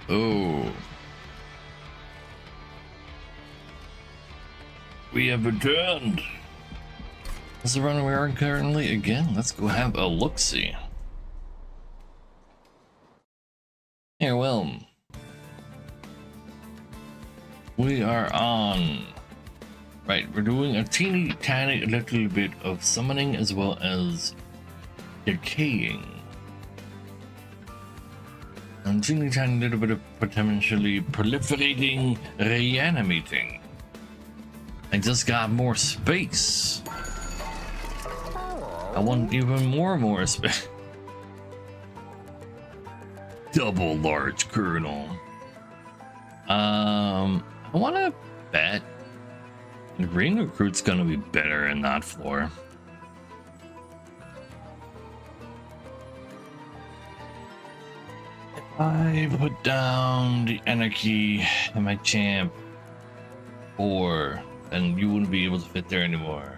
Oh. We have returned. That's the run we are currently again. Let's go have a look-see. Here, well. We are on. Right, we're doing a teeny tiny little bit of summoning as well as decaying. And teeny tiny little bit of potentially proliferating, reanimating. I just got more space. I want even more space. Double large kernel. I want to bet green recruit's gonna be better and not floor. If I put down the anarchy and my champ 4, then you wouldn't be able to fit there anymore.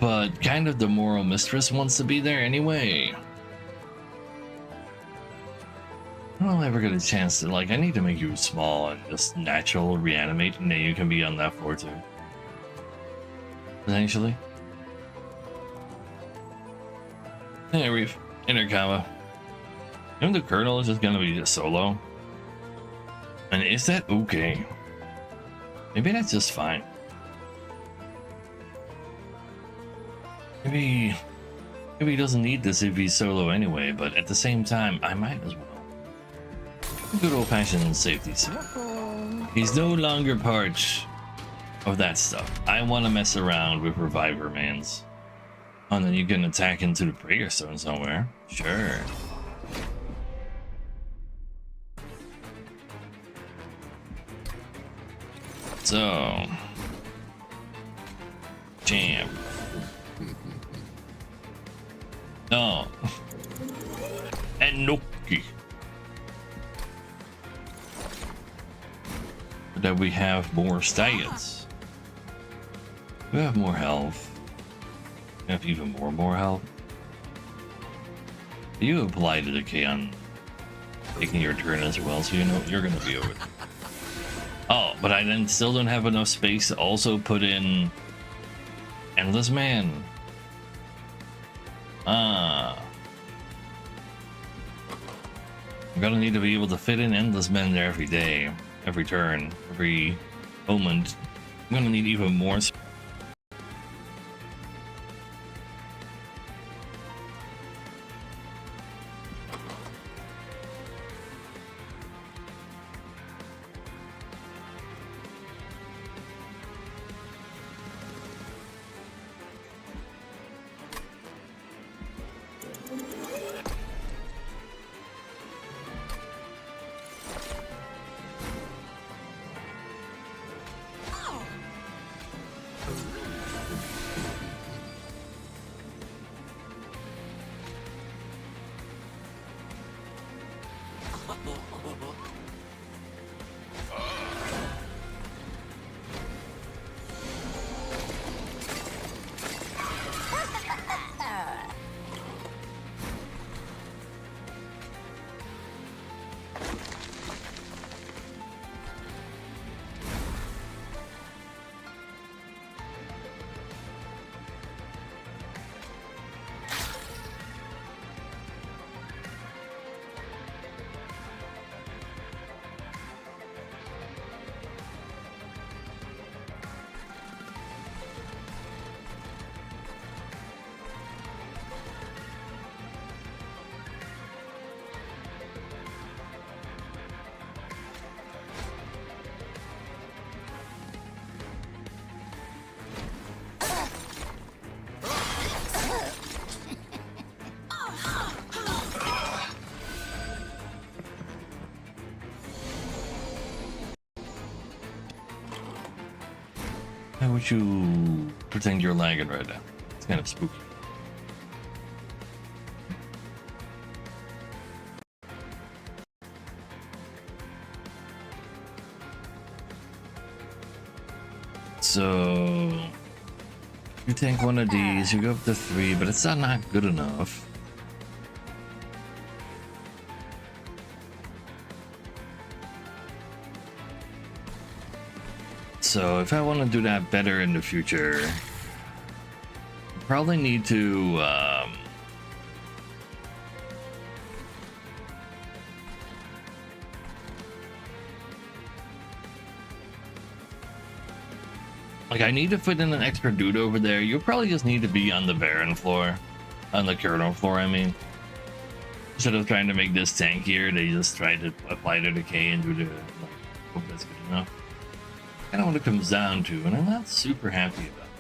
But kind of the moral mistress wants to be there anyway. I don't ever get a chance to, like, I need to make you small and just natural reanimate, and then you can be on that floor too. Potentially. Hey, Reef. Intercama. Even the Colonel is just gonna be just solo. And is that okay? Maybe that's just fine. Maybe he doesn't need this if he's solo anyway, but at the same time, I might as well. Good old-fashioned safety. He's no longer part of that stuff. I want to mess around with Reviver Mans. Oh, and then you can attack into the Prayer Stone somewhere. Sure. So... Jam. Oh. And Noki. That we have more stats. We have more health. We have even more health. You apply the decay on taking your turn as well, so you know you're gonna be over. Oh, but I then still don't have enough space to also put in Endless Man. I'm gonna need to be able to fit in Endless Man there every day. Every turn, every moment. I'm gonna need even more. How would you pretend you're lagging right now? It's kind of spooky. So you take one of these, you go up to 3, but it's not good enough. So if I want to do that better in the future, I probably need to like I need to put in an extra dude over there. You'll probably just need to be on the Baron floor, on the Colonel floor, I mean. Instead of trying to make this tankier, they just try to apply the decay and do the, like, hope that's good enough. Kind of what it comes down to, and I'm not super happy about it.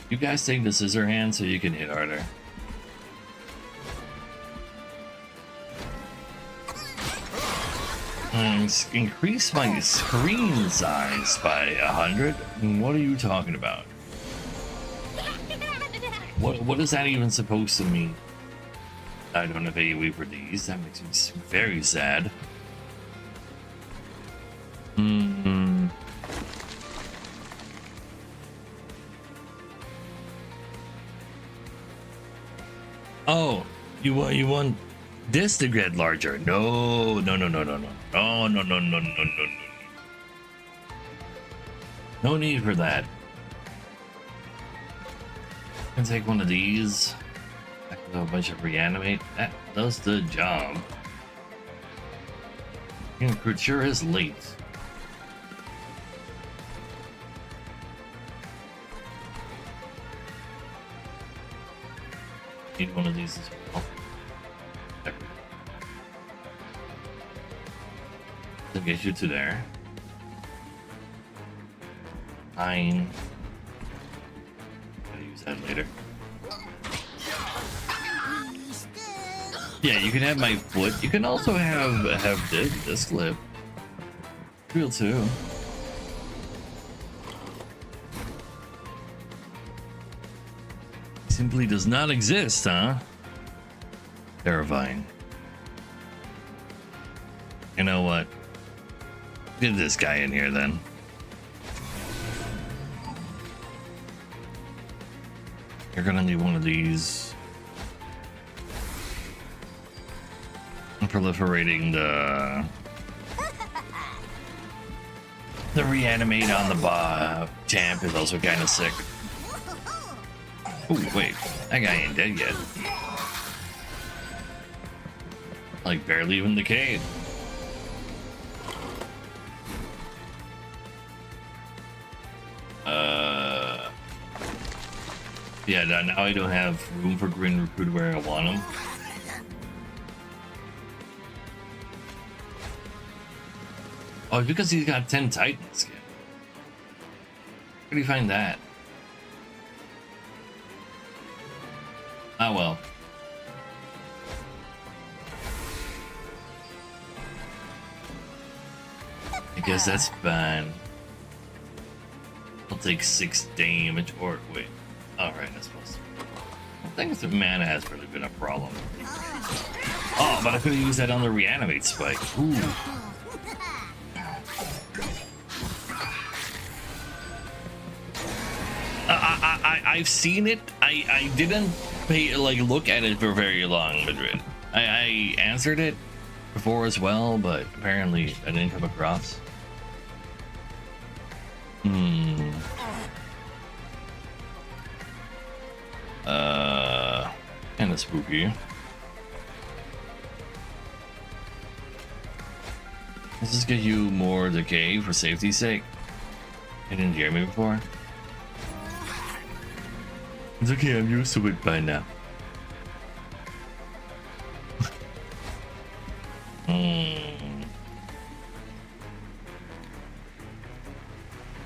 You guys take the scissor hand so you can hit harder. Increase my screen size by 100? What are you talking about? What is that even supposed to mean? I don't have AoE for these. That makes me very sad. Oh, you want this to get larger? No. No need for that. Can take one of these. I can do a bunch of reanimate. That does the job. It sure is late. Need one of these as well. There. To get you to there. Fine. Gotta use that later. Yeah, you can have my foot. You can also have this clip. Real too. Simply does not exist, huh? Terrifying. You know what? Get this guy in here then. You're gonna need one of these. I'm proliferating the reanimate on the champ is also kind of sick. Oh wait, that guy ain't dead yet. Like barely even decayed. Yeah, now I don't have room for Green Recruit where I want him. Oh, it's because he's got 10 Titans. Where do you find that? Ah, well. I guess that's fine. I'll take 6 damage, or wait. Alright, that's supposed to. I think the mana has really been a problem. Oh, but I could have used that on the reanimate spike. Ooh. I've seen it. I didn't look at it for very long, Madrid. I answered it before as well, but apparently I didn't come across. Kind of spooky. Let's just get you more decay for safety's sake. You didn't hear me before? It's okay, I'm used to it by now.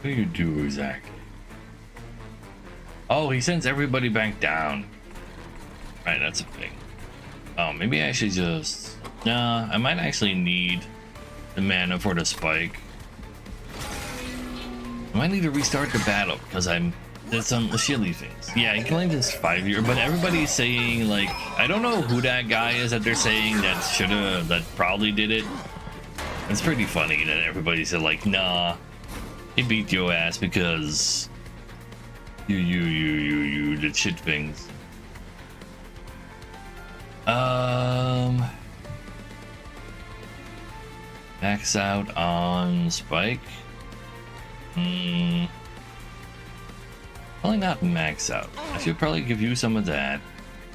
What do you do exactly? Oh, he sends everybody back down. Right, that's a thing. Oh, maybe I should just... Nah, I might actually need the mana for the spike. I might need to restart the battle because there's some shilly things. Yeah, he claimed it's 5 years, but everybody's saying, like, I don't know who that guy is that they're saying that probably did it. It's pretty funny that everybody said, like, nah, he beat your ass because you did shit things. Max out on Spike. Probably not max out. I should probably give you some of that.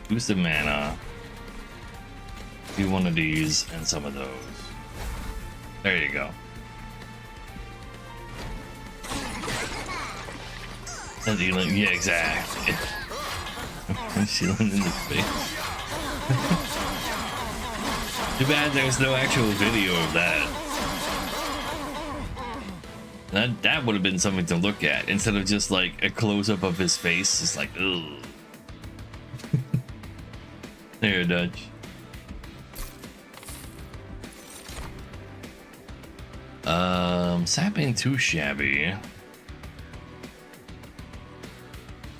Use the mana. Do one of these and some of those. There you go. And healing, yeah, exactly. Healing in the face. Too bad there's no actual video of that. That would have been something to look at instead of just like a close-up of his face. It's like, ugh. There, Dutch. Sap ain't too shabby.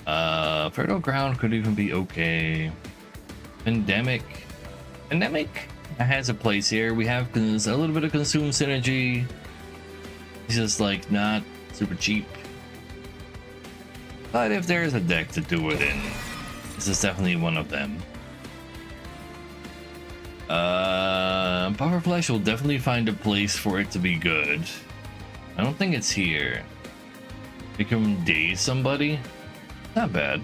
Fertile Ground could even be okay. Pandemic has a place here. We have a little bit of consume synergy. It's just like not super cheap. But if there is a deck to do it in, this is definitely one of them. Pufferflesh will definitely find a place for it to be good. I don't think it's here. We can daze somebody. Not bad.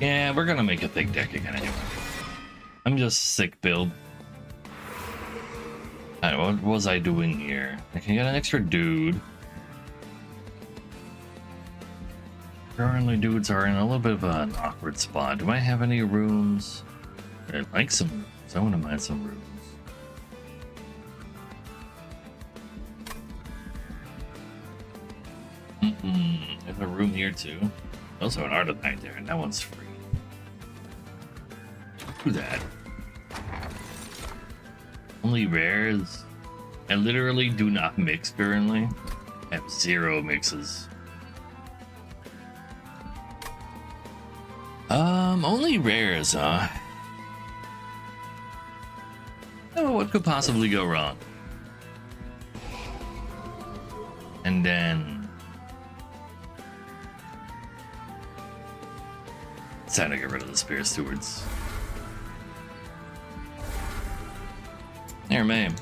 Yeah, we're gonna make a thick deck again anyway. I'm just sick build. Alright, what was I doing here? I can get an extra dude. Currently, dudes are in a little bit of an awkward spot. Do I have any rooms? I'd like some rooms. I want to mine some rooms. There's a room here too. Also an Artifact there, and that one's free. Do that. Only rares. I literally do not mix currently. I have 0 mixes. Only rares, huh? Oh, what could possibly go wrong? And then it's time to get rid of the Spirit Stewards. There, ma'am.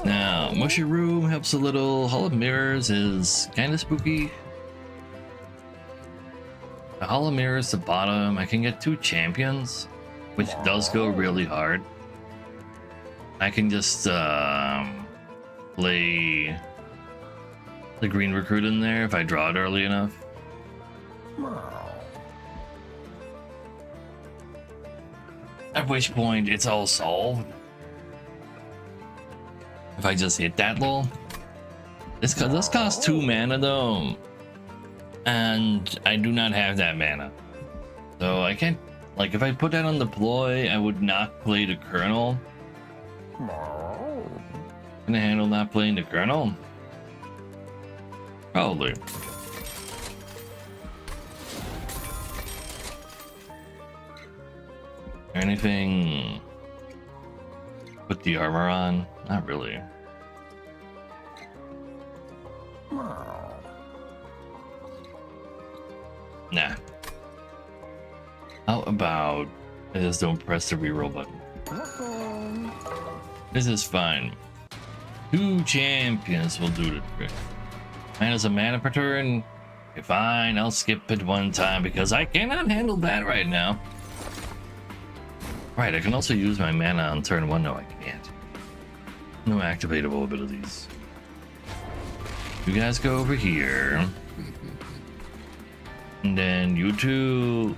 Now, Mushy Room helps a little. Hall of Mirrors is kind of spooky. The Hall of Mirrors to bottom. I can get 2 champions, which does go really hard. I can just play the green recruit in there if I draw it early enough. At which point it's all solved. If I just hit that lol. This costs 2 mana though. And I do not have that mana. So I can't, like, if I put that on deploy, I would not play the Colonel. Can I handle not playing the Colonel? Probably. Anything? Put the armor on? Not really. Nah. How about I just don't press the reroll button? This is fine. 2 champions will do the trick. Minus a mana per turn. Okay, fine, I'll skip it one time because I cannot handle that right now. Right, I can also use my mana on turn 1. No, I can't. No activatable abilities. You guys go over here. And then you 2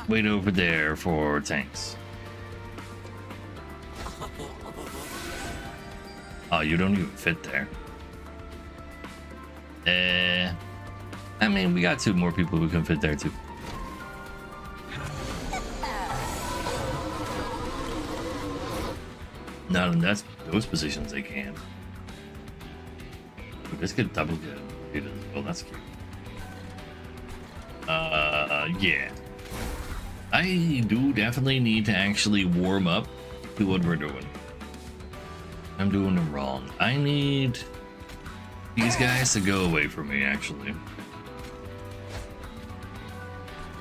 wait over there for tanks. Oh, you don't even fit there. I mean, we got 2 more people who can fit there too. Not in those positions they can. Let's get double good as well. That's cute. Yeah. I do definitely need to actually warm up to what we're doing. I'm doing them wrong. I need these guys to go away from me, actually.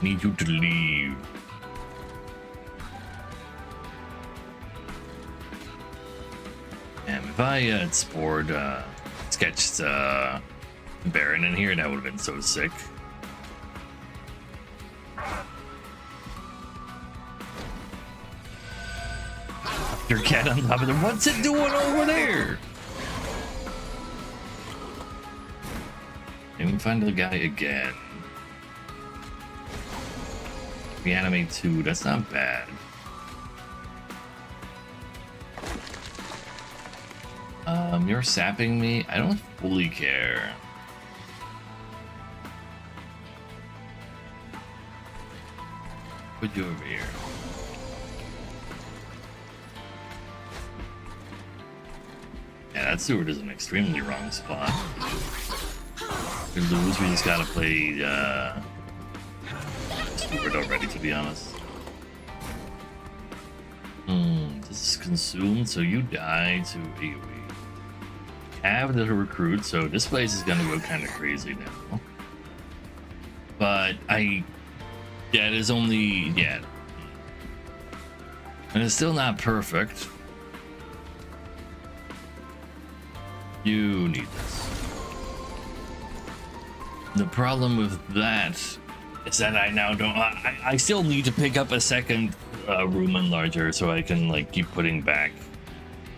Need you to leave. Damn it. If I had sketched Baron in here, that would have been so sick. Your cat on top of them. What's it doing over there? And we find the guy again. Reanimate 2, that's not bad. You're sapping me. I don't fully care. Put you over here. Yeah, that Steward is an extremely wrong spot. We lose, we just gotta play Steward already, to be honest. This is consumed, so you die to AoE. Have the recruit, so this place is gonna go kind of crazy now. But that is only, yeah. And it's still not perfect. You need this. The problem with that is that I now don't. I still need to pick up a second room enlarger so I can like keep putting back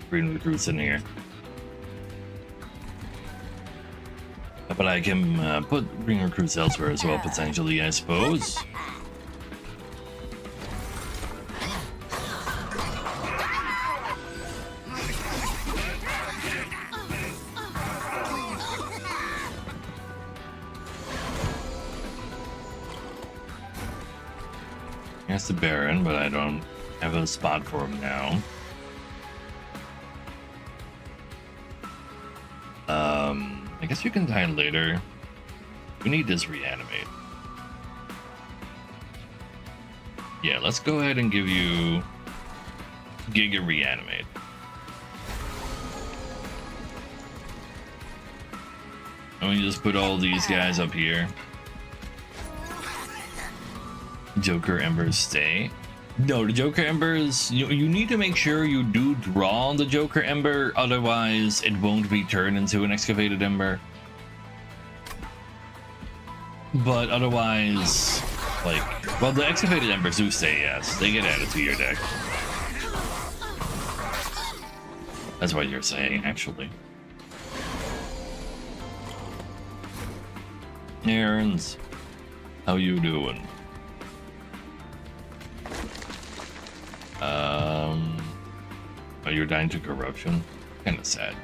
green recruits in here. But I can put green recruits elsewhere as well, potentially, I suppose. That's the Baron, but I don't have a spot for him now. I guess you can die later. We need this reanimate. Yeah, let's go ahead and give you Giga reanimate. And we just put all these guys up here. Joker Embers stay. No, the Joker Embers, you need to make sure you do draw the Joker Ember, otherwise it won't be turned into an Excavated Ember. But otherwise, like, well, the Excavated Embers do stay, yes. They get added to your deck. That's what you're saying, actually. Aaron's, how you doing? Oh, you're dying to corruption? Kinda sad.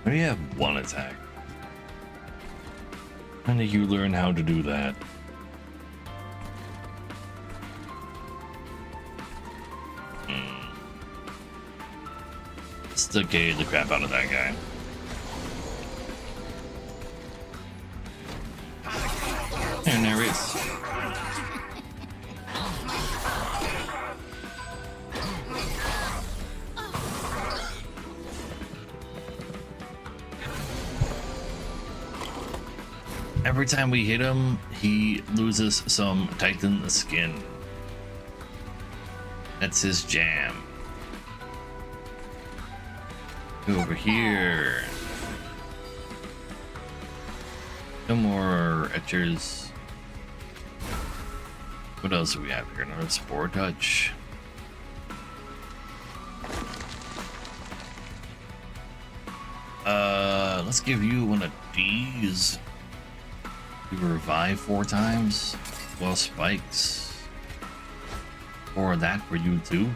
I only have one attack. When did you learn how to do that? Stockade the crap out of that guy. And there he is. Every time we hit him, he loses some Titan skin. That's his jam. Over here. No more etchers. What else do we have here? Another Spore Touch. Let's give you one of these. You revive 4 times. Well, spikes. Or that for you too.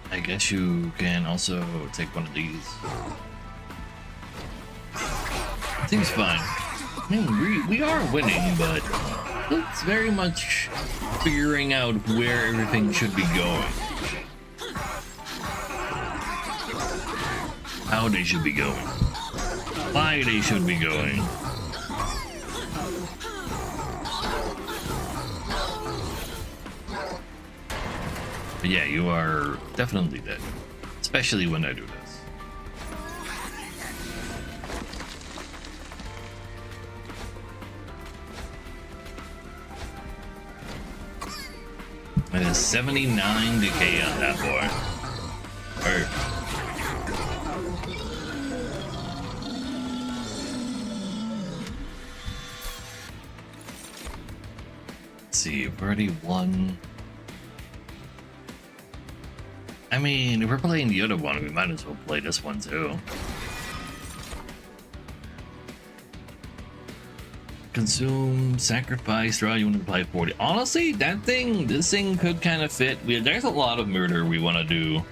I guess you can also take one of these. Seems fine. I mean, we are winning, but it's very much figuring out where everything should be going. How they should be going. Why they should be going. But yeah, you are definitely dead. Especially when I do this. It is 79 decay on that boy. Alright. Let's see, we've already won. I mean, if we're playing the other one, we might as well play this one too. Consume, sacrifice, draw unit, apply 40. Honestly, this thing could kind of fit. There's a lot of murder we want to do.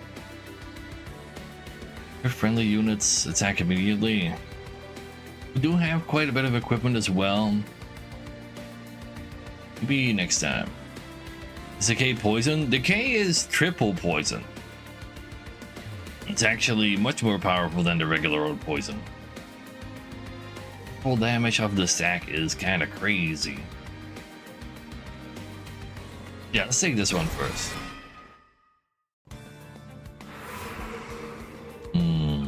Your friendly units attack immediately. We do have quite a bit of equipment as well. Maybe next time. Is decay poison? Decay is triple poison. It's actually much more powerful than the regular old poison. Full damage off the stack is kind of crazy. Yeah, let's take this one first. Hmm.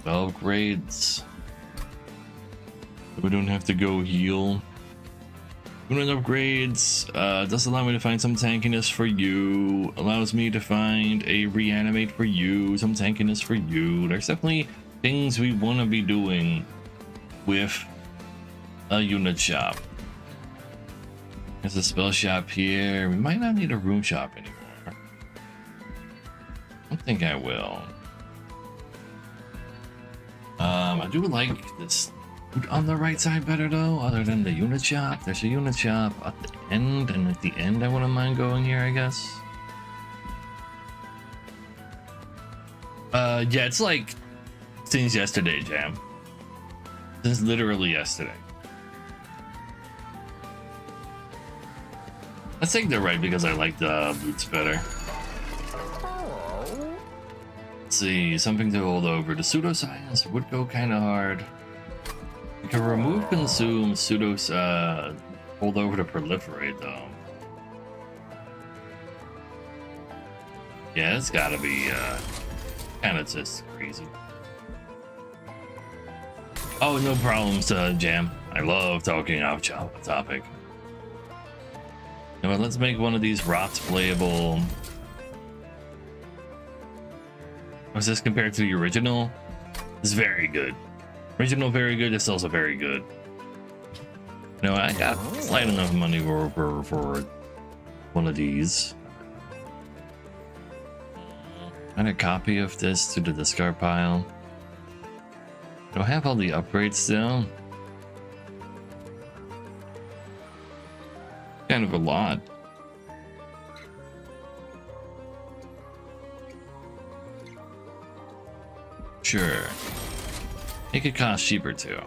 12 grades. We don't have to go heal. Unit upgrades does allow me to find some tankiness for you. Allows me to find a reanimate for you. Some tankiness for you. There's definitely things we want to be doing with a unit shop. There's a spell shop here. We might not need a room shop anymore. I don't think I will. I do like this on the right side better though, other than the unit shop. There's a unit shop at the end, and at the end I wouldn't mind going here, I guess. Yeah, it's like since yesterday, Jam. Since literally yesterday. Let's take the right because I like the boots better. Let's see, something to hold over. The pseudoscience would go kind of hard. We can remove, consume, hold over to proliferate though. Yeah, it's gotta be kind of just crazy. Oh, no problems, Jam. I love talking off topic. Now, let's make one of these rots playable. Was this compared to the original? It's very good. Original very good. It's also very good. You know, I got slight enough money for one of these. Add a copy of this to the discard pile. Do I have all the upgrades still? Kind of a lot. Sure. It could cost cheaper too.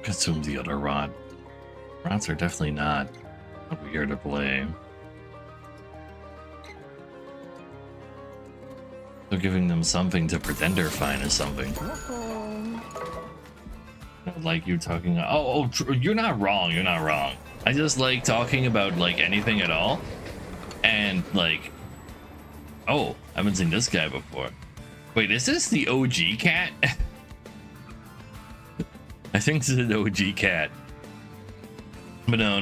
Consume the other rod. Rods are definitely not weird to play. So giving them something to pretend they're fine is something. Like you talking. You're not wrong. You're not wrong. I just like talking about like anything at all, and like, oh, I haven't seen this guy before. Wait, is this the OG cat? I think this is an OG cat. But no.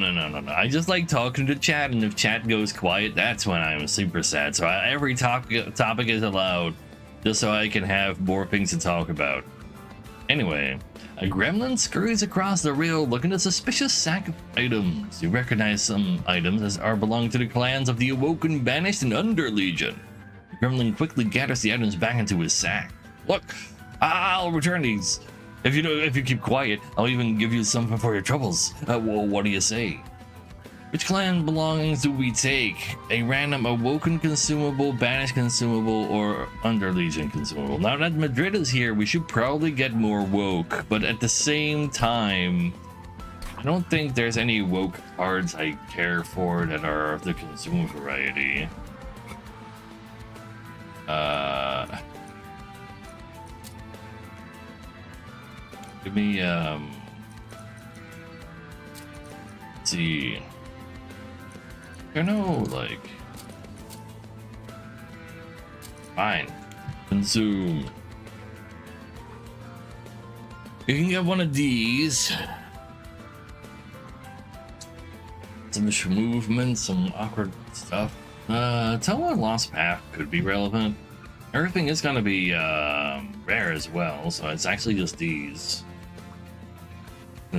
I just like talking to chat, and if chat goes quiet, that's when I'm super sad. So every topic is allowed, just so I can have more things to talk about. Anyway, a gremlin scurries across the rail looking at a suspicious sack of items. You recognize some items as are belonging to the clans of the Awoken, Banished, and Under Legion. The gremlin quickly gathers the items back into his sack. Look, I'll return these. If you keep quiet, I'll even give you something for your troubles. Well, what do you say? Which clan belongings do we take? A random Awoken consumable, Banished consumable, or Under Legion consumable? Now that Madrid is here, we should probably get more woke, but at the same time, I don't think there's any woke cards I care for that are of the consume variety. Give me, let's see. I know, like, fine. Consume. You can get one of these. Some movement, some awkward stuff. Tell Lost Path could be relevant. Everything is gonna be rare as well, so it's actually just these.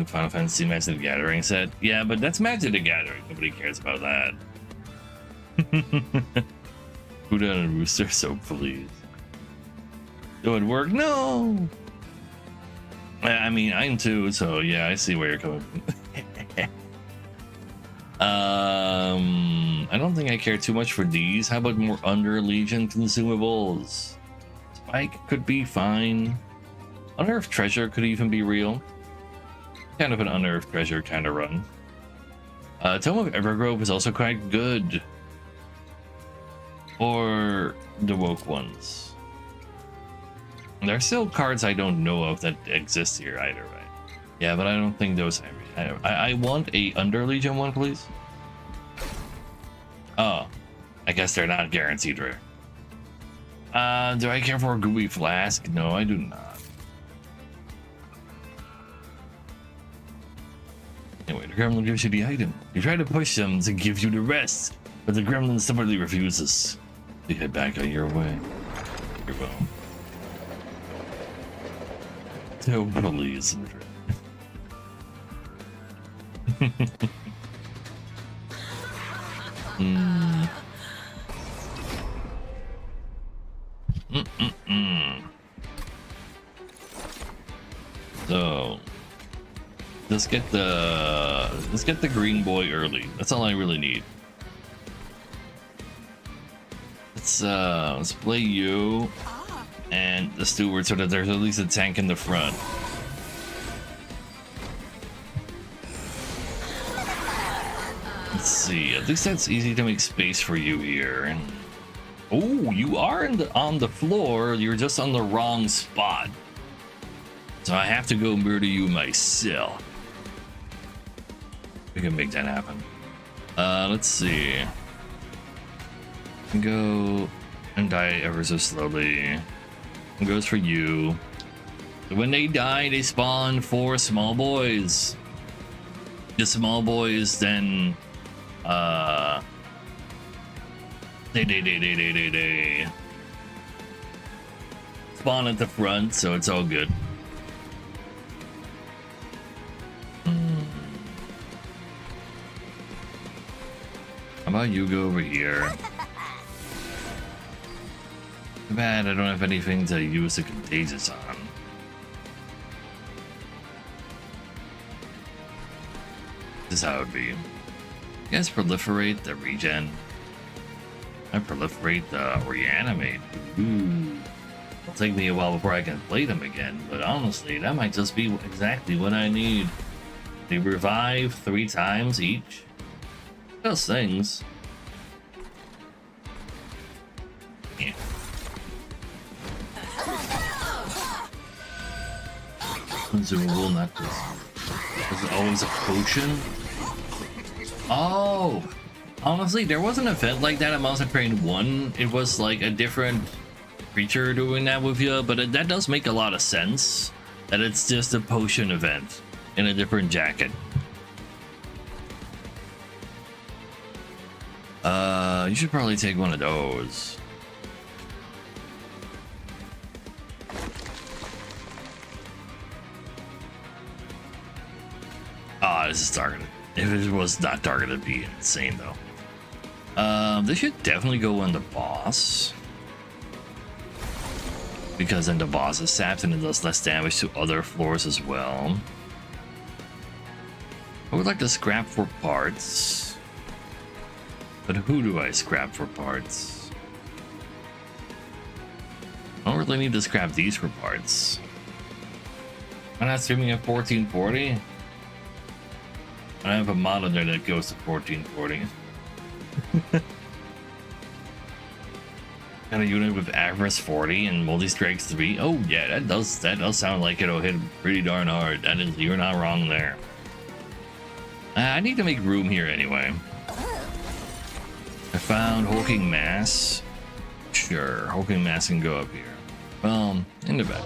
Final Fantasy Magic the Gathering set. Yeah, but that's Magic the Gathering. Nobody cares about that. Buddha and Rooster, so please. Do it work? No! I mean, I'm too, so yeah, I see where you're coming from. I don't think I care too much for these. How about more Under Legion consumables? Spike could be fine. Unearthed Treasure could even be real. Kind of an Unearthed Treasure kind of run. Tome of Evergrove is also quite good. Or the Woke ones. There are still cards I don't know of that exist here either way. Yeah, but I don't think those... I want a Under Legion one, please. Oh, I guess they're not guaranteed rare. Do I care for a Gooey Flask? No, I do not. Anyway, the gremlin gives you the item. You try to push them to give you the rest, but the gremlin stubbornly refuses. You head back on your way. You're well. Totally isn't it? So let's get the green boy early. That's all I really need. Let's play you and the steward so that there's at least a tank in the front. Let's see. At least that's easy to make space for you here. Oh, you are on the floor. You're just on the wrong spot. So I have to go murder you myself. We can make that happen. Let's see. Go and die ever so slowly. It goes for you. When they die, they spawn 4 small boys. The small boys then they spawn at the front, so it's all good. How about you go over here? Too bad I don't have anything to use the contagious on. This is how it would be. You guys proliferate the regen. I proliferate the reanimate. Ooh. It'll take me a while before I can play them again, but honestly, that might just be exactly what I need. They revive 3 times each. Those things. Yeah. Consumable, not this. Is it always a potion? Oh! Honestly, there was an event like that at Monster Train 1. It was like a different creature doing that with you, but that does make a lot of sense. That it's just a potion event in a different jacket. You should probably take one of those. This is targeted. If it was not targeted, it'd be insane though. This should definitely go on the boss. Because then the boss is sapped and it does less damage to other floors as well. I would like to scrap for parts. But who do I scrap for parts? I don't really need to scrap these for parts. I'm not streaming at 1440. I have a monitor that goes to 1440. Got a unit with Avarice 40 and Multi-Strikes 3. Oh yeah, that does sound like it'll hit pretty darn hard. That is, you're not wrong there. I need to make room here anyway. I found Hulking Mass. Sure, Hulking Mass can go up here. Well, in the back.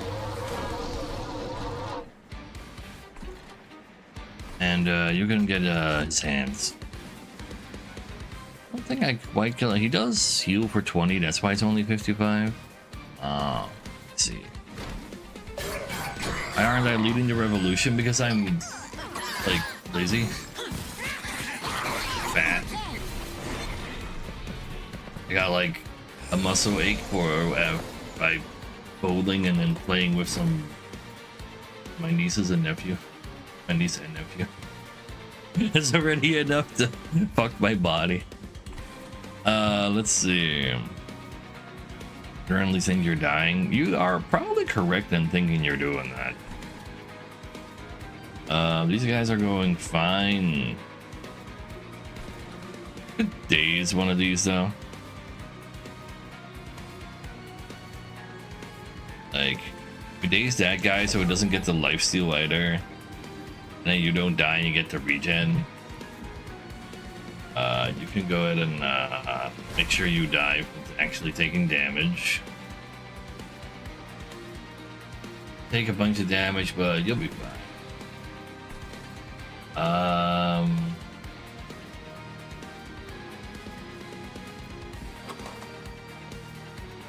And you can get his hands. I don't think I quite kill it. He does heal for 20, that's why it's only 55. Let's see. Why aren't I leading the revolution? Because I'm like lazy. Fat. I got like a muscle ache for by bowling and then playing with my nieces and nephew. My niece and nephew. It's already enough to fuck my body. Let's see. Currently think you're dying. You are probably correct in thinking you're doing that. These guys are going fine. Could daze one of these though. Like, we daze that guy so it doesn't get the lifesteal either. And then you don't die and you get the regen. You can go ahead and make sure you die from actually taking damage. Take a bunch of damage, but you'll be fine.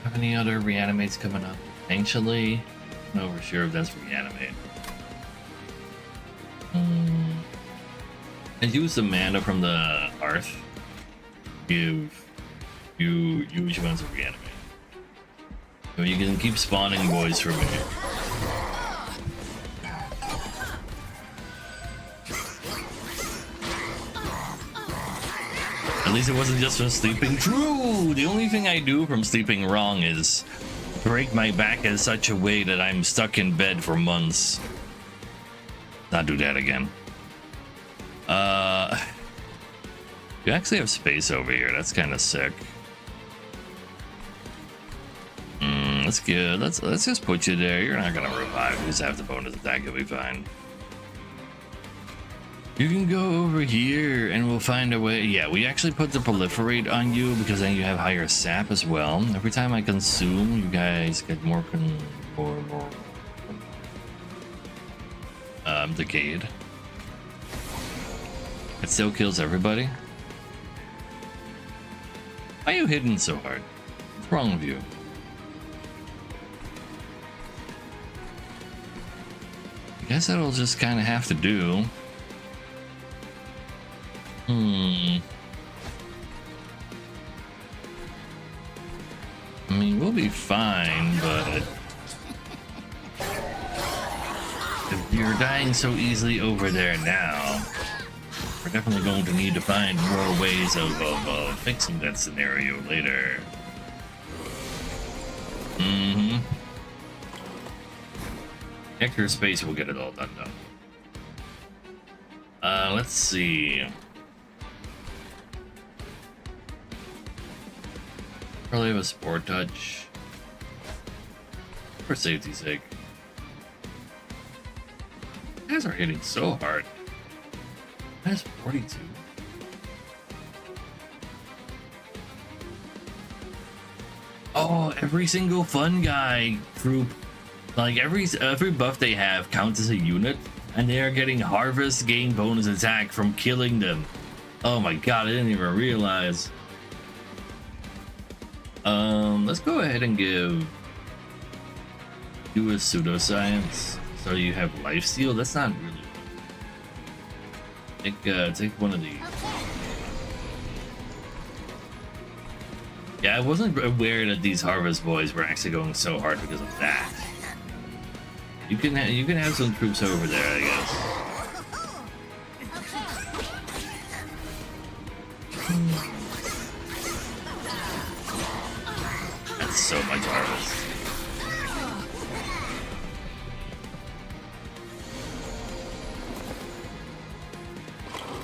Have any other reanimates coming up? Potentially. No, we're sure if that's reanimate. And use the mana from the hearth. Give you huge amounts of reanimate. So you can keep spawning boys for me. At least it wasn't just from sleeping. True! The only thing I do from sleeping wrong is break my back in such a way that I'm stuck in bed for months. Not do that again. You actually have space over here. That's kind of sick. That's good. Let's just put you there. You're not gonna revive. You just have the bonus attack. You'll be fine. You can go over here and we'll find a way. Yeah, we actually put the proliferate on you because then you have higher sap as well. Every time I consume, you guys get more decayed. It still kills everybody. Why are you hitting so hard? What's wrong with you? I guess that'll just kind of have to do. I mean, we'll be fine, but if you're dying so easily over there now, we're definitely going to need to find more ways of fixing that scenario later. Extra space will get it all done though. Let's see. Probably have a sport touch. For safety's sake. You guys are hitting so hard. That's 42. Oh, every single fun guy group, like every buff they have counts as a unit, and they are getting harvest gain bonus attack from killing them. Oh my god, I didn't even realize. Let's go ahead and give you a pseudoscience, so you have lifesteal. That's not really. Take one of these. Yeah, I wasn't aware that these harvest boys were actually going so hard because of that. You can have some troops over there, I guess. That's so much harvest.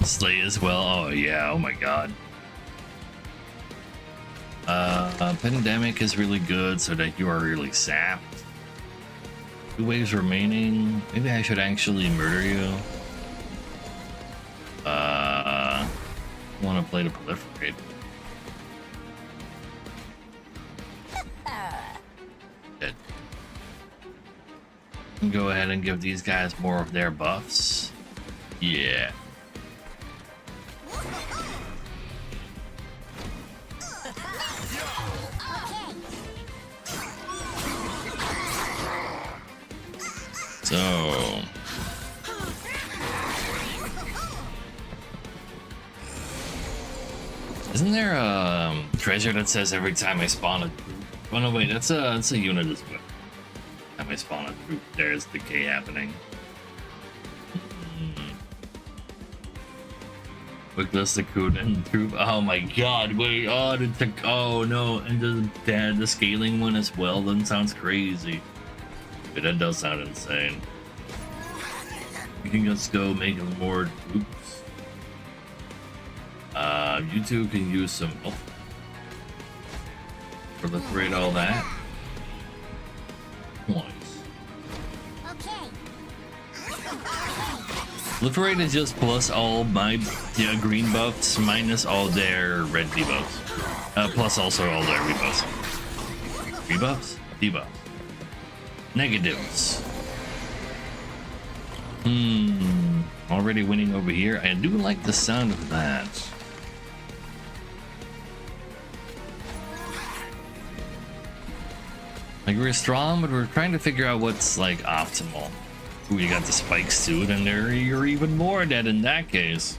Slay as well. Oh yeah. Oh my god. Pandemic is really good so that you are really sapped. 2 waves remaining. Maybe I should actually murder you. Want to play to proliferate. Dead. Go ahead and give these guys more of their buffs. Yeah. So isn't there a treasure that says every time I spawn a troop? Oh no, wait, that's a unit as well. Every time I spawn a troop, there's decay happening. Quick list of code and troop. Oh my god, wait, oh no, and the scaling one as well, then sounds crazy. But that does sound insane. You can just go make more troops. You two can use some proliferate all that. Nice. Proliferate is just plus all my green buffs minus all their red debuffs. Plus also all their rebuffs. Rebuffs? Debuffs. Negatives. Already winning over here. I do like the sound of that. Like, we're strong, but we're trying to figure out what's like optimal. Ooh, you got the spike suit, and you're even more dead in that case.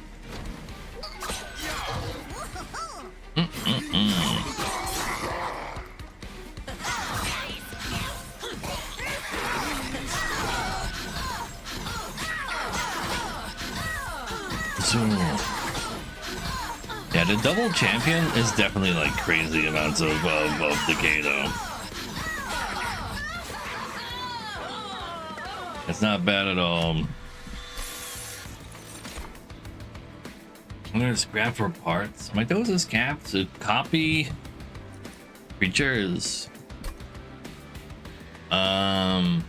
So, yeah, the double champion is definitely like crazy amounts of decay though. It's not bad at all. I'm gonna scrap for parts. My dose is capped to copy creatures. I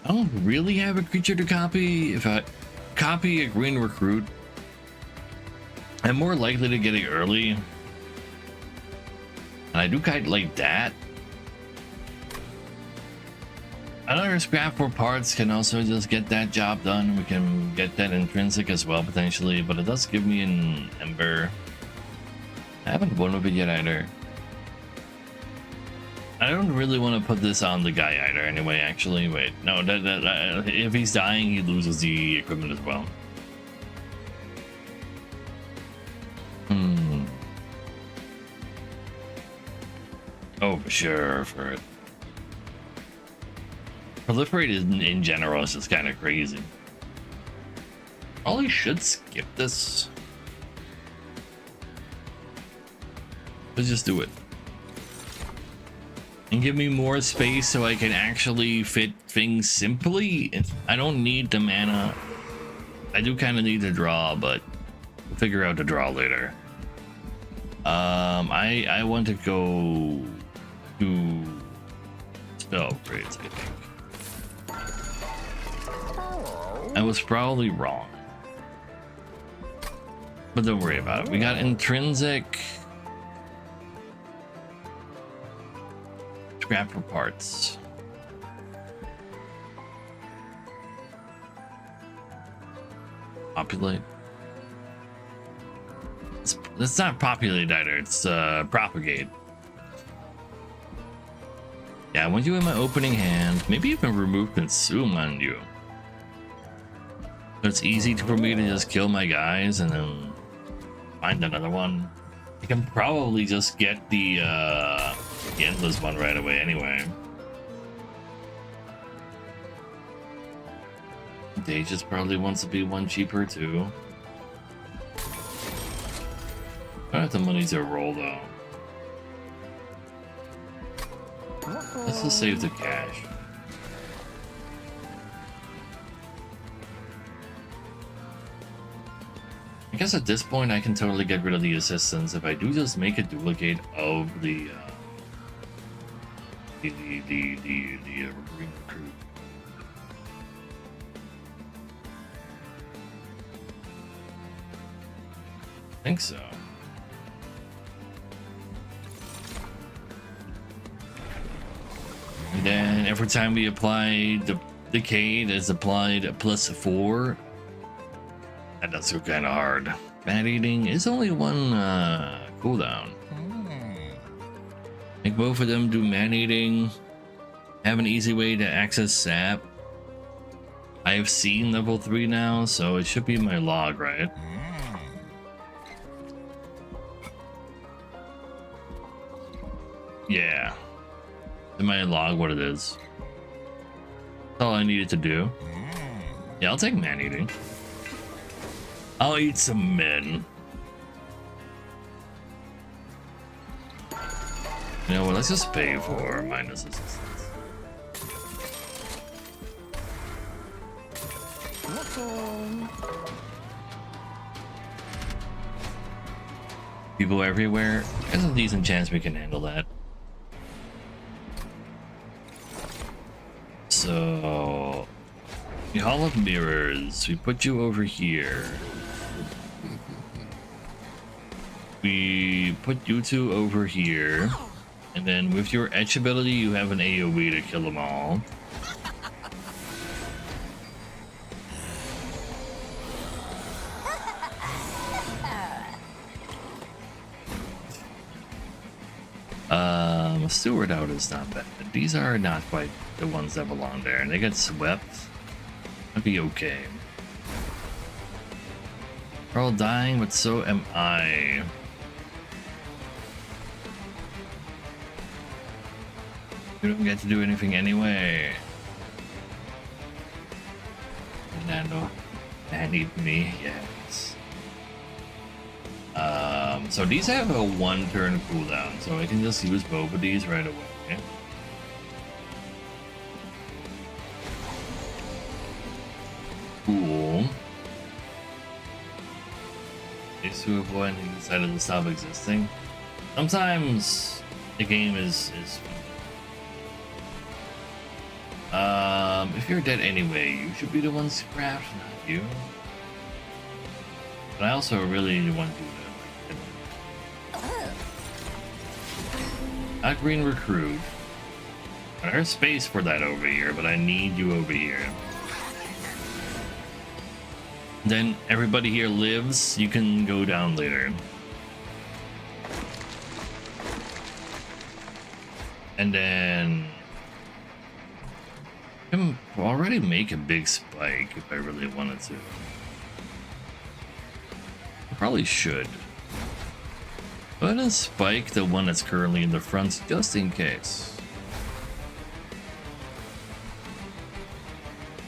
don't really have a creature to copy. If I copy a green recruit, I'm more likely to get it early. And I do kind of like that. Another scrap for parts can also just get that job done. We can get that intrinsic as well potentially, but it does give me an ember. I haven't won with it yet either. I don't really want to put this on the guy either anyway, actually. Wait, no, if he's dying, he loses the equipment as well. Oh, for sure, for it. Proliferate in general is just kind of crazy. Probably should skip this. Let's just do it. And give me more space so I can actually fit things simply. I don't need the mana. I do kind of need to draw, but we'll figure out the draw later. I want to go to Spellgrades, I think. I was probably wrong, but don't worry about it. We got intrinsic. Scrap for parts. Populate. It's not populate either, it's propagate. Yeah, I want you in my opening hand. Maybe even remove consume on you. So it's easy for me to just kill my guys and then find another one. I can probably just get the endless one right away anyway. Dages probably wants to be one cheaper too. I don't have the money to roll though. Let's just save the cash. I guess at this point I can totally get rid of the assistants if I do just make a duplicate of the recruit. I think so. And then every time we apply the decay, that's applied +4. That does go kind of hard. Bad eating is only one cooldown. Make both of them do man eating. Have an easy way to access sap. I have seen level 3 now, so it should be in my log, right? Yeah. In my log, what it is. That's all I needed to do. Yeah, I'll take man eating. I'll eat some men. You know what? Let's just pay for minus assistance. People everywhere. There's a decent chance we can handle that. So, the Hall of Mirrors. We put you over here. We put you two over here. And then with your etch ability, you have an AoE to kill them all. Steward out is not bad. These are not quite the ones that belong there, and they get swept. That'd be okay. We're all dying, but so am I. You don't get to do anything anyway. Fernando, I need me, yes. So these have a 1-turn cooldown, so I can just use both of these right away. Cool. These two avoid and decided to stop existing. Sometimes the game is if you're dead anyway, you should be the one scrapped, not you. But I also really want you to not green recruit. There's space for that over here, but I need you over here. Then everybody here lives, you can go down later. And then I can already make a big spike if I really wanted to. I probably should. But a spike the one that's currently in the front just in case.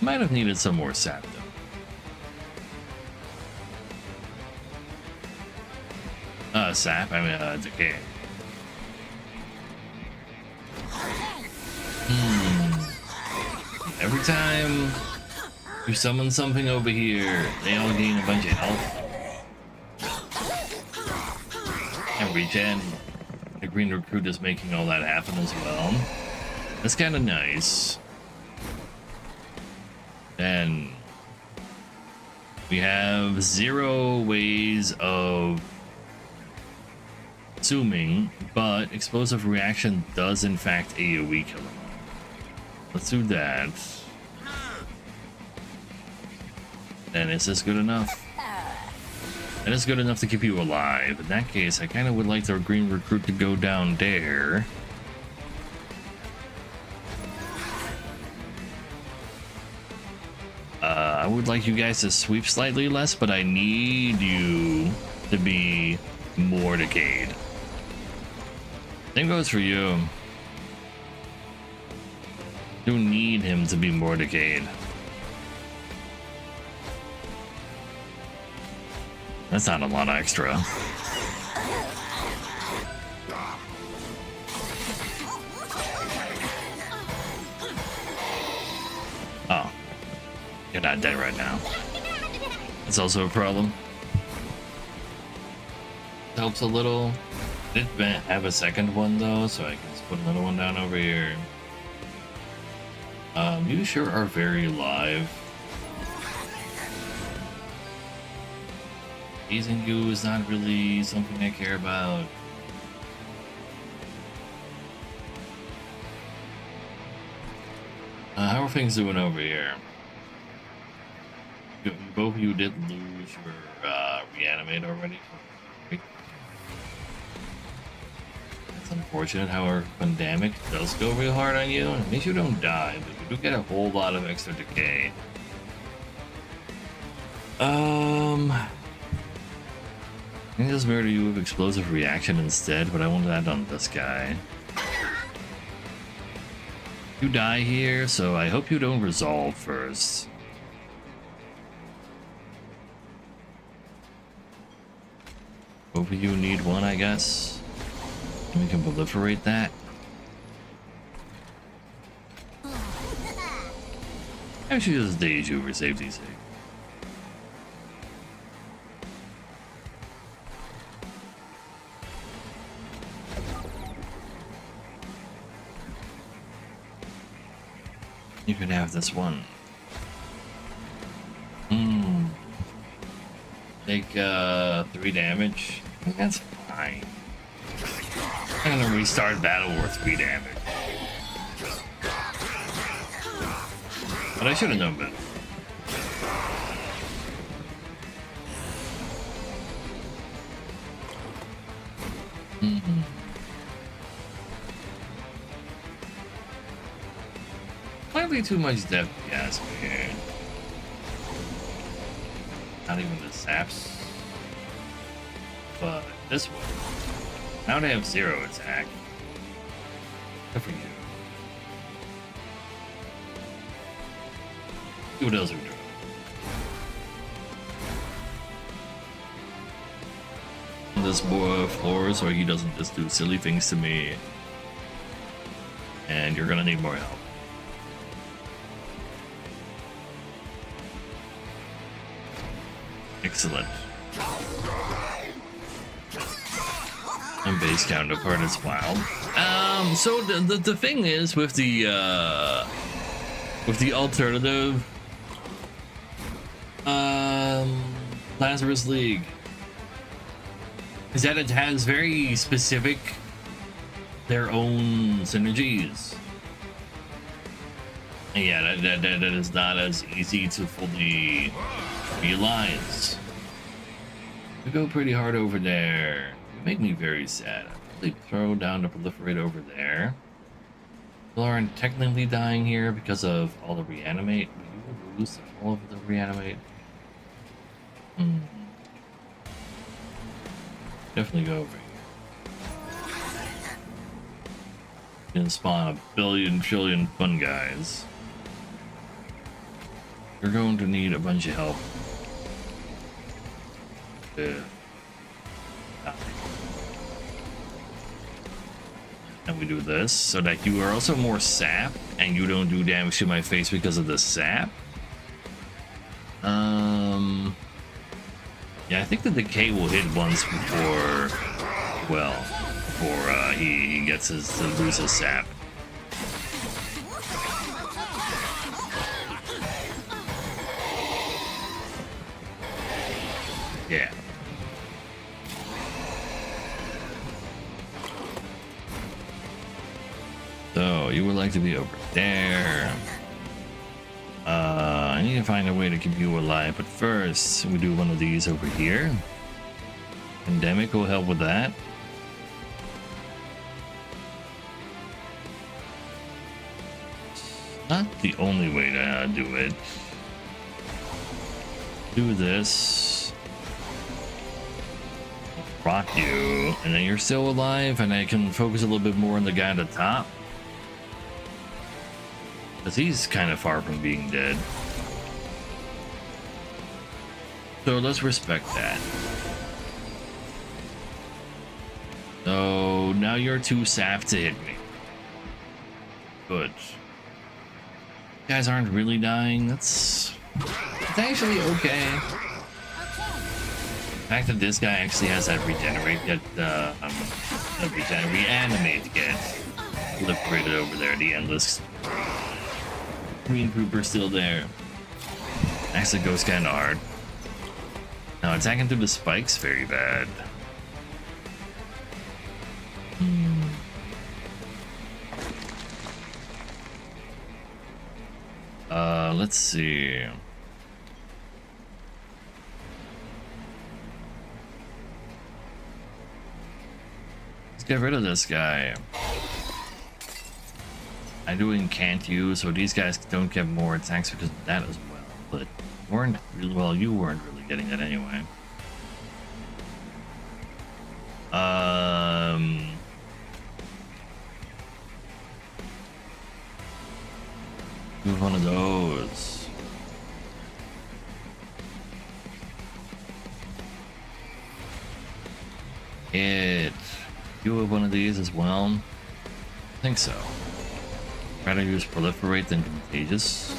Might have needed some more sap though. Sap, I mean decay. Every time you summon something over here, they all gain a bunch of health. And regen. The green recruit is making all that happen as well. That's kind of nice. And we have 0 ways of assuming, but explosive reaction does in fact AoE kill him. Let's do that. And is this good enough? That is good enough to keep you alive. In that case, I kind of would like the green recruit to go down there. I would like you guys to sweep slightly less, but I need you to be more decayed. Same goes for you. You need him to be more decayed. That's not a lot of extra. Oh. You're not dead right now. It's also a problem. Helps a little. Did have a second one though, so I can just put another one down over here. You sure are very alive. Teasing you is not really something I care about. How are things doing over here? Both of you did lose your reanimate already. It's unfortunate, however, pandemic does go real hard on you. It means you don't die, but you do get a whole lot of extra decay. I think this murder you with explosive reaction instead, but I want that on this guy. You die here, so I hope you don't resolve first. Both of you need one, I guess. And we can proliferate that. I should just daze you for safety's sake. You can have this one. Take 3 damage. I think that's fine. I'm gonna restart battle with 3 damage. But I should have known better. Slightly too much depth, if you ask me here. Not even the saps. But this one. Now they have 0 attack. Good for you. Who does who do? This boy floor so he doesn't just do silly things to me. And you're gonna need more help. Excellent. And base counterpart is wild. So the thing is with the alternative Lazarus League is that it has very specific their own synergies. And yeah, that is not as easy to fully realize. We go pretty hard over there. You make me very sad. I probably throw down to proliferate over there. People aren't technically dying here because of all the reanimate. We will lose all of the reanimate. Definitely go over here. Gonna spawn a billion trillion fun guys. You're going to need a bunch of help. And we do this so that you are also more sap and you don't do damage to my face because of the sap. Yeah, I think the decay will hit once before, well, before he gets to lose his sap. Yeah. So you would like to be over there. I need to find a way to keep you alive, but first we do one of these over here. Pandemic will help with that. Not the only way to do it. Do this. Rock you, and then you're still alive, and I can focus a little bit more on the guy at the top. Because he's kind of far from being dead. So let's respect that. So now you're too sapped to hit me. Good. You guys aren't really dying. It's actually okay. The fact that this guy actually has that regenerate, reanimate to get proliferated over there, the endless green pooper still there. Actually goes kind of hard. Now attacking through the spikes very bad. Let's see. Let's get rid of this guy. I doing can't use, so these guys don't get more attacks because of that as well. But weren't really, well, you weren't really getting that anyway. Move one of those. You have one of these as well? I think so. Rather use proliferate than contagious.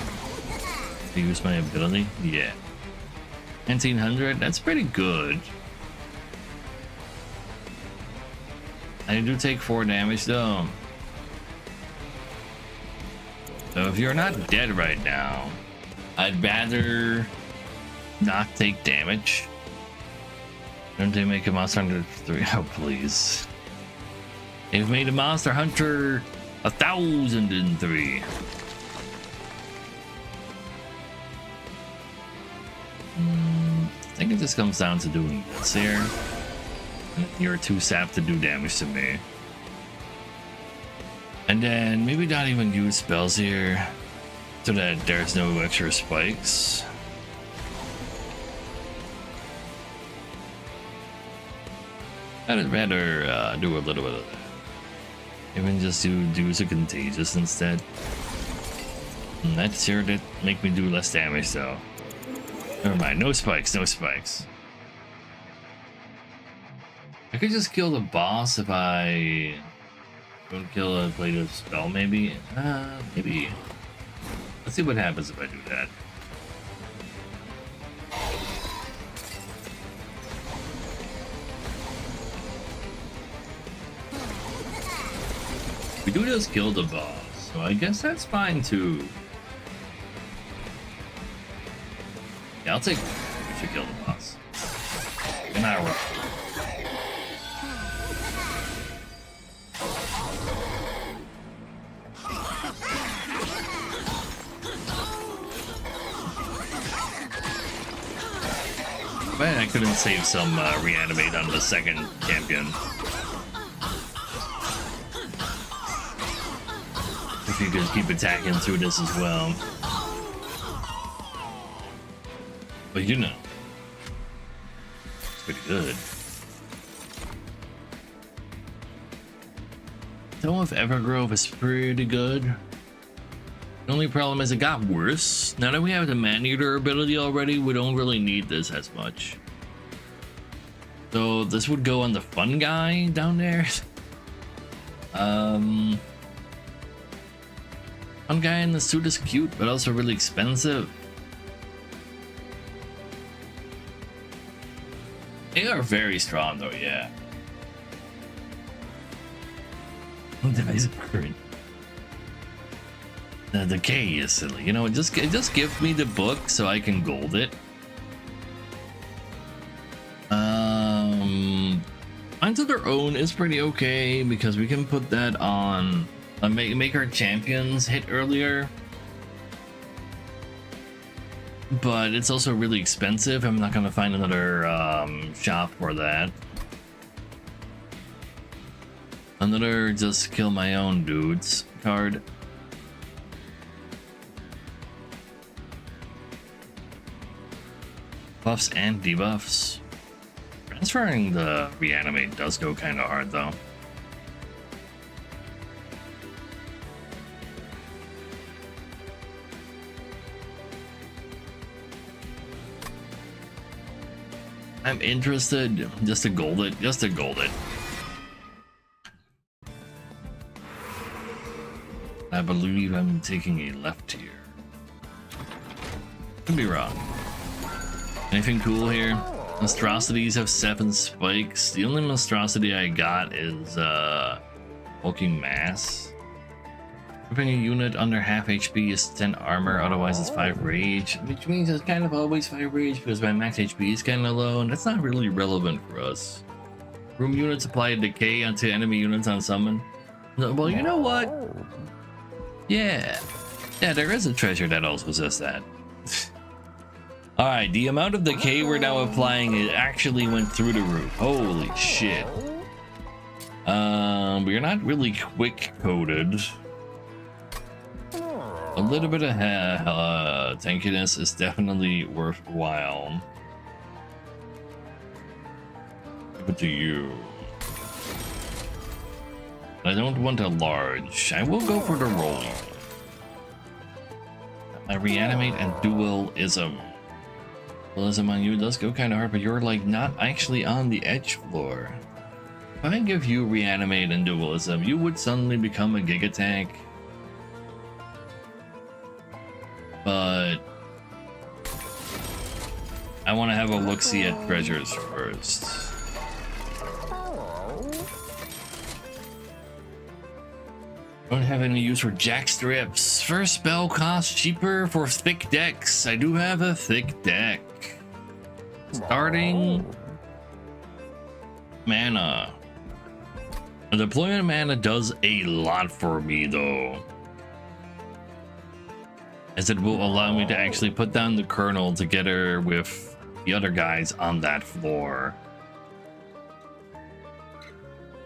To use my ability? Yeah. 1900, that's pretty good. I do take 4 damage though. So if you're not dead right now, I'd rather not take damage. Don't they make a Monster Hunter 3? Oh, please. They've made a Monster Hunter 1003. I think it just comes down to doing this here. You're too sapped to do damage to me. And then maybe not even use spells here so that there's no extra spikes. I'd rather do a little bit of that. Even just do a contagious instead. That's sure that make me do less damage though. Never mind, no spikes, no spikes. I could just kill the boss if I don't kill a blade of spell, maybe. Maybe. Let's see what happens if I do that. We do just kill the boss, so I guess that's fine too. Yeah, I'll take. We should kill the boss. An hour. Man, I couldn't save some reanimate on the second champion. If you could keep attacking through this as well. But you know, it's pretty good. Tome of Evergrowth is pretty good. The only problem is it got worse. Now that we have the Man-Eater ability already, we don't really need this as much. So this would go on the fun guy down there. Fun guy in the suit is cute, but also really expensive. They are very strong though, yeah. Device current. The decay is silly, you know. Just give me the book so I can gold it. Minds of Their Own is pretty okay because we can put that on. Make our champions hit earlier, but it's also really expensive. I'm not gonna find another shop for that. Another just kill my own dudes card. Buffs and debuffs. Transferring the reanimate does go kind of hard though. I'm interested just to gold it, I believe I'm taking a left here. Could be wrong. Anything cool here? Monstrosities have 7 spikes. The only monstrosity I got is Hulking Mass. Gripping a unit under half HP is 10 armor, otherwise it's 5 rage, which means it's kind of always 5 rage because my max HP is kind of low, and that's not really relevant for us. Room units apply a decay onto enemy units on summon. Well, you know what? Yeah. Yeah, there is a treasure that also says that. Alright, the amount of decay we're now applying, it actually went through the roof. Holy shit. We're not really quick coated. A little bit of tankiness is definitely worthwhile. But to you. I don't want a large. I will go for the roll. I reanimate and dualism. Dualism on you does go kind of hard, but you're like not actually on the edge floor. If I give you reanimate and dualism, you would suddenly become a giga tank. But I want to have a look-see at treasures first. Don't have any use for jack strips. First spell costs cheaper for thick decks. I do have a thick deck. Starting mana. The deployment mana does a lot for me though, as it will allow me to actually put down the kernel together with the other guys on that floor.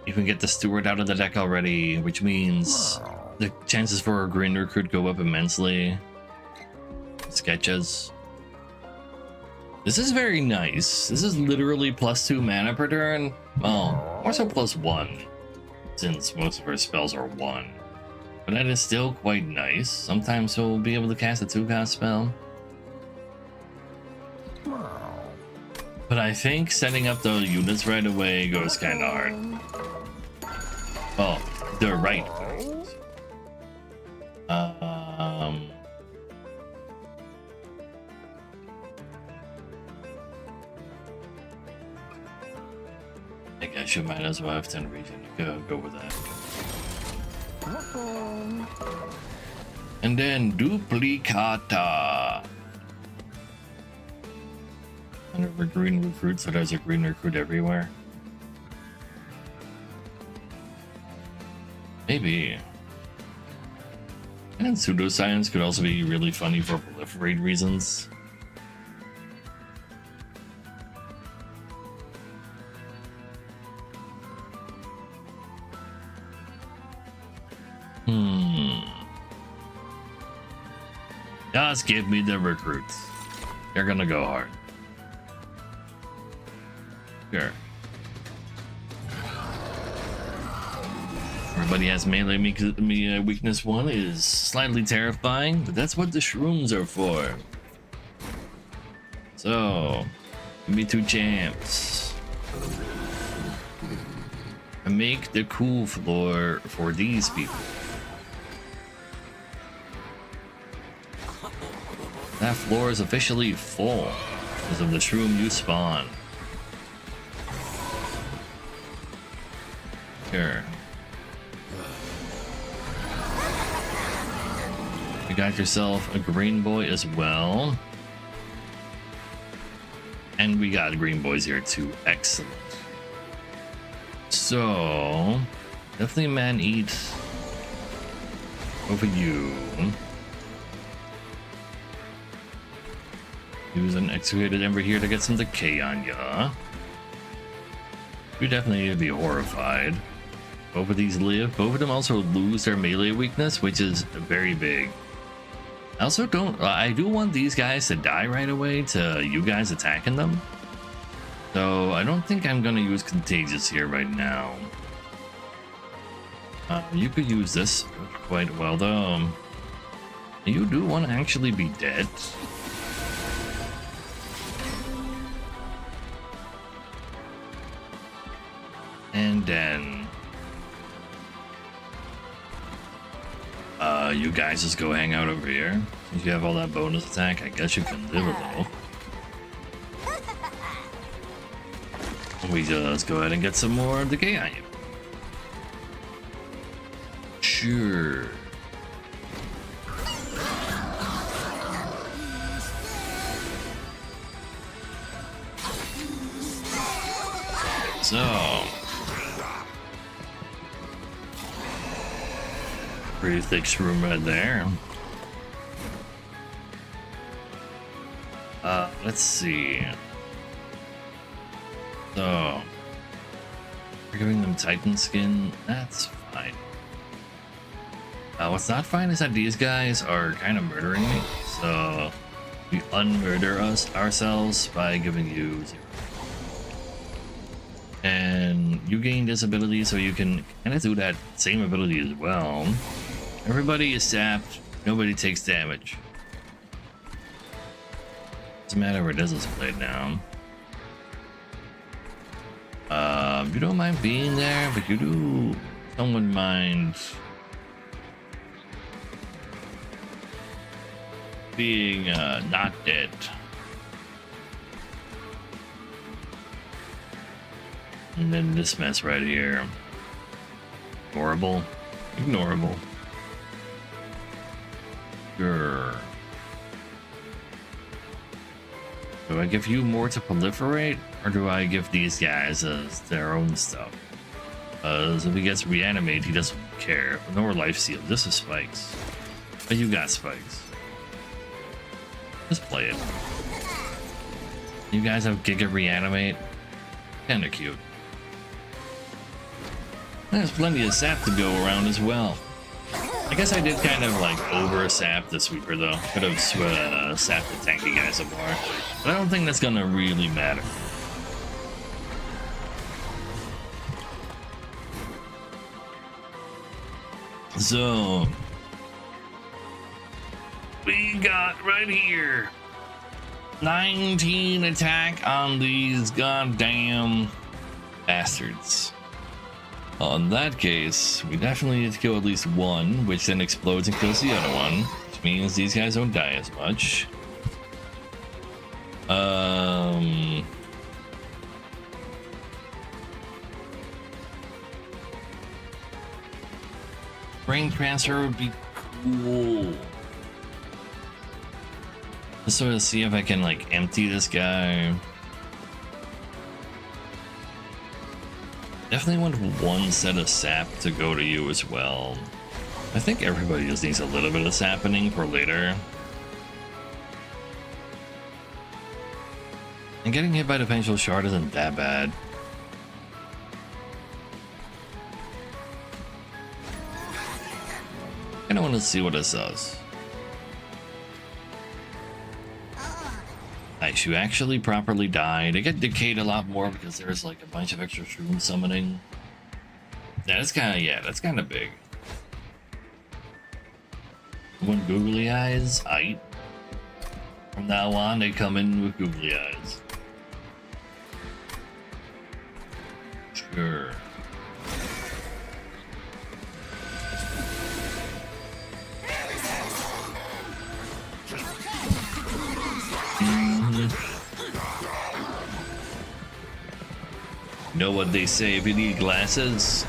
You can get the steward out of the deck already, which means the chances for a green recruit go up immensely. Sketches. This is very nice. This is literally +2 mana per turn. Well, more so +1, since most of our spells are 1. But that is still quite nice. Sometimes we'll be able to cast a 2-cost spell. But I think setting up the units right away goes kind of hard. Well, the right units. I guess you might as well have 10 region to go with that. And then duplicata. Under green recruit, so there's a green recruit everywhere. Maybe. And pseudoscience could also be really funny for proliferate reasons. Just give me the recruits. They're gonna go hard. Sure. Everybody has melee weakness 1 is slightly terrifying, but that's what the shrooms are for. So, give me 2 champs. And make the cool floor for these people. That floor is officially full because of the shroom you spawn. Sure. You got yourself a green boy as well. And we got green boys here too. Excellent. So, definitely man eat over you. Use an excavated ember here to get some decay on ya. You definitely need to be horrified. Both of these live. Both of them also lose their melee weakness, which is very big. I also don't. I do want these guys to die right away to you guys attacking them. So I don't think I'm gonna use contagious here right now. You could use this quite well though. You do want to actually be dead. And then you guys just go hang out over here. Since you have all that bonus attack, I guess you can live a little. We just go ahead and get some more decay on you. Sure. So, pretty thick shroom right there. Let's see. So, we're giving them Titan skin. That's fine. What's not fine is that these guys are kind of murdering me. So, we unmurder ourselves by giving you 0. And you gain this ability, so you can kind of do that same ability as well. Everybody is sapped. Nobody takes damage. Doesn't matter where this is played now. You don't mind being there, but you do. Someone mind being not dead. And then this mess right here. Ignorable. Ignorable. Sure. Do I give you more to proliferate, or do I give these guys their own stuff? So if he gets reanimated, he doesn't care. Nor life steal. This is spikes. But you got spikes. Just play it. You guys have Giga reanimate. Kinda cute. There's plenty of sap to go around as well. I guess I did kind of like over sap the sweeper though. Could have sapped the tanky guy some more. But I don't think that's gonna really matter. So we got right here 19 attack on these goddamn bastards. In that case, we definitely need to kill at least one, which then explodes and kills the other one, which means these guys don't die as much. Brain transfer would be cool. Just sort of see if I can like empty this guy. Definitely want one set of sap to go to you as well. I think everybody just needs a little bit of sapping for later. And getting hit by the Vengeful Shard isn't that bad. I kinda want to see what this does. Nice, you actually properly died. They get decayed a lot more because there's like a bunch of extra shroom summoning. That's kind of big. When googly eyes, from now on they come in with googly eyes. Sure. You know what they say, if you need glasses,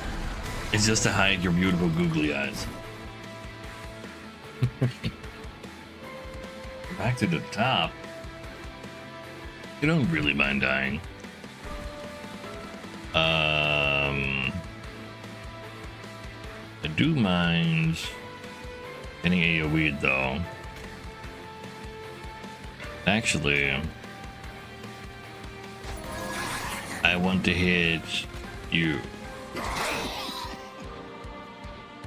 it's just to hide your beautiful googly eyes. Back to the top. You don't really mind dying. I do mind getting AoE'd though. Actually, I want to hit you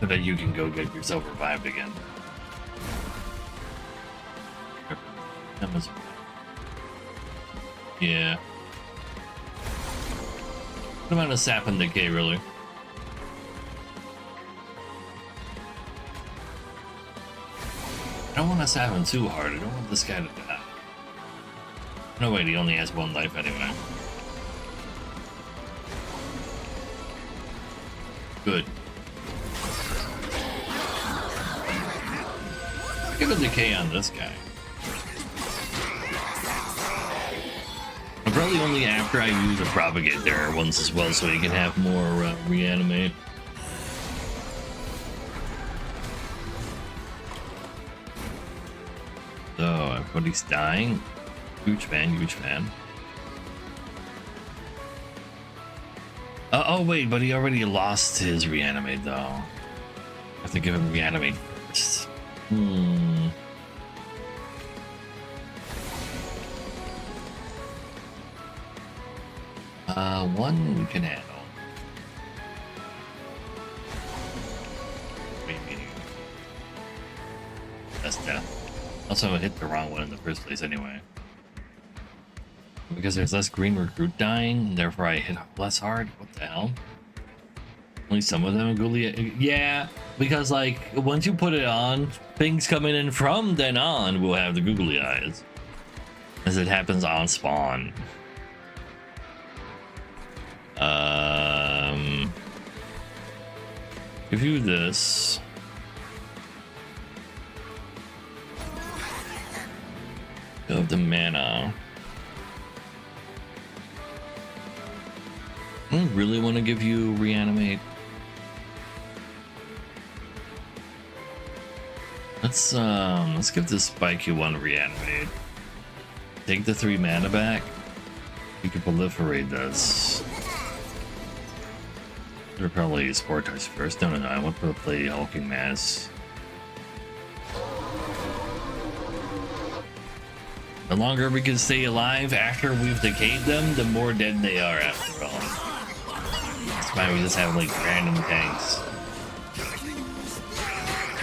so that you can go get yourself revived again. Yeah. What amount of sap and decay, really? I don't want to sap him too hard. I don't want this guy to die. No, wait, he only has one life anyway. Good. Look at the decay on this guy. Probably only after I use a propagate there once as well, so he can have more reanimate. So everybody's dying. Huge fan, huge fan. Oh wait, but he already lost his reanimate though. I have to give him reanimate first. One we can handle. Maybe. That's death. Also, I hit the wrong one in the first place anyway. Because there's less green recruit dying, therefore I hit less hard. What the hell? Only some of them are Ghoulie. Yeah, because like once you put it on, things coming in from then on will have the googly eyes. As it happens on spawn. Give you this. Of the mana. I really want to give you reanimate. Let's give this spike you one reanimate. Take the 3 mana back. You can proliferate this. Or probably Spore Touch first. No, I want to play Hulking Mass. The longer we can stay alive after we've decayed them, the more dead they are after all. That's why we just have like random tanks.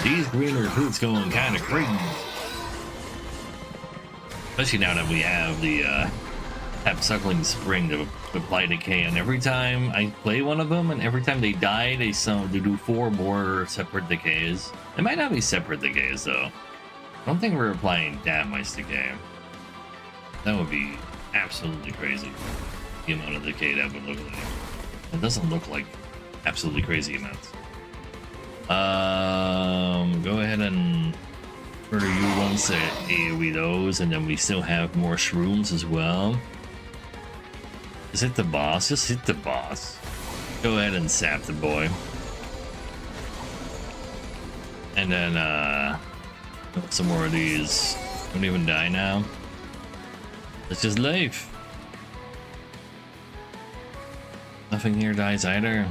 These green recruits going kind of crazy. Especially now that we have the Suckling Spring to apply decay, and every time I play one of them, and every time they die, they do 4 more separate decays. It might not be separate decays though. I don't think we're applying that much decay. That would be absolutely crazy. The amount of decay that would look like. It doesn't look like absolutely crazy amounts. Go ahead and murder you once at AoE those, and then we still have more shrooms as well. Just hit the boss. Just hit the boss. Go ahead and sap the boy. And then some more of these. Don't even die now. It's just life. Nothing here dies either.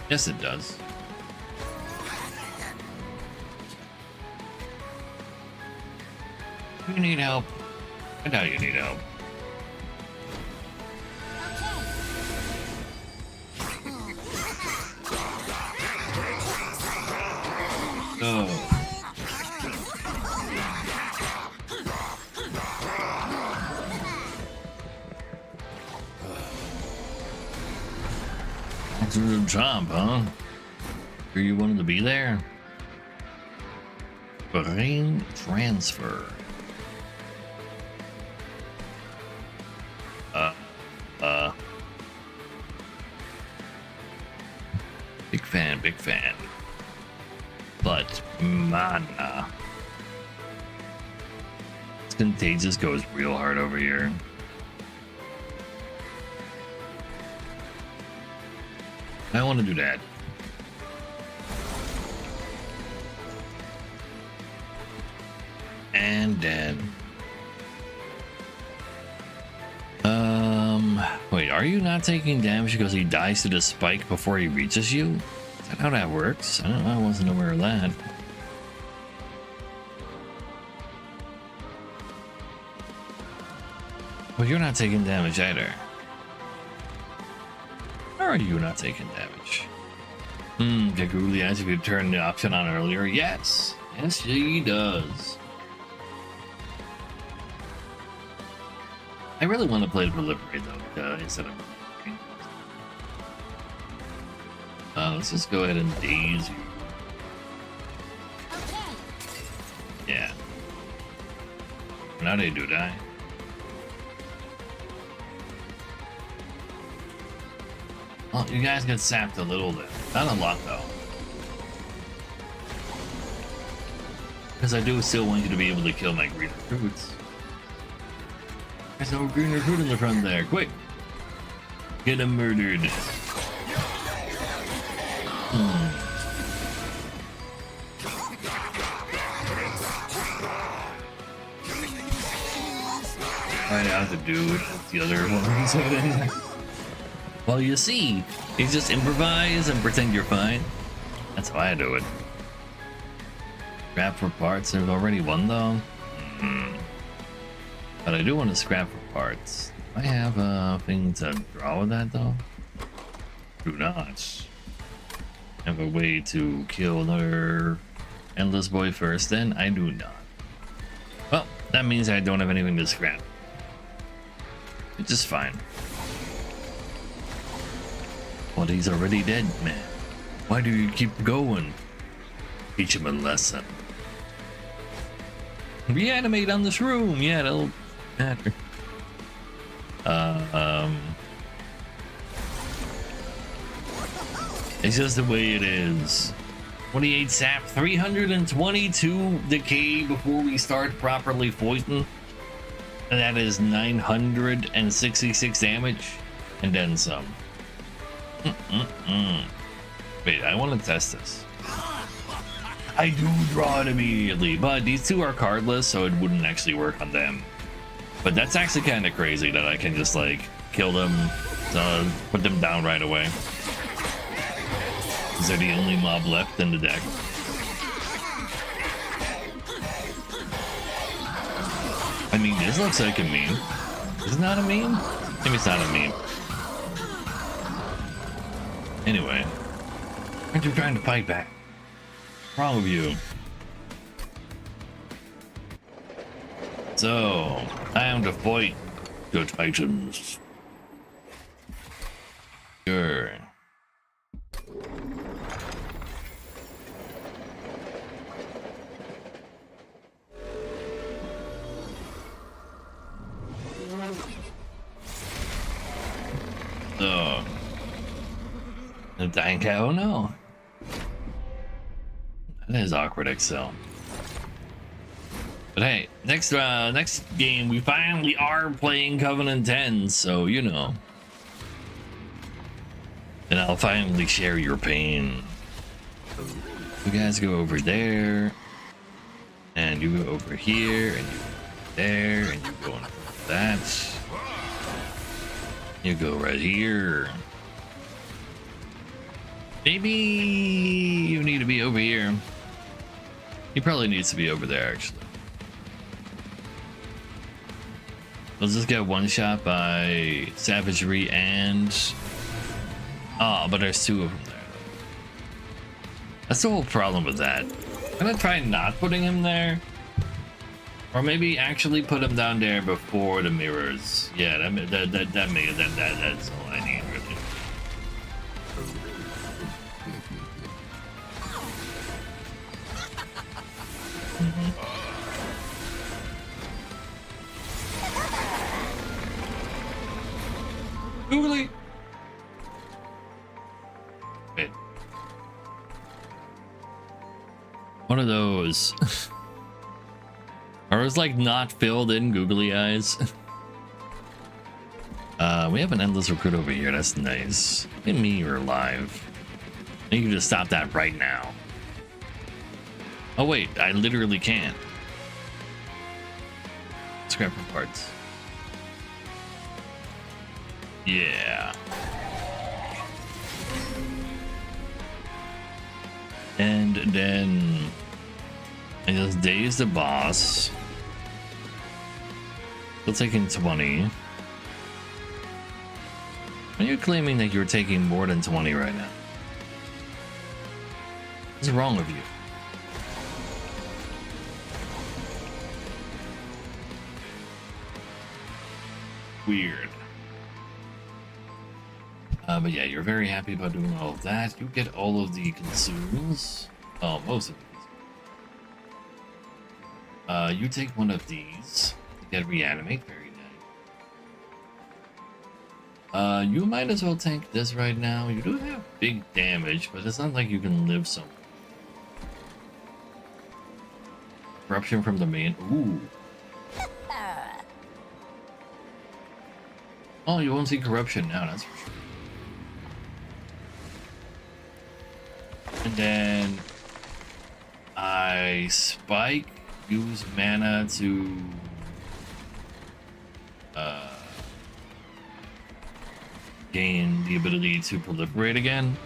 Yes, it does. You need help. I doubt you need help. Oh. That's a good job, huh? Sure you wanted to be there? Brain transfer. Big fan. But mana. This Contagious goes real hard over here. I want to do that. And then wait, are you not taking damage because he dies to the spike before he reaches you? Is that how that works? I don't know, I wasn't aware of that. Well, you're not taking damage either. Or are you not taking damage? Gaguli, as if you turned the option on earlier. Yes, she does. I really want to play the Proliferate though, instead of. Let's just go ahead and daze you. Yeah. Now they do die. Well, you guys get sapped a little bit. Not a lot though. Because I do still want you to be able to kill my green recruits. There's no green recruit in the front there. Quick! Get him murdered. I have to do it with the other ones. Well, you see, you just improvise and pretend you're fine. That's how I do it. Grab for parts. There's already one though. But I do want to scrap for parts. Do I have a thing to draw with that though? Do not. Have a way to kill another endless boy first, then I do not. Well, that means I don't have anything to scrap. Which is fine. Well, he's already dead, man. Why do you keep going? Teach him a lesson. Reanimate on this room. Yeah, that'll matter. It's just the way it is. 28 sap, 322 decay before we start properly fighting. And that is 966 damage. And then some. Wait, I want to test this. I do draw it immediately, but these two are cardless, so it wouldn't actually work on them. But that's actually kind of crazy that I can just like kill them, put them down right away. Because they're the only mob left in the deck. I mean, this looks like a meme. Is it not a meme? Maybe it's not a meme. Anyway, aren't you trying to fight back? What's wrong with you? So, time to fight the Titans. Sure. So, the dying cat. Oh no. That is awkward, Excel. But hey, next game we finally are playing Covenant 10, so you know. And I'll finally share your pain. So you guys go over there, and you go over here, and you go there, and you go into that. You go right here. Maybe you need to be over here. He probably needs to be over there, actually. Let's just get one shot by Savagery and... Oh, but there's two of them there. That's the whole problem with that. I'm gonna try not putting him there. Or maybe actually put him down there before the mirrors. Yeah, that's all I need, really. Googly. Wait. One of those. Are those like not filled in googly eyes? We have an endless recruit over here. That's nice. Look at me, you're alive. You can just stop that right now. Oh wait, I literally can't. Scrap for parts. Yeah. And then I just daze the boss. Still taking 20. Are you claiming that you're taking more than 20 right now? What's wrong with you? Weird. But yeah, you're very happy about doing all of that. You get all of the consumables. Oh, most of these. You take one of these to get reanimate. Very nice. You might as well tank this right now. You do have big damage, but it's not like you can live somewhere. Corruption from the main. Ooh. Oh, you won't see corruption now, that's for sure. And then I spike, use mana to gain the ability to proliferate again.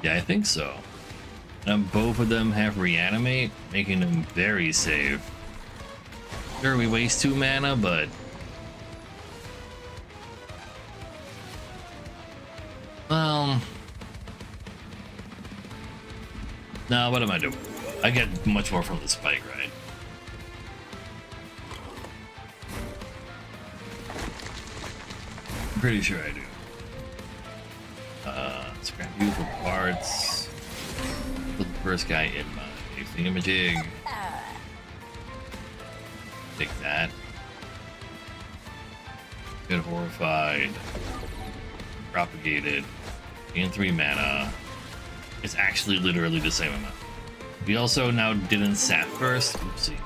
Yeah, I think so. And both of them have reanimate, making them very safe. Sure, we waste 2 mana, but well, no, what am I doing? I get much more from the spike, right? I'm pretty sure I do. Scrap you for parts. Put the first guy in my thingamajig. Take that. Get horrified. Propagated. Gain 3 mana. It's actually literally the same amount. We also now didn't sap first. Oopsie.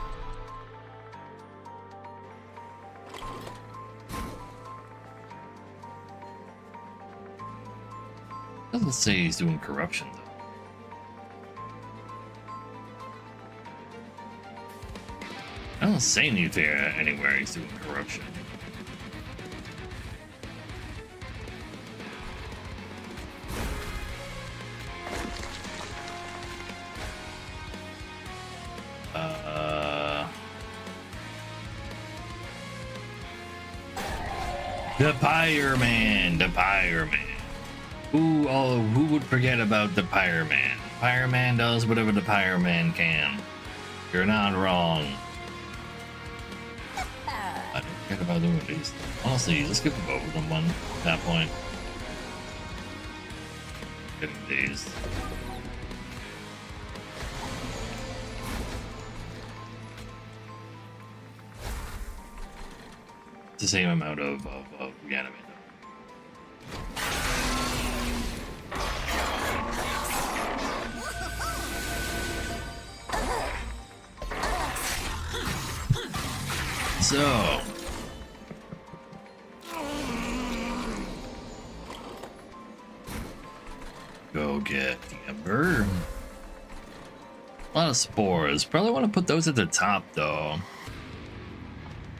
Doesn't say he's doing corruption though. I don't say anything anywhere he's doing corruption. The Pyre Man, the Pyre Man. Who would forget about the Pyre Man? Pyre Man does whatever the Pyre Man can. You're not wrong. I don't care about doing these. Honestly, let's give both of them one at that point. Getting dazed. It's the same amount of reanimate. So go get the Ember. A lot of spores. Probably want to put those at the top though.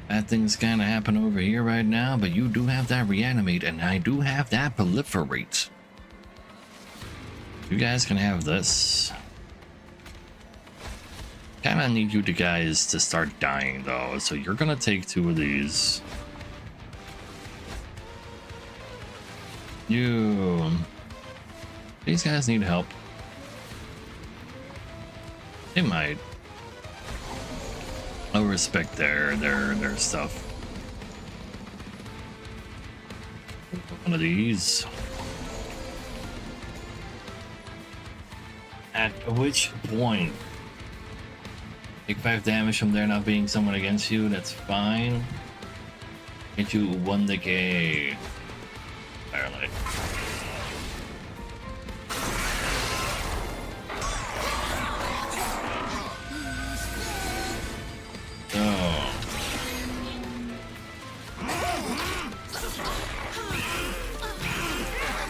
Bad things kind of happen over here right now, but you do have that reanimate, and I do have that proliferate. You guys can have this. Kind of need you guys to start dying though, so you're gonna take 2 of these. These guys need help. They might. I'll respect their stuff. One of these. At which point, take 5 damage from there not being someone against you. That's fine. Get you 1 decay. Firelight.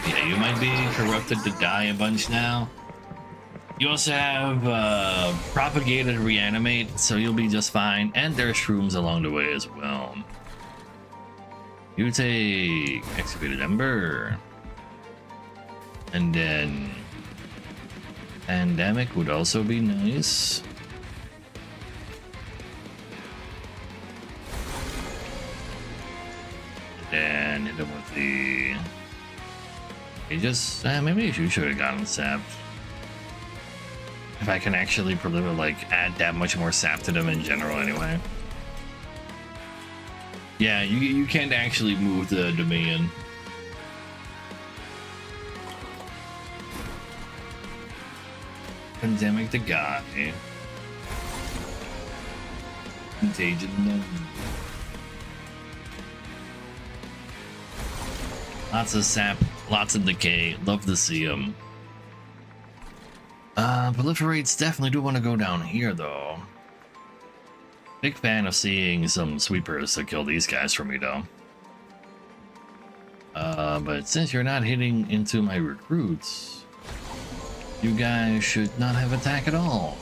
Yeah, you might be corrupted to die a bunch now. You also have propagated reanimate, so you'll be just fine. And there's shrooms along the way as well. You take Excavated Ember. And then Pandemic would also be nice. And hit him with the... He just... maybe you should have gotten sapped. If I can actually like add that much more sap to them in general anyway. Yeah, you can't actually move the Dominion. Pandemic the guy. Contagion. Lots of sap, lots of decay. Love to see them. Proliferates definitely do want to go down here though. Big fan of seeing some sweepers to kill these guys for me though. But since you're not hitting into my recruits, you guys should not have attack at all.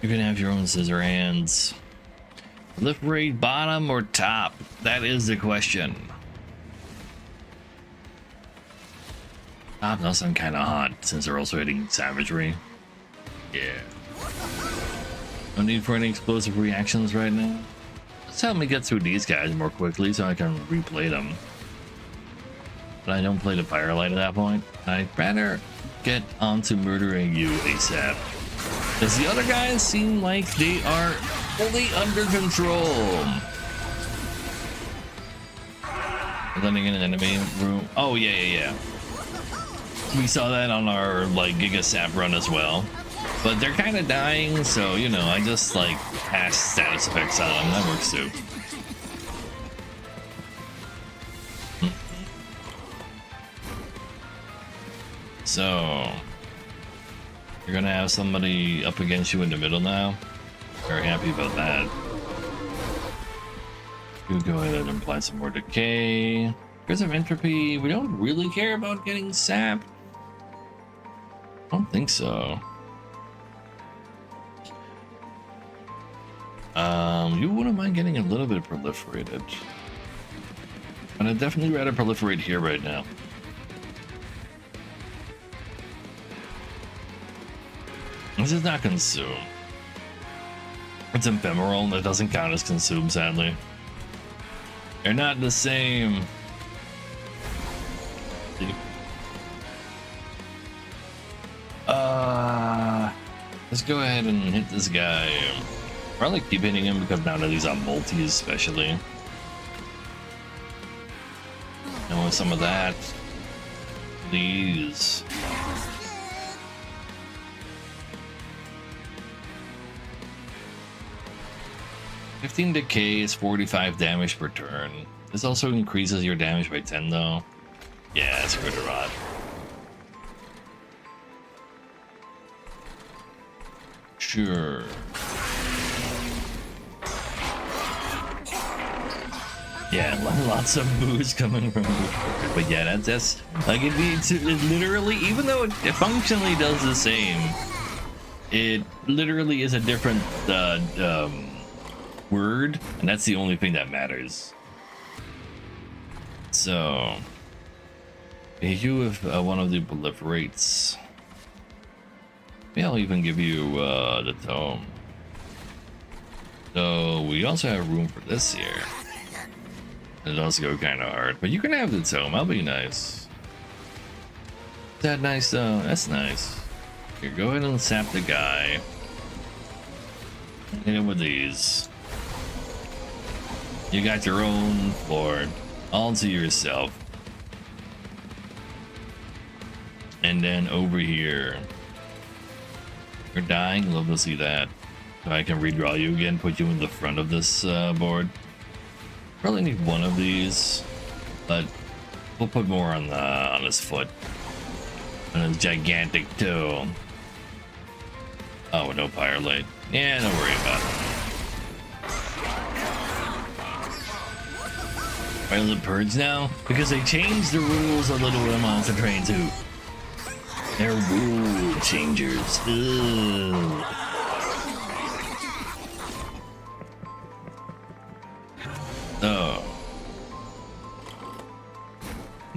You can have your own scissor hands. Proliferate bottom or top? That is the question. Top does sound kind of hot since they're also hitting savagery. Yeah. No need for any explosive reactions right now. Just help me get through these guys more quickly so I can replay them. But I don't play the Firelight at that point. I'd rather get onto murdering you ASAP. Does the other guys seem like they are fully under control? Letting in an enemy room. Oh yeah. We saw that on our like Giga Sap run as well. But they're kind of dying, so you know, I just like pass status effects on them. That works too. So you're gonna have somebody up against you in the middle now. Very happy about that. You go ahead and apply some more decay. Because of entropy, we don't really care about getting sap. I don't think so. You wouldn't mind getting a little bit proliferated. But I'd definitely rather proliferate here right now. This is not consume. It's ephemeral, that doesn't count as consume, sadly. They're not the same. Let's go ahead and hit this guy. Probably keep hitting him because now that he's on multi especially. And with some of that, please. $15 decay is 45 damage per turn. This also increases your damage by 10 though. Yeah, it's Critter Rot. Sure. Yeah, lots of booze coming from Critter. But yeah, that's like it literally, even though it functionally does the same, it literally is a different word, and that's the only thing that matters. So you have one of the proliferates. Maybe I'll even give you the tome. So we also have room for this here. It does go kind of hard, but you can have the tome. That'll be nice. Is that nice though? That's nice. Here, go ahead and sap the guy. Hit him with these. You got your own floor all to yourself. And then over here, you're dying. Love to see that. So I can redraw you again, put you in the front of this board. Probably need one of these, but we'll put more on his foot, on his gigantic toe. Oh, no Firelight. Yeah, don't worry about it. Why does it purge now? Because they changed the rules a little bit on Monster Train 2. They're rule changers. Ugh. So,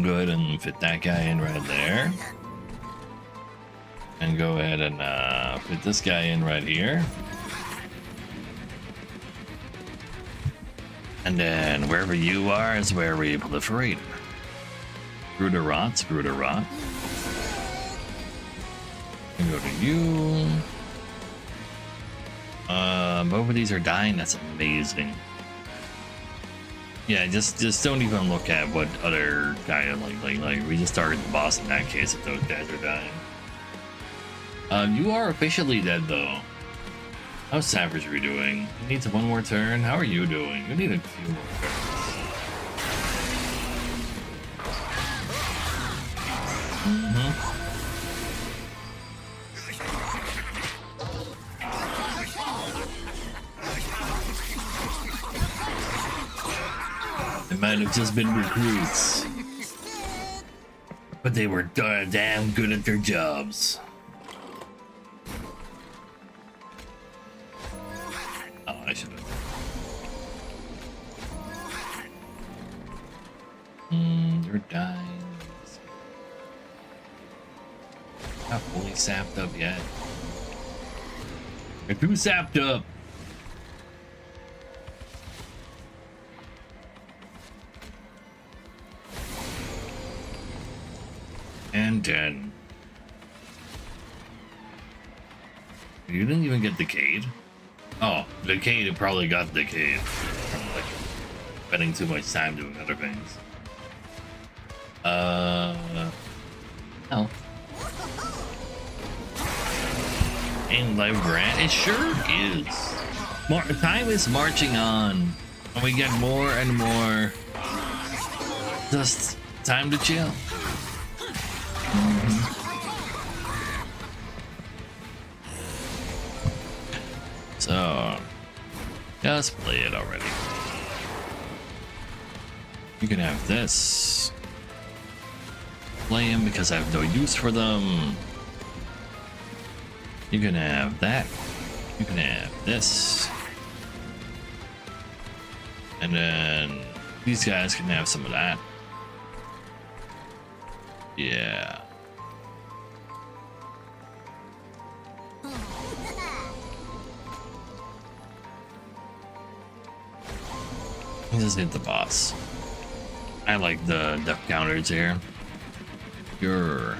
go ahead and fit that guy in right there. And go ahead and fit this guy in right here. And then wherever you are is where we proliferate. Screw to rot, screw to rot. And go to you. Both of these are dying, that's amazing. Yeah, just don't even look at what other guy like we just started the boss in that case if those guys are dying. You are officially dead though. How's Savagery doing? You need one more turn? How are you doing? You need a few more turns. They might have just been recruits, but they were damn good at their jobs. Oh, I should have. You're dying. Not fully sapped up yet. You're too sapped up. And 10. You didn't even get decayed? Oh, decayed probably got decayed. From like spending too much time doing other things. Oh. In Live Grant? It sure is. More time is marching on. And we get more and more. Just time to chill. So, just play it already. You can have this. Play them because I have no use for them. You can have that. You can have this. And then these guys can have some of that. Yeah. Let's just hit the boss. I like the death counters here. You're...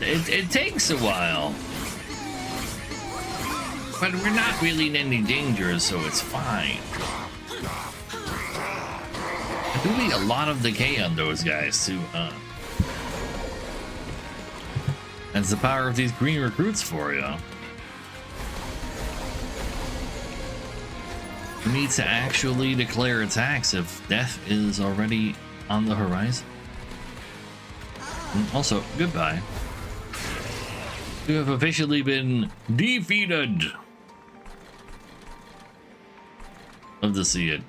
It takes a while. But we're not really in any danger, so it's fine. I do need a lot of decay on those guys too, huh? That's the power of these green recruits for you. You need to actually declare attacks if death is already on the horizon. And also, goodbye. You have officially been defeated. Love to see it.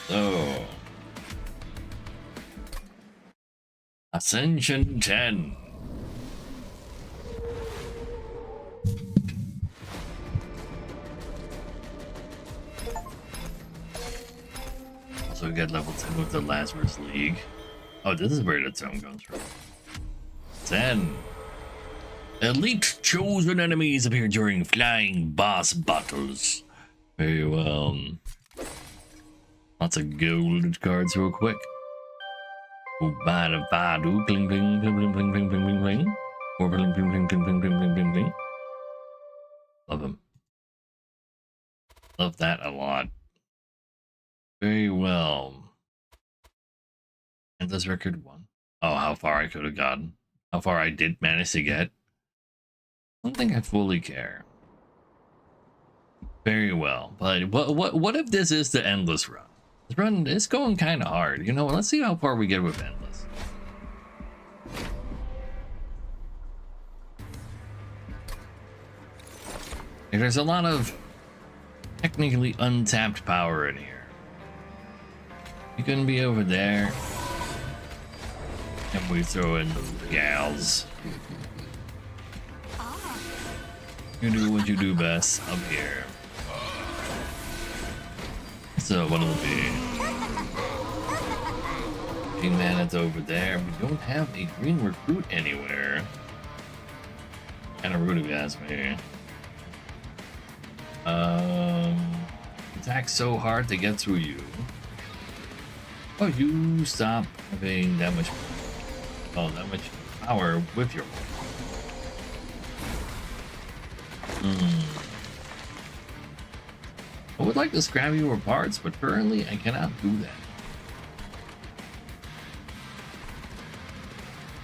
So, Ascension 10. Also, we get level 10 with the Lazarus League. Oh, this is where the tome comes from. 10. Elite chosen enemies appear during flying boss battles. Very well. Lots of gold cards real quick. Oh, bada bada, bling bling bling bling bling bling bling bling bling. Or bling bling bling bling bling bling bling bling bling. Love them. Love that a lot. Very well. And this record 1. Oh, how far I could have gotten. How far I did manage to get. I don't think I fully care. Very well. But what if this is the endless run? This run is going kind of hard. You know, let's see how far we get with endless. There's a lot of technically untapped power in here. You can be over there. And we throw in the gals. You do what you do best up here. So what'll it be? King Manet's over there. We don't have a green recruit anywhere. Kinda rude if you ask me. Attack so hard to get through you. Oh, you stop having that much power with your I would like to scrap your parts, but currently I cannot do that.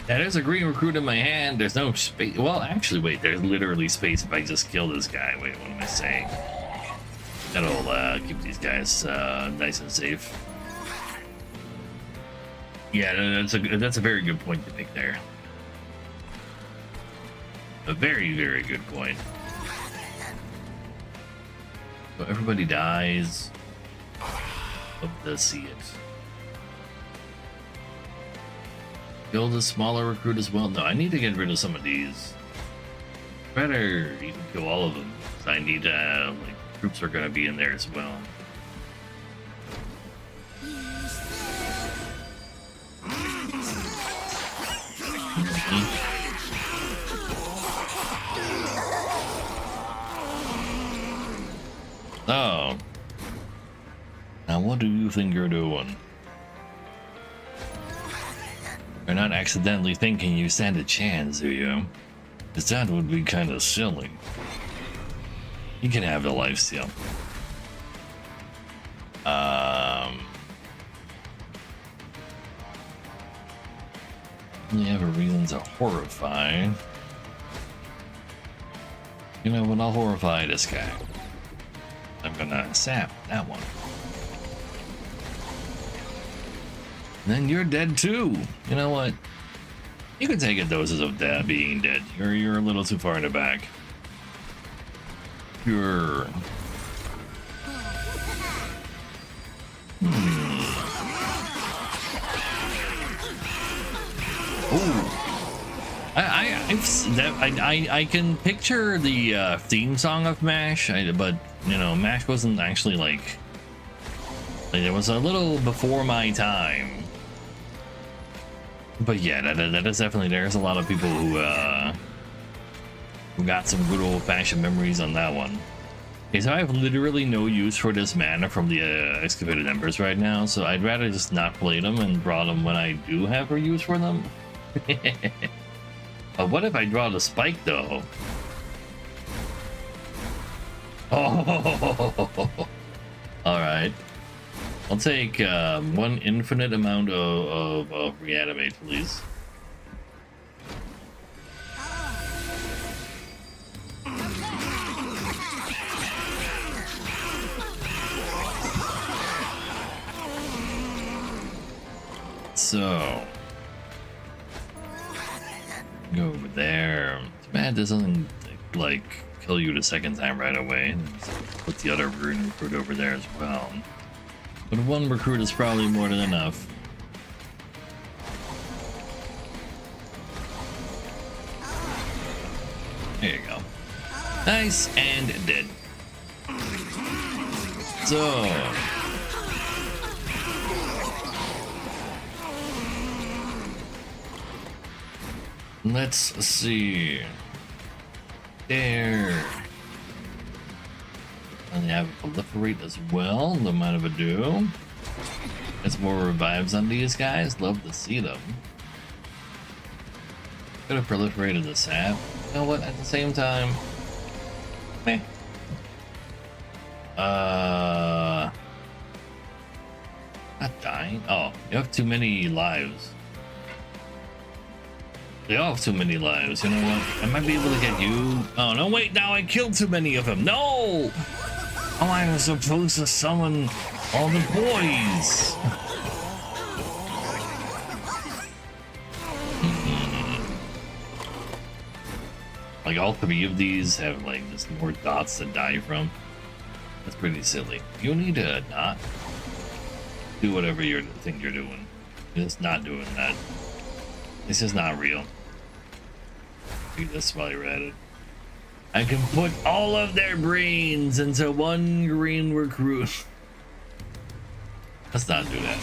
Yeah, there's a green recruit in my hand. There's no space. Well, actually, wait. There's literally space if I just kill this guy. Wait, what am I saying? That'll keep these guys nice and safe. Yeah, that's a very good point to make there. A very, very good point. So everybody dies. Love to see it. Build a smaller recruit as well. No, I need to get rid of some of these. Better even kill all of them. 'Cause I need like troops are gonna be in there as well. Oh. Now what do you think you're doing? You're not accidentally thinking you stand a chance, do you? Because that would be kind of silly. You can have the lifesteal. You have a reason to horrify. You know what? I'll horrify this guy. I'm gonna sap that one. And then you're dead too. You know what? You can take a doses of being dead. You're a little too far in the back. You're. Oh. I can picture the theme song of MASH, but you know, MASH wasn't actually like it was a little before my time. But yeah, that is definitely, there's a lot of people who got some good old-fashioned memories on that one. Okay, so I have literally no use for this mana from the Excavated Embers right now, so I'd rather just not play them and draw them when I do have a use for them. But what if I draw the spike though? Oh, all right. I'll take one infinite amount of reanimate, please. So go over there. Too bad this doesn't like kill you the second time right away. Put the other rune recruit over there as well. But one recruit is probably more than enough. There you go. Nice and dead. So let's see. There. And they have a proliferate as well, no matter what do. Gets more revives on these guys. Love to see them. Could have proliferated the sap. You know what? At the same time, meh. Not dying. Oh, you have too many lives. They all have too many lives. You know what? I might be able to get you. Oh no! Wait! Now I killed too many of them. No! How am I supposed to summon all the boys? Like all three of these have like just more dots to die from. That's pretty silly. You need to not do whatever you think you're doing. You're just not doing that. This is not real. Read this while you're at it. I can put all of their brains into one green recruit. Let's not do that.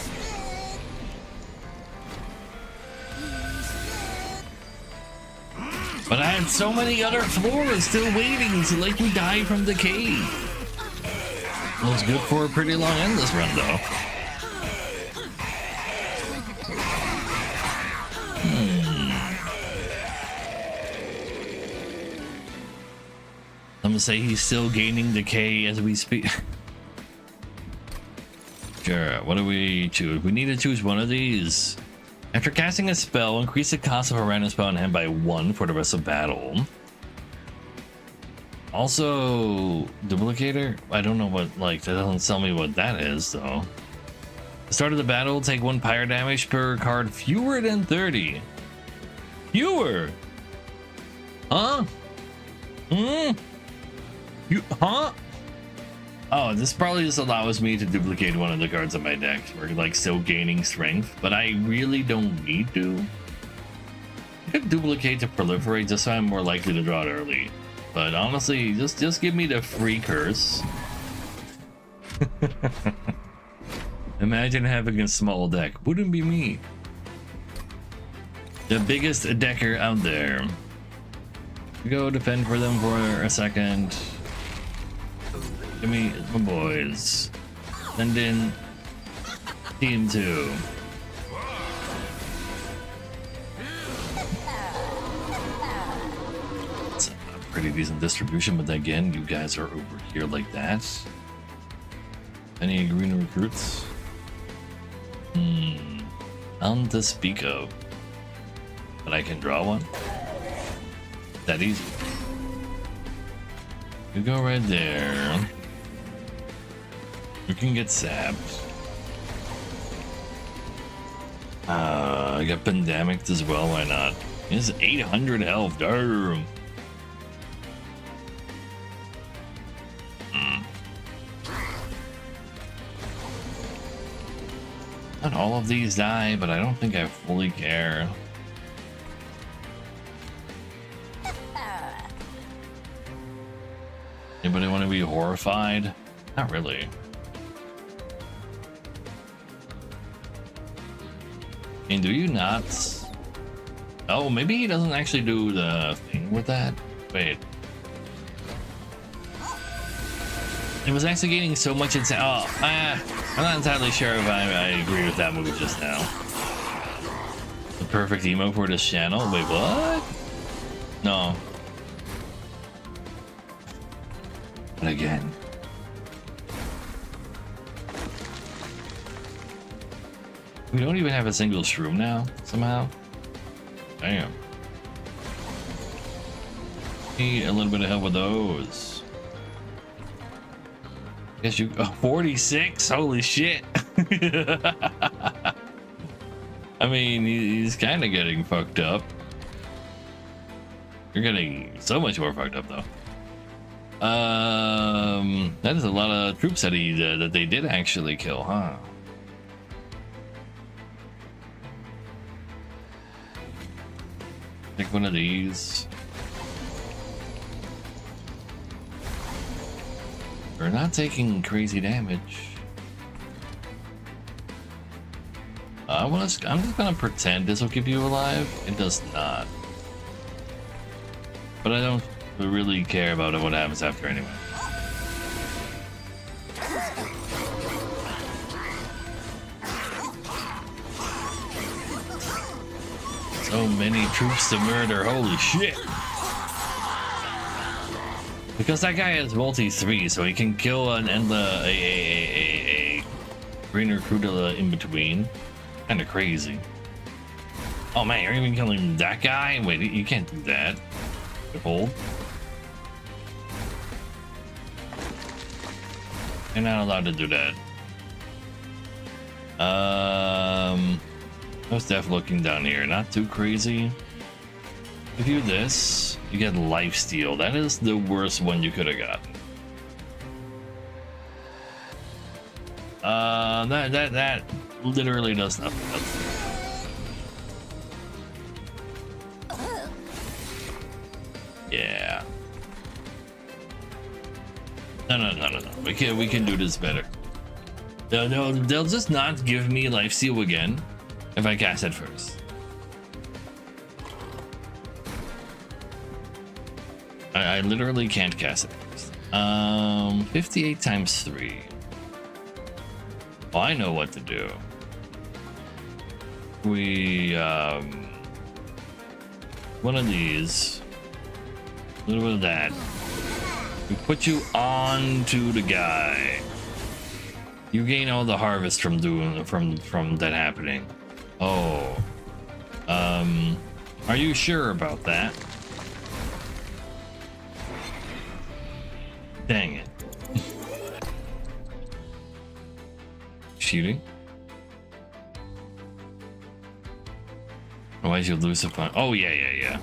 But I had so many other floors still waiting to let you die from decay. It was good for a pretty long endless run though. I'm gonna say he's still gaining decay as we speak. Sure, what do we choose? We need to choose one of these. After casting a spell, increase the cost of a random spell in hand by 1 for the rest of battle. Also, duplicator? I don't know what, like, that doesn't tell me what that is, though. The start of the battle, take 1 pyre damage per card fewer than 30. Fewer? Huh? Huh? Oh, this probably just allows me to duplicate one of the cards on my deck. We're like still gaining strength, but I really don't need to. I could duplicate to proliferate just so I'm more likely to draw it early. But honestly, just give me the free curse. Imagine having a small deck. Wouldn't be me. The biggest decker out there. Go defend for them for a second. Give me my boys. Send in team 2. It's a pretty decent distribution, but again, you guys are over here like that. Any green recruits? None to speak of. But I can draw one. That easy. You go right there. You can get sapped. I got pandemic as well, why not? It's 800 health, darn. Not all of these die, but I don't think I fully care. Anybody want to be horrified? Not really. I mean, do you not? Oh, maybe he doesn't actually do the thing with that. Wait. It was actually gaining so much insane. Oh, I'm not entirely sure if I agree with that move just now. The perfect emo for this channel? Wait, what? No. But again. We don't even have a single shroom now, somehow. Damn. Need a little bit of help with those. Guess you 46? Holy shit. I mean, he's kind of getting fucked up. You're getting so much more fucked up though. That is a lot of troops that that they did actually kill, huh? Take one of these. We're not taking crazy damage. I'm just gonna pretend this will keep you alive. It does not. But I don't really care about what happens after anyway. So many troops to murder, holy shit! Because that guy has multi 3, so he can kill an a green recruit in between. Kinda crazy. Oh man, you're even killing that guy? Wait, you can't do that. Hold. You're not allowed to do that. How's Def looking down here? Not too crazy. If you do this, you get lifesteal. That is the worst one you could have gotten. That literally does nothing. Yeah. No. We can do this better. No, they'll just not give me lifesteal again if I cast it first. I literally can't cast it first. 58 times 3. Oh, I know what to do. We one of these, a little bit of that. We put you onto the guy. You gain all the harvest from that happening. Oh. Are you sure about that? Dang it. Shooting? Why'd you lose a fun? Oh, yeah.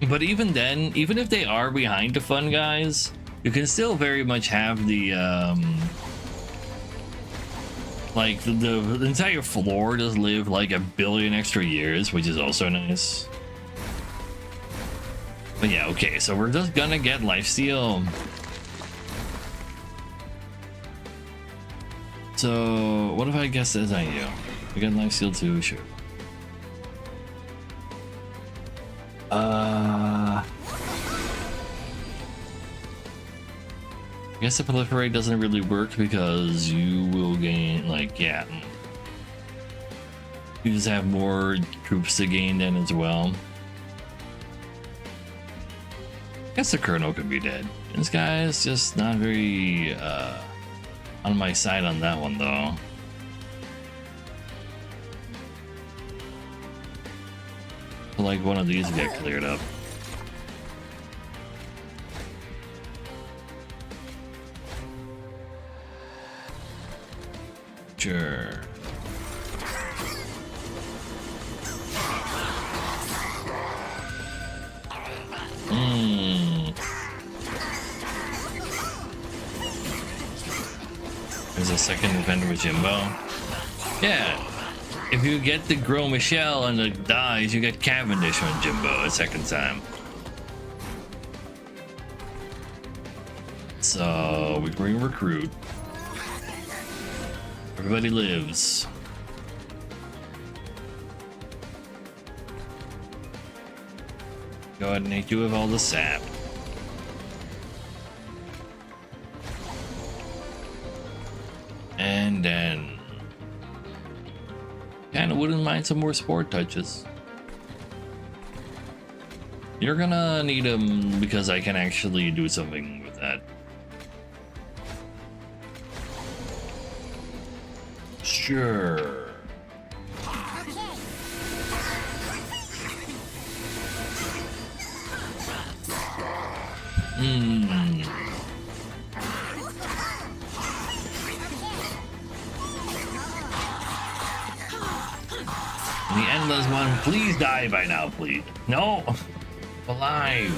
But even then, even if they are behind the fun guys, you can still very much have the Like the entire floor does live like 1 billion extra years, which is also nice. But yeah, okay, so we're just gonna get lifesteal. So what if I guess that's not you? We got lifesteal too, sure. I guess the proliferate doesn't really work because you will gain, like, yeah. You just have more troops to gain then as well. I guess the Colonel could be dead. This guy is just not very on my side on that one though. Like one of these to get cleared up. Sure. There's a second event with Jimbo. Yeah. If you get the Gros Michel and it dies, you get Cavendish on Jimbo a second time. So we bring recruit. Everybody lives. Go ahead and make you have all the sap. And then kinda wouldn't mind some more sport touches. You're gonna need them because I can actually do something with that. Sure. The endless one, please die by now, please. No, alive.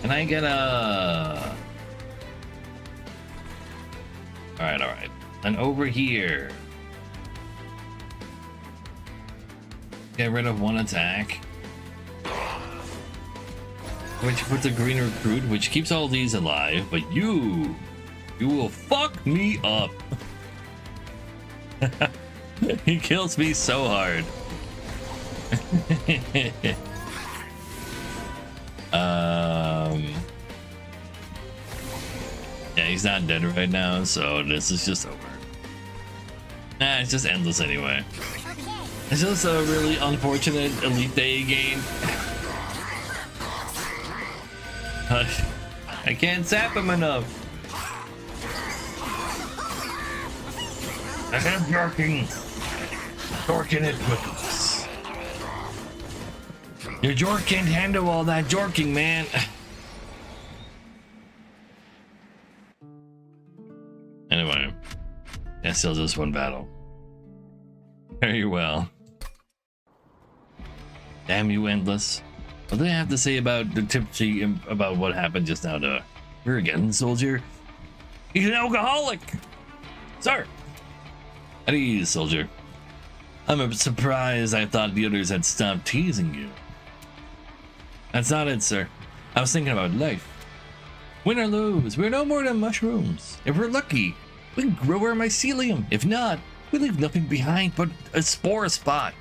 Can I get a? All right. And over here, get rid of one attack, which puts a green recruit, which keeps all these alive. But you will fuck me up. He kills me so hard. Yeah, he's not dead right now, so this is just over. Nah, it's just endless anyway. It's just a really unfortunate Elite Day game. I can't zap him enough. I have Yorking. Jorking it with us. Your Jork can't handle all that Jorking, man. Anyway, that's still just one battle. Very well. Damn you, Endless. What do they have to say about the tip sheet about what happened just now to her again, soldier? He's an alcoholic! Sir! At ease, soldier. I'm a bit surprised. I thought the others had stopped teasing you. That's not it, sir. I was thinking about life. Win or lose, we're no more than mushrooms. If we're lucky, we can grow our mycelium. If not, we leave nothing behind but a spore spot.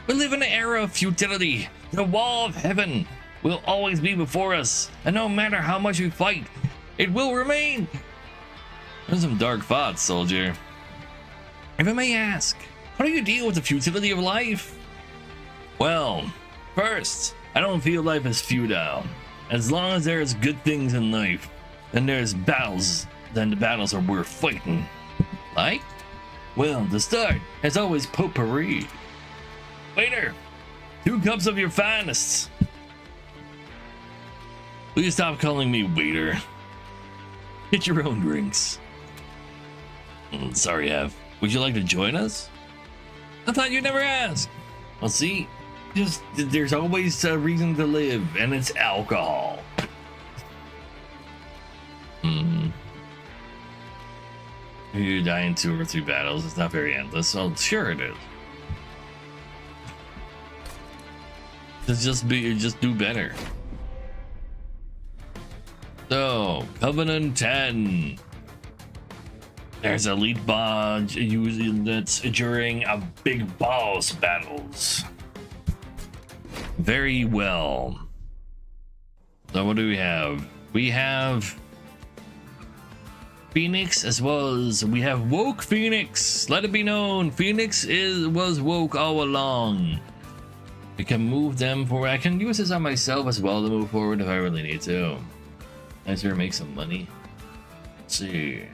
We live in an era of futility. The wall of heaven will always be before us, and no matter how much we fight, it will remain. There's some dark thoughts, soldier. If I may ask, how do you deal with the futility of life? Well, first, I don't feel life is futile. As long as there's good things in life, then there's battles, then the battles are worth fighting. Like? Well, to start, there's always potpourri. Waiter, 2 cups of your finest. Will you stop calling me waiter? Get your own drinks. Sorry, Ev. Would you like to join us? I thought you'd never ask. Well, see, just there's always a reason to live, and it's alcohol. You die in 2 or 3 battles. It's not very endless. So sure it is. Just do better. So Covenant 10. There's elite boss using that's during a big boss battles. Very well. So what do we have? We have Phoenix, as well as we have Woke Phoenix. Let it be known, Phoenix was woke all along. We can move them forward. I can use this on myself as well to move forward if I really need to. Nice to make some money. Let's see.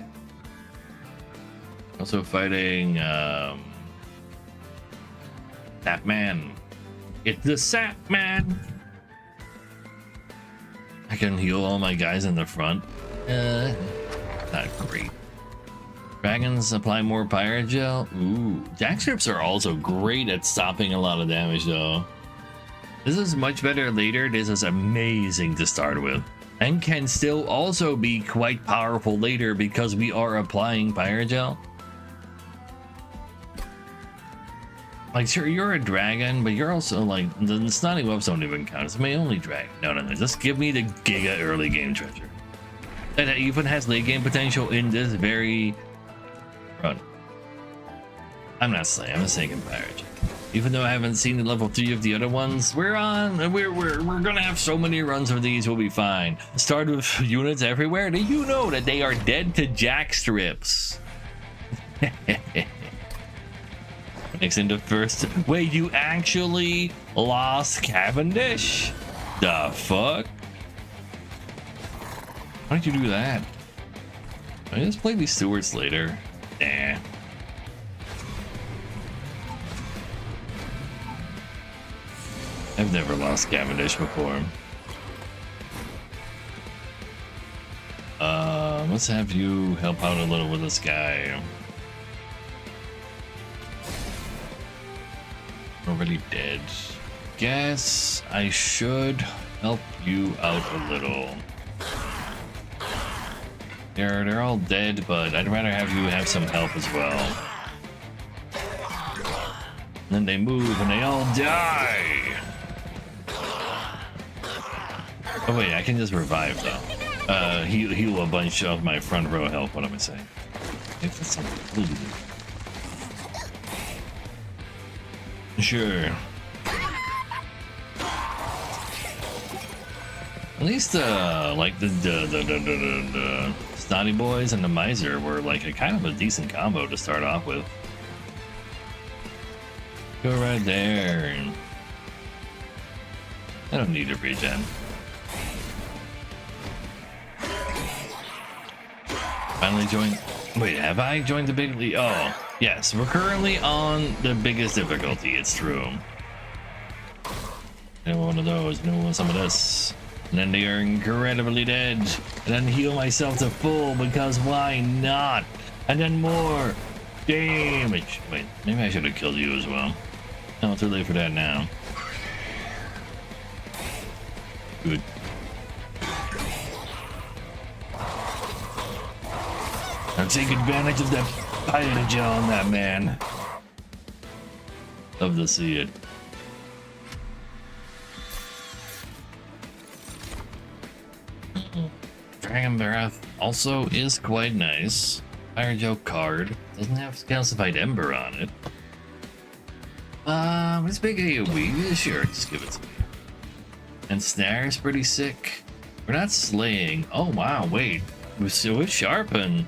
Also fighting Sapman. It's the Sapman. I can heal all my guys in the front. Not great. Dragons apply more pirate gel. Ooh, jack strips are also great at stopping a lot of damage though. This is much better later. This is amazing to start with, and can still also be quite powerful later because we are applying pirate gel. Like, sure, you're a dragon, but you're also like the snotty webs don't even count. It's my only dragon. No. Just give me the Giga early game treasure. That even has late game potential in this very run. I'm not saying. I'm just saying pirate. Even though I haven't seen the level 3 of the other ones, we're gonna have so many runs of these. We'll be fine. Start with units everywhere. Do you know that they are dead to jack strips? Next in the first. Wait, you actually lost Cavendish? The fuck? Why did you do that? I just play these stewards later. Nah. I've never lost Cavendish before. Let's have you help out a little with this guy. Already dead. Guess I should help you out a little. They're all dead, but I'd rather have you have some help as well. And then they move and they all die. Oh wait, I can just revive though. Heal a bunch of my front row health. What am I saying? If that's something. Sure. At least like the Snotty Boys and the Miser were like a kind of a decent combo to start off with. Go right there. I don't need a regen. Finally joined. Wait, have I joined the big league? Oh, yes. We're currently on the biggest difficulty. It's true. I want one of those. I want some of this. And then they are incredibly dead. And then heal myself to full because why not? And then more damage. Wait, maybe I should have killed you as well. No, too late for that now. Good. Now take advantage of that pirate gel on that man. Love to see it. Dragon Breath also is quite nice. Fire Gel card doesn't have calcified ember on it. Let's make a AoE. Sure, just give it to me. And Snare is pretty sick. We're not slaying. Oh wow, wait. With Sharpen.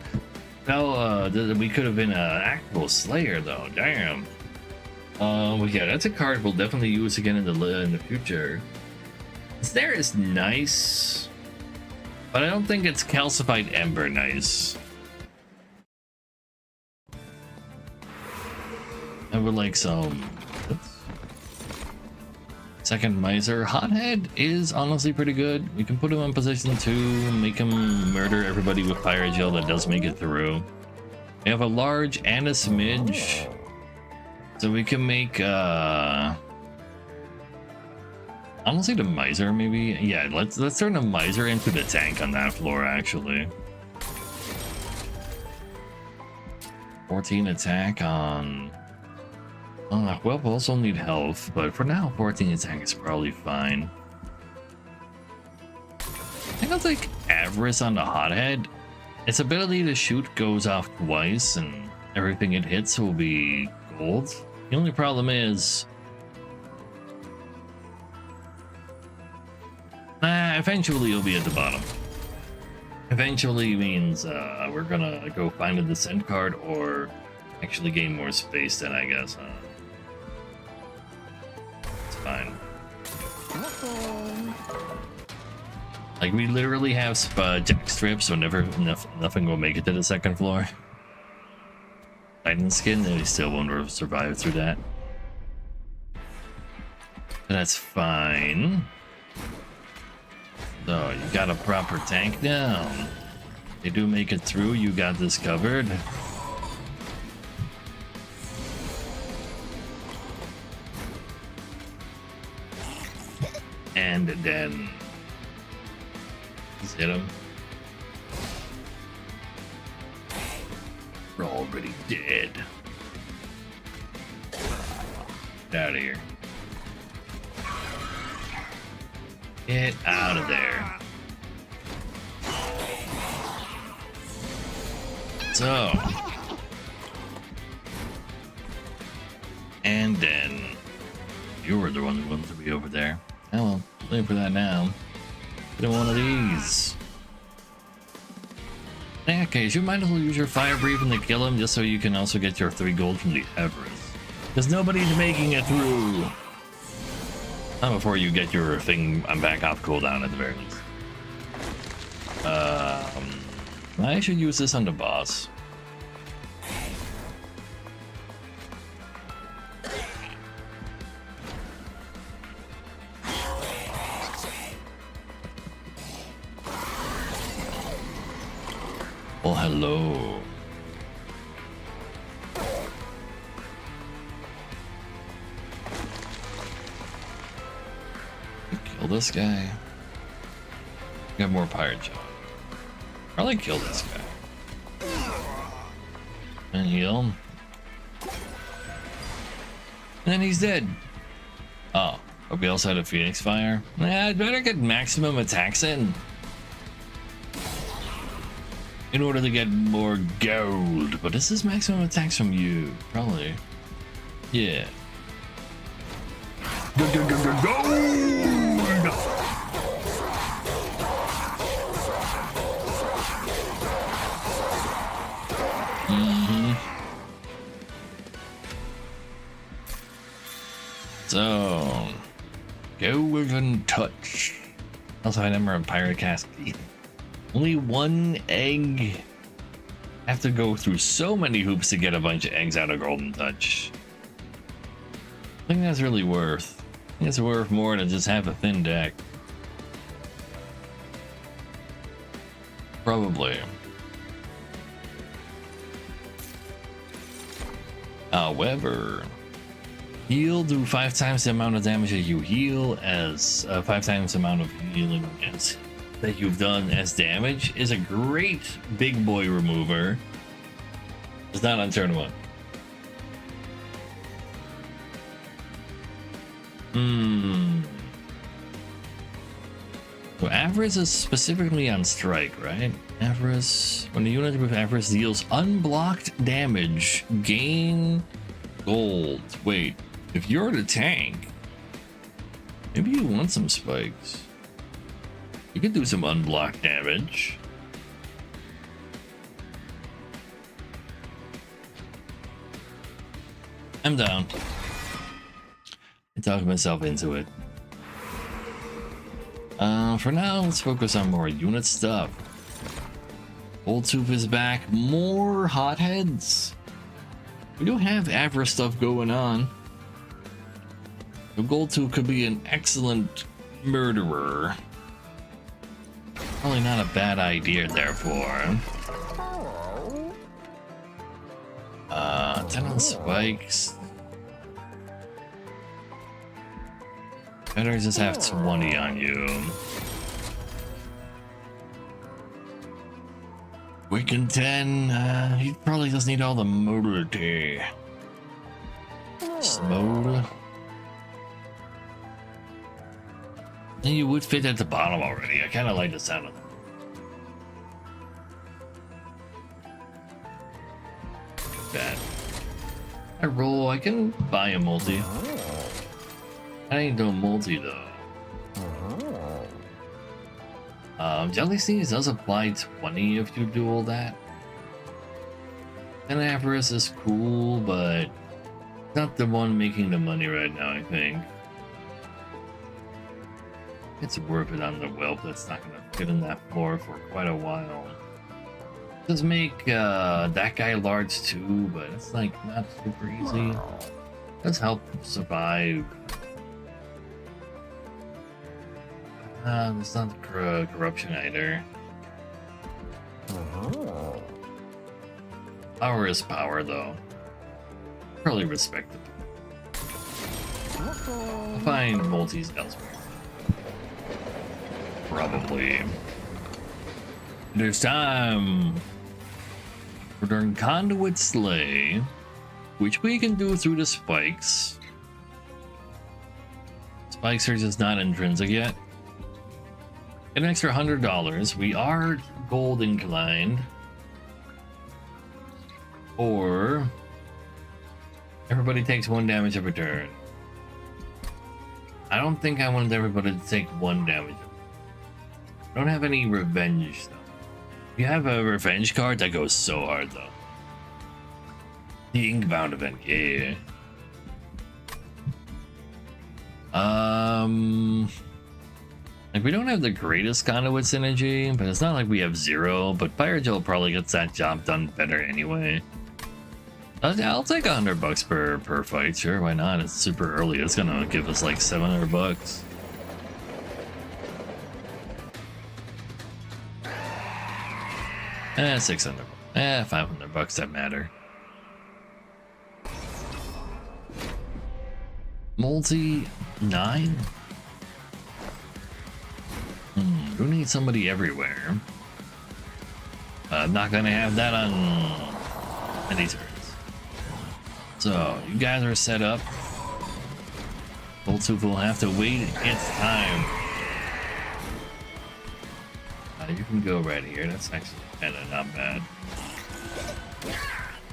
Well, we could have been an actual Slayer though. Damn. Well, yeah, that's a card we'll definitely use again in the future. Snare is nice, but I don't think it's calcified ember nice. I would like some. Second Miser. Hothead is honestly pretty good. We can put him in position to make him murder everybody with Fire Gel that does make it through. We have a large and a smidge. So we can make honestly the Miser maybe. Yeah, let's turn the Miser into the tank on that floor actually. 14 attack on... well, we'll also need health, but for now, 14 attack is probably fine. I think I'll take Avarice on the Hothead. Its ability to shoot goes off twice, and everything it hits will be gold. The only problem is... eventually it'll be at the bottom. Eventually means we're gonna go find a descent card or actually gain more space then, I guess. It's fine. Like, we literally have jack strips, so nothing will make it to the second floor. Titan skin, they still won't survive through that. But that's fine. So, you got a proper tank down. They do make it through, you got this covered. And then... just hit him. We're already dead. Get out of here. Get out of there. So. And then you were the one who wanted to be over there. Oh well, wait for that now. Get one of these. In that case, you might as well use your fire breathing to kill him just so you can also get your 3 gold from the Everest. Because nobody's making it through. Not before you get your thing back off cooldown at the very least. I should use this on the boss. Well, hello. Kill this guy. Got more pirate shot. Probably kill this guy. And heal. And he's dead. Oh, but we also had a Phoenix Fire. I'd better get maximum attacks in order to get more gold. But this is maximum attacks from you, probably. Yeah. Gold! So, Golden Touch. Also, I never a Pirate Cask. Only 1 egg. I have to go through so many hoops to get a bunch of eggs out of Golden Touch. I think that's really worth. I think it's worth more to just have a thin deck. Probably. However, heal, do 5 times the amount of damage that you heal as 5 times the amount of healing as that you've done as damage is a great big boy remover. It's not on turn 1. So Avarice is specifically on strike, right? Avarice, when a unit with Avarice deals unblocked damage, gain gold. Wait, if you're the tank, maybe you want some spikes. You could do some unblocked damage. I'm down. I talked myself into it. For now, let's focus on more unit stuff. Old Tooth is back. More hotheads. We don't have Avarice stuff going on. The Gold Tooth could be an excellent murderer. Probably not a bad idea, therefore. 10 on spikes. Better just have 20 on you. Weekend 10, he probably doesn't need all the mobility. Smode. And you would fit at the bottom already. I kind of like the sound of it. Bad. I roll, I can buy a multi. I ain't doing multi though. Jelly Sneeze does apply 20 if you do all that. And Avarice is cool, but not the one making the money right now, I think. It's worth it on the whelp that's not gonna fit in that floor for quite a while. Does make that guy large too, but it's like not super easy. Does help survive. It's not corruption either. Power is power though. Probably respectable. I'll find multis elsewhere. Probably. There's time for the conduit sleigh, which we can do through the spikes. Spikes are just not intrinsic yet. Get an extra $100. We are gold inclined. Or everybody takes 1 damage every turn. I don't think I wanted everybody to take 1 damage. I don't have any revenge though. If you have a revenge card, that goes so hard though. The Inkbound event, yeah. Like we don't have the greatest conduit synergy, but it's not like we have 0. But Pyrogel probably gets that job done better anyway. I'll take $100 per fight, sure, why not? It's super early. It's gonna give us like $700. $600. $500 that matter. Multi 9? We need somebody everywhere. I'm not gonna have that on any turns. So you guys are set up. Boltooth will have to wait its time. You can go right here. That's actually kind of not bad.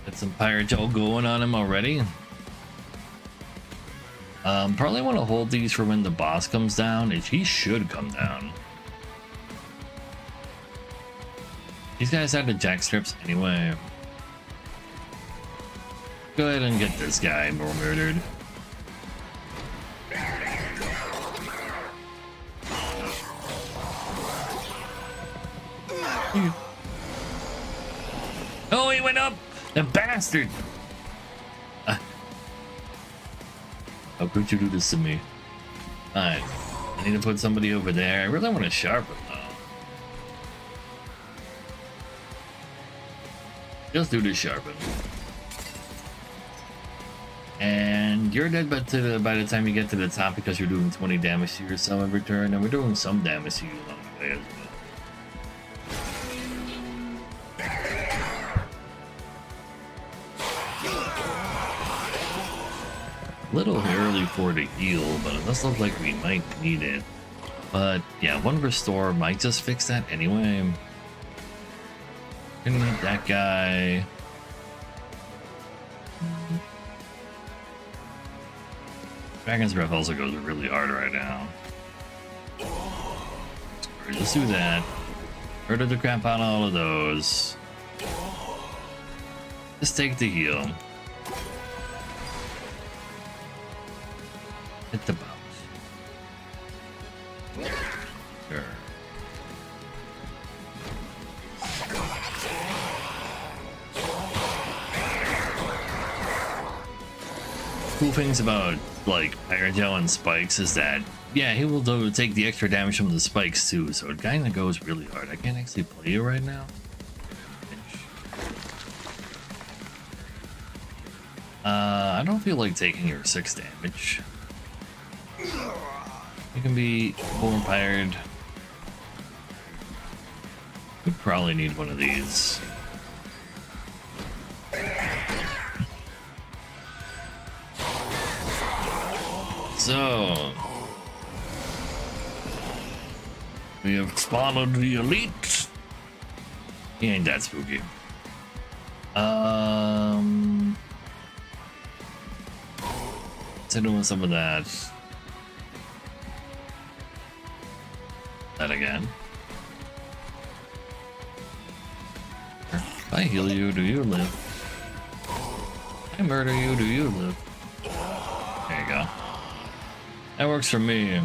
Got some Pyrogel going on him already. Probably want to hold these for when the boss comes down. He should come down. These guys have the jack strips anyway. Go ahead and get this guy more murdered. Oh, he went up! The bastard! How could you do this to me? Alright. I need to put somebody over there. I really want to sharpen though. Just do the sharpen. And you're dead by the time you get to the top because you're doing 20 damage to yourself every turn, and we're doing some damage to you along the way as well. Little early for the heal, but it does look like we might need it. But yeah, 1 restore might just fix that anyway. Gonna hit that guy. Dragon's Breath also goes really hard right now. Let's do that. Murder the crap out of all of those. Just take the heal. Hit the bounce. Sure. Cool things about like Pyrogel and spikes is that yeah, he will take the extra damage from the spikes too, so it kind of goes really hard. I can't actually play it right now. I don't feel like taking your 6 damage. You can be vampire. We probably need one of these. So we have spotted the elite. He ain't that spooky. Doing some of that. That again. If I heal you, do you live? If I murder you, do you live? There you go. That works for me.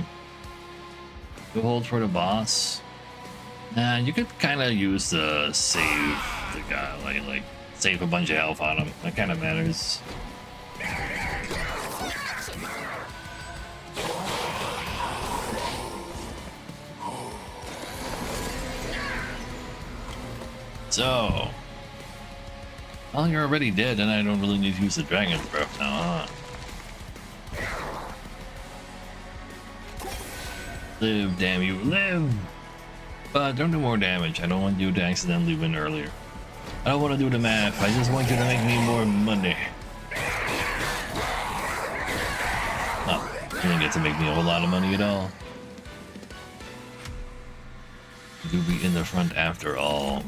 You hold for the boss. Nah, you could kind of use the save the guy, like save a bunch of health on him. That kind of matters. So, well, you're already dead, and I don't really need to use the dragon's breath now. Live, damn you, live! But don't do more damage. I don't want you to accidentally win earlier. I don't want to do the math. I just want you to make me more money. Oh, you didn't get to make me a whole lot of money at all. You'll be in the front after all.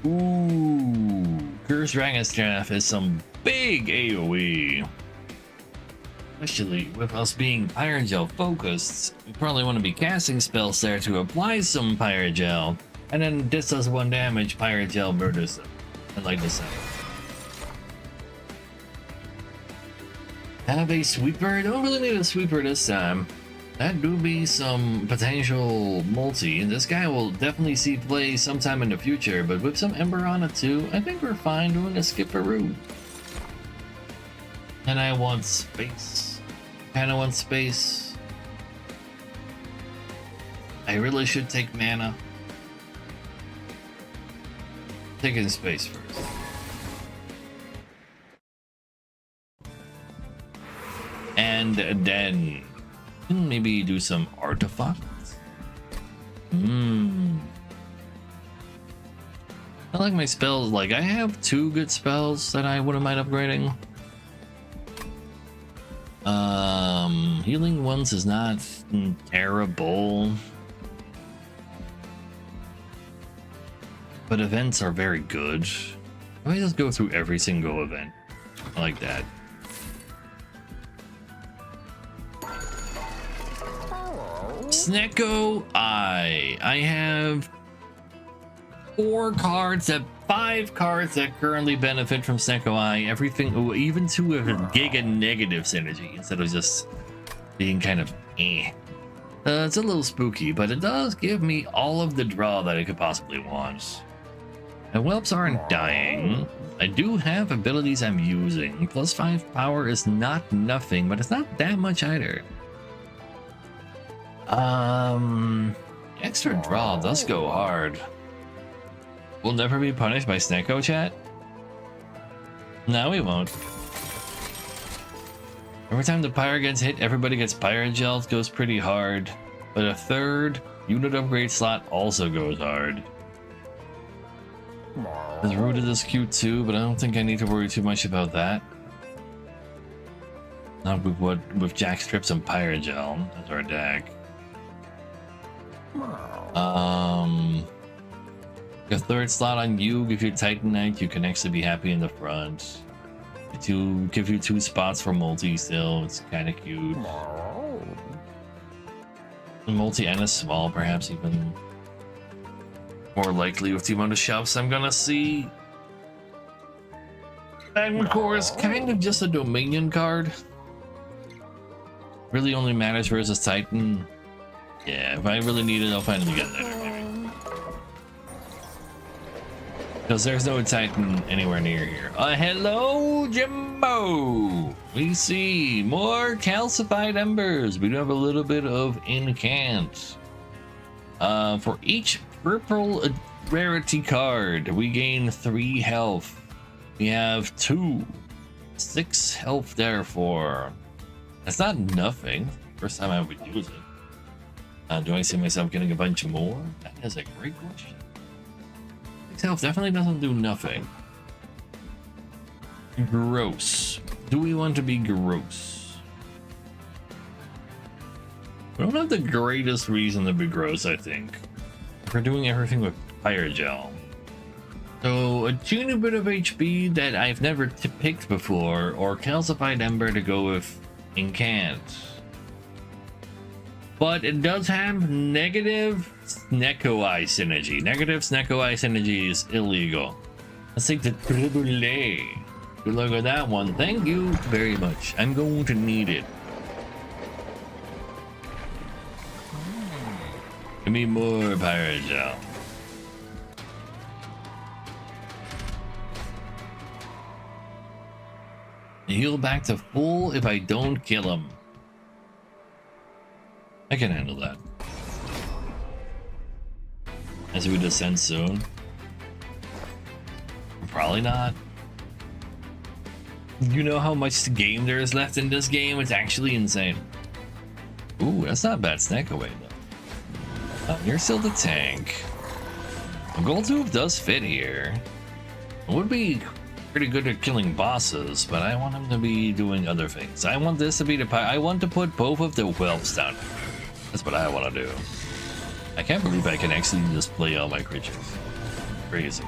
Ooh, Cursed Dragon's Staff is some big AoE. Especially with us being Pyrogel focused, we probably want to be casting spells there to apply some Pyrogel, and then this does 1 damage, Pyrogel murders them. I like the sound. Have a sweeper? Don't really need a sweeper this time. That do be some potential multi. This guy will definitely see play sometime in the future, but with some Ember on it too, I think we're fine doing a skipperoo. And I want space. Kinda want space. I really should take mana. Taking space first. And then maybe do some artifacts. I like my spells. Like, I have 2 good spells that I wouldn't mind upgrading. Healing ones is not terrible, but events are very good. Let me just go through every single event. I like that. Snecko Eye. I have 4 cards that 5 cards that currently benefit from Snecko Eye. Everything, even 2 of Giga negative synergy instead of just being kind of eh. It's a little spooky, but it does give me all of the draw that I could possibly want. And whelps aren't dying. I do have abilities I'm using. +5 power is not nothing, but it's not that much either. Extra draw does go hard. We'll never be punished by Snecko, chat? No, we won't. Every time the pyre gets hit, everybody gets Pyrogel. It goes pretty hard. But a 3rd unit upgrade slot also goes hard. The root is cute too, but I don't think I need to worry too much about that. Not with Jack Strips and Pyrogel as our deck. A 3rd slot on you, give you Titanite, you can actually be happy in the front. To give you 2 spots for multi still, it's kind of cute. Multi and a small, perhaps even more likely with the amount of shelves I'm gonna see. Magmacore is kind of just a Dominion card. Really only matters versus Titan. Yeah, if I really need it, I'll finally get it later, maybe. Because there's no Titan anywhere near here. Hello, Jimbo! We see more calcified embers. We do have a little bit of incant. For each purple rarity card, we gain 3 health. We have 6 health, therefore. That's not nothing. First time I would use it. Do I see myself getting a bunch more? That is a great question. 6 health definitely doesn't do nothing. Gross. Do we want to be gross? We don't have the greatest reason to be gross, I think. We're doing everything with Pyrogel. So, a teeny bit of HP that I've never picked before, or Calcified Ember to go with Incant. But it does have negative Snecko-Eye synergy. Negative Snecko-Eye synergy is illegal. Let's take the Triple A. Good luck with that one. Thank you very much. I'm going to need it. Give me more Pyrogel. Heal back to full if I don't kill him. I can handle that. As we descend soon. Probably not. You know how much game there is left in this game? It's actually insane. Ooh, that's not bad snack away though. Oh, you're still the tank. A gold tooth does fit here. It would be pretty good at killing bosses, but I want him to be doing other things. I want this to be the I want to put both of the whelps down. That's what I want to do. I can't believe I can actually just play all my creatures. Crazy.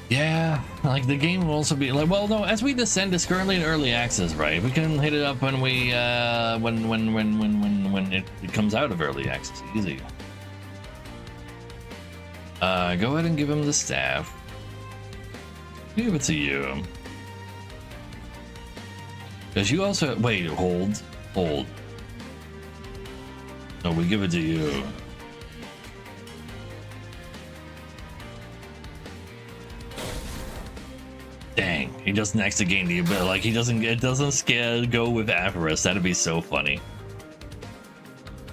Yeah, like the game will also be like, well, no, as we descend, it's currently in early access, right? We can hit it up when we when it comes out of early access. Easy. Go ahead and give him the staff. Give it to you. Because you also wait, hold. No, we give it to you. Dang, he doesn't actually gain the ability. Like it doesn't go with Avarice. That'd be so funny.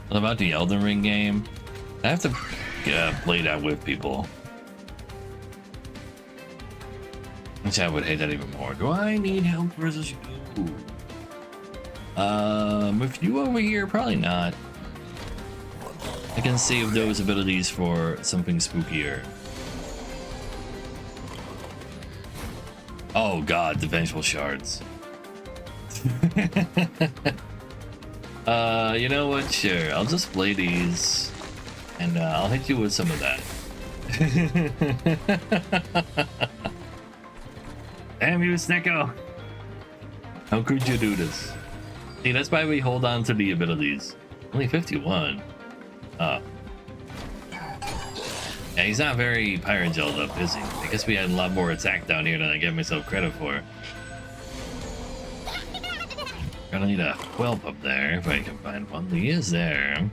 What about the Elden Ring game? I have to play that with people. Which I would hate that even more. Do I need help versus you? With you over here, probably not. I can save those abilities for something spookier. Oh god, the Vengeful Shards. You know what? Sure, I'll just play these, and I'll hit you with some of that. Damn you, Snecko! How could you do this? See, that's why we hold on to the abilities. Only 51. Yeah, he's not very Pyrogelled up, is he? I guess we had a lot more attack down here than I gave myself credit for. Gonna need a whelp up there if I can find one. He is there.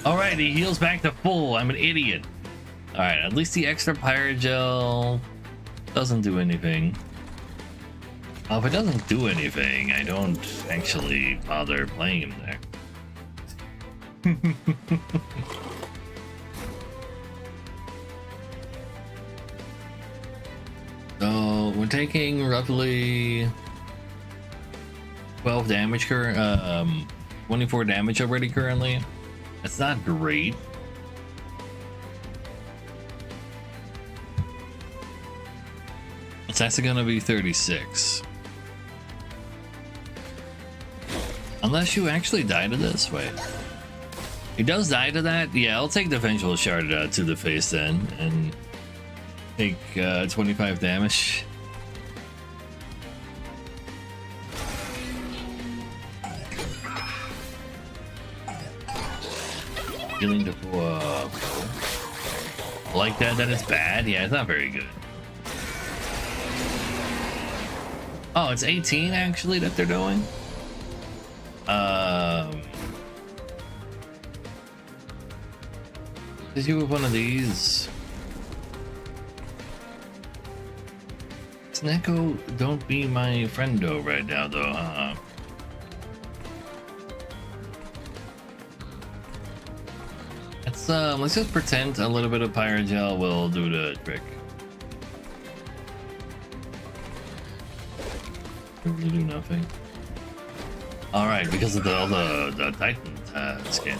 Alright, he heals back to full. I'm an idiot. Alright, at least the extra Pyrogel doesn't do anything. If it doesn't do anything, I don't actually bother playing him there. So we're taking roughly 12 damage 24 damage already currently. That's not great. It's actually gonna be 36. Unless you actually die to this, wait. He does die to that? Yeah, I'll take the Vengeful Shard to the face then, and take 25 damage. Healing to like that it's bad? Yeah, it's not very good. Oh, it's 18 actually that they're doing? Did you with one of these? Snecko, don't be my friendo right now though, let's just pretend a little bit of Pyrogel will do the trick. Really do nothing. Alright, because of all the Titan skin.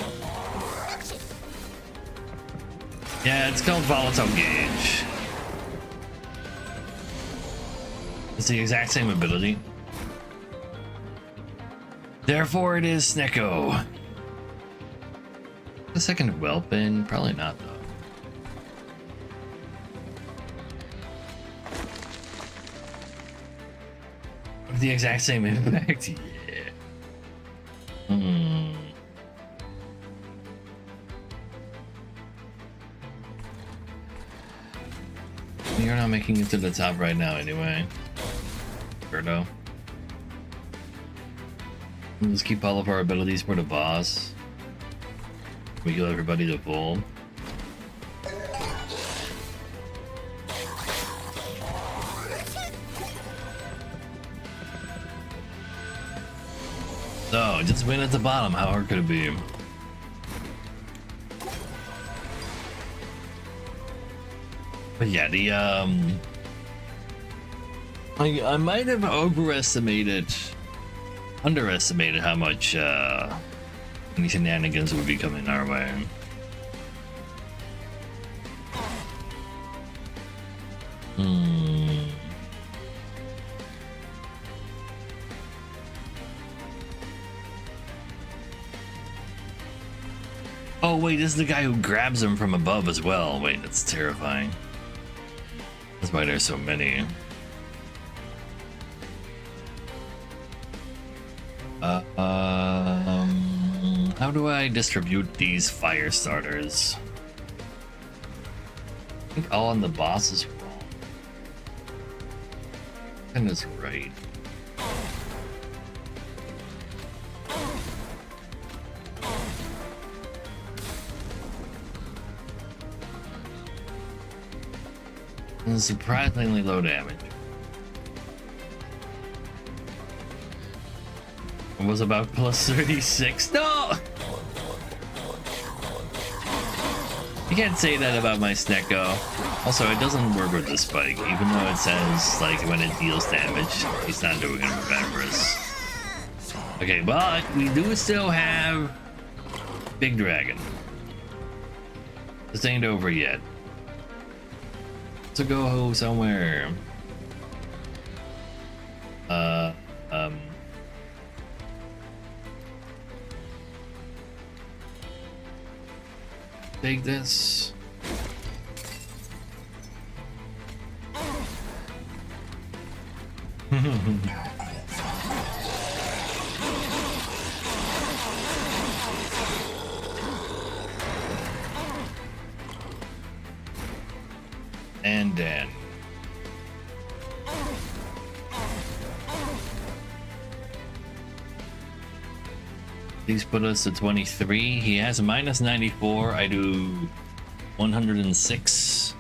Yeah, it's called Volatile Gauge. It's the exact same ability. Therefore it is Snecko. The second Whelpin? Probably not though. With the exact same impact? Yeah. You're not making it to the top right now anyway. Birdo. Let's keep all of our abilities for the boss. We heal everybody to full. So, just win at the bottom. How hard could it be? But yeah, the I might have underestimated how much any shenanigans would be coming our way. Oh wait, this is the guy who grabs him from above as well. Wait, that's terrifying. That's why there's so many. How do I distribute these fire starters? I think all on the boss is wrong. And it's right. And surprisingly low damage. It was about plus 36. No! You can't say that about my Snecko. Also, it doesn't work with the spike, even though it says, like, when it deals damage, he's not doing it with Vambrace. Okay, but we do still have Big Dragon. This ain't over yet. To go somewhere. Take this. And then these put us at 23. He has a minus 94. I do 106.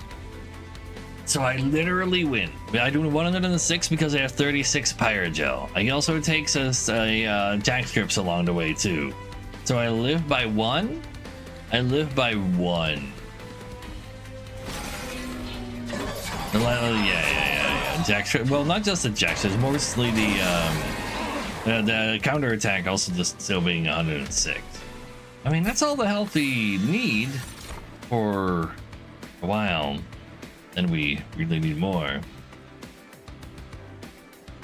So I literally win. I do 106 because I have 36 Pyrogel. He also takes us a Jack Strips along the way too. So I live by one. I live by one. Yeah. Jack Strip. Well, not just the Jack Strips, mostly the counter attack also just still being 106. I mean, that's all the health we need for a while, and we really need more.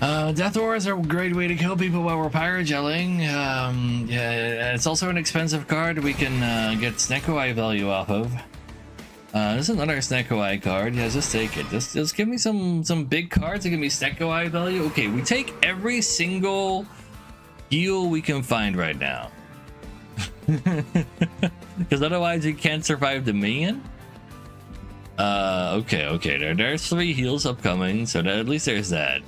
Death Ores are a great way to kill people while we're pyrogelling. Yeah, it's also an expensive card we can get Snecko Eye value off of. This is another Snecko Eye card. Yeah, just take it. Just give me some big cards to give me Snecko Eye value. Okay, we take every single heal we can find right now. Because otherwise you can't survive the minion. Okay. There's 3 heals upcoming, so at least there's that.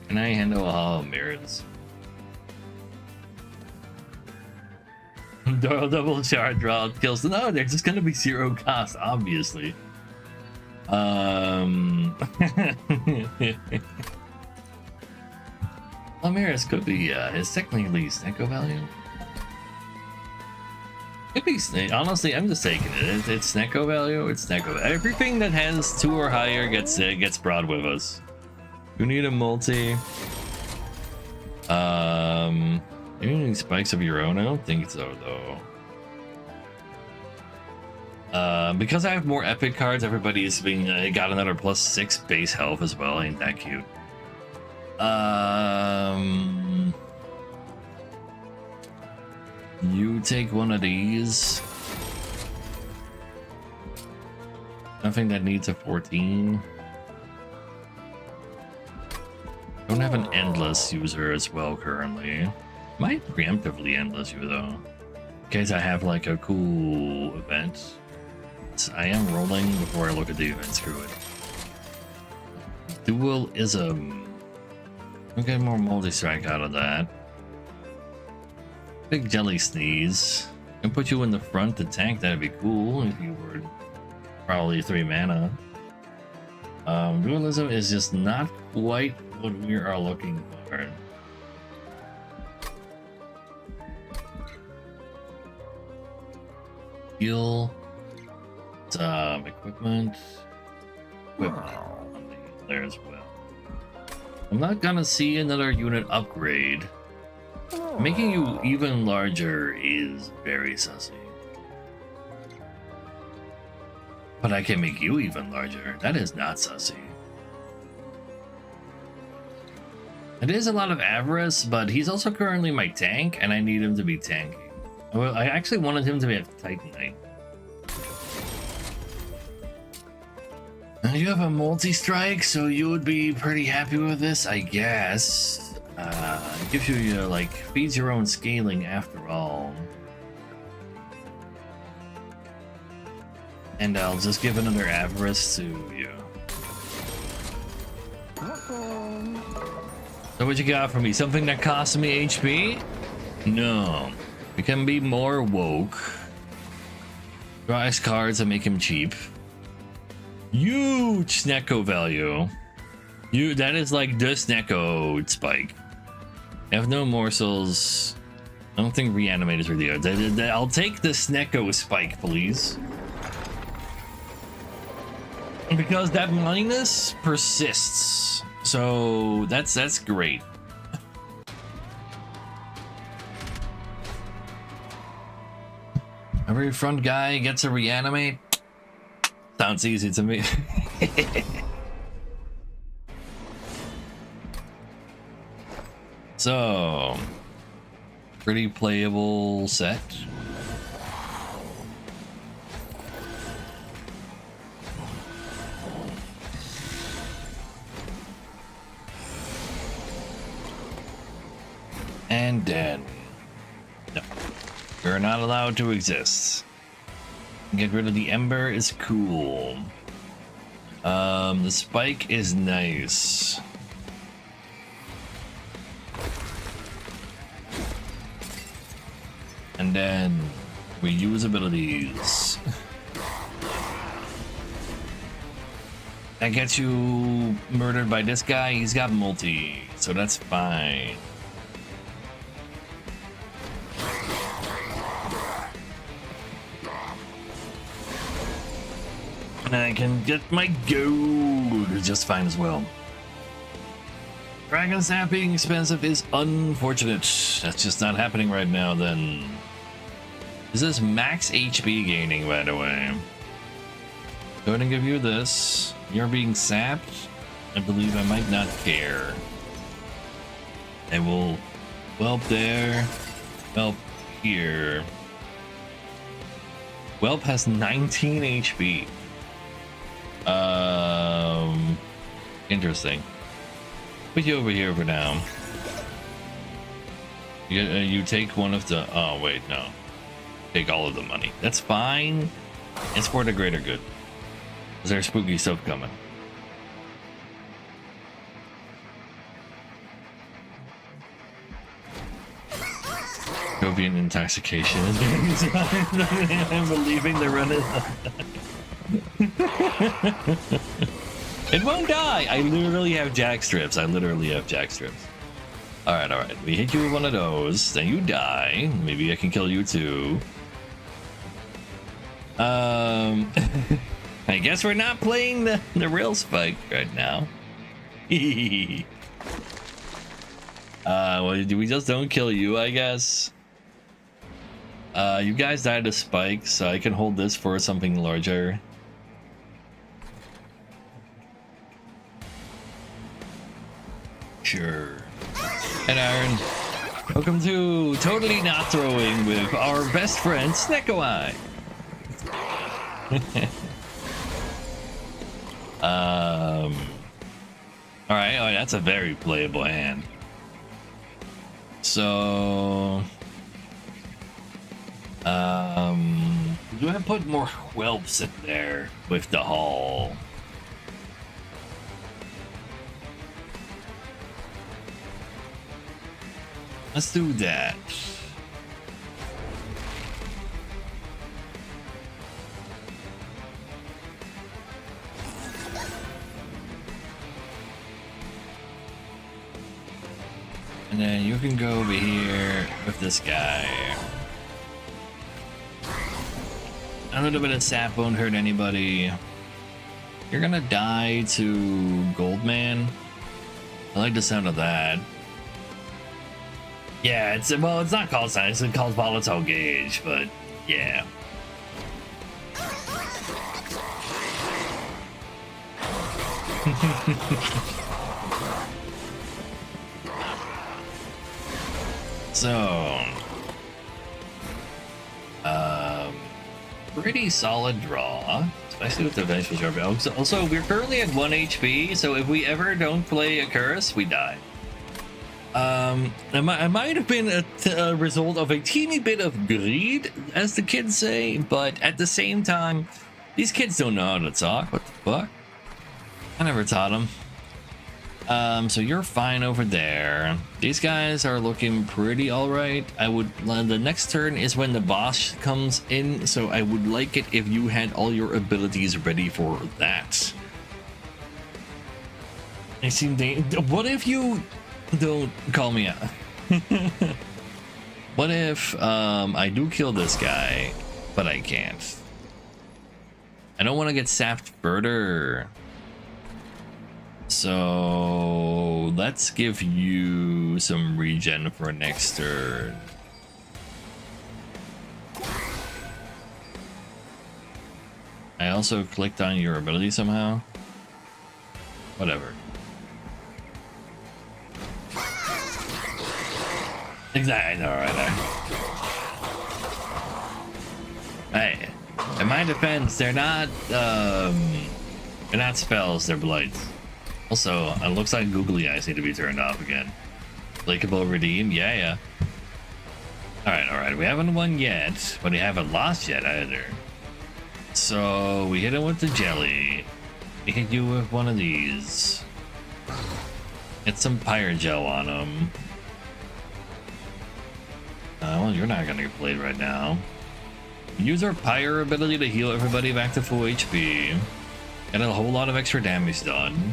Can I handle Hollow Mirrors? Double shard draw kills. No, they're just gonna be 0 cost, obviously. Almirez could be is technically Snecko value. Could be Snake. Honestly, I'm just taking it. It's Snecko value. It's Snecko. Everything that has 2 or higher gets brought with us. You need a multi. You need spikes of your own? I don't think so, though. Because I have more epic cards, everybody's being got another +6 base health as well. Ain't that cute? You take one of these. Nothing that needs a 14. Don't have an endless user as well currently. Might preemptively endless you though. In case I have like a cool event. I am rolling before I look at the event, screw it. Dualism. We'll get more multi-strike out of that. Big jelly sneeze. And put you in the front to tank, that'd be cool if you were probably 3 mana. Dualism is just not quite what we are looking for. Heal. Equipment there as well. I'm not gonna see another unit upgrade. Making you even larger is very sussy. But I can make you even larger. That is not sussy. It is a lot of avarice, but he's also currently my tank, and I need him to be tanky. Well, I actually wanted him to be a Titanite. You have a multi-strike, so you would be pretty happy with this, I guess. It gives you, like, feeds your own scaling after all. And I'll just give another avarice to you. So what you got for me? Something that costs me HP? No. We can be more woke. Draw X cards and make him cheap. Huge Snecko value. That is like the Snecko spike. I have no morsels. I don't think reanimate is really good. I'll take the Snecko spike, please. Because that minus persists. So that's great. Every front guy gets a reanimate. Sounds easy to me. So, pretty playable set. And then, no, you're not allowed to exist. Get rid of the ember is cool. The spike is nice. And then we use abilities. That gets you murdered by this guy. He's got multi, so that's fine. And I can get my gold just fine as well. Dragon Sap being expensive is unfortunate. That's just not happening right now then. This is max HP gaining, by the way. Go ahead and give you this. You're being sapped. I believe I might not care. I will whelp there. Whelp here. Whelp has 19 HP. Interesting. Put you over here for now. You take one of the. Oh wait, no. Take all of the money. That's fine. It's for the greater good. Is there spooky stuff coming? Jovian intoxication. I'm believing the run is. It won't die. I literally have jack strips. Alright. We hit you with one of those. Then you die. Maybe I can kill you too. I guess we're not playing the real spike right now. Well, we just don't kill you, I guess. You guys died to spikes, so I can hold this for something larger. Sure. And Aaron, welcome to Totally Not Throwing with our best friend Snecko Eye. All right, that's a very playable hand. So, do I put more whelps in there with the haul? Let's do that. And then you can go over here with this guy. A little bit of sap won't hurt anybody. You're gonna die to Goldman. I like the sound of that. Yeah, it's not called science, it's called volatile gauge, but yeah. So, pretty solid draw, especially with the vengeful sharp. Also, we're currently at 1 HP, so if we ever don't play a curse, we die. It might have been a result of a teeny bit of greed, as the kids say, but at the same time, these kids don't know how to talk. What the fuck? I never taught them. So you're fine over there. These guys are looking pretty alright. The next turn is when the boss comes in, so I would like it if you had all your abilities ready for that. I seem what if you don't call me out? What if I do kill this guy, but I can't? I don't want to get sapped further. So let's give you some regen for next turn. I also clicked on your ability somehow. Whatever. Exactly. All right. Hey, in my defense, they're not spells. They're blights. Also, it looks like googly eyes need to be turned off again. Clickable redeem, yeah. All right. We haven't won yet, but we haven't lost yet either. So we hit him with the jelly. We hit you with one of these. Get some Pyrogel on him. Well, you're not gonna get played right now. Use our Pyre ability to heal everybody back to full HP. Get a whole lot of extra damage done.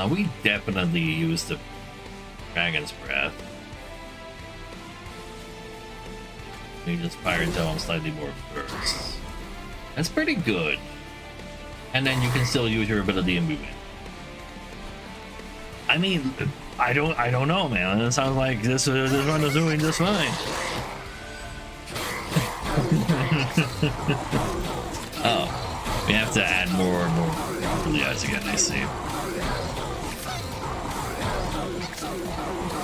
We definitely used the Dragon's Breath. We just Pyrogel him slightly more first. That's pretty good. And then you can still use your ability and movement. I mean, I don't know, man. It sounds like this one is doing just fine. Oh, we have to add more and more googly eyes again. I see.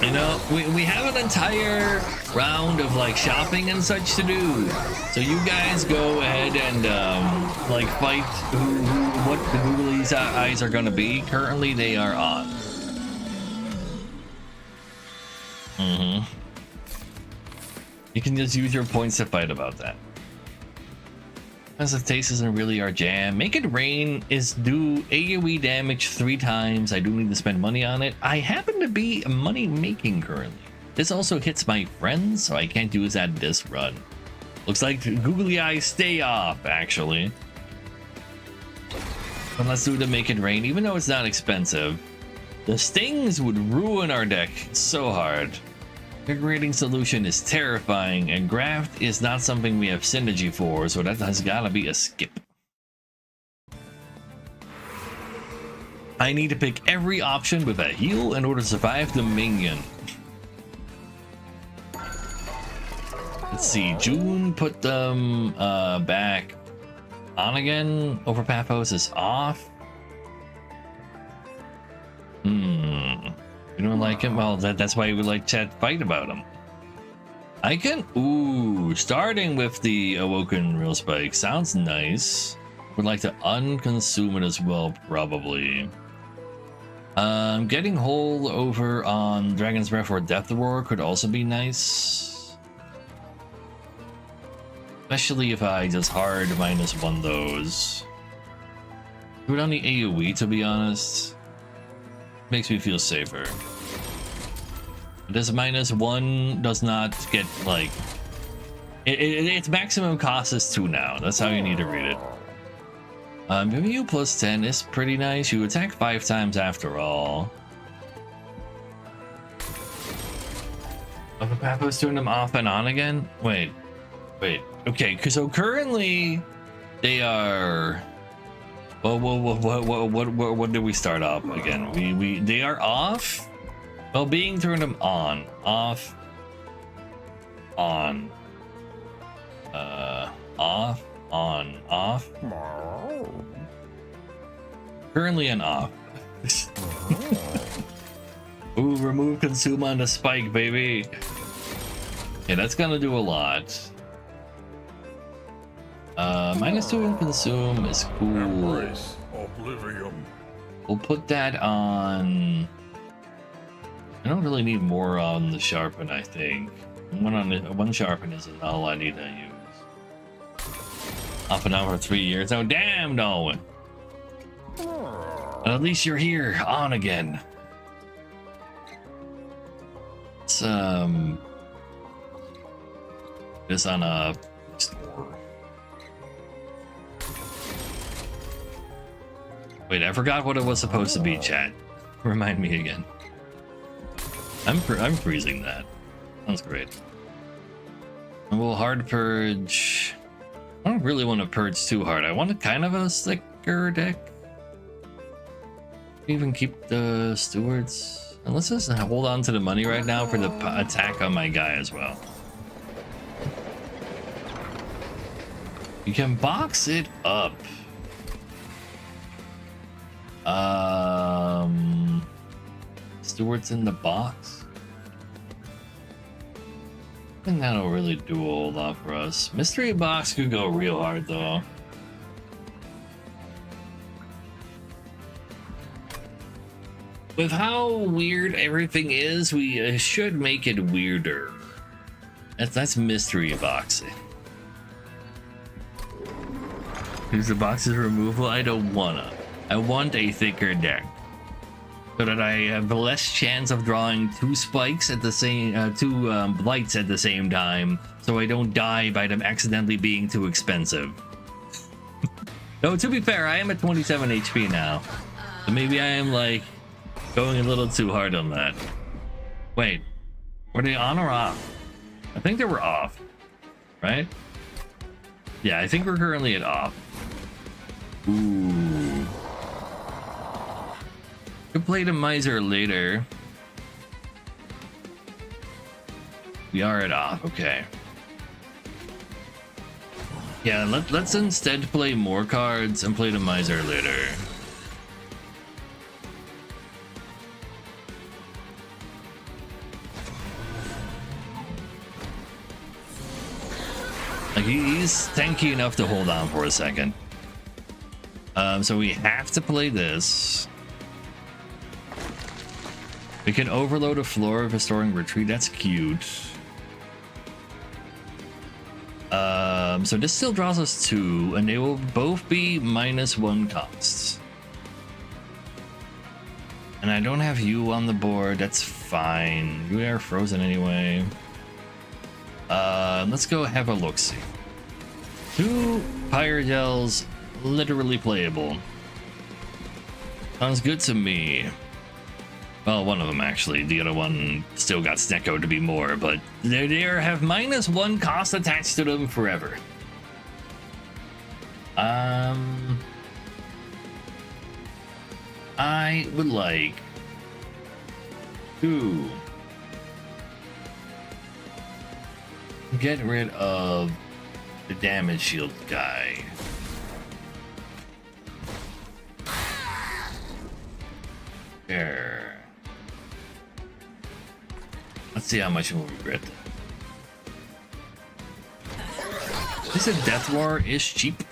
You know, we have an entire round of like shopping and such to do. So you guys go ahead and like fight what the googly eyes are gonna be. Currently, they are on. You can just use your points to fight about that. As if taste isn't really our jam. Make It Rain is do AoE damage 3 times. I do need to spend money on it. I happen to be money making currently. This also hits my friends, so I can't use that this run. Looks like googly eyes stay off, actually. But let's do the Make It Rain, even though it's not expensive. The stings would ruin our deck so hard. Figurating Solution is terrifying, and Graft is not something we have synergy for, so that has gotta be a skip. I need to pick every option with a heal in order to survive the minion. let's see. June put them back on again. Overpath Post is off. You don't like him? Well, that's why you would like chat fight about him. I can. Ooh, starting with the Awoken Real Spike sounds nice. Would like to unconsume it as well, probably. Getting hold over on Dragon's Breath or Death Roar could also be nice. Especially if I just hard -1 those. Do it on the AoE, to be honest. Makes me feel safer. This -1 does not get, like... its maximum cost is 2 now. That's how you need to read it. Giving you +10 is pretty nice. You attack 5 times after all. Oh, Papa's doing them off and on again? Wait. Okay, so currently they are... Well, what did we start off again? They are off. Well, being turned them on, off, on, off, on, off. Currently an off. Ooh, remove consume on the spike, baby. Yeah, that's gonna do a lot. -2 in consume is cool. We'll put that on. I don't really need more on the sharpen, I think. One sharpen is all I need to use. Off and on for 3 years. Oh, damn, no. At least you're here, on again. It's, this on a store. Wait, I forgot what it was supposed to be, chat. Remind me again. I'm freezing that. Sounds great. And we'll hard purge. I don't really want to purge too hard. I want a kind of a slicker deck. Even keep the stewards. And let's just hold on to the money right now for the attack on my guy as well. You can box it up. Stewards in the box. I think that'll really do a whole lot for us. Mystery box could go real hard though. With how weird everything is, we should make it weirder. That's mystery boxing. Use the box's removal. I don't wanna. I want a thicker deck, so that I have less chance of drawing 2 spikes at the same, 2 blights at the same time, so I don't die by them accidentally being too expensive. Though to be fair, I am at 27 HP now, so maybe I am like going a little too hard on that. Wait, were they on or off? I think they were off, right? Yeah, I think we're currently at off. Ooh. Could play the miser later. We are at off, okay. Yeah, let's instead play more cards and play the miser later. Like he's tanky enough to hold on for a second. So we have to play this. We can overload a floor of restoring retreat. That's cute. So this still draws us 2, and they will both be -1 costs. And I don't have you on the board. That's fine. You are frozen anyway. Let's go have a look-see. 2 Pyrogels, literally playable. Sounds good to me. Well, one of them actually. The other one still got Snecko to be more, but they have -1 cost attached to them forever. I would like to Get rid of the damage shield guy. There. Let's see how much we'll regret. This is Death Roar is cheap.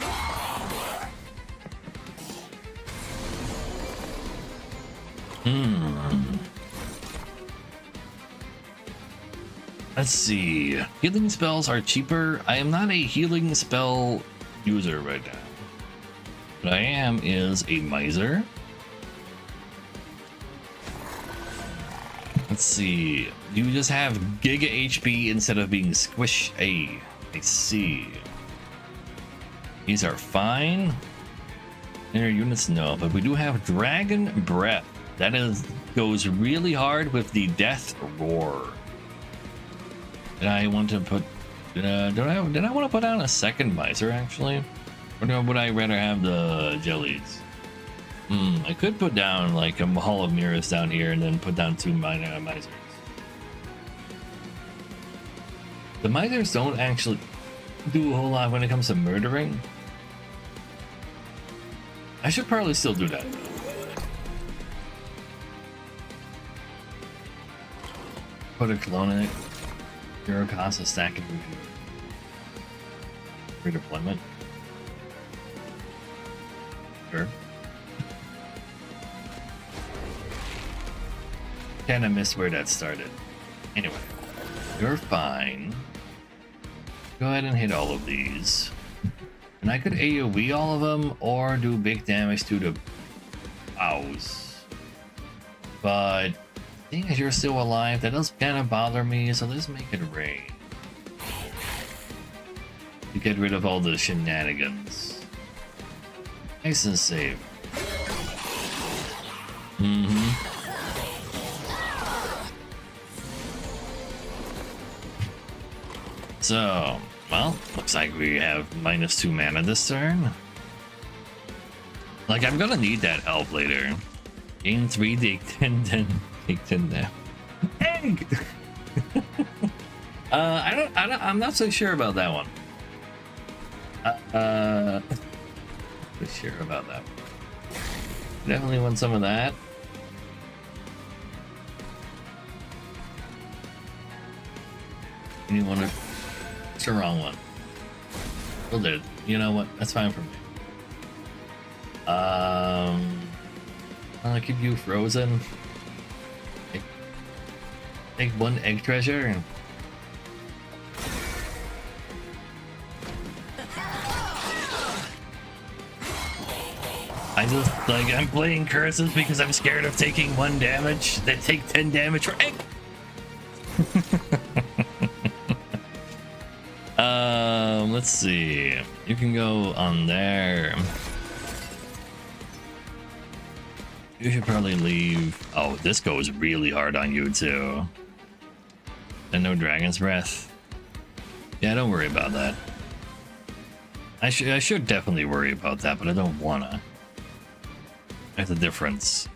Let's see. Healing spells are cheaper. I am not a healing spell user right now. What I am is a miser. Let's see. You just have Giga HP instead of being Squish A. I see. These are fine. Inner units, no, but we do have Dragon Breath. That goes really hard with the Death Roar. Did I want to put? Did I want to put down a second miser actually, or would I rather have the jellies? I could put down like a Hall of Mirrors down here and then put down 2 misers. The misers don't actually do a whole lot when it comes to murdering. I should probably still do that. Put a clone in it. Zero cost of stacking redeployment. Sure. Kinda missed where that started. Anyway, you're fine. Go ahead and hit all of these. And I could AoE all of them or do big damage to the bows. But seeing as you're still alive, that does kind of bother me, so let's make it rain. To get rid of all the shenanigans. Nice and safe. So, well, looks like we have -2 mana this turn. Like, I'm gonna need that help later. Gain 3, take 10, take 10 now. Egg! I'm not so sure about that one. Not sure about that one. Definitely want some of that. You want to? It's the wrong one. Will do. You know what? That's fine for me. I'll keep you frozen. Take 1 egg treasure and I'm playing curses because I'm scared of taking 1 damage. They take 10 damage for egg. Let's see. You can go on there. You should probably leave. Oh, this goes really hard on you too. And no Dragon's Breath. Yeah, don't worry about that. I should definitely worry about that, but I don't wanna. That's the difference.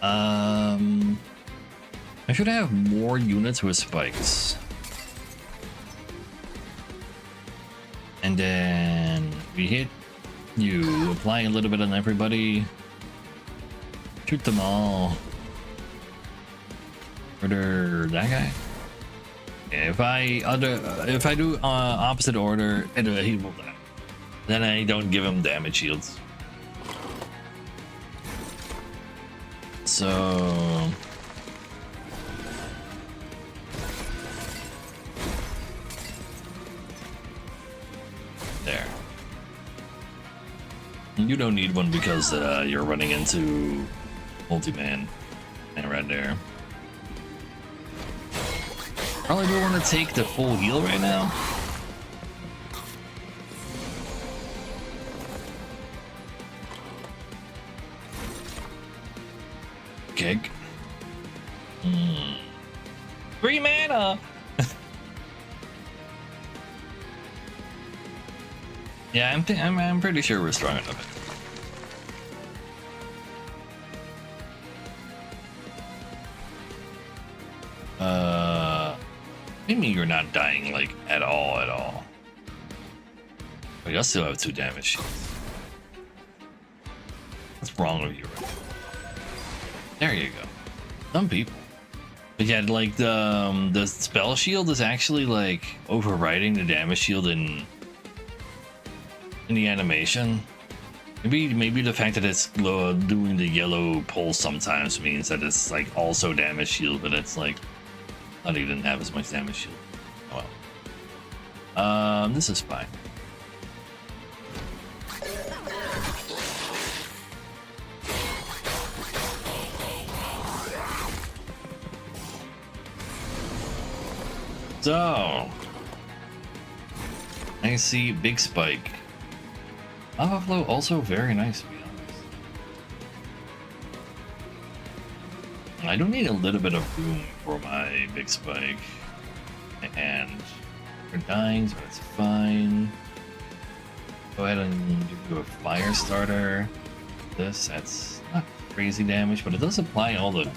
I should have more units with spikes. And then we hit you, apply a little bit on everybody. Shoot them all. Murder that guy. Yeah, if I do opposite order, he will die. Then I don't give him damage shields. So there. You don't need one because you're running into multi-man and right there. Probably don't want to take the full heal right now. Kick. 3 mana. Yeah, I'm pretty sure we're strong enough. I mean, you're not dying like at all. But I still have 2 damage shields. What's wrong with you? There you go. Some people. But yeah, like the spell shield is actually like overriding the damage shield in the animation. Maybe the fact that it's doing the yellow pulse sometimes means that it's like also damage shield, but it's like not even have as much damage shield. Oh well. This is fine. So I see big spike. Lava flow also very nice, to be honest. I do need a little bit of room for my big spike, and we're dying, so that's fine. Go ahead and give you a fire starter. That's not crazy damage, but it does apply all the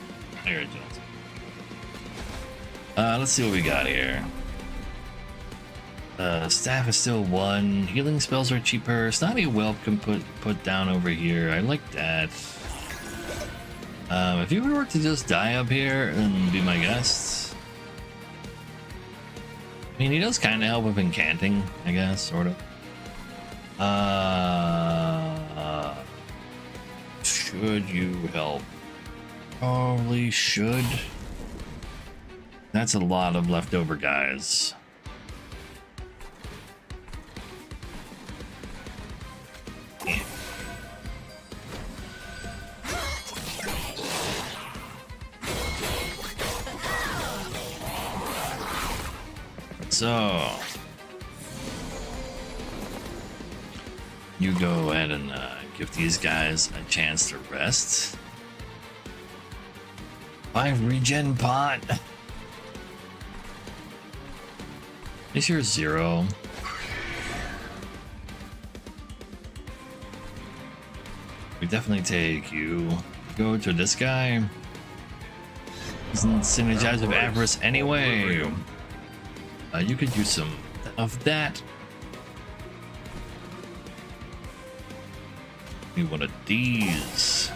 fire jumps. Let's see what we got here. Staff is still 1. Healing spells are cheaper. Snotty Whelp can put down over here. I like that. If you were to just die up here and be my guest, I mean, he does kind of help with incanting, I guess, sort of. Should you help? Probably should. That's a lot of leftover guys. Yeah. So you go ahead and give these guys a chance to rest. 5 regen pot. Is your 0? We definitely take you. Go to this guy. Doesn't synergize with Avarice anyway. You could use some of that. We one of these.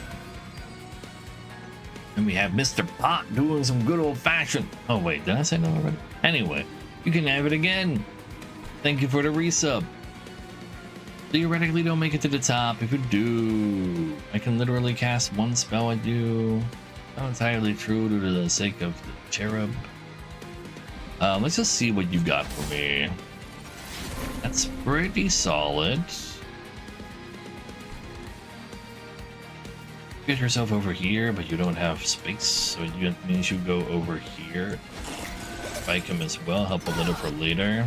And we have Mr. Pot doing some good old fashioned. Oh wait, did I say no already? Anyway, you can have it again. Thank you for the resub. Theoretically, don't make it to the top. If you do, I can literally cast 1 spell at you. Not entirely true due to the sake of the cherub. Let's just see what you got for me. That's pretty solid. Get yourself over here, but you don't have space, so it means you go over here. Spike him as well, help a little for later.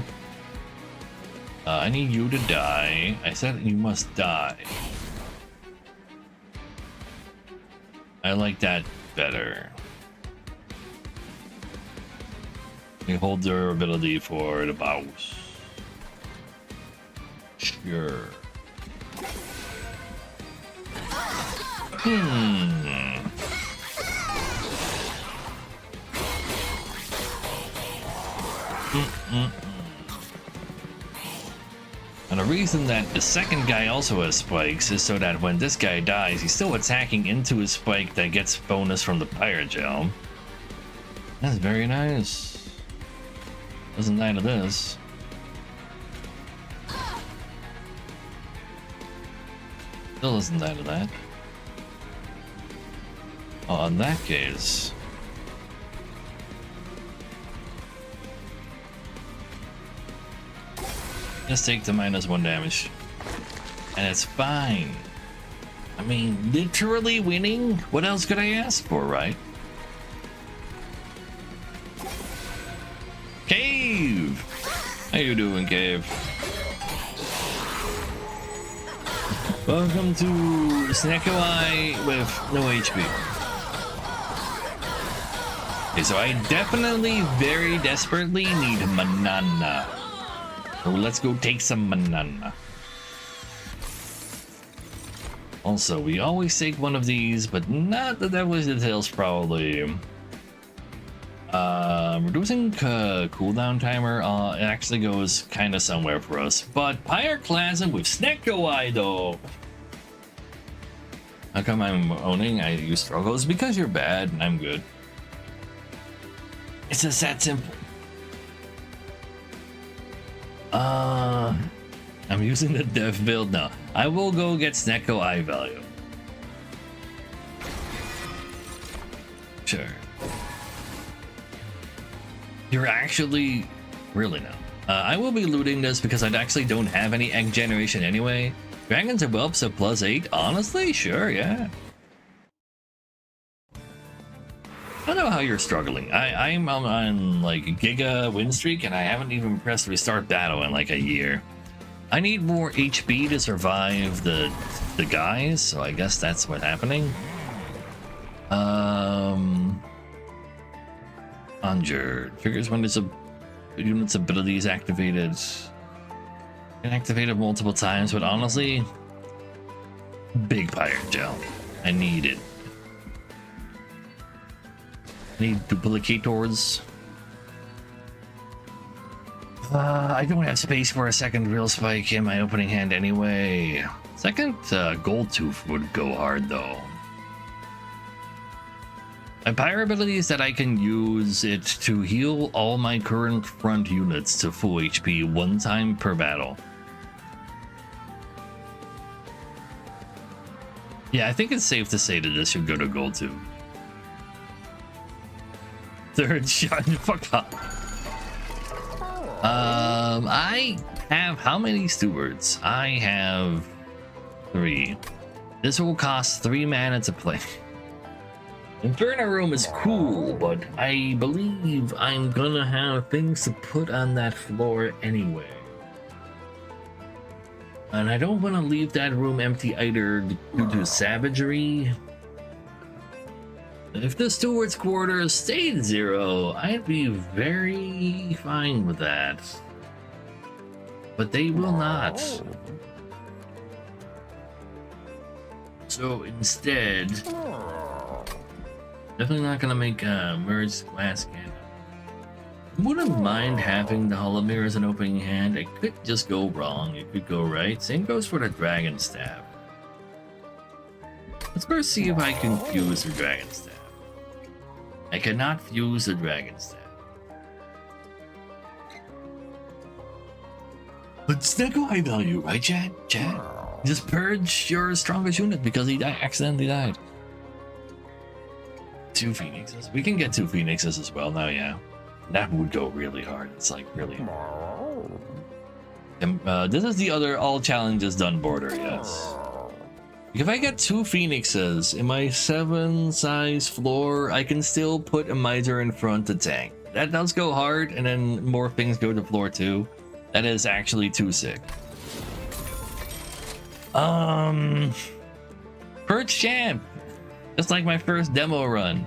I need you to die. I said you must die. I like that better. You hold durability for the boss. Sure. And the reason that the second guy also has spikes is so that when this guy dies, he's still attacking into his spike that gets bonus from the Pyrogel. That's very nice. Doesn't die to this. Still doesn't die to that. Oh, in that case. Just take the -1 damage. And it's fine. I mean, literally winning? What else could I ask for, right? Cave! How you doing, Cave? Welcome to Snackawai with no HP. Okay, so I definitely, very desperately need Manana. So let's go take some Manana. Also, we always take one of these, but not the Devil's Details probably. Reducing cooldown timer, it actually goes kind of somewhere for us. But Pyroclasm with Snecko Eye though. How come I'm owning you struggles? Because you're bad and I'm good. It's just that simple. I'm using the dev build now. I will go get Snecko Eye value. Sure. You're actually really no. I will be looting this because I actually don't have any egg generation anyway. Dragons and whelps at +8. Honestly, sure, yeah. I don't know how you're struggling. I'm on like a giga win streak and I haven't even pressed restart battle in like a year. I need more HP to survive the guys, so I guess that's what's happening. Conjure triggers when there's a unit's abilities activated. Can activate it multiple times, but honestly, big pirate gel. I need it. Need duplicators. I don't have space for a second real spike in my opening hand anyway. Second gold tooth would go hard though. My pyre ability is that I can use it to heal all my current front units to full HP one time per battle. Yeah, I think it's safe to say that this should go to gold too. Third shot, fuck up. I have how many stewards? I have 3. This will cost 3 mana to play. Inferno Room is cool, but I believe I'm gonna have things to put on that floor anyway. And I don't want to leave that room empty either due to savagery. If the steward's quarters stayed 0, I'd be very fine with that. But they will not. So instead, definitely not gonna make a merged glass cannon. Wouldn't mind having the Hall of Mirrors in opening hand. It could just go wrong, it could go right. Same goes for the Dragon Staff. Let's first see if I can fuse the Dragon Staff. I cannot fuse the Dragon Staff. But Snecko Eye value, right, Chad? Chad? Just purge your strongest unit because he accidentally died. 2 Phoenixes. We can get 2 Phoenixes as well now, yeah. That would go really hard. It's like really. This is the other all challenges done border, yes. If I get 2 Phoenixes in my 7 size floor, I can still put a Miser in front to tank. That does go hard, and then more things go to floor 2. That is actually too sick. Perch Champ! Just like my first demo run.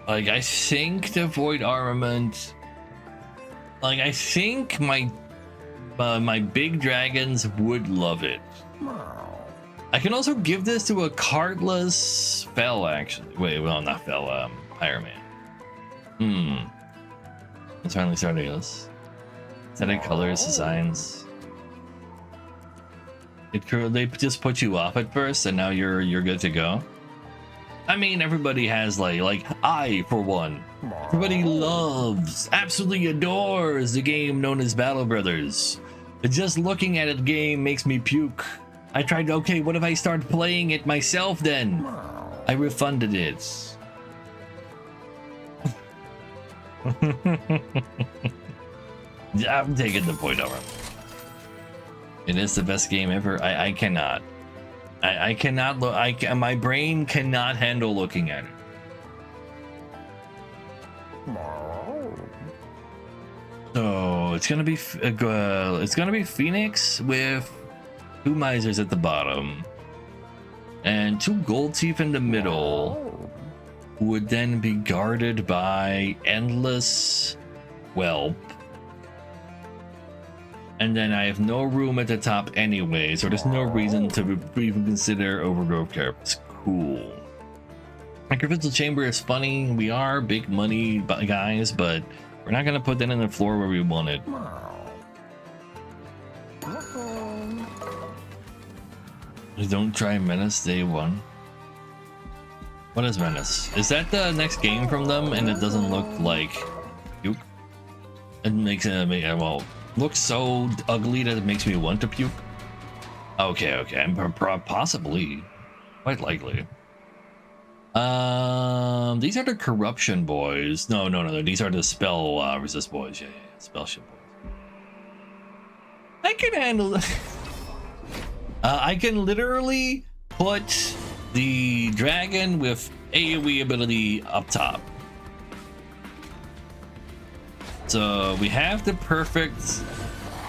Like I think the Void Armament. Like I think my big dragons would love it. I can also give this to a cardless Fel actually. Wait, well not Fel, Pyroman. It's finally starting us. Aesthetic colors, designs. They just put you off at first, and now you're good to go. I mean, everybody has like I for one. Everybody loves, absolutely adores the game known as Battle Brothers. But just looking at it, game makes me puke. I tried. Okay, what if I start playing it myself then? I refunded it. I'm taking the point over. It is the best game ever. I cannot. I cannot look. My brain cannot handle looking at it. So it's gonna be Phoenix with 2 Misers at the bottom and 2 Gold Teeth in the middle, who would then be guarded by Endless Whelp And then I have no room at the top anyway, so there's no reason to even consider overgrowth carapace. Cool. Sacrificial chamber is funny. We are big money guys, but we're not gonna put that in the floor where we want it. Don't try Menace day one. What is Menace? Is that the next game from them and it doesn't look like puke? It makes it, well, looks so ugly that it makes me want to puke. Okay, possibly. Quite likely. These are the corruption boys. No, these are the spell resist boys. Yeah, spell shit boys. I can handle it. I can literally put the dragon with AoE ability up top. So we have the perfect.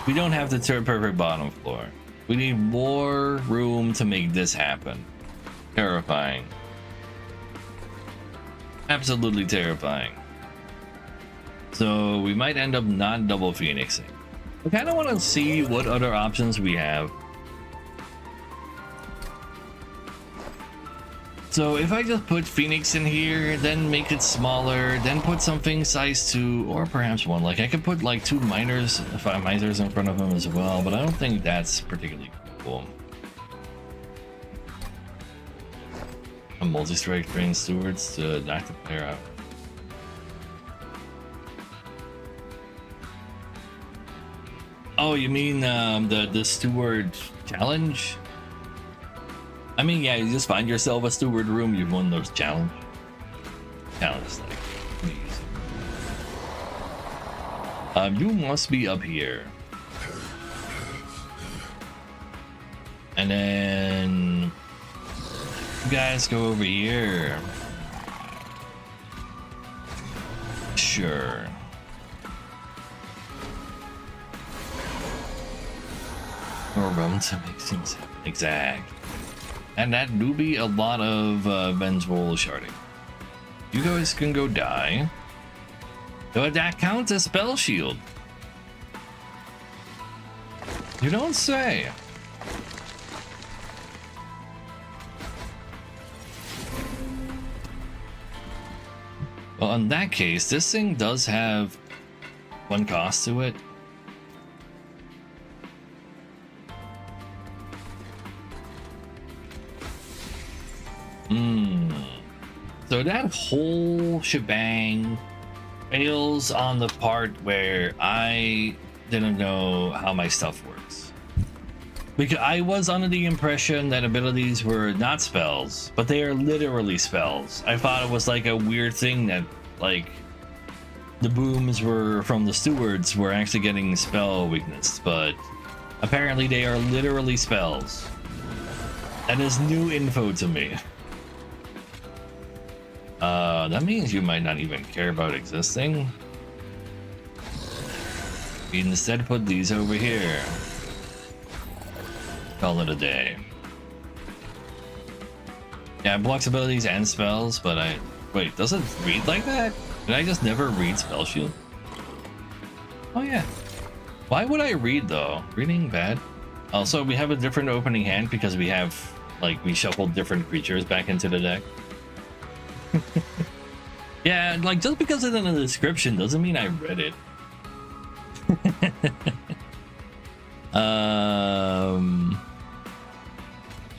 We don't have the perfect bottom floor. We need more room to make this happen. Terrifying. Absolutely terrifying. So we might end up not double phoenixing. I kind of want to see what other options we have. So if I just put Phoenix in here, then make it smaller, then put something size 2, or perhaps 1. Like I could put like 2 miners, 5 misers in front of them as well, but I don't think that's particularly cool. A multi-strike train stewards to knock the player out. Oh, you mean the steward challenge? I mean, yeah, you just find yourself a steward room, you've won those challenge. Like, please. You must be up here. And then you guys go over here. Sure. More room to make things happen. Exact. And that do be a lot of vengeful sharding. You guys can go die. But that counts as spell shield. You don't say. Well, in that case, this thing does have 1 cost to it. So that whole shebang fails on the part where I didn't know how my stuff works. Because I was under the impression that abilities were not spells, but they are literally spells. I thought it was like a weird thing that like the booms were from the stewards were actually getting spell weakness, but apparently they are literally spells. That is new info to me. That means you might not even care about existing. We instead put these over here. Call it a day. Yeah, it blocks abilities and spells, but wait, does it read like that? Did I just never read spell shield? Oh yeah. Why would I read though? Reading bad? Also, we have a different opening hand because we have, like, we shuffled different creatures back into the deck. Yeah, like, just because it's in the description doesn't mean I read it.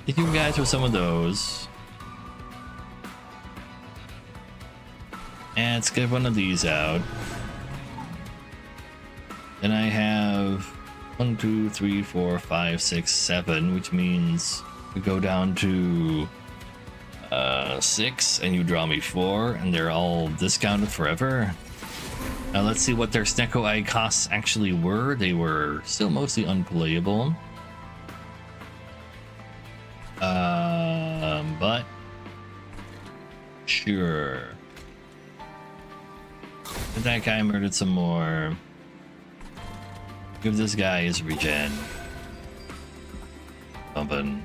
Thank you guys for some of those. And let's get one of these out. Then I have 1, 2, 3, 4, 5, 6, 7, which means we go down to 6 and you draw me 4 and they're all discounted forever. Now let's see what their Snecko Eye costs actually were. They were still mostly unplayable. But sure. If that guy murdered some more. Give this guy his regen. Bumpin'.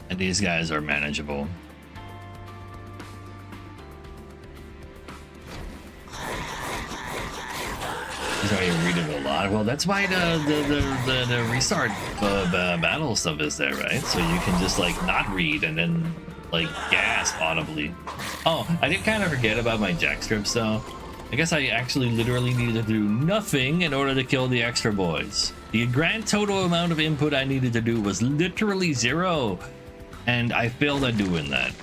And these guys are manageable. He's already a lot. Well, that's why the restart battle stuff is there, right? So you can just like not read and then like gasp audibly. Oh, I did kind of forget about my jack strips though. I guess I actually literally needed to do nothing in order to kill the extra boys. The grand total amount of input I needed to do was literally 0, and I failed at doing that.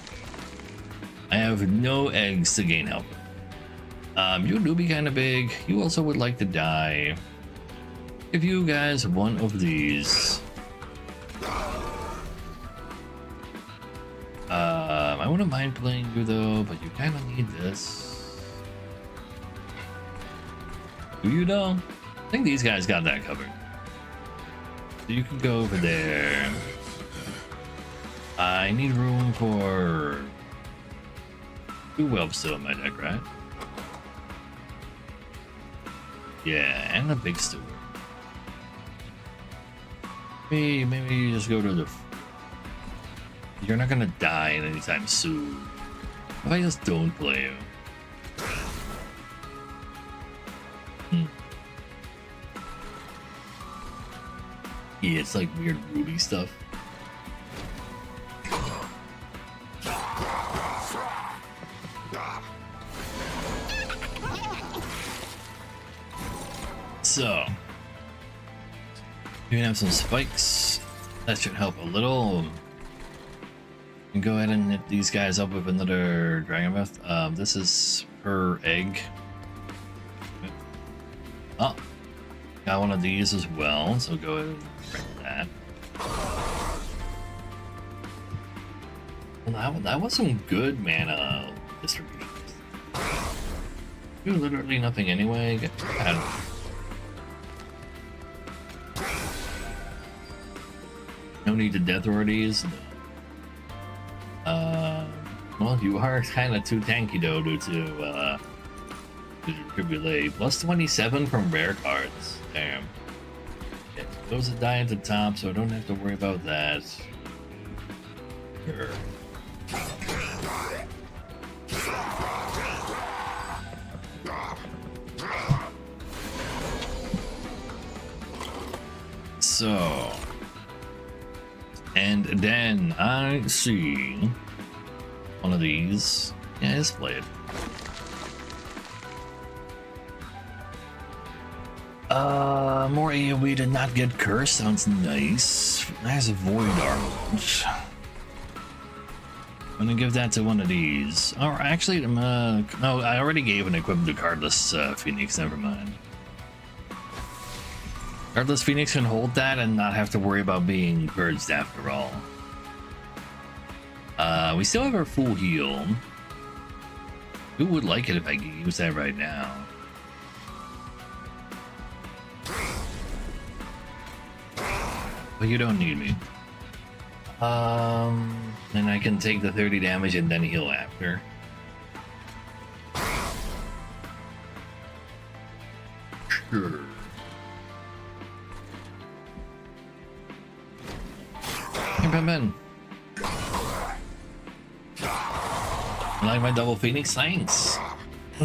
I have no eggs to gain health. You do be kind of big. You also would like to die. Give you guys one of these. I wouldn't mind playing you though, but you kind of need this. Do you though? I think these guys got that covered. So you can go over there. I need room for 2 whelps still in my deck, right? Yeah, and a big steward. Maybe you just go to the... You're not gonna die anytime soon. If I just don't play you. Yeah, it's like weird Ruby stuff. So, you can have some spikes. That should help a little. And go ahead and hit these guys up with another Dragon Breath. This is per egg. Oh, got one of these as well. So go ahead and break that. Well, that was some good mana distribution. Do literally nothing anyway. Get that. No need to death ordies. Well, you are kind of too tanky though due to Tribulate. Plus 27 from rare cards. Damn. Yeah, those that die at the top, so I don't have to worry about that. Sure. So, and then I see one of these. Yeah, let's play it. More AoE to not get cursed sounds nice. Nice Void Armament. I'm gonna give that to one of these. Or actually, no, I already gave an equipment to Cardless Phoenix. Never mind. Cardless Phoenix can hold that and not have to worry about being purged after all. We still have our full heal. Who would like it if I could use that right now? But you don't need me. And I can take the 30 damage and then heal after. Sure. Hey, Ben. You like my double Phoenix? Thanks.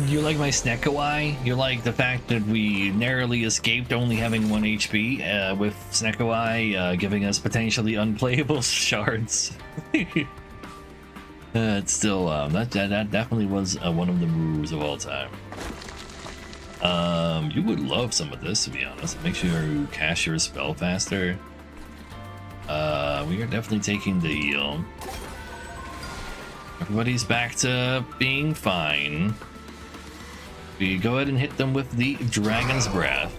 You like my Sneckawy? You like the fact that we narrowly escaped only having 1 HP with Sneckawy giving us potentially unplayable shards? It's still that definitely was one of the moves of all time. You would love some of this, to be honest. It makes you cast your spell faster. We are definitely taking the heal. Everybody's back to being fine. We go ahead and hit them with the Dragon's Breath.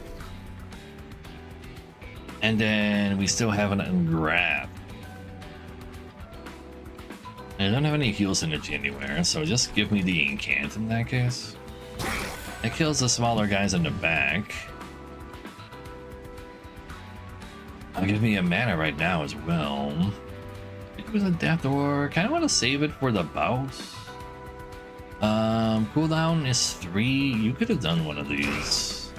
And then we still have an Engrap. I don't have any heal synergy anywhere, so just give me the Incant in that case. That kills the smaller guys in the back. Give me a mana right now as well. It was a Death Door. Kind of want to save it for the boss. Cooldown is 3. You could have done one of these.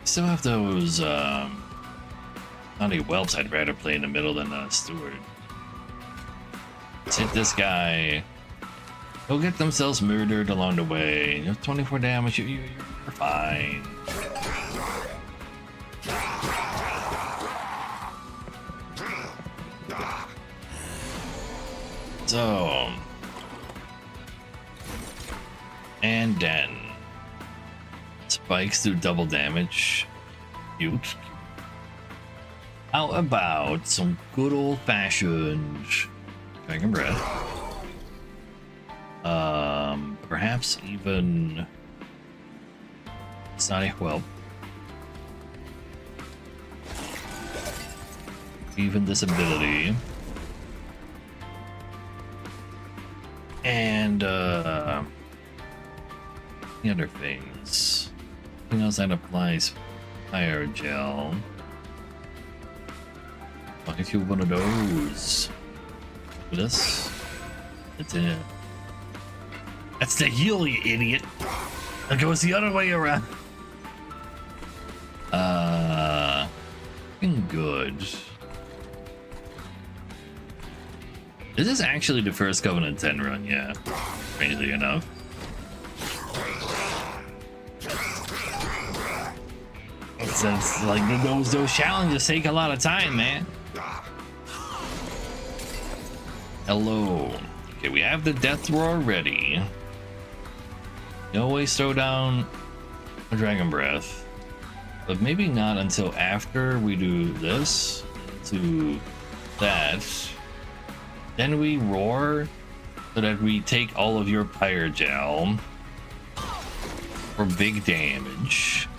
Still have those not any whelps. I'd rather play in the middle than Steward. Let's hit this guy. They'll get themselves murdered along the way. You have 24 damage. You're fine. So, and then spikes do double damage. Cute. How about some good old-fashioned Dragon Breath? Perhaps even Sonic Whelp. Even this ability. And the other things. Anything else that applies fire gel. I'll get you one of those. This. That's it. That's the heal, you idiot. It goes the other way around. Good. This is actually the first Covenant 10 run, yeah. Strangely enough. It's like those challenges take a lot of time, man. Hello. Okay, we have the Death Roar ready. You always throw down a Dragon Breath, but maybe not until after we do this to that. Then we roar so that we take all of your Pyre Gel for big damage.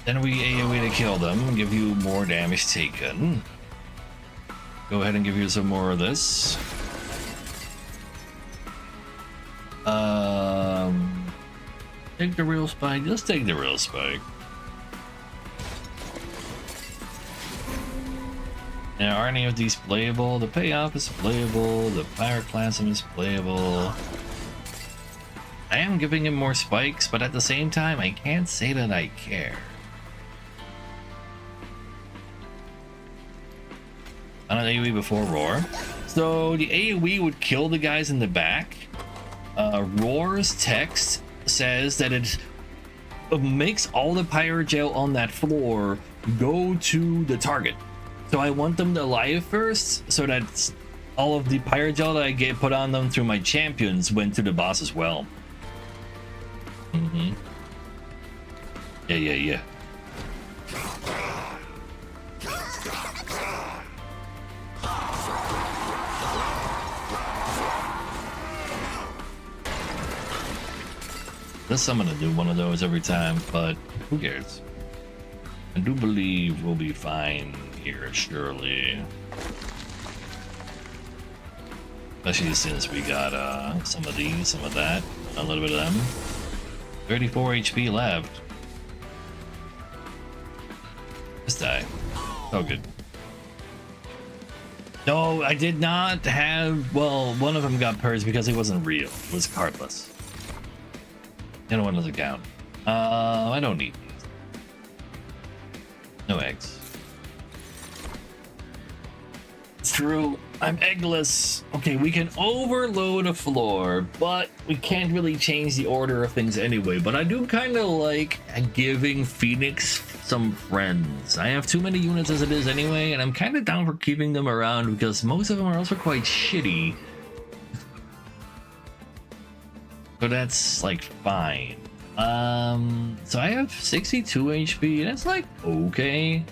Then we AoE to kill them and give you more damage taken. Go ahead and give you some more of this. Take the real spike. Just take the real spike. Now, are any of these playable? The payoff is playable. The Pyroclasm is playable. I am giving him more spikes, but at the same time, I can't say that I care. On an AoE before Roar. So the AoE would kill the guys in the back. Roar's text says that it makes all the Pyre Gel on that floor go to the target. So I want them to alive first, so that all of the Pyre Gel that I put on them through my champions went to the boss as well. Yeah. Guess I'm gonna do one of those every time, but who cares? I do believe we'll be fine here, surely. Especially since we got some of these, some of that, a little bit of them. 34 HP left. Just die. Oh, good. No, I did not have. Well, one of them got purged because he wasn't real. It was cardless. The other one doesn't count. I don't need these. No eggs. It's true. I'm eggless. Okay, we can overload a floor, but we can't really change the order of things anyway. But I do kind of like giving Phoenix some friends. I have too many units as it is anyway, and I'm kind of down for keeping them around because most of them are also quite shitty. So that's like fine. So I have 62 HP. That's like okay.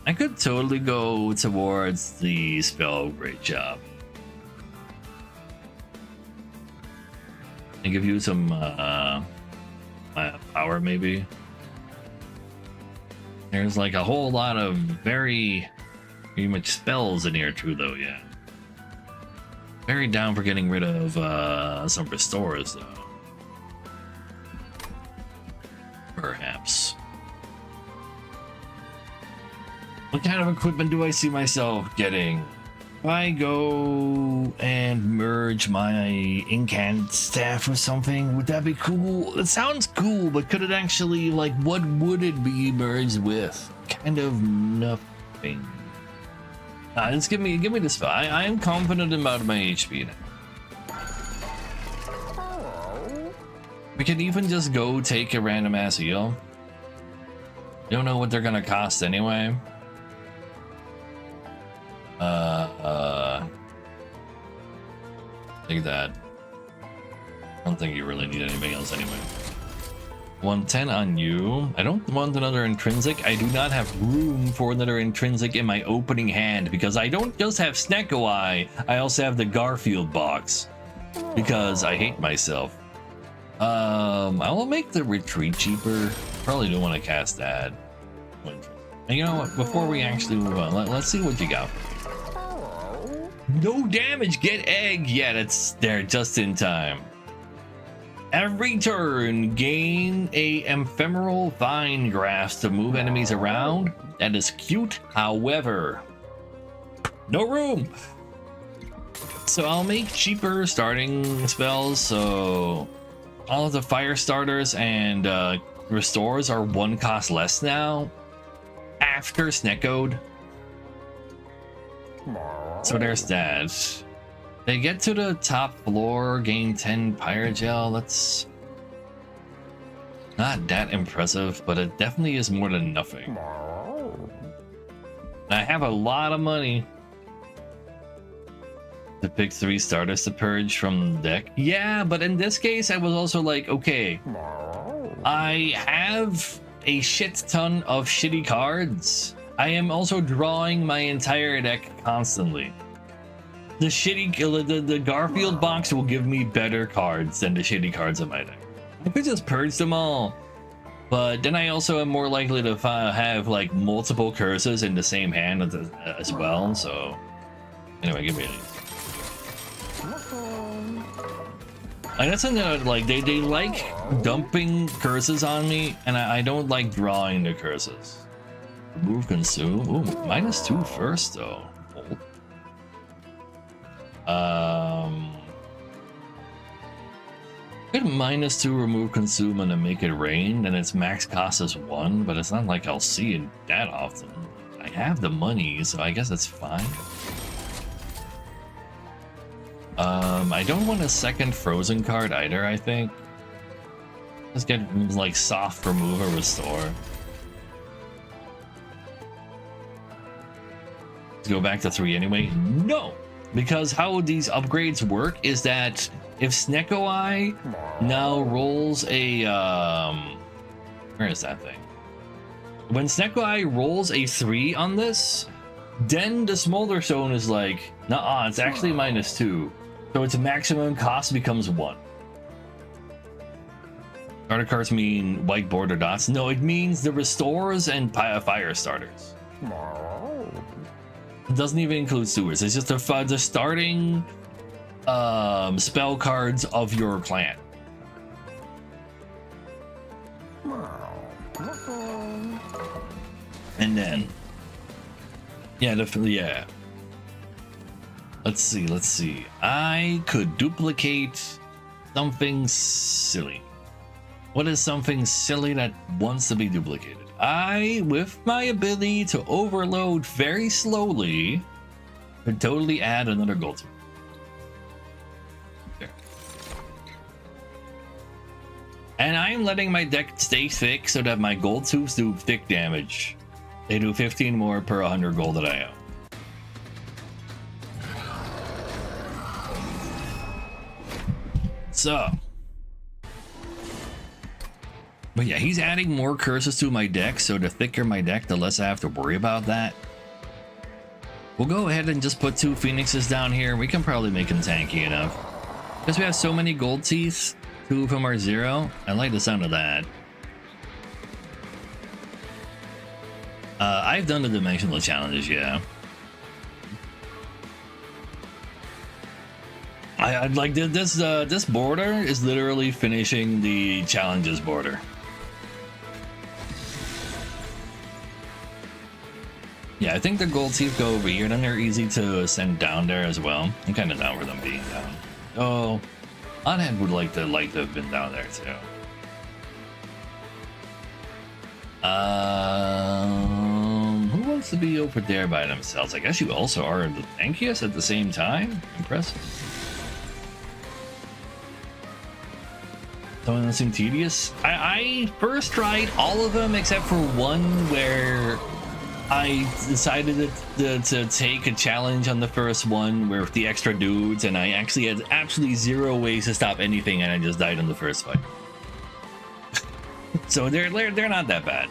I could totally go towards the spell upgrade job and give you some power maybe. There's like a whole lot of very much spells in here too though, yeah. Very down for getting rid of some restores though. Perhaps. What kind of equipment do I see myself getting? If I go and merge my incant staff with something, would that be cool? It sounds cool, but could it actually, like, what would it be merged with? Kind of nothing. Just give me this spell. I am confident about my HP now. We can even just go take a random ass heal. You don't know what they're gonna cost anyway. Take that. I don't think you really need anything else anyway. 110 on you. I don't want another intrinsic. I do not have room for another intrinsic in my opening hand because I don't just have Snecko Eye, I also have the Garfield box because I hate myself. I will make the retreat cheaper. Probably don't want to cast that. And you know what? Before we actually move on, let's see what you got. No damage, get egg. Yeah, that's there just in time. Every turn, gain a ephemeral vine grasp to move enemies around. That is cute, however, no room. So I'll make cheaper starting spells. So all of the fire starters and restores are 1 cost less now after Sneckoed. So there's that. They get to the top floor, gain 10 Pyrogel. That's not that impressive, but it definitely is more than nothing. I have a lot of money to pick 3 starters to purge from the deck. Yeah, but in this case, I was also like, okay, I have a shit ton of shitty cards. I am also drawing my entire deck constantly. The shitty, the Garfield box will give me better cards than the shitty cards in my deck. I could just purge them all, but then I also am more likely to have like multiple curses in the same hand as well. So anyway, give me it. Like that's something that like they like dumping curses on me, and I don't like drawing the curses. Remove consume. Ooh, -2 first though. Good -2 remove consume and then make it rain, and its max cost is 1, but it's not like I'll see it that often. I have the money, so I guess it's fine. I don't want a second frozen card either, I think. Let's get like soft remove or restore. Let's go back to 3 anyway. No! Because how these upgrades work is that if Snecko Eye now rolls a where is that thing? When Snecko Eye rolls a 3 on this, then the Smolder Stone is like, nah, it's actually -2. So its maximum cost becomes 1. Starter cards mean white border dots. No, it means the restores and fire starters. It doesn't even include sewers. It's just the starting spell cards of your clan. And then yeah, let's see, I could duplicate something silly. What is something silly that wants to be duplicated? I, with my ability to overload very slowly, could totally add another gold tooth. There. And I'm letting my deck stay thick so that my gold tubes do thick damage. They do 15 more per 100 gold that I own. So, but yeah, he's adding more curses to my deck, so the thicker my deck, the less I have to worry about that. We'll go ahead and just put 2 Phoenixes down here. We can probably make them tanky enough. Because we have so many gold teeth, 2 of them are 0. I like the sound of that. I've done the dimensional challenges, yeah. I'd like this border is literally finishing the challenges border. Yeah, I think the gold teeth go over here, and then they're easy to send down there as well. I'm kind of down for them being down. Oh, Onhead would like to have been down there too. Who supposed to be over there by themselves. I guess you also are the tankiest at the same time. Impressive. So it seemed tedious. I first tried all of them except for one where I decided to take a challenge on the first one with the extra dudes, and I actually had absolutely zero ways to stop anything, and I just died in the first fight. So they're not that bad.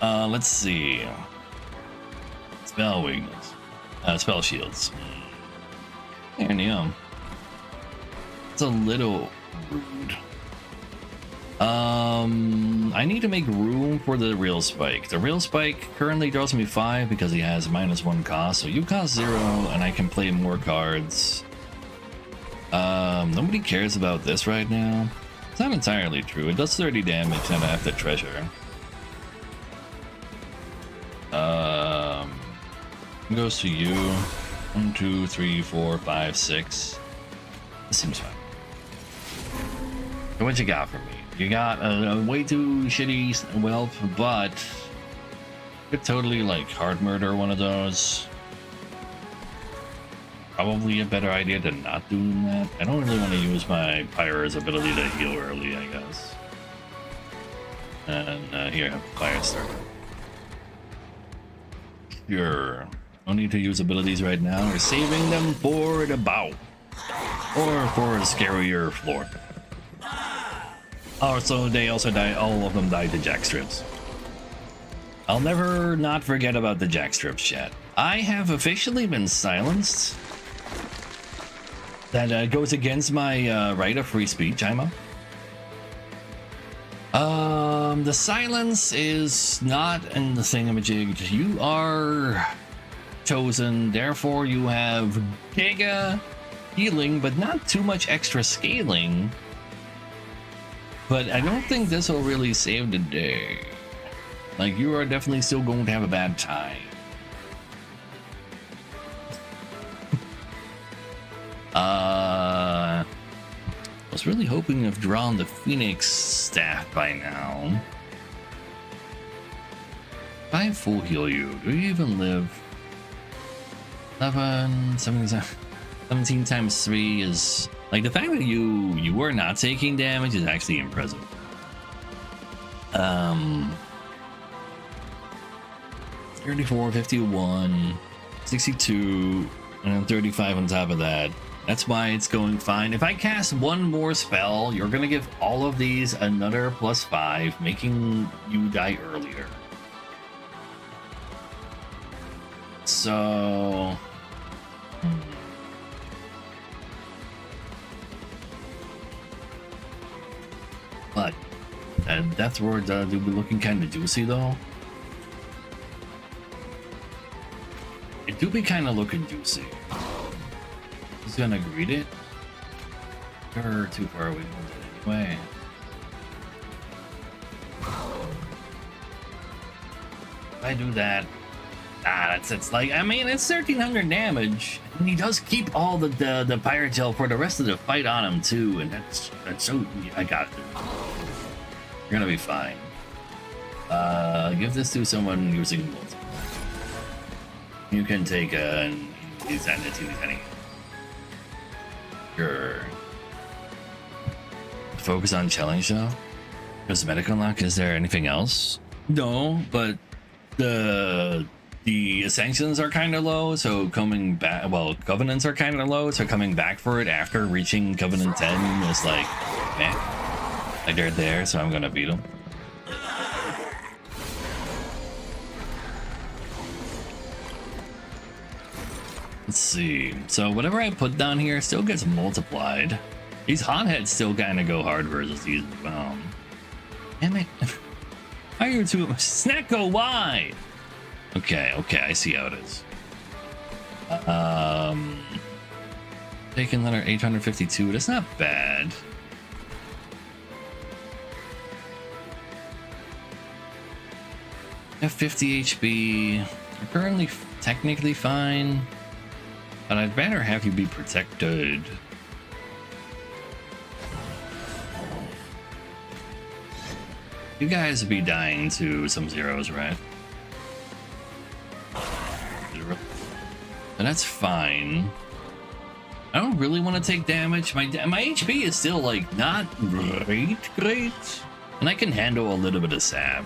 Let's see. Spell weakness. Spell shields. There you go. It's a little rude. I need to make room for the real spike. The real spike currently draws me 5 because he has -1 cost, so you cost 0 and I can play more cards. Nobody cares about this right now. It's not entirely true. It does 30 damage and I have the treasure. It goes to you. 1, 2, 3, 4, 5, 6. This seems fine. So what you got for me? You got a way too shitty whelp, but you could totally like hard murder one of those. Probably a better idea to not do that. I don't really want to use my Pyro's ability to heal early, I guess. And here, fire starter. Sure. No need to use abilities right now. We're saving them for the bout. Or for a scarier floor. Also, they also die. All of them died to jack strips. I'll never not forget about the jack strips, chat. I have officially been silenced. That goes against my right of free speech, Ima. The silence is not in the thingamajig. You are chosen, therefore you have Giga healing, but not too much extra scaling. But I don't think this will really save the day. Like, you are definitely still going to have a bad time. I was really hoping to have drawn the Phoenix staff by now. If I full heal you, do you even live? 11, 17 times 3 is... Like, the fact that you were not taking damage is actually impressive. 34, 51, 62, and then 35 on top of that. That's why it's going fine. If I cast one more spell, you're gonna give all of these another +5, making you die earlier. So... But Death Ward do be looking kind of juicy though. It do be kind of looking juicy. Who's gonna greet it? You're too far away from it anyway. If I do that, it's like, I mean, it's 1300 damage, and he does keep all the pirate gel for the rest of the fight on him too, and that's so, I got it. You're gonna be fine. Give this to someone using multiple. You can take these entities anyway. Sure. Focus on challenge though. Cosmetic unlock. Is there anything else? No, but the ascensions are kind of low, so coming back, well, covenants are kind of low, so coming back for it after reaching covenant 10 is like, meh. Like, they're there, so I'm gonna beat them. Let's see. So whatever I put down here still gets multiplied. These hotheads still kind of go hard versus these as well. Damn it. Why are you two? Snacko, why? Okay, I see how it is. Taking another 852. That's not bad. I have 50 HP. You're currently technically fine, but I'd rather have you be protected. You guys be dying to some zeros, right? And that's fine. I don't really want to take damage. My HP is still like not great, and I can handle a little bit of sap.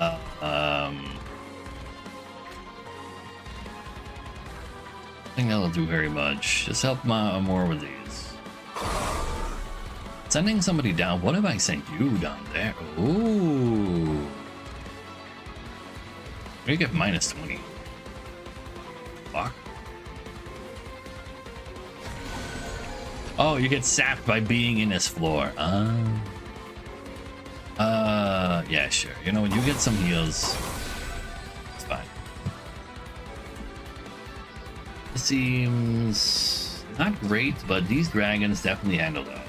I think that'll do very much. Just help more with these. Sending somebody down. What if I sent you down there? Ooh. You get minus 20. Fuck. Oh, you get sapped by being in this floor. Yeah, sure. You know, when you get some heals, it's fine. It seems not great, but these dragons definitely handle that.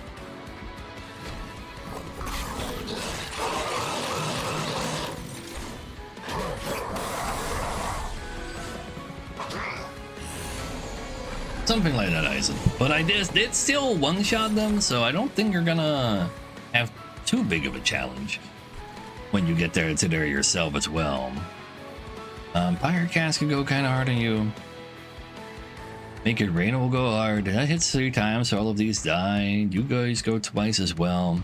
Something like that, Aizen. But I did still one-shot them, so I don't think you're gonna have too big of a challenge when you get there to there yourself as well. Pirate Cast can go kind of hard on you. Make It Rain will go hard. That hits 3 times, so all of these die. You guys go twice as well.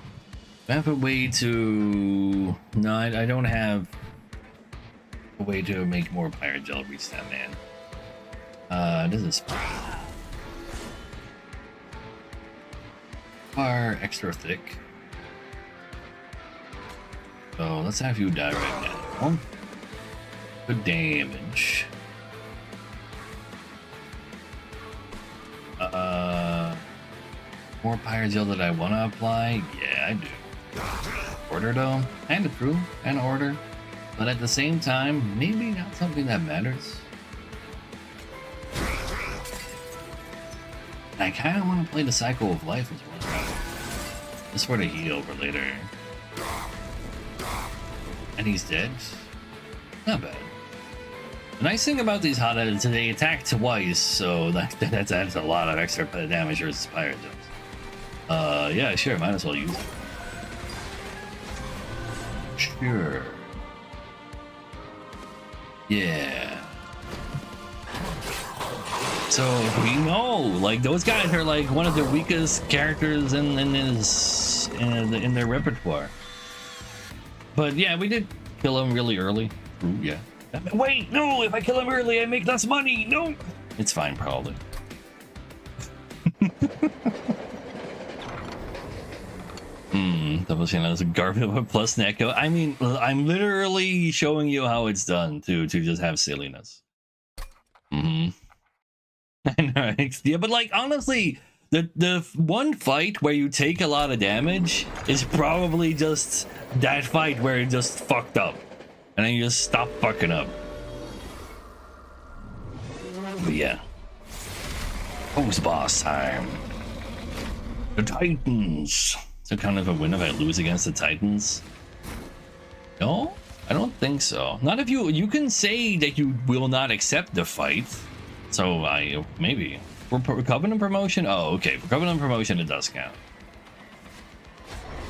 I have a way to... No, I don't have a way to make more Pirate Gel reach that man. This is far extra thick. So let's have you die right now. Good damage. More Pirate Gel that I want to apply? Yeah, I do. Order though, and true, and order. But at the same time, maybe not something that matters. I kind of want to play the Cycle of Life as well. Just for the heal for later. And he's dead. Not bad. The nice thing about these hot edits is they attack twice, so that's a lot of extra damage versus Pirate Gems. Yeah, sure, might as well use it. Sure. Yeah. So we know, like, those guys are like one of the weakest characters in their repertoire. But yeah, we did kill him really early. Ooh, yeah. Wait, no! If I kill him early, I make less money. No, it's fine, probably. Double channel is a garbage plus Neko. I mean, I'm literally showing you how it's done to just have silliness. I know, yeah, but like honestly, the one fight where you take a lot of damage is probably just that fight where it just fucked up, and then you just stop fucking up. But yeah, post boss time. The Titans. So kind of a win if I lose against the Titans. No, I don't think so. Not if you can say that you will not accept the fight. So maybe for Covenant promotion. Oh, okay. For Covenant promotion, it does count.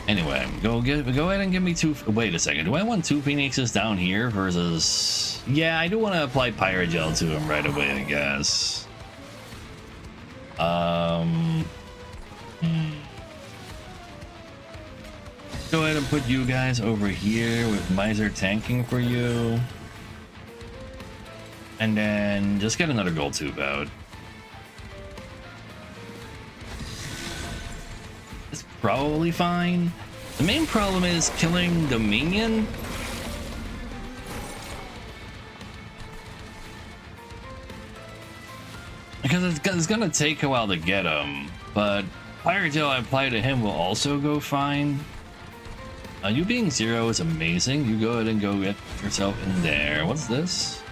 Anyway, go ahead and give me 2. Wait a second. Do I want 2 Phoenixes down here versus? Yeah, I do want to apply Pirate Gel to him right away, I guess. Go ahead and put you guys over here with Miser tanking for you. And then just get another gold tube out. It's probably fine. The main problem is killing the minion. Because it's gonna take a while to get him. But Pirate Gel I apply to him will also go fine. You being 0 is amazing. You go ahead and go get yourself in there. What's this?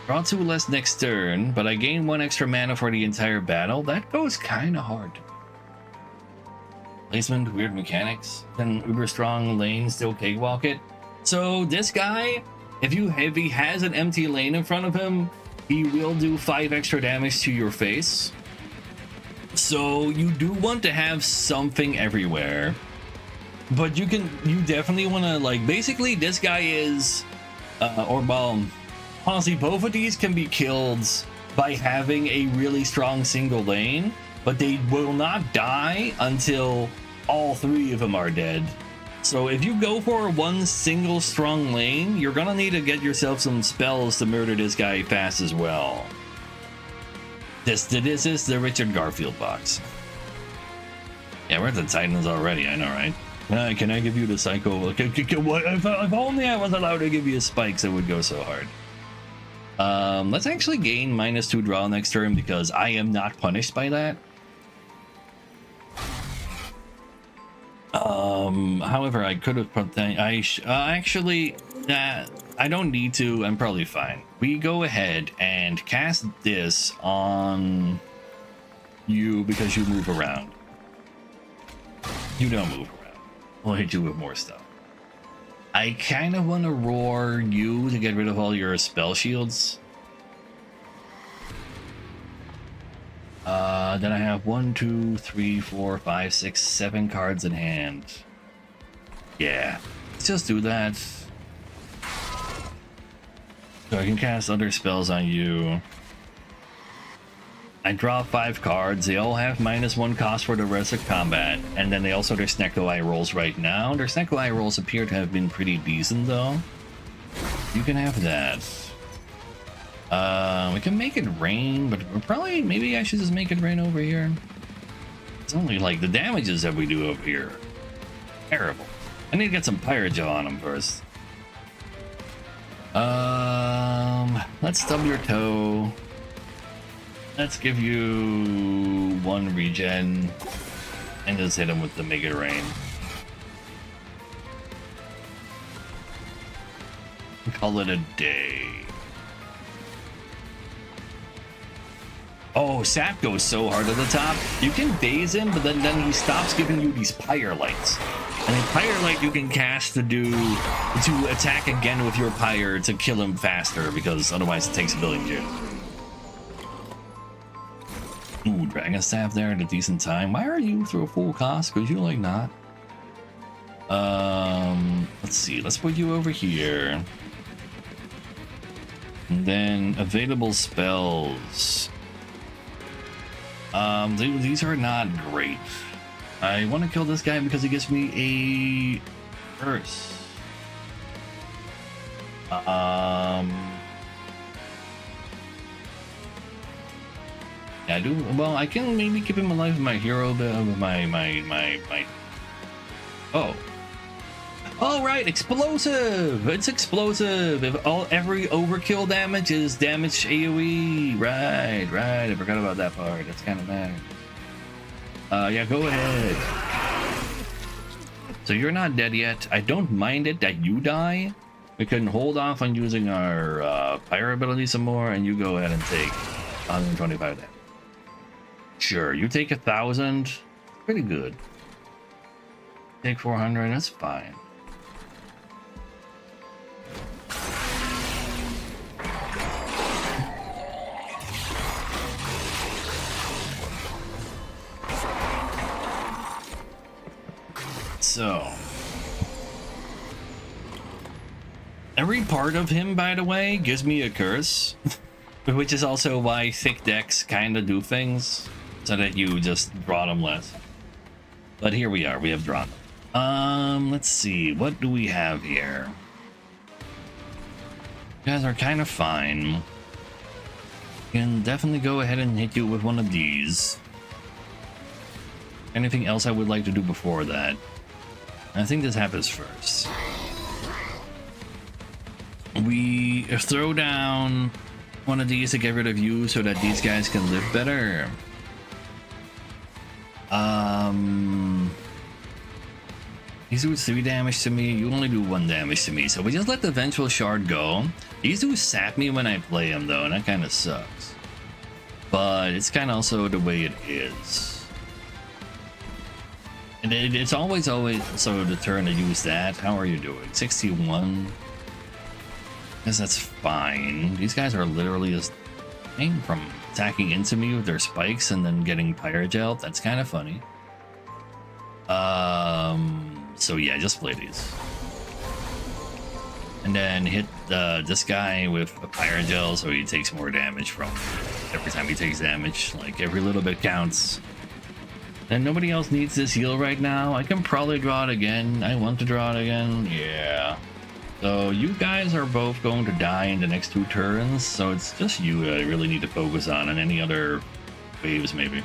Draw 2 less next turn, but I gain 1 extra mana for the entire battle. That goes kind of hard. Placement, weird mechanics. Then uber strong lane, still cakewalk it. So this guy, if he has an empty lane in front of him, he will do 5 extra damage to your face. So you do want to have something everywhere, but you definitely want to, like, basically this guy is, honestly, both of these can be killed by having a really strong single lane, but they will not die until all three of them are dead. So if you go for one single strong lane, you're gonna need to get yourself some spells to murder this guy fast as well. This is the Richard Garfield box. Yeah, we're at the Titans already, I know, right? Can I give you the Psycho? If only I was allowed to give you spikes, it would go so hard. Let's actually gain -2 draw next turn because I am not punished by that. However, I could have put that. Actually, I don't need to. I'm probably fine. We go ahead and cast this on you because you move around. You don't move around. We'll hit you with more stuff. I kind of want to roar you to get rid of all your spell shields. Then I have 1, 2, 3, 4, 5, 6, 7 cards in hand. Yeah, let's just do that. So I can cast other spells on you. I draw 5 cards. They all have -1 cost for the rest of combat. And then they also, their Snecko Eye rolls right now. Their Snecko Eye rolls appear to have been pretty decent though. You can have that. We can make it rain, but we're probably, maybe I should just make it rain over here. It's only like the damages that we do over here. Terrible. I need to get some Pirate Jaw on them first. Let's stub your toe. Let's give you 1 regen and just hit him with the Make It Rain. Call it a day. Oh, Sap goes so hard at the top. You can daze him, but then he stops giving you these Pyre Lights. And a Pyre Light you can cast to attack again with your Pyre to kill him faster, because otherwise it takes a billion years. Ooh, Dragon Staff there at a decent time. Why are you through a full cost? Because you like not. Let's see. Let's put you over here. And then available spells. These are not great. I want to kill this guy because he gives me a curse. Yeah, I do. Well, I can maybe keep him alive with my hero, with my. Oh. Oh right, explosive. It's explosive. If every overkill damage is damage AOE. Right. I forgot about that part. That's kind of bad. Yeah, go ahead. So you're not dead yet. I don't mind it that you die. We can hold off on using our Pyre ability some more, and you go ahead and take 125 damage. Sure, you take 1,000. Pretty good. Take 400. That's fine. So, every part of him, by the way, gives me a curse, which is also why thick decks kind of do things, so that you just draw them less. But here we are, we have drawn them. Let's see, what do we have here? You guys are kind of fine. Can definitely go ahead and hit you with one of these. Anything else I would like to do before that? I think this happens first. We throw down one of these to get rid of you so that these guys can live better. These do 3 damage to me. You only do 1 damage to me. So we just let the Vengeful Shard go. These do sap me when I play them though, and that kind of sucks. But it's kind of also the way it is. And it's always so the turn to use that. How are you doing? 61. Guess that's fine. These guys are literally just dying from attacking into me with their spikes and then getting Pyrogel. That's kind of funny. So yeah, just play these. And then hit this guy with a Pyrogel so he takes more damage from every time he takes damage. Like, every little bit counts. And nobody else needs this heal right now. I can probably draw it again. I want to draw it again. Yeah. So you guys are both going to die in the next 2 turns. So it's just you that I really need to focus on, and any other waves maybe.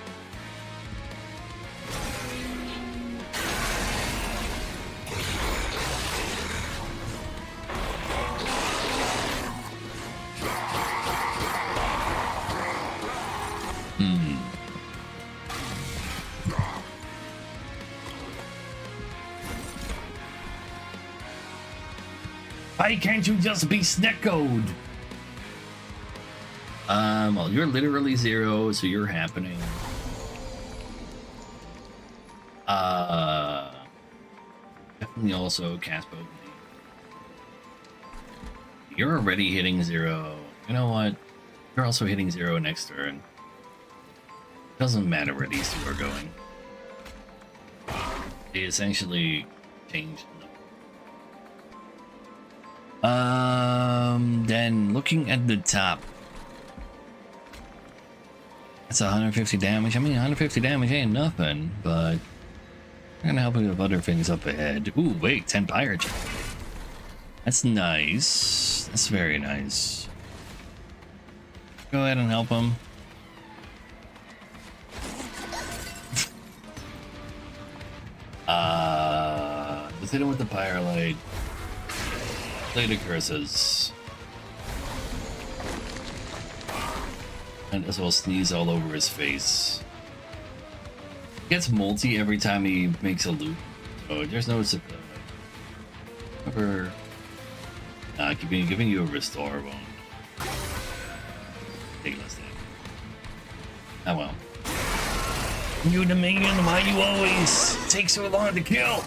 Why can't you just be Sneckoed? Well, you're literally 0, so you're happening. Definitely also cast both. You're already hitting 0. You know what? You're also hitting 0 next turn. Doesn't matter where these two are going. They essentially changed. Then looking at the top, that's 150 damage. I mean, 150 damage ain't nothing, but I'm gonna help you with other things up ahead. Ooh, wait, 10 Pyrogen. That's nice. That's very nice. Go ahead and help him. Let's hit him with the Pyrolite. Play the curses. And as well sneeze all over his face. Gets multi every time he makes a loop. Oh, there's no never. Nah, giving you a restore won't take less damage. Oh well. You the minion, why you always take so long to kill?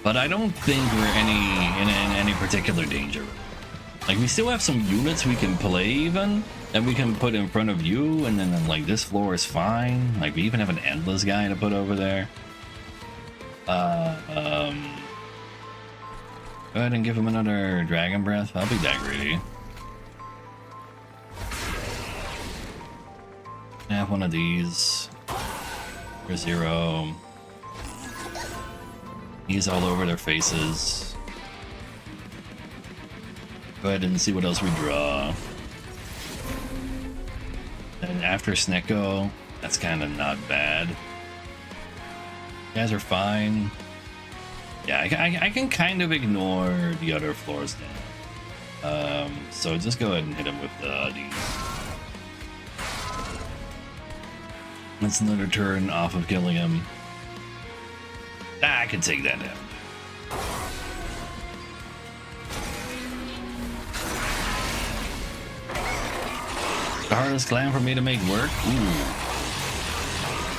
But I don't think we're in any particular danger. Like, we still have some units we can play even, that we can put in front of you, and then like this floor is fine. Like, we even have an endless guy to put over there. Go ahead and give him another dragon breath. I'll be that greedy. Have one of these for 0. He's all over their faces. Go ahead and see what else we draw. And after Snecko, that's kind of not bad. You guys are fine. Yeah, I can kind of ignore the other floors now. So just go ahead and hit him with these. That's another turn off of killing him. I can take that down. The hardest clan for me to make work? Ooh.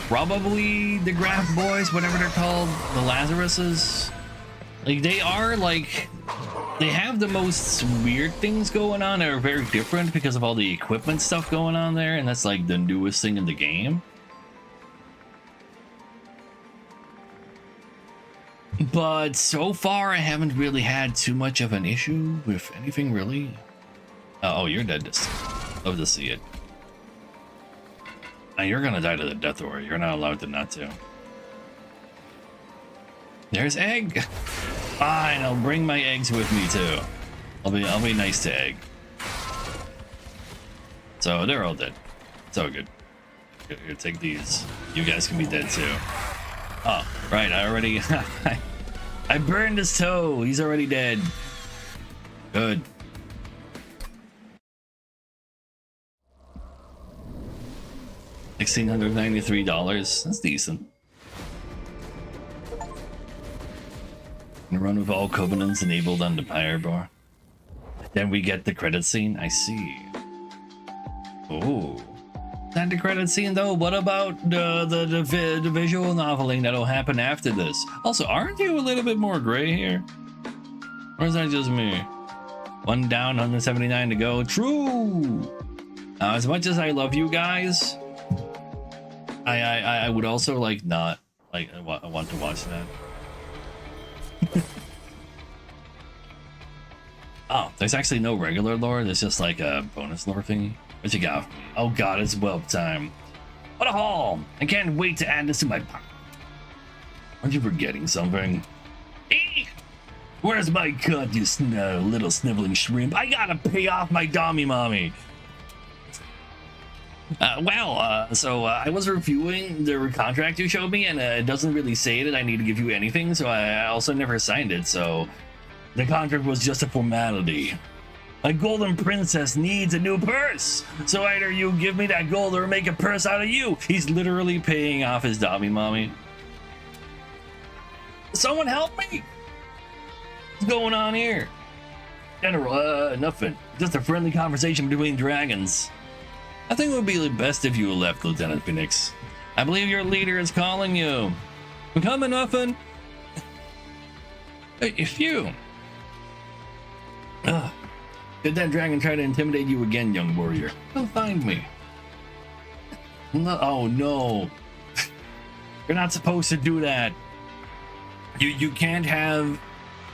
Probably the Graph Boys, whatever they're called, the Lazaruses. Like, they are like, they have the most weird things going on that are very different because of all the equipment stuff going on there, and that's like the newest thing in the game. But so far, I haven't really had too much of an issue with anything, really. Oh, you're dead. Love to see it. Now, you're gonna die to the Death Warrior. You're not allowed to not to. There's Egg. Fine, I'll bring my eggs with me too. I'll be nice to Egg. So they're all dead. It's all good. Here, take these. You guys can be dead too. Oh, right, I already... I burned his toe. He's already dead. Good. $1,693. That's decent. And run with all covenants enabled on the Pyrobar. Then we get the credit scene. I see. Oh. Not the credit scene though. What about the visual noveling that'll happen after this? Also, aren't you a little bit more gray here? Or is that just me? One down, 179 to go. True. As much as I love you guys, I would also like not like I want to watch that. Oh, there's actually no regular lore. There's just like a bonus lore thingy. What you got? Oh god, it's whelp time. What a haul! I can't wait to add this to my pocket. Aren't you forgetting something? Eek! Where's my cut, you little sniveling shrimp? I gotta pay off my dommy mommy. So I was reviewing the contract you showed me, and it doesn't really say that I need to give you anything, so I also never signed it, so the contract was just a formality. My golden princess needs a new purse, so either you give me that gold or make a purse out of you. He's literally paying off his dommy mommy. Someone help me! What's going on here? General, nothing. Just a friendly conversation between dragons. I think it would be best if you left, Lieutenant Phoenix. I believe your leader is calling you. I'm coming, nothing. If you... Did that dragon try to intimidate you again, young warrior? Come find me. No, oh no. You're not supposed to do that. You can't have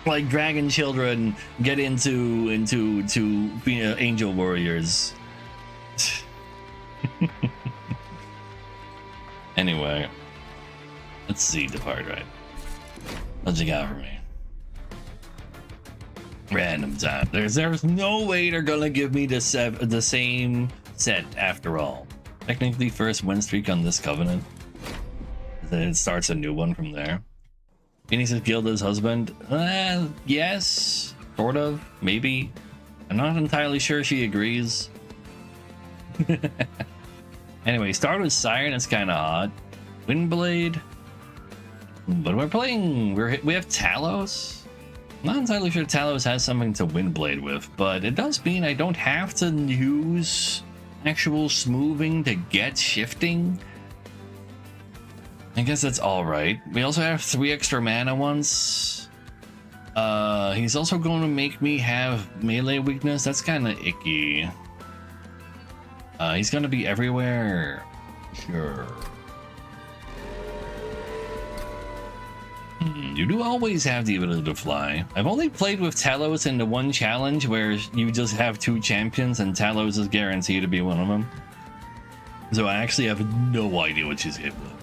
like dragon children get into angel warriors. Anyway, let's see the part right. What you got for me? Random time. There's no way they're gonna give me the same set after all. Technically, first win streak on this covenant. Then it starts a new one from there. Phoenix has killed his husband. Yes, sort of, maybe. I'm not entirely sure she agrees. Anyway, start with Siren. It's kind of odd. Windblade. But we're playing. We have Talos. I'm not entirely sure Talos has something to Windblade with, but it does mean I don't have to use actual smoothing to get shifting. I guess that's all right. We also have 3 extra mana once. He's also going to make me have melee weakness. That's kind of icky. He's going to be everywhere. Sure. You do always have the ability to fly. I've only played with Talos in the one challenge where you just have 2 champions and Talos is guaranteed to be one of them. So I actually have no idea what she's capable of.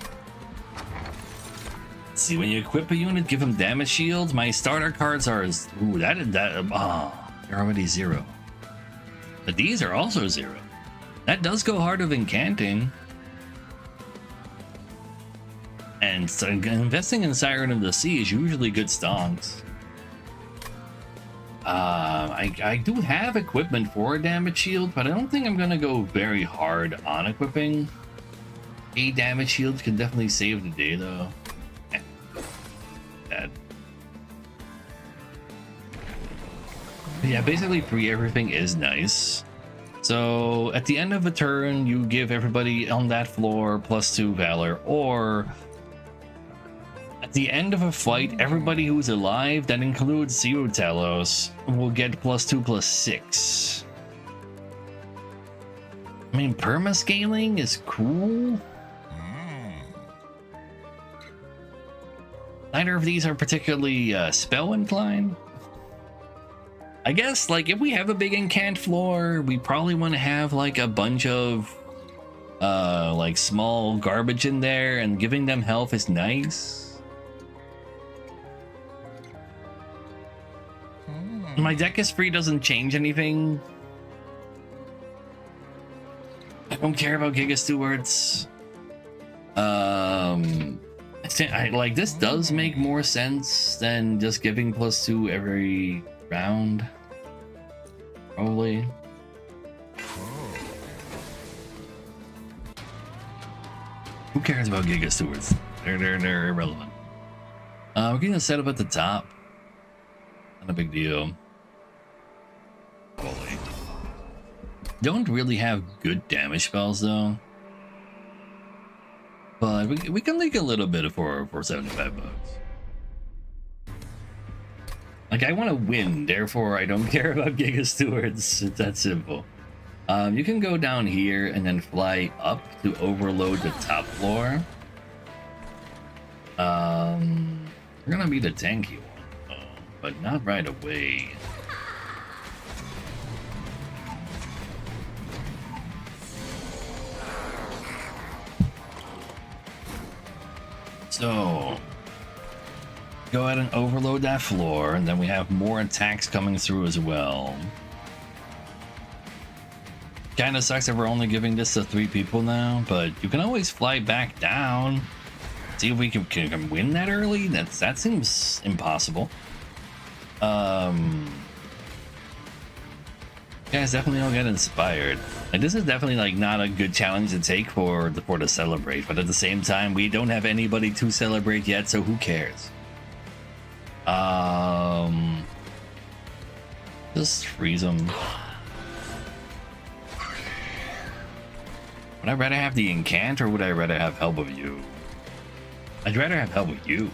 Let's see, when you equip a unit, give them damage shields. My starter cards are... Ooh, they're already 0. But these are also 0. That does go harder than Canting. And so investing in Siren of the Sea is usually good stonks. I do have equipment for a damage shield, but I don't think I'm gonna go very hard on equipping. A damage shield can definitely save the day though. Bad. Yeah, basically free everything is nice. So at the end of a turn, you give everybody on that floor +2 Valor, or at the end of a fight, everybody who's alive, that includes Zero Talos, will get +2/+6. I mean, permascaling is cool. Neither of these are particularly spell inclined. I guess, like, if we have a big incant floor, we probably want to have like a bunch of like small garbage in there, and giving them health is nice. My deck is free doesn't change anything. I don't care about Giga Stewards. Like, this does make more sense than just giving +2 every round. Probably. Who cares about Giga Stewards? They're irrelevant. We're gonna set up at the top. Not a big deal. Holy. Don't really have good damage spells though. But we can leak a little bit for $75. Like, I want to win, therefore I don't care about Giga Stewards. It's that simple. You can go down here and then fly up to overload the top floor. We're gonna be the tanky one, though, but not right away. So, go ahead and overload that floor, and then we have more attacks coming through as well. Kinda sucks that we're only giving this to 3 people now, but you can always fly back down. See if we can win that early. That seems impossible. Guys, definitely don't get inspired. Like, this is definitely like not a good challenge to take for the celebrate, but at the same time, we don't have anybody to celebrate yet, so who cares? Just freeze them. Would I rather have the incant, or would I rather have help of you? I'd rather have help with you.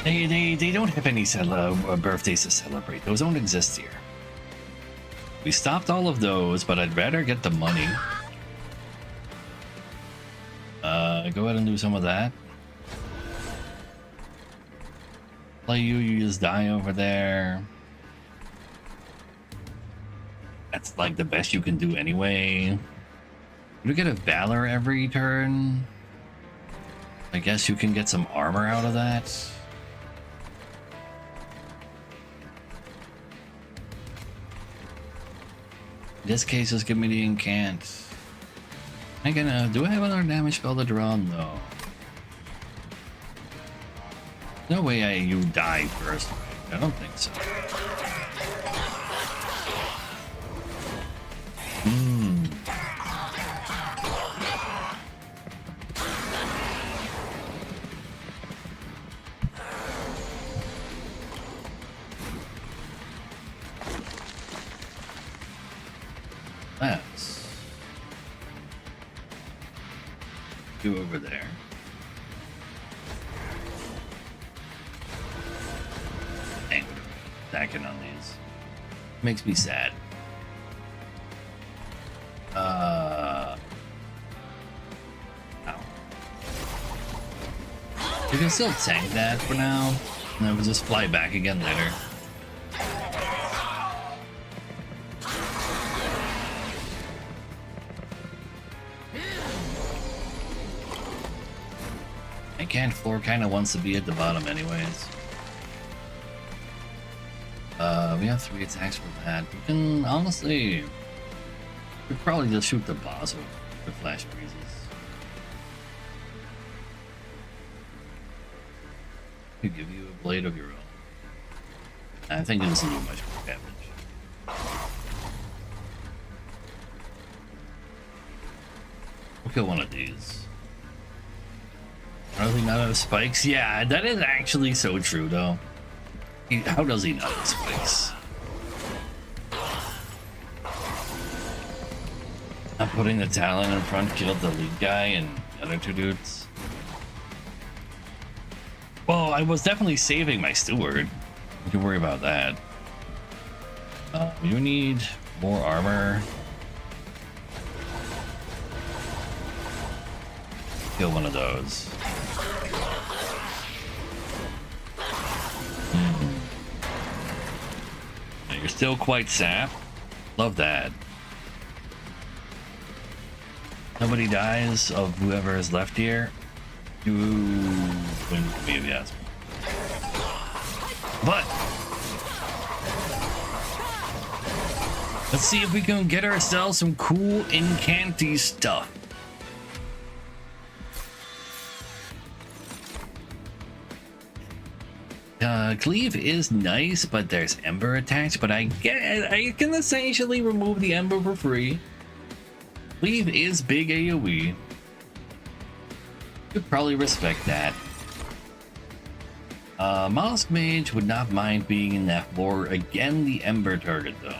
They don't have any birthdays to celebrate. Those don't exist here. We stopped all of those, but I'd rather get the money. Go ahead and do some of that. Play you just die over there. That's like the best you can do anyway. You get a Valor every turn. I guess you can get some armor out of that. In this case, just give me the incant. I gonna do I have another damage spell to draw? No. No way you die first. I don't think so. Let's go over there. Dang, stacking on these makes me sad. Ow. You can still tank that for now, and then we'll just fly back again later. Canned floor kind of wants to be at the bottom anyways. We have 3 attacks for that. We can honestly, we'd probably just shoot the boss with the flash breezes. Could give you a blade of your own. I think it doesn't do much more damage. We'll kill one of these. Probably not have spikes. Yeah, that is actually so true, though. How does he not have spikes? Not putting the Talon in front killed the lead guy and the other 2 dudes. Well, I was definitely saving my steward. You can worry about that. You need more armor. Kill one of those. You're still quite sap. Love that. Nobody dies of whoever is left here. You win for me if you ask me. But let's see if we can get ourselves some cool incanty stuff. Cleave is nice, but there's Ember attached, but I can essentially remove the Ember for free. Cleave is big AoE. Could probably respect that. Mollusk Mage would not mind being in that floor. Again, the Ember target though.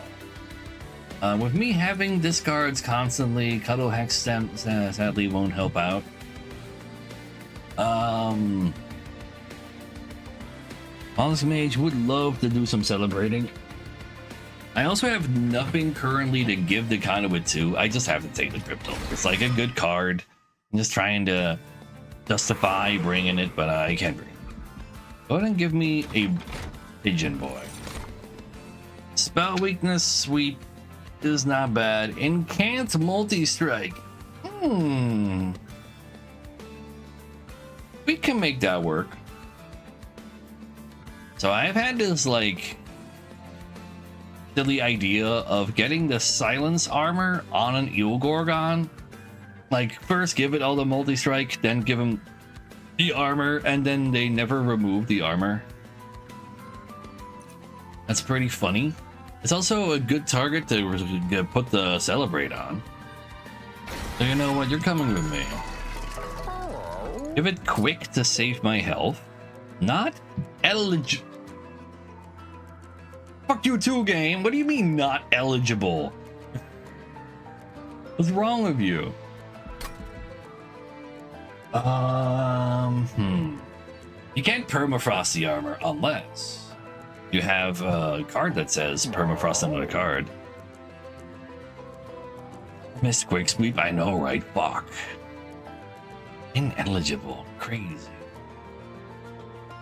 With me having discards constantly, Cuddle Hex sadly won't help out. Honest Mage would love to do some celebrating. I also have nothing currently to give the Conduit to. I just have to take the Crypto. It's like a good card. I'm just trying to justify bringing it, but I can't bring it. Go ahead and give me a Pigeon Boy. Spell Weakness Sweep is not bad. Incant Multi-Strike. We can make that work. So I've had this like silly idea of getting the silence armor on an Eel Gorgon. Like first give it all the multi-strike, then give him the armor, and then they never remove the armor. That's pretty funny. It's also a good target to put the Celebrate on. So you know what, you're coming with me. Give it quick to save my health. Not eligible. Fuck you too, game. What do you mean not eligible? What's wrong with you? You can't permafrost the armor unless you have a card that says permafrost on the card. Missed Quick Sweep, I know, right? Fuck. Ineligible. Crazy.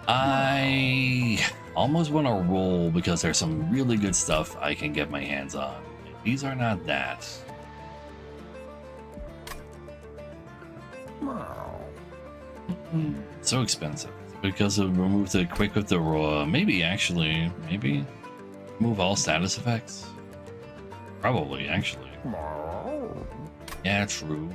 I almost want to roll because there's some really good stuff I can get my hands on. These are not that. So expensive because it removes the quick with the raw. Maybe move all status effects. Probably actually. Yeah, true.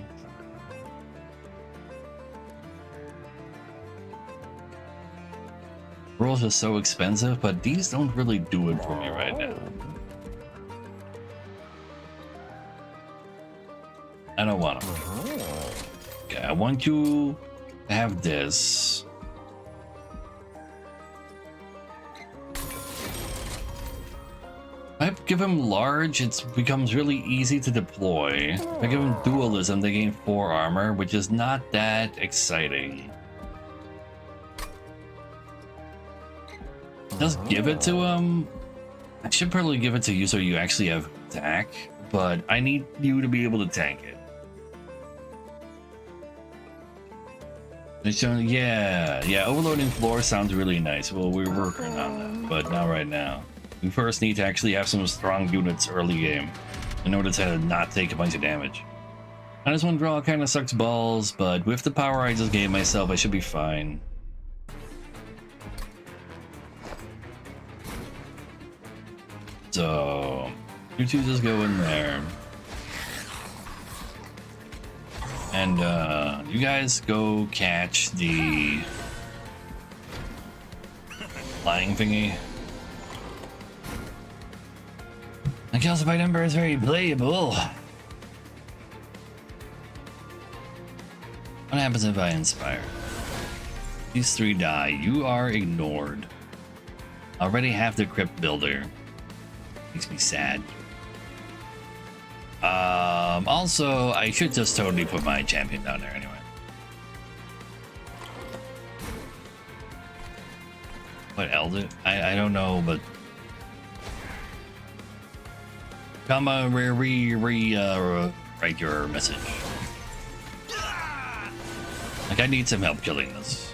Rolls are so expensive, but these don't really do it for me right now. I don't want them. Okay, I want you to have this. If I give him large, it becomes really easy to deploy. If I give him dualism, they gain 4 armor, which is not that exciting. Just give it to him. I should probably give it to you so you actually have attack, but I need you to be able to tank it. Yeah, overloading floor sounds really nice. Well, we're working on that, but not right now. We first need to actually have some strong units early game in order to not take a bunch of damage. Minus 1 draw kind of sucks balls, but with the power I just gave myself, I should be fine. So, you two just go in there. And you guys go catch the flying thingy. The Calcified Ember is very playable. What happens if I inspire? These 3 die. You are ignored. Already have the Crypt Builder. Makes me sad. Also, I should just totally put my champion down there anyway. What Elder? I don't know, but come on, write your message. Like, I need some help killing this.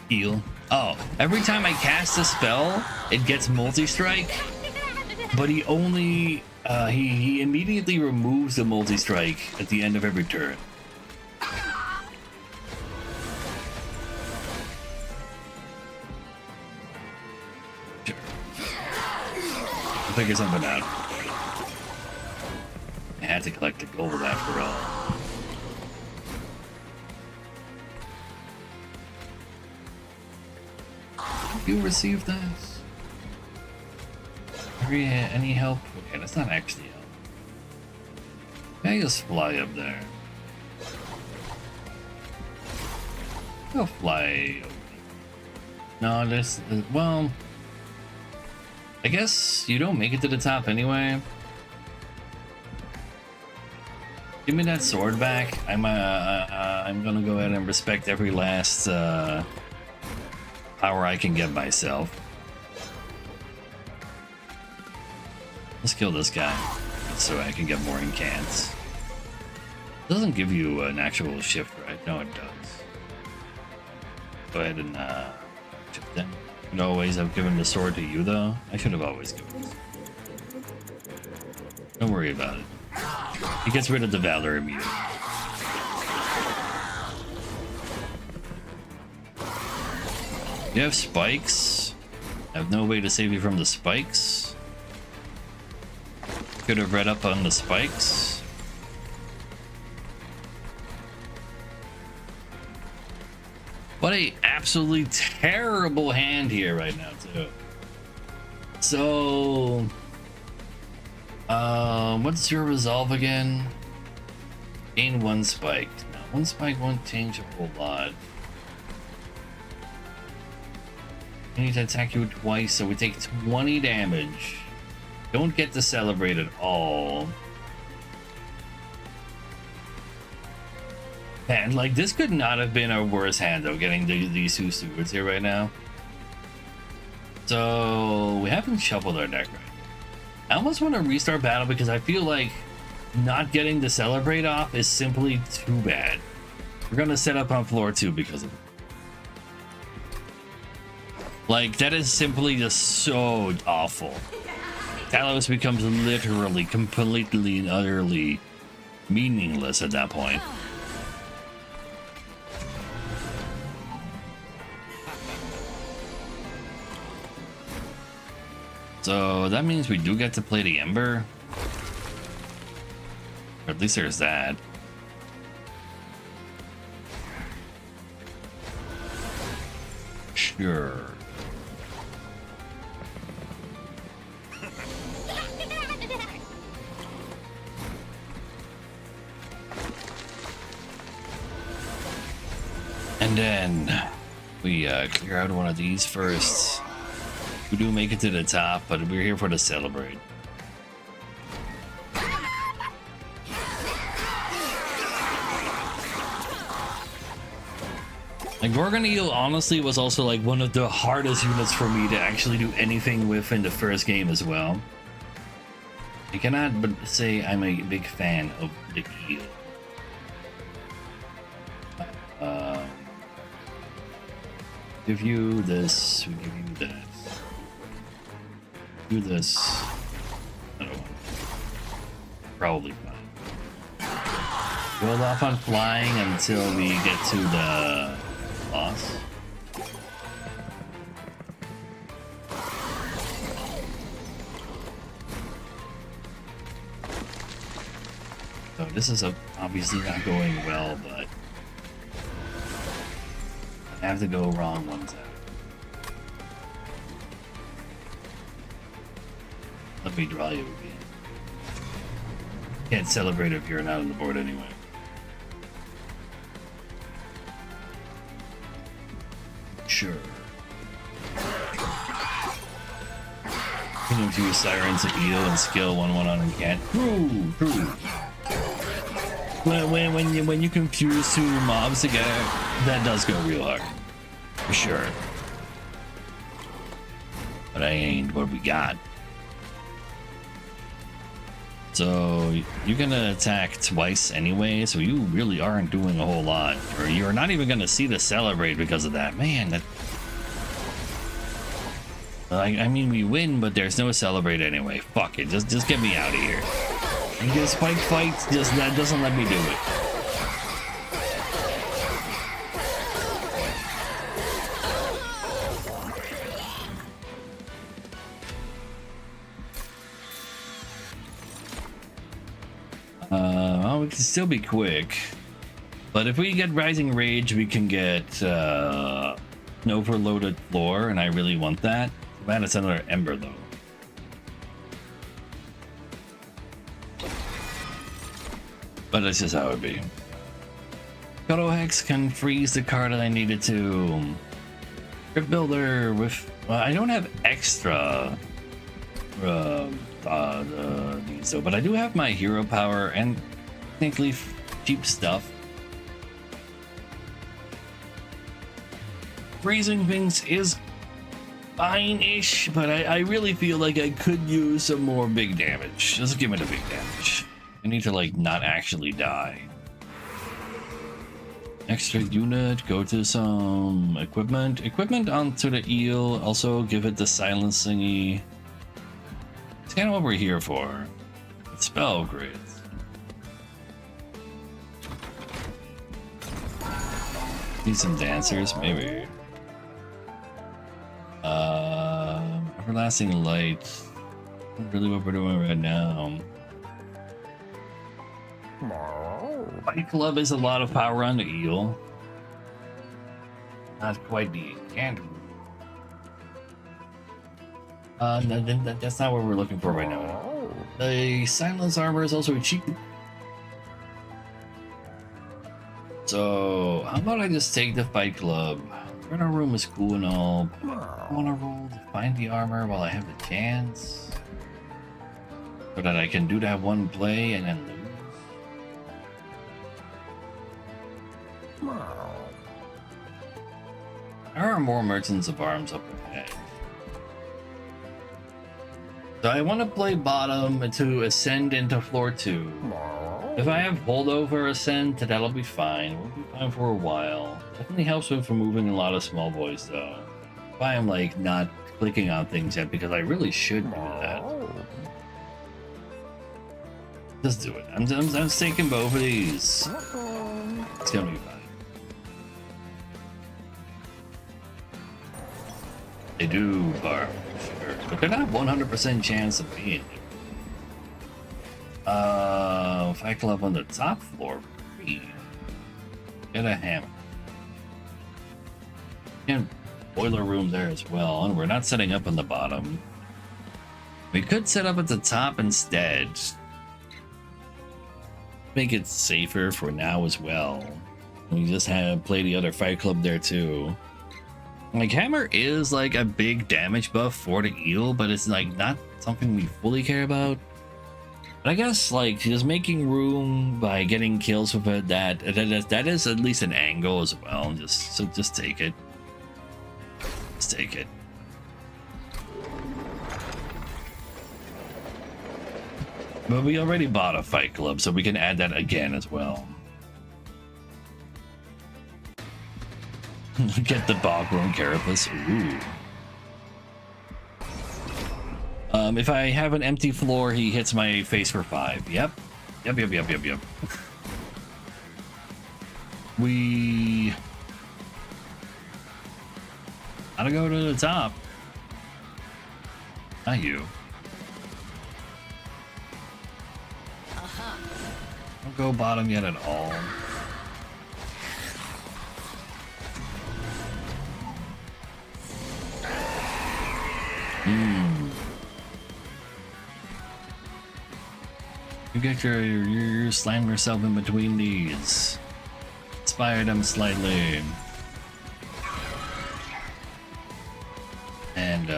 Heal. Oh, every time I cast a spell, it gets multi-strike, but he only he immediately removes the multi-strike at the end of every turn. Sure. I'll figure something out. I had to collect the gold after all. You received that? Any help? Okay, that's not actually help. Can I just fly up there? Go fly. No, this. Well, I guess you don't make it to the top anyway. Give me that sword back. I'm gonna go ahead and respect every last power I can get myself. Let's kill this guy so I can get more incants. It doesn't give you an actual shift, right? No, it does. Go ahead and shift them. You know, always I've given the sword to you though. I should have always given it. Don't worry about it. He gets rid of the Valor immediately. You have spikes. I have no way to save you from the spikes. Could have read up on the spikes. What a absolutely terrible hand here right now too. So what's your resolve again? Gain 1 spike. Now 1 spike won't change a whole lot. I need to attack you twice, so we take 20 damage. Don't get to celebrate at all. Man, like this could not have been a worse hand though, getting these 2 swords here right now. So we haven't shuffled our deck right. I almost want to restart battle because I feel like not getting the celebrate off is simply too bad. We're gonna set up on floor 2 because of it. Like that is simply just so awful. Talos becomes literally, completely and utterly meaningless at that point. So that means we do get to play the Ember. Or at least there's that. Sure. And then we clear out one of these first. We do make it to the top, but we're here for the celebrate. Like Gorgon Eel honestly was also like one of the hardest units for me to actually do anything with in the first game as well. I cannot but say I'm a big fan of the eel. Give you this, we give you that. Do this. I don't want to. Probably fine. Hold off on flying until we get to the boss. So this is obviously not going well, but I have to go wrong one time. Let me draw you again. Can't celebrate if you're not on the board anyway. Sure. Can infuse Sirens of Eel and skill 1/1 on incant. True. When you confuse 2 mobs together, that does go real hard. For sure. But I ain't what we got. So you're gonna attack twice anyway, so you really aren't doing a whole lot. Or you're not even gonna see the celebrate because of that. Man, that... I mean, we win, but there's no celebrate anyway. Fuck it, just get me out of here. And get spike fights, that doesn't let me do it. Well, we can still be quick, but if we get Rising Rage, we can get an overloaded floor, and I really want that. Man, it's another Ember though. But that's just how it be. Kodo Hex can freeze the card that I needed to. Crypt Builder with... Well, I don't have extra these though, but I do have my hero power, and technically cheap stuff. Freezing things is fine-ish, but I really feel like I could use some more big damage. Just give me the big damage. I need to like not actually die. Extra unit, go to some equipment. Equipment onto the eel, also give it the silence thingy. It's kind of what we're here for. Spell upgrades. Need some dancers, maybe. Everlasting light. Not really what we're doing right now. Fight Club is a lot of power on the eel. Not quite the can't. That's not what we're looking for right now. The silence armor is also cheap. So how about I just take the Fight Club? Runner room is cool and all. I want to roll to find the armor while I have the chance, so that I can do that one play and then lose. There are more Merchants of Arms up ahead. So I want to play bottom to ascend into floor 2. If I have holdover ascent, that'll be fine. We'll be fine for a while. Definitely helps with removing a lot of small boys though. If I am like not clicking on things yet, because I really should do that. Just do it. I'm taking both of these. It's gonna be fine. They do barf, sure, but they're not 100% chance of being here. Fight Club on the top floor. Get a hammer. And boiler room there as well. And we're not setting up on the bottom. We could set up at the top instead. Make it safer for now as well. We just play the other Fight Club there too. Like hammer is like a big damage buff for the eel, but it's like not something we fully care about. But I guess like just making room by getting kills with it, that is at least an angle as well. Just take it. Just take it. But we already bought a Fight Club, so we can add that again as well. Get the Bogworm Carapace. Ooh. If I have an empty floor, he hits my face for 5. Yep. Yep. We gotta go to the top. Not you. Don't go bottom yet at all. You get you slam yourself in between these. Inspire them slightly. And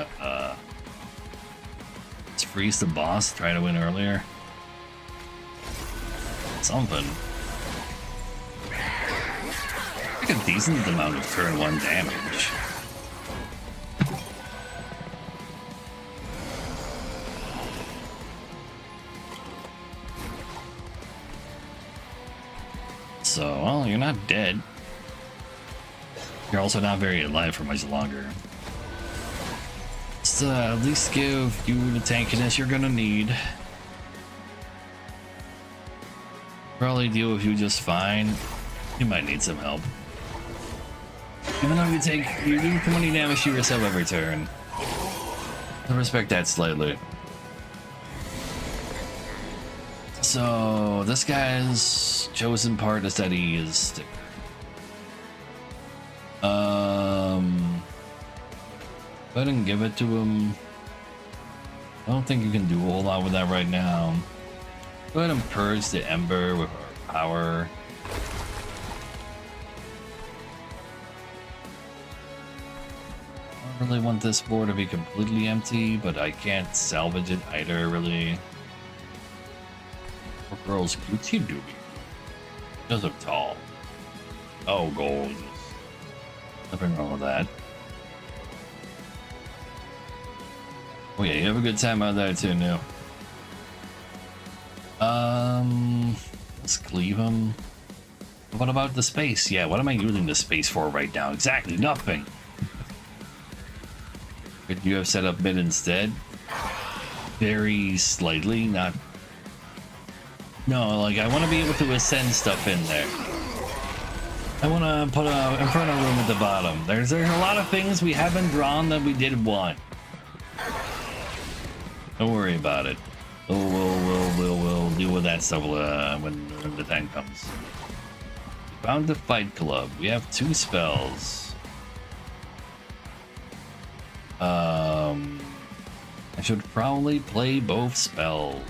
let's freeze the boss, try to win earlier. Something. Like a decent amount of turn 1 damage. So, well, you're not dead. You're also not very alive for much longer. So, at least give you the tankiness you're gonna need. Probably deal with you just fine. You might need some help. Even though you do 20 damage to yourself every turn. I respect that slightly. So this guy's chosen part is that he is sticker. Go ahead and give it to him. I don't think you can do a whole lot with that right now. Go ahead and purge the Ember with our power. I don't really want this board to be completely empty, but I can't salvage it either, really. Poor girl's Gucci doobie. Those are tall. Oh, gorgeous. Nothing wrong with that. Oh yeah, you have a good time out there too, New. Let's cleave them. What about the space? Yeah, what am I using the space for right now? Exactly nothing. Could you have set up mid instead? Very slightly, not. No, like I want to be able to ascend stuff in there. I want to put a inferno room at the bottom. There's a lot of things we haven't drawn that we did want. Don't worry about it. We'll deal with that stuff when the time comes. Found the Fight Club. We have 2 spells. I should probably play both spells.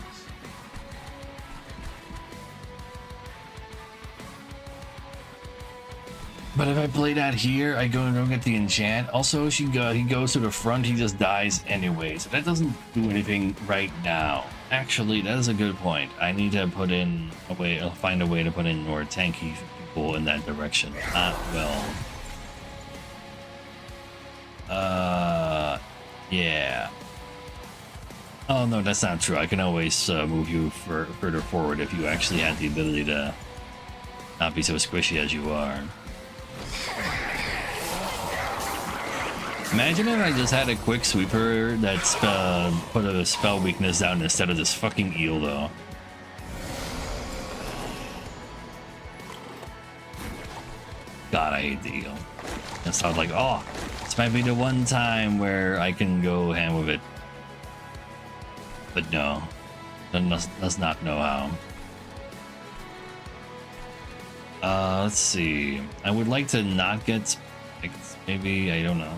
But if I play that here, I don't get the enchant. Also, he goes to the front, he just dies anyway. So that doesn't do anything right now. Actually, that is a good point. I need to put in a way, I'll find a way to put in more tanky people in that direction. Yeah. Oh no, that's not true. I can always move you further forward if you actually had the ability to not be so squishy as you are. Imagine if I just had a quick sweeper that's put a spell weakness down instead of this fucking eel, though. God, I hate the eel. And so I was like, oh, this might be the one time where I can go ham with it. But no, does not know how. Let's see. I would like to not get spiked. Maybe, I don't know.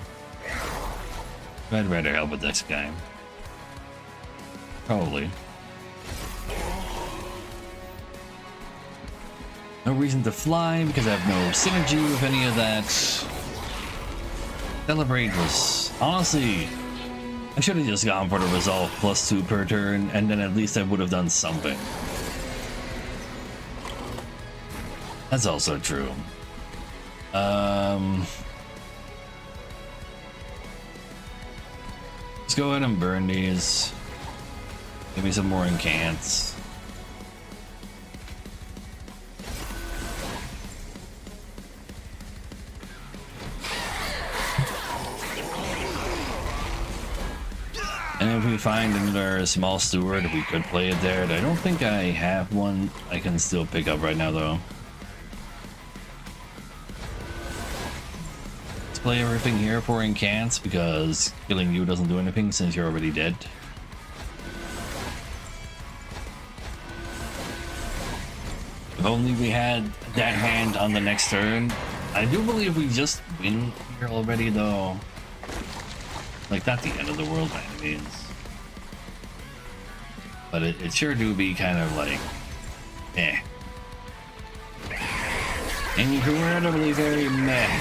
I'd rather help with this guy. Probably. No reason to fly because I have no synergy with any of that. Celebrate was honestly, I should have just gone for the resolve +2 per turn, and then at least I would have done something. That's also true. Let's go ahead and burn these. Give me some more incants. And if we find another small steward, we could play it there. I don't think I have one I can still pick up right now, though. Play everything here for incants because killing you doesn't do anything since you're already dead. If only we had that hand on the next turn. I do believe we just win here already, though. Like, not the end of the world by any means. But it sure do be kind of like, eh. Incredibly very meh.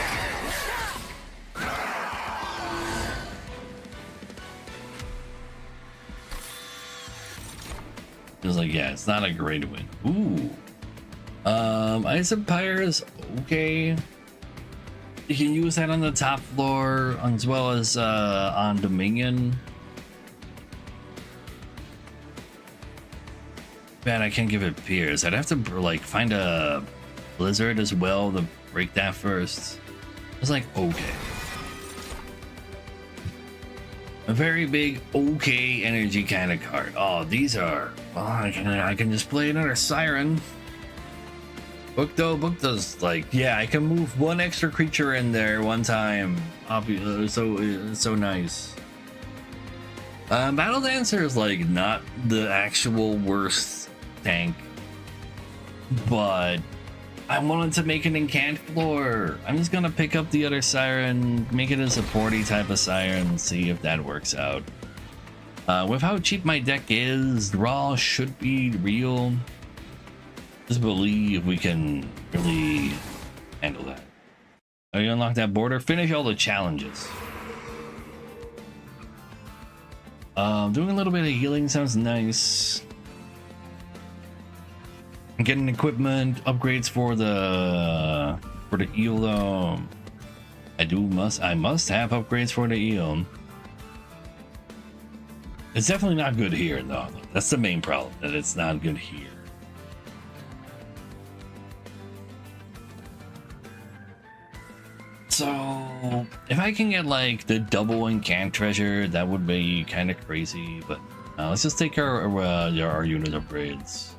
It was like, yeah, it's not a great win. Ooh. Ice Empire is okay. You can use that on the top floor as well as on Dominion. Man, I can't give it Pierce. I'd have to like find a Blizzard as well to break that first. It's like, okay. A very big okay energy kind of card. Oh, these are. Oh, I can just play another Siren. Book does like, yeah, I can move one extra creature in there one time. So nice. Battle Dancer is like not the actual worst tank, but I wanted to make an incant floor. I'm just gonna pick up the other Siren, make it a supporty type of Siren, see if that works out. With how cheap my deck is, draw should be real. Just believe we can really handle that. Oh, you unlock that border? Finish all the challenges. Doing a little bit of healing sounds nice. Getting equipment upgrades for the eel though. I must have upgrades for the eel. It's definitely not good here though. That's the main problem, that it's not good here. So if I can get like the double incant treasure, that would be kind of crazy. But let's just take our unit upgrades.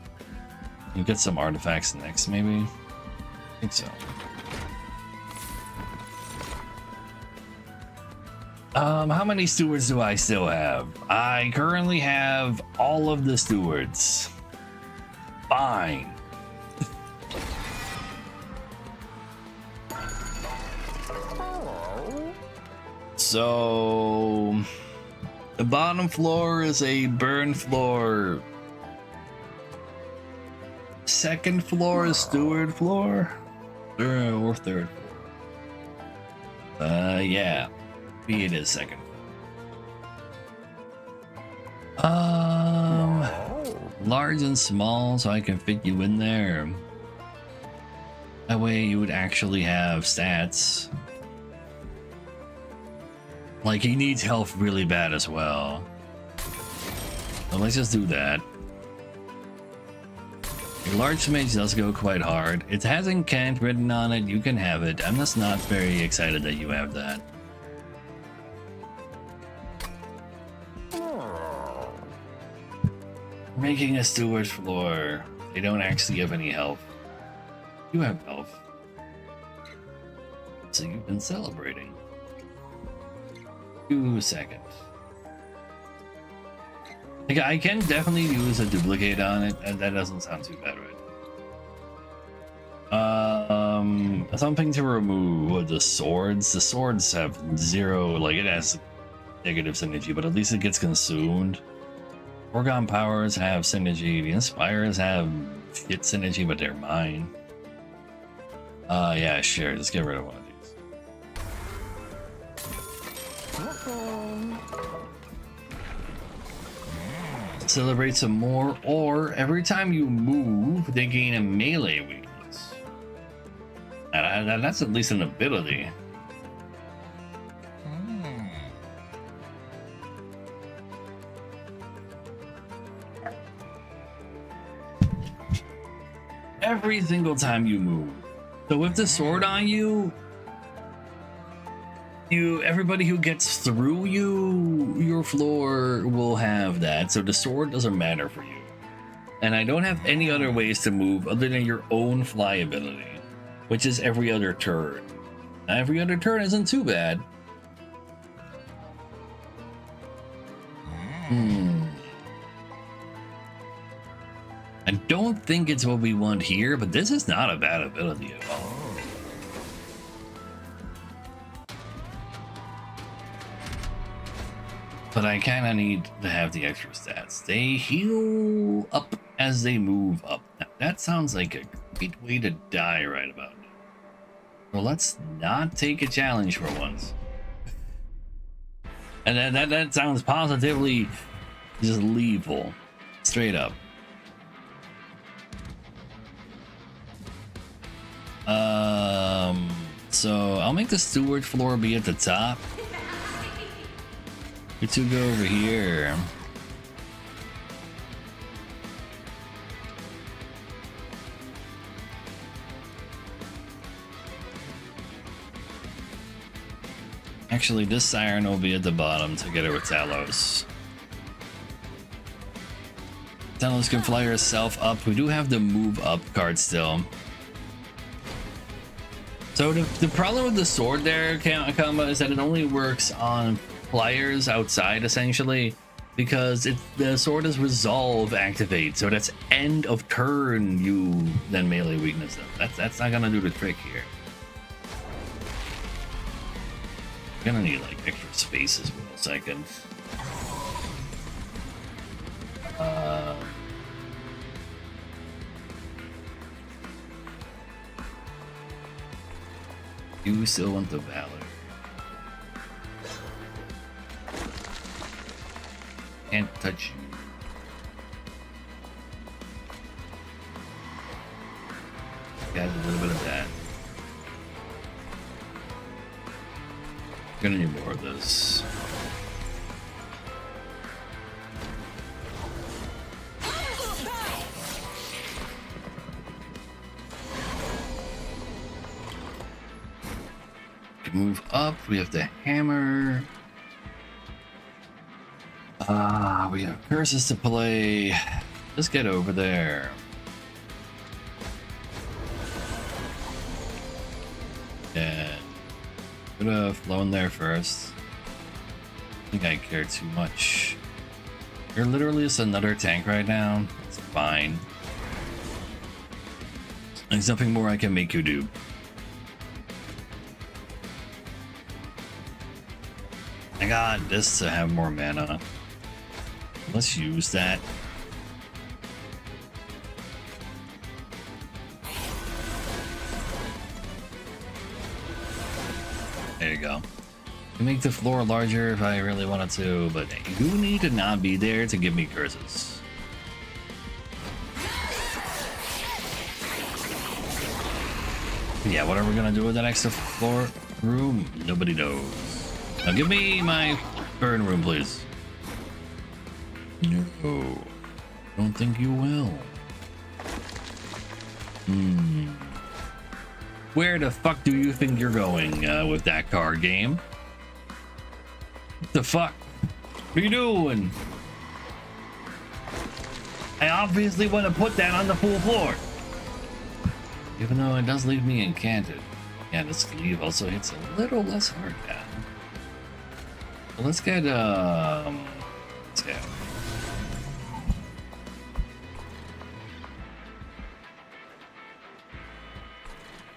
You get some artifacts next, maybe. I think so. How many stewards do I still have? I currently have all of the stewards. Fine. So the bottom floor is a burn floor. Second floor is steward floor, or third floor. Yeah, maybe it is second. Large and small, so I can fit you in there. That way, you would actually have stats. Like, he needs health really bad as well. So let's just do that. A large mage does go quite hard. It has incant written on it. You can have it. I'm just not very excited that you have that. Making a steward floor. They don't actually have any health. You have health. So you've been celebrating. 2 seconds. Like, I can definitely use a duplicate on it, and that doesn't sound too bad, right? Something to remove the swords. The swords have 0, like it has negative synergy, but at least it gets consumed. Orgon powers have synergy. The inspires have shit synergy, but they're mine. Yeah, sure. Let's get rid of one of these. Celebrate some more, or every time you move, they gain a melee weakness. And that's at least an ability. Every single time you move. So with the sword on you, everybody who gets through your floor will have that. So the sword doesn't matter for you. And I don't have any other ways to move other than your own fly ability, which is every other turn. Now, every other turn isn't too bad. I don't think it's what we want here, but this is not a bad ability at all. But I kind of need to have the extra stats. They heal up as they move up. Now, that sounds like a great way to die right about now. So let's not take a challenge for once. And that sounds positively just lethal. Straight up. So I'll make the steward floor be at the top. You two go over here. Actually, this siren will be at the bottom together with Talos. Talos can fly herself up. We do have the move up card still. So the problem with the sword there, Kamba, is that it only works on flyers outside, essentially, because the sword is resolve activate, so that's end of turn you then melee weakness them. That's not gonna do the trick here. You're gonna need like extra spaces for a second. You still want the valor. Can't touch you. Got a little bit of that. Gonna need more of this. Move up, we have the hammer. We have curses to play. Just get over there. And could have flown there first. I think I care too much. You're literally just another tank right now. It's fine. There's nothing more I can make you do. I got this to have more mana. Let's use that. There you go. Can make the floor larger if I really wanted to, but you need to not be there to give me curses. Yeah, what are we gonna do with that extra floor room? Nobody knows. Now give me my burn room, please. No, don't think you will. Where the fuck do you think you're going with that card game? What the fuck? What are you doing? I obviously want to put that on the full floor. Even though it does leave me enchanted. Yeah, this sleeve also hits a little less hard now. So let's get yeah.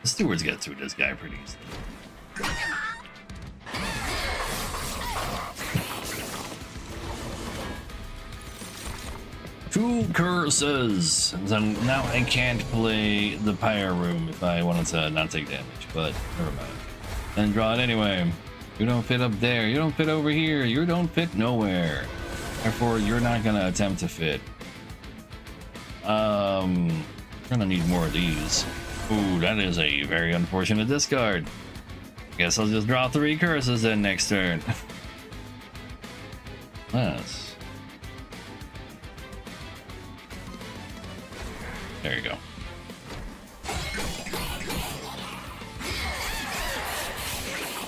The stewards get through this guy pretty easily. Two curses. So now I can't play the pyre room if I wanted to not take damage, but never mind. And draw it anyway. You don't fit up there. You don't fit over here. You don't fit nowhere. Therefore, you're not gonna attempt to fit. Gonna need more of these. Ooh, that is a very unfortunate discard. Guess I'll just draw 3 curses then next turn. Yes. There you go.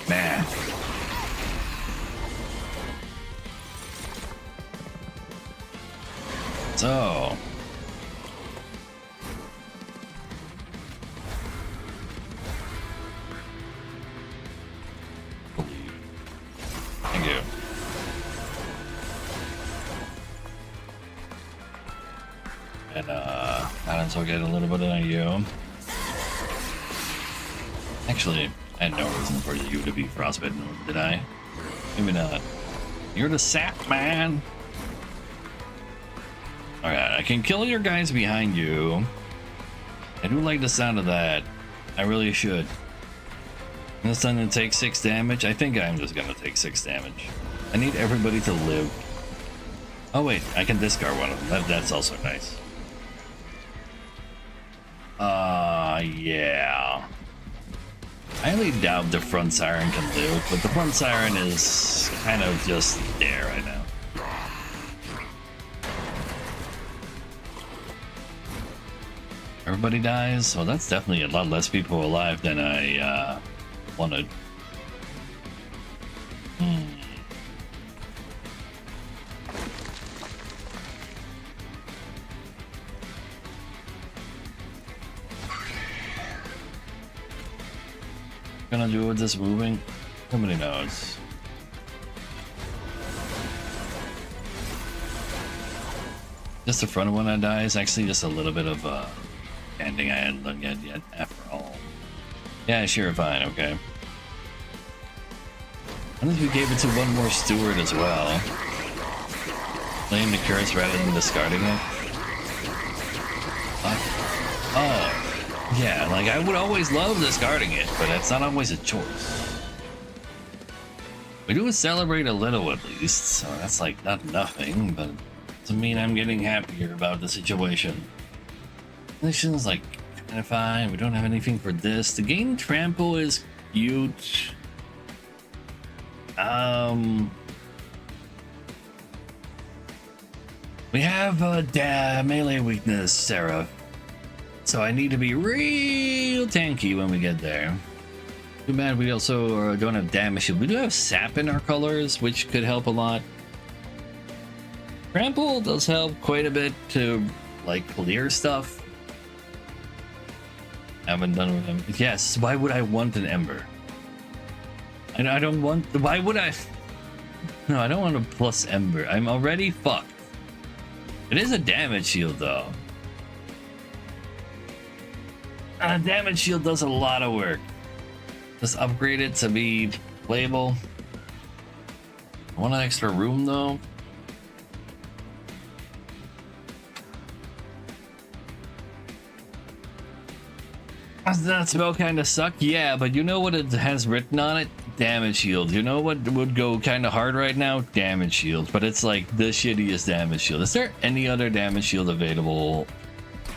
Man. So. Thank you. And I'll get a little bit of you. Actually, I had no reason for you to be frostbitten, did I? Maybe not. You're the sap man. Alright, I can kill your guys behind you. I do like the sound of that. I really should. This time to take 6 damage. I think I'm just gonna take 6 damage. I need everybody to live. Oh wait, I can discard one of them. That's also nice. Yeah. I only doubt the front siren can live, but the front siren is kind of just there right now. Everybody dies? Well, that's definitely a lot less people alive than I wanted. Gonna do with this moving? Nobody knows. Just the front one that dies, actually just a little bit of ending I hadn't done yet after all. Yeah, sure, fine, okay. I think we gave it to one more steward as well. Playing the curse rather than discarding it. Oh. Yeah, like I would always love discarding it, but it's not always a choice. We do celebrate a little at least, so that's like not nothing, but to mean I'm getting happier about the situation. This is like And fine, we don't have anything for this. The gain trample is cute. We have a melee weakness, Sarah. So I need to be real tanky when we get there. Too bad we also don't have damage shield. We do have sap in our colors, which could help a lot. Trample does help quite a bit to like clear stuff. Haven't done with them. Yes, why would I want an ember? I don't want. Why would I? No, I don't want a plus ember. I'm already fucked. It is a damage shield though. Damage shield does a lot of work. Just upgrade it to be playable. I want an extra room though. Does that spell kind of suck? Yeah, but you know what it has written on it? Damage shield. You know what would go kind of hard right now? Damage shield. But it's like the shittiest damage shield. Is there any other damage shield available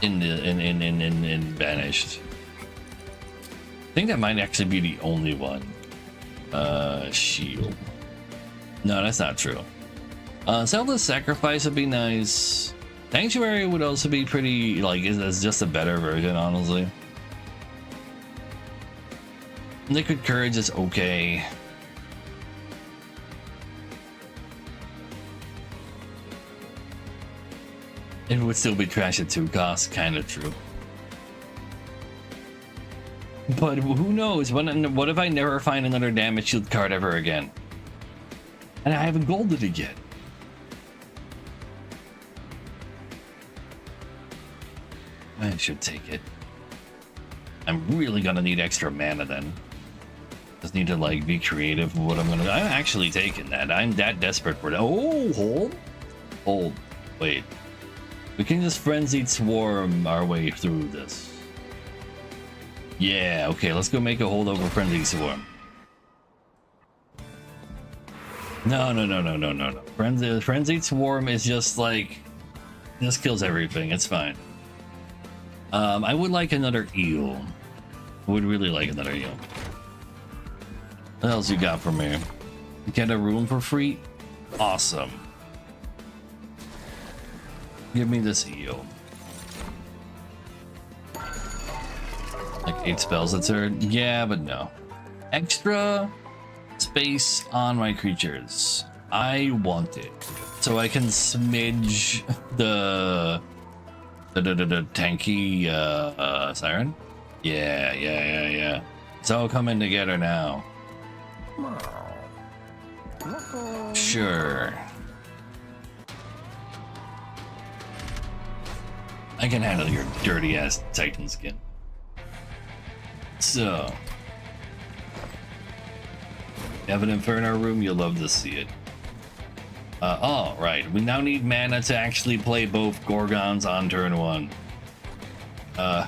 in the in Banished? I think that might actually be the only one. Shield. No, that's not true. Zelda's Sacrifice would be nice. Sanctuary would also be pretty, like, it's just a better version, honestly. Liquid Courage is okay. It would still be trash at 2 costs, kind of true. But who knows? What if I never find another damage shield card ever again? And I haven't golded it yet. I should take it. I'm really gonna need extra mana then. Just need to like be creative with what I'm gonna do. I'm actually taking that. I'm that desperate for that. Oh, hold. Wait. We can just frenzied swarm our way through this. Yeah, okay, let's go make a holdover frenzied swarm. No. Frenzied swarm is just like, this kills everything. It's fine. I would like another eel. I would really like another eel. What else you got for me? Get a room for free? Awesome. Give me this eel. Like 8 spells a turn? Yeah, but no. Extra space on my creatures. I want it. So I can smidge the tanky siren? Yeah. It's all coming together now. Sure. I can handle your dirty ass Titan skin. So, you have an Inferno room, you'll love to see it. Oh, right. We now need mana to actually play both Gorgons on turn 1. I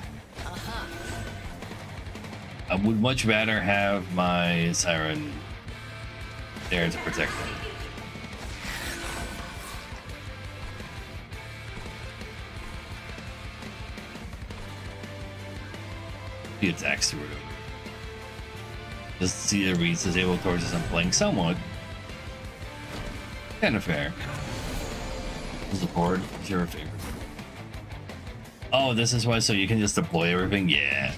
would much rather have my Siren there to protect them. He attacks through it. Just see the reads disabled towards us. I'm playing somewhat. Kind of fair. Support is your favorite. Oh, this is why, so you can just deploy everything? Yeah.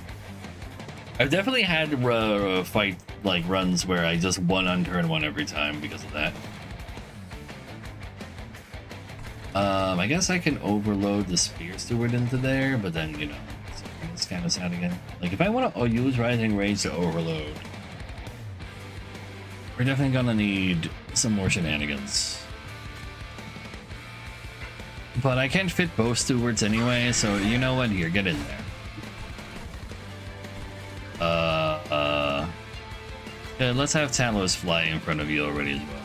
I've definitely had fight like runs where I just won on turn 1 every time because of that. I guess I can overload the Spear Steward into there, but then, you know, it's kind of sad again. Like, if I want to use Rising Rage to overload, we're definitely gonna need some more shenanigans. But I can't fit both stewards anyway, so you know what? Here, get in there. Yeah, let's have Talos fly in front of you already as well.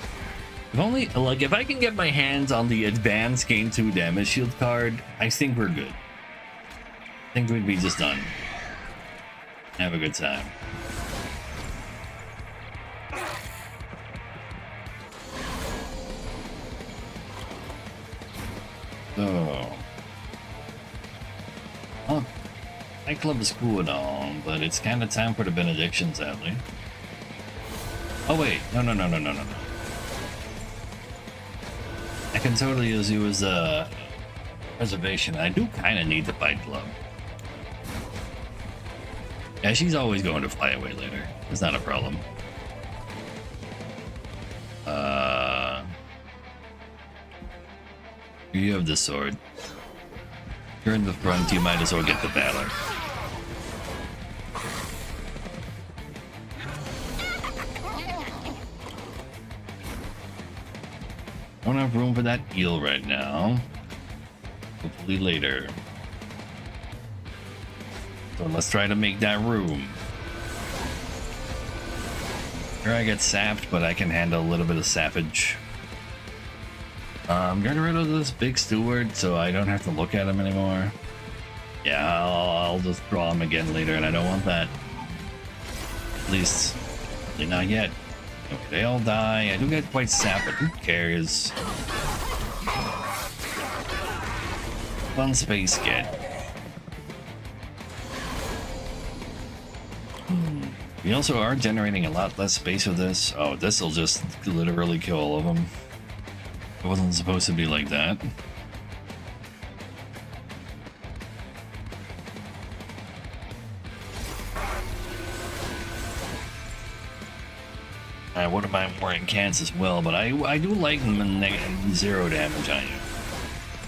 If only, like, if I can get my hands on the advanced Gain 2 damage shield card, I think we're good. I think we'd be just done. Have a good time. So, Nightclub is cool and all, but it's kind of time for the benediction, sadly. Oh wait, no. I can totally use you as a reservation. I do kind of need the Fight Club. Yeah, she's always going to fly away later. It's not a problem. You have the sword. You're in the front, you might as well get the Valor. I don't have room for that eel right now. Hopefully later. So let's try to make that room. Here I get sapped, but I can handle a little bit of sappage. I'm getting rid of this big steward so I don't have to look at him anymore. Yeah, I'll just draw him again later, and I don't want that. At least, not yet. Okay, they all die. I do get quite sapped, but who cares? Fun space get. We also are generating a lot less space with this. Oh, this will just literally kill all of them. It wasn't supposed to be like that. I wouldn't mind wearing cans as well, but I do like zero damage on you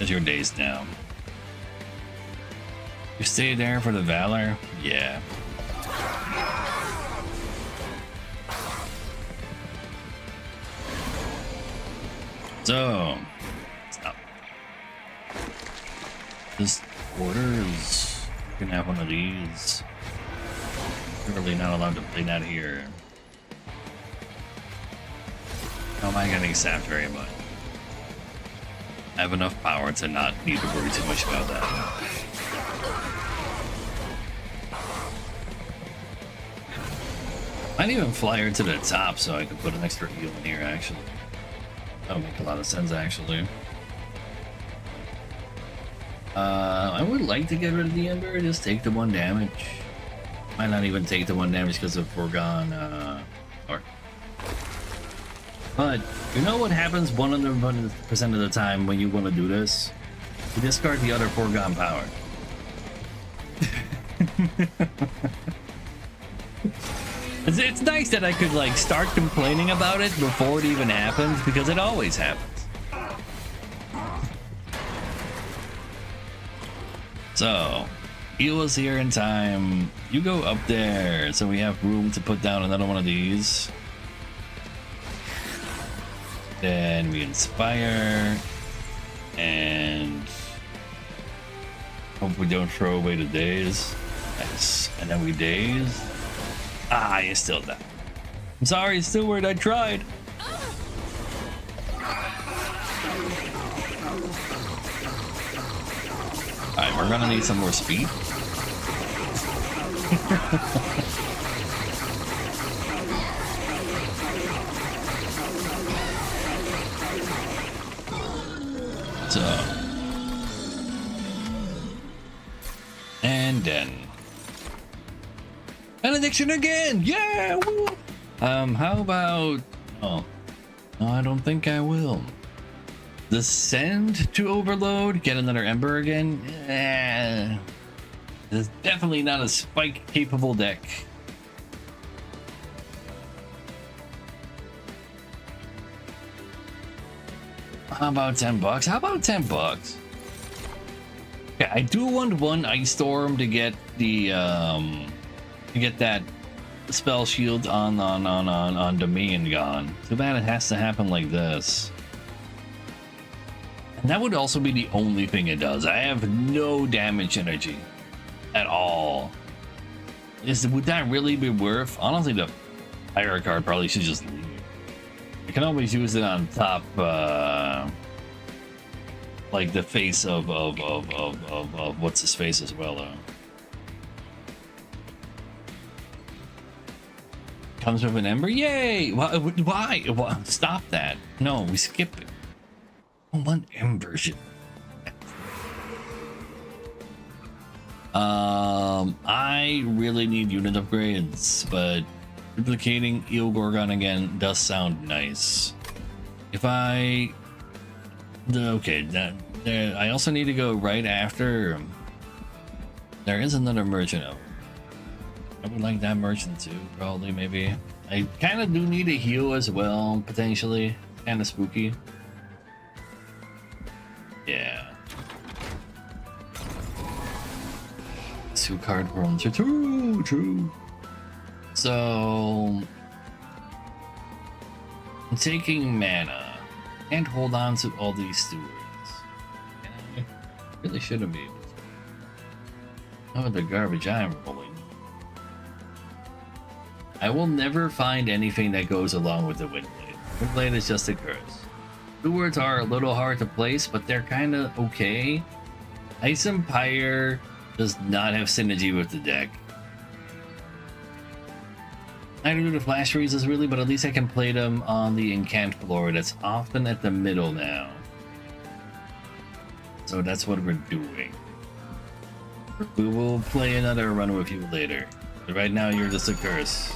as your day's down. You stay there for the Valor? Yeah. So, stop. This orders. You can have one of these. You're really not allowed to play that here. How am I getting sapped very much? I have enough power to not need to worry too much about that. Might even fly her to the top so I can put an extra heal in here, actually. That would make a lot of sense, actually. I would like to get rid of the Ember, just take the 1 damage. Might not even take the 1 damage because of foregone, But, you know what happens 100% of the time when you want to do this? You discard the other foregone power. It's nice that I could like start complaining about it before it even happens, because it always happens. So, heal us here in time. You go up there so we have room to put down another one of these. Then we inspire and hope we don't throw away the days. Nice. And then we daze. Ah, you still die. I'm sorry, Steward, I tried. Alright, we're gonna need some more speed. So. And then. Benediction again! Yeah! Woo! How about... Oh. No, I don't think I will. Descend to Overload? Get another Ember again? It's definitely not a spike-capable deck. How about $10? How about $10? Okay, I do want one Ice Storm to get the, to get that spell shield on Dominion gone. Too bad it has to happen like this. And that would also be the only thing it does. I have no damage energy at all. Would that really be worth? Honestly, the fire card probably should just leave. I can always use it on top, like the face of what's his face as well, though. Comes with an Ember? Yay! Why? Stop that. No, we skip it. One Ember should... I really need unit upgrades, but duplicating Eel Gorgon again does sound nice. If I... Okay, I also need to go right after... There is another merchant out. I would like that merchant too, probably, maybe. I kind of do need a heal as well, potentially. Kind of spooky. Yeah. 2 card runs are true. So... I'm taking mana. Can't hold on to all these stewards. And I really shouldn't be able to. Oh, the garbage I'm rolling. I will never find anything that goes along with the Windblade. Windblade is just a curse. Stewards are a little hard to place, but they're kind of okay. Ice Empire does not have synergy with the deck. I don't do the flash freezes really, but at least I can play them on the Incant floor that's often at the middle now. So that's what we're doing. We will play another run with you later. But right now you're just a curse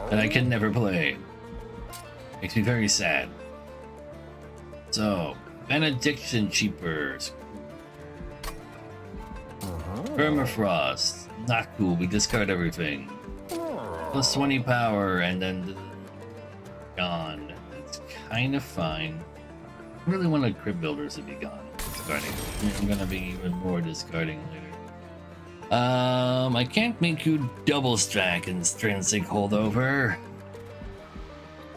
that I can never play. Makes me very sad. So, Benediction Cheapers. Permafrost. Not cool, we discard everything. Plus 20 power and then gone. It's kind of fine. I really want the Crypt Builders to be gone. Discarding. I'm gonna be even more discarding later. I can't make you double stack intrinsic holdover.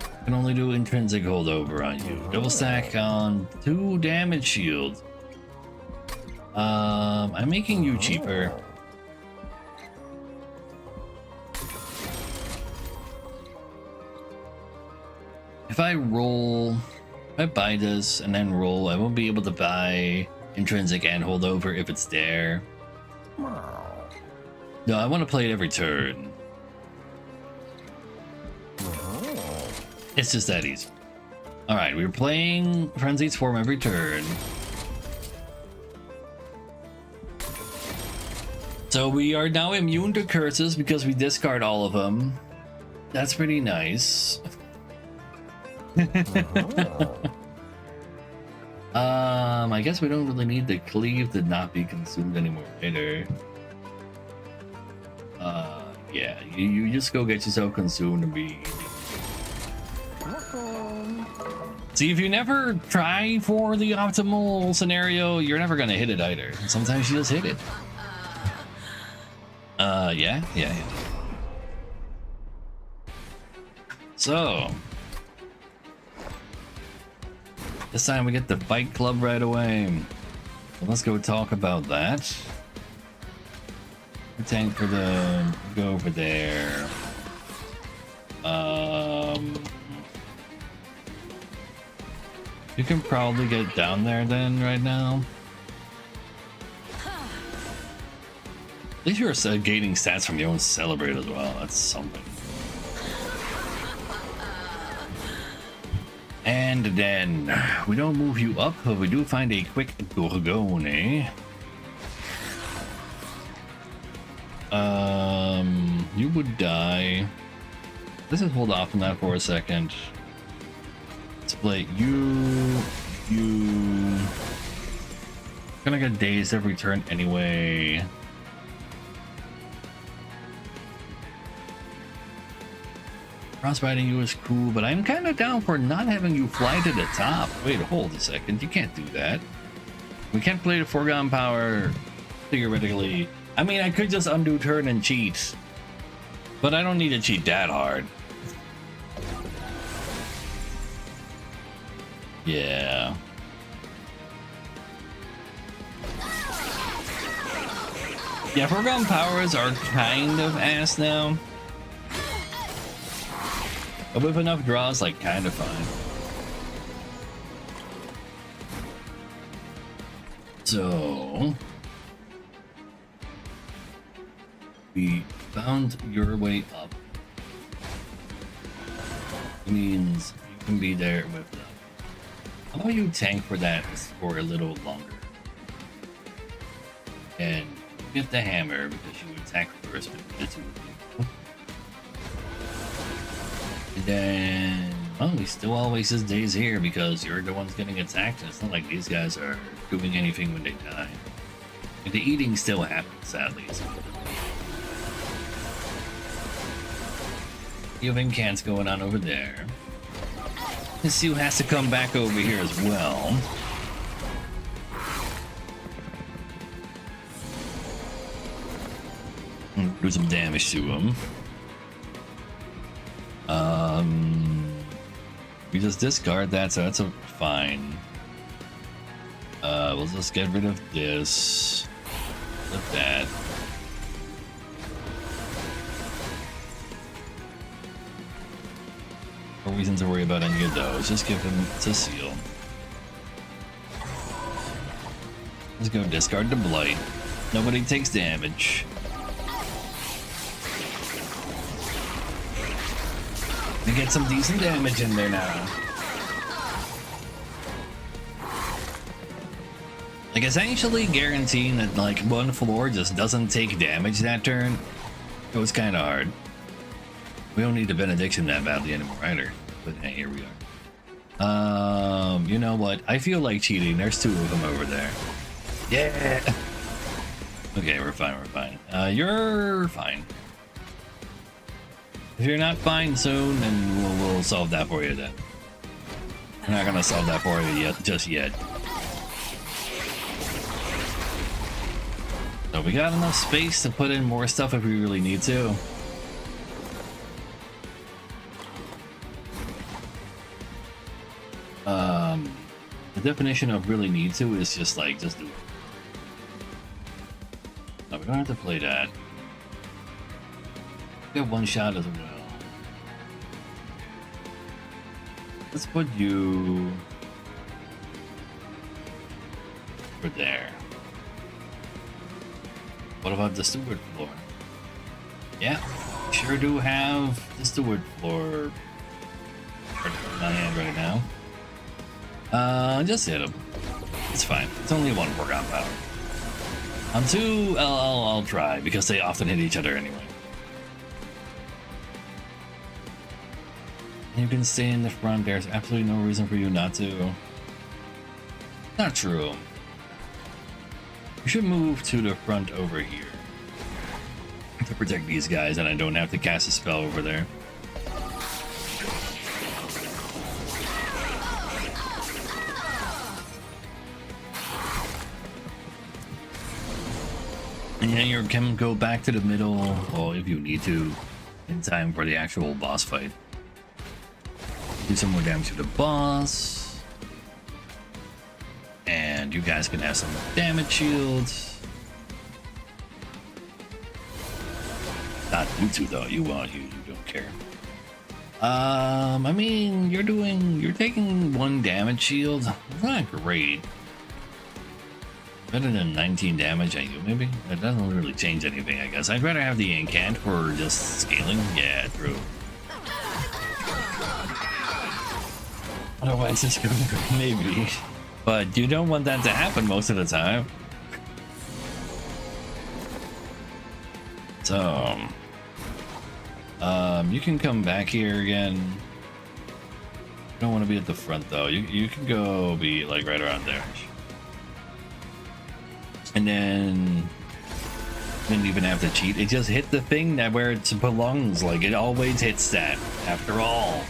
I can only do intrinsic holdover on you. Double stack on 2 damage shield. I'm making you cheaper. If I buy this and then roll, I won't be able to buy intrinsic and holdover if it's there. No, I want to play it every turn. It's just that easy. Alright, we're playing Frenzied Swarm every turn. So we are now immune to curses because we discard all of them. That's pretty nice. I guess we don't really need the cleave to not be consumed anymore later. Yeah, you just go get yourself consumed and be... See, if you never try for the optimal scenario, you're never gonna hit it either. Sometimes you just hit it. Yeah. So... This time we get the Fight Club right away. So let's go talk about that. Tank for the... go over there. You can probably get down there then right now. At least you're gaining stats from your own Celebrate as well. That's something. And then we don't move you up, but we do find a quick Gorgone. You would die. Let's just hold off on that for a second. Let's play you. Gonna get dazed every turn anyway. Frostbiting you is cool, but I'm kind of down for not having you fly to the top. Wait, hold a second. You can't do that. We can't play the Foregone Power, theoretically. I mean, I could just undo turn and cheat, but I don't need to cheat that hard. Yeah. Yeah, Foregone Powers are kind of ass now. But with enough draws, like, kind of fine. So... we found your way up. It means you can be there with them. How about you tank for that for a little longer? And Get the hammer because you attack first with the two of you. And then, well, he still all wastes his days here because you're the ones getting attacked. And it's not like these guys are doing anything when they die. And the eating still happens, sadly. So. You have incants going on over there. Sue has to come back over here as well. Do some damage to him. We just discard that, so that's fine. We'll just get rid of this. With that. No reason to worry about any of those. Just give him to seal. Let's go discard the blight. Nobody takes damage. We get some decent damage in there now. Like, it's actually guaranteeing that like one floor just doesn't take damage that turn. It was kind of hard. We don't need the benediction that badly anymore either. But hey, here we are. You know what? I feel like cheating. There's two of them over there. Yeah. Okay, we're fine. We're fine. You're fine. If you're not fine soon, then we'll solve that for you then. We're not gonna solve that for you just yet. So we got enough space to put in more stuff if we really need to. The definition of really need to is just like, just do it. No, we don't have to play that. We have one shot as well. Let's put you over there. What about the steward floor? Yeah, sure do have the steward floor in my hand right now. Just hit him. It's fine. It's only one foregone power. On two, I'll try because they often hit each other anyway. You can stay in the front. There's absolutely no reason for you not to. Not true. You should move to the front over here to protect these guys, and I don't have to cast a spell over there. And yeah, you can go back to the middle, well, if you need to, in time for the actual boss fight. Do some more damage to the boss. And you guys can have some damage shields. Not you two though, you don't care. I mean, you're taking one damage shield. It's not great. Better than 19 damage at you, maybe? That doesn't really change anything, I guess. I'd rather have the incant for just scaling. Yeah, true. Otherwise, it's gonna go maybe. But you don't want that to happen most of the time. So, you can come back here again. You don't want to be at the front though. You can go be like right around there. And then didn't even have to cheat. It just hit the thing that where it belongs. Like it always hits that. After all,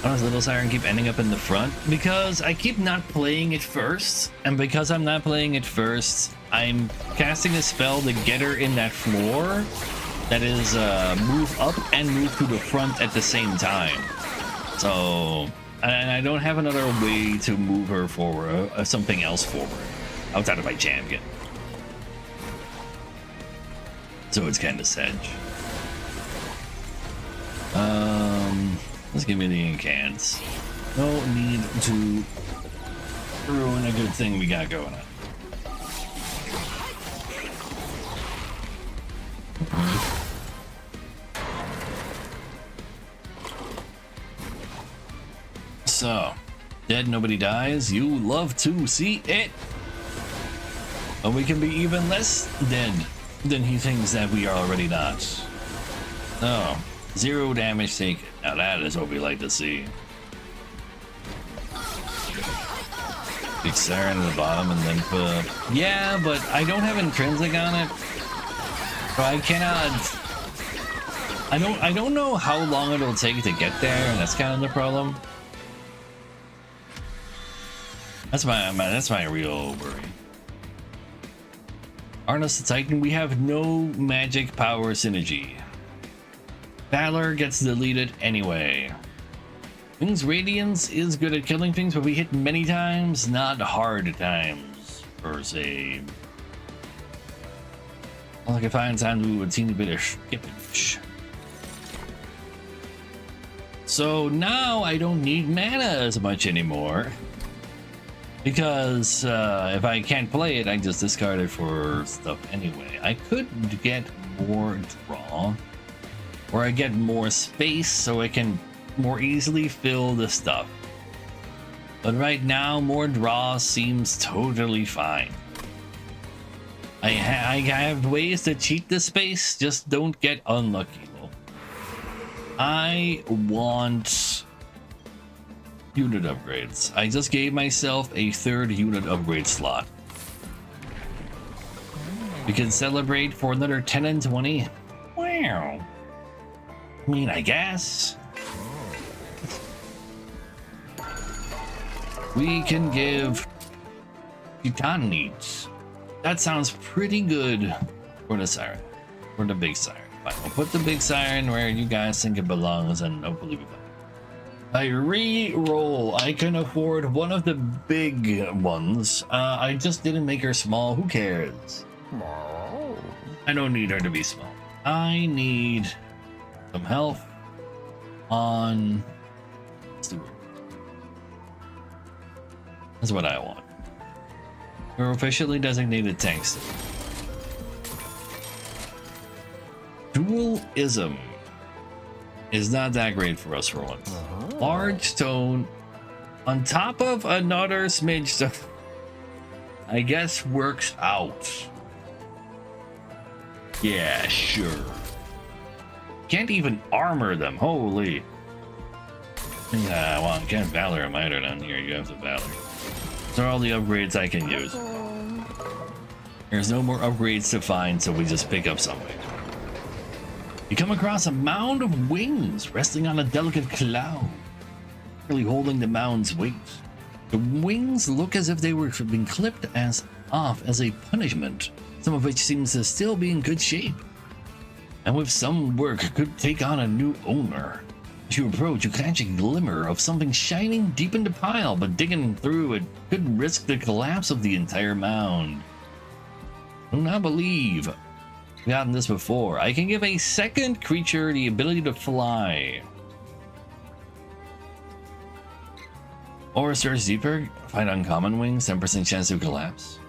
why does Little Siren keep ending up in the front? Because I keep not playing it first, and because I'm not playing it first, I'm casting a spell to get her in that floor. That is move up and move to the front at the same time. So, and I don't have another way to move her forward, something else forward. Outside of my champion. So it's kind of sedge. Let's give me the incants. No need to ruin a good thing we got going on. So, dead, nobody dies. You love to see it. And we can be even less dead than he thinks that we are already not. Oh, 0 damage taken. Now that is what we like to see. Big Siren at the bottom and then put... Yeah, but I don't have intrinsic on it. So I cannot... I don't know how long it'll take to get there, and that's kind of the problem. That's my real worry. Arnos the Titan, we have no magic power synergy. Valor gets deleted anyway. Wings Radiance is good at killing things, but we hit many times, not hard times, per se. Well, I can find times we would seem a bit of skippage. So now I don't need mana as much anymore. Because if I can't play it, I just discard it for stuff anyway. I could get more draw, or I get more space so I can more easily fill the stuff. But right now, more draw seems totally fine. I have ways to cheat the space, just don't get unlucky. I want unit upgrades. I just gave myself a 3rd unit upgrade slot. We can celebrate for another 10 and 20. Wow. I mean, I guess. We can give Titan needs. That sounds pretty good for the Siren. For the big Siren. We'll put the big Siren where you guys think it belongs, and hopefully we will. I re-roll. I can afford one of the big ones. I just didn't make her small. Who cares? I don't need her to be small. I need some health on Steward. That's what I want. We're officially designated tanks. Dualism is not that great for us for once. Large stone on top of another smidge stuff, I guess works out. Yeah, sure. Can't even armor them. Holy. Yeah, well, I can't Valor them either down here. You have the Valor. Those are all the upgrades I can use. There's no more upgrades to find, so we just pick up something. You come across a mound of wings resting on a delicate cloud, really holding the mound's weight. The wings look as if they were being clipped off as a punishment, some of which seems to still be in good shape, and with some work could take on a new owner. As you approach, you catch a glimmer of something shining deep in the pile, but digging through it could risk the collapse of the entire mound. Do not believe I've gotten this before. I can give a second creature the ability to fly. Or search deeper, find uncommon wings, 10% chance to collapse.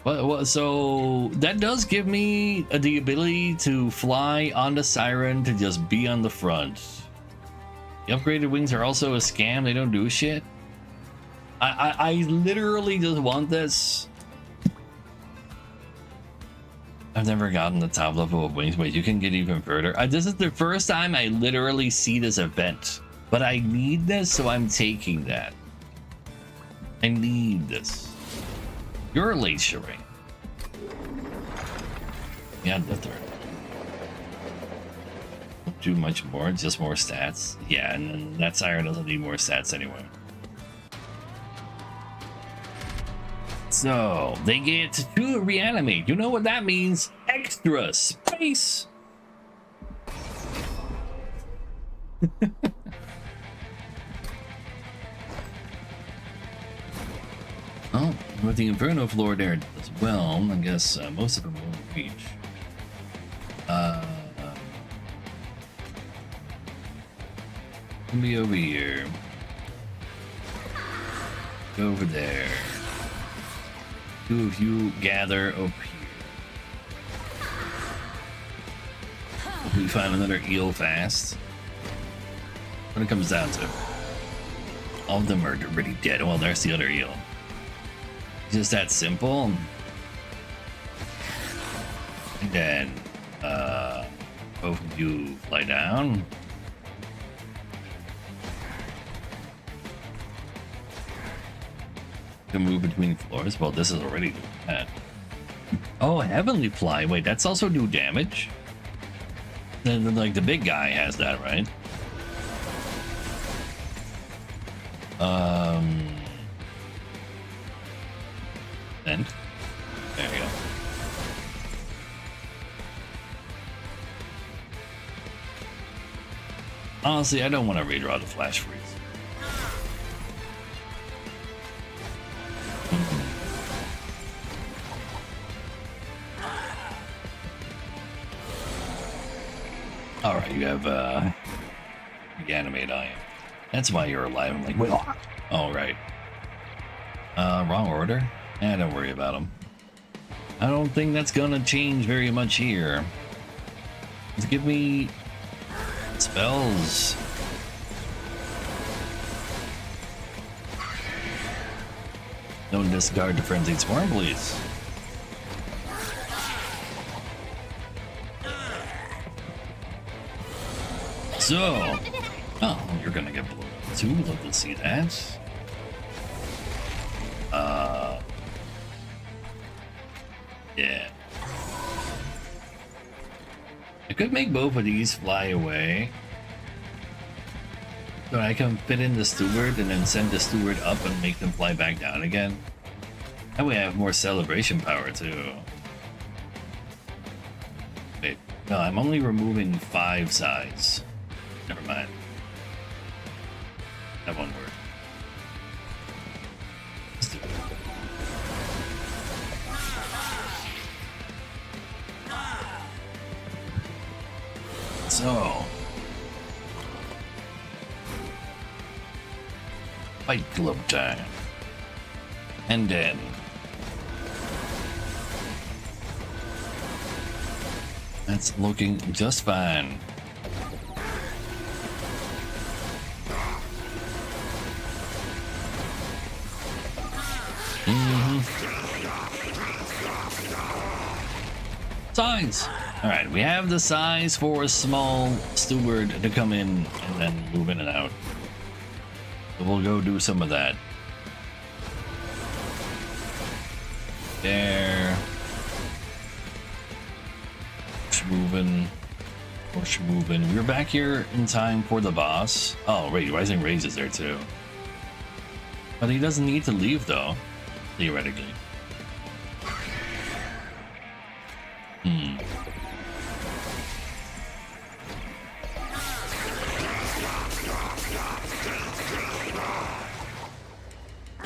Well, so that does give me the ability to fly on the Siren, to just be on the front. The upgraded wings are also a scam. They don't do shit. I literally just want this. I've never gotten the top level of wings. Wait, you can get even further. This is the first time I literally see this event. But I need this, so I'm taking that. I need this. You're late, Shireen. Yeah, the third. Don't do much more, just more stats. Yeah, and then that Siren doesn't need more stats anyway. So, they get to reanimate. You know what that means? Extra space! Oh, with the Inferno floor there as well, I guess most of them won't reach. Let me over here. Go over there. Two of you gather up here. Hope we find another eel fast. What it comes down to. All of them are already dead. Well, there's the other eel. Just that simple. And then both of you fly down. To move between floors. Well, this is already doing that. Oh, heavenly fly. Wait, that's also do damage. Then like the big guy has that, right? Then there you go. Honestly, I don't want to redraw the flash freeze. All right, you have the animate eye. That's why you're alive. I'm like, wait. Oh, right. Wrong order. Don't worry about them. I don't think that's gonna change very much here. Just give me spells. Don't discard the frenzied swarm, please. So, oh, you're gonna get blown up too. Love to see that. Yeah. I could make both of these fly away. So I can fit in the steward and then send the steward up and make them fly back down again. That way I have more celebration power too. Wait, no, I'm only removing 5 size. Never mind. That won't work. Let's do it. So, Fight Club time. And then that's looking just fine. Size. All right, we have the size for a small steward to come in and then move in and out. So we'll go do some of that. There. Push moving. Push moving. We're back here in time for the boss. Oh, wait, Rising Rays is there too. But he doesn't need to leave though, theoretically.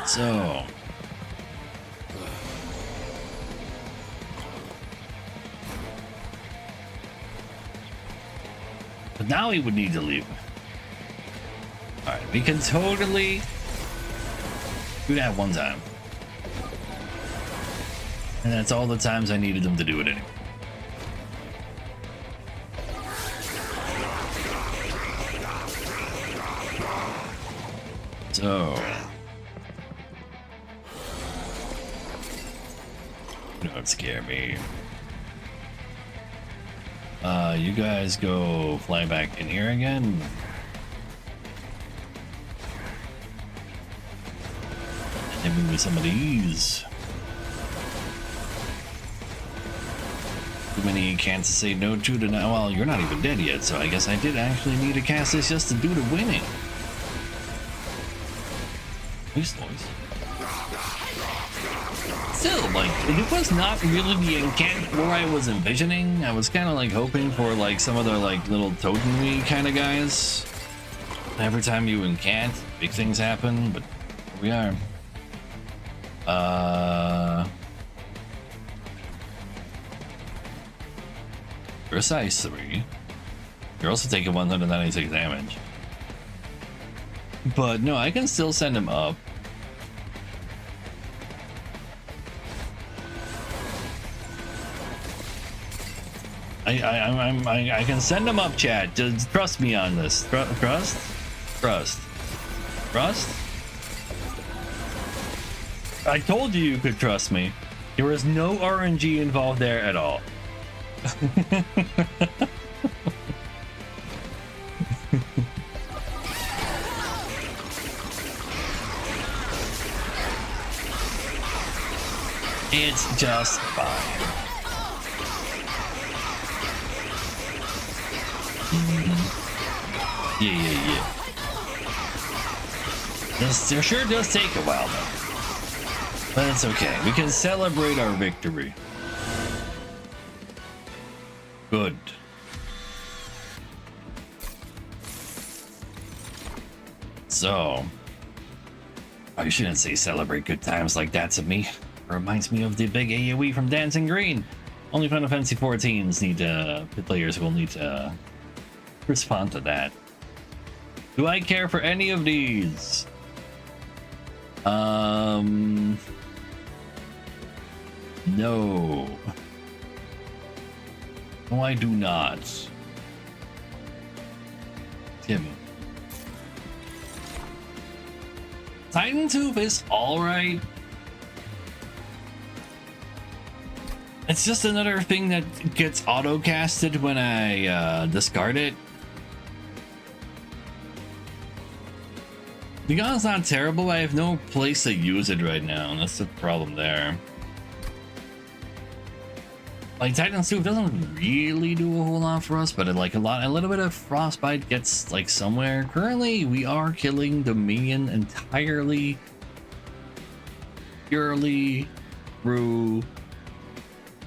So, but now he would need to leave. All right, we can totally do that one time, and that's all the times I needed them to do it anyway. So. Don't scare me. You guys go fly back in here again. And then move some of these. Too many can't say no to now. Well, you're not even dead yet, so I guess I did actually need to cast this just to do the winning. These noise. Still, like, it was not really the incant lore I was envisioning. I was kind of like hoping for like some of the like little totem-y kind of guys. Every time you incant, big things happen, but here we are. You're a size 3. You're also taking 196 damage. But no, I can still send him up. I can send him up, chat. Just trust me on this. Trust. I told you you could trust me. There was no RNG involved there at all. It's just fine. Yeah. This sure does take a while though. But it's okay. We can celebrate our victory. Good. So, I shouldn't say celebrate good times like that to me. Reminds me of the big AoE from Dancing Green. Only Final Fantasy 14s need to, the players will need to respond to that. Do I care for any of these? No. No, I do not. Tim. Titan Tooth is alright. It's just another thing that gets auto-casted when I discard it. The gun's not terrible, I have no place to use it right now, and that's the problem there. Like, Titan's Tooth doesn't really do a whole lot for us, but a little bit of Frostbite gets, like, somewhere. Currently, we are killing the minion entirely, purely through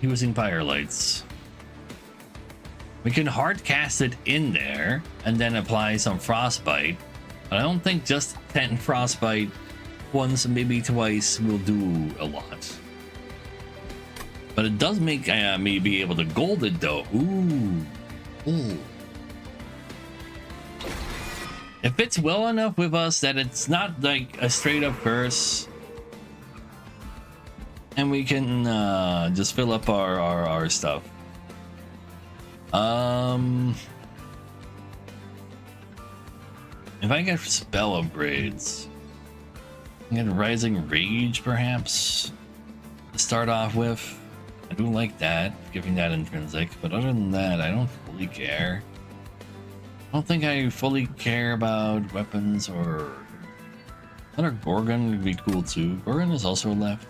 using Firelights. We can hard cast it in there, and then apply some Frostbite. But I don't think just 10 Frostbite once, maybe twice, will do a lot. But it does make me be able to gold it though. Ooh. It fits well enough with us that it's not like a straight up curse. And we can just fill up our stuff. If I get spell upgrades, I get Rising Rage perhaps to start off with. I do like that, giving that intrinsic, but other than that, I don't fully care. I don't think I fully care about weapons or... Another Gorgon would be cool too. Gorgon is also left.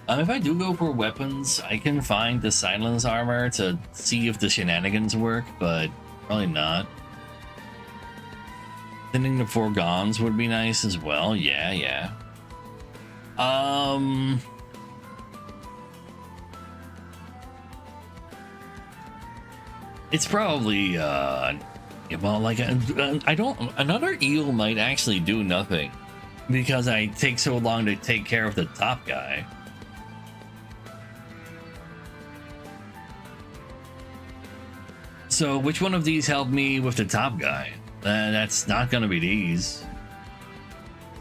If I do go for weapons, I can find the Silence Armor to see if the shenanigans work, but probably not. Thinning the Forgons would be nice as well. Yeah. It's probably well, like I don't. Another eel might actually do nothing because I take so long to take care of the top guy. So which one of these helped me with the top guy? That's not gonna be these.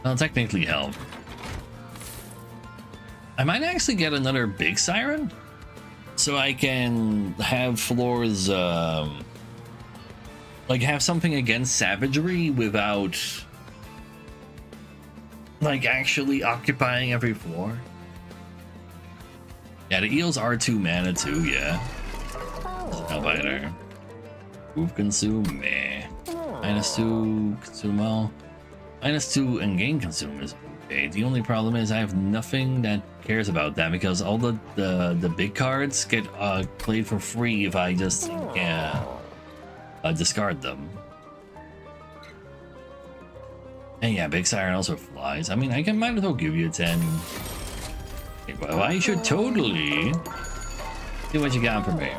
Well, technically help. I might actually get another big siren, so I can have floors, like have something against savagery without, like, actually occupying every floor. Yeah, the eels are 2 mana too. Yeah. Hellbiter. Move consume, meh. -2 consume well. -2 and gain consume is okay. The only problem is I have nothing that cares about that because all the big cards get played for free if I just discard them. And yeah, Big Siren also flies. I mean, might as well give you a 10. Okay, well, I should totally see what you got for me.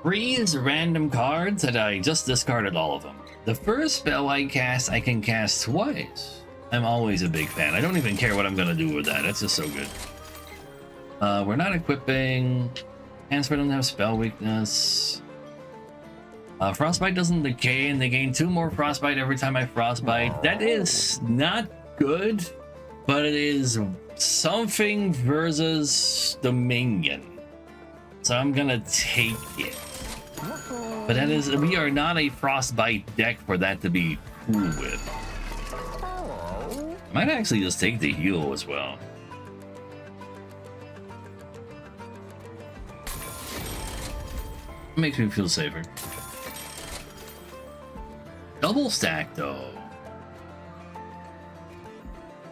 Freeze random cards that I just discarded all of them. The first spell I cast, I can cast twice. I'm always a big fan. I don't even care what I'm gonna do with that. That's just so good. We're not equipping. Transfer doesn't have spell weakness. Frostbite doesn't decay, and they gain 2 more Frostbite every time I Frostbite. That is not good, but it is something versus the minion. So I'm gonna take it. But that is, we are not a Frostbite deck for that to be cool with. I might actually just take the heal as well. Makes me feel safer. Double stack though.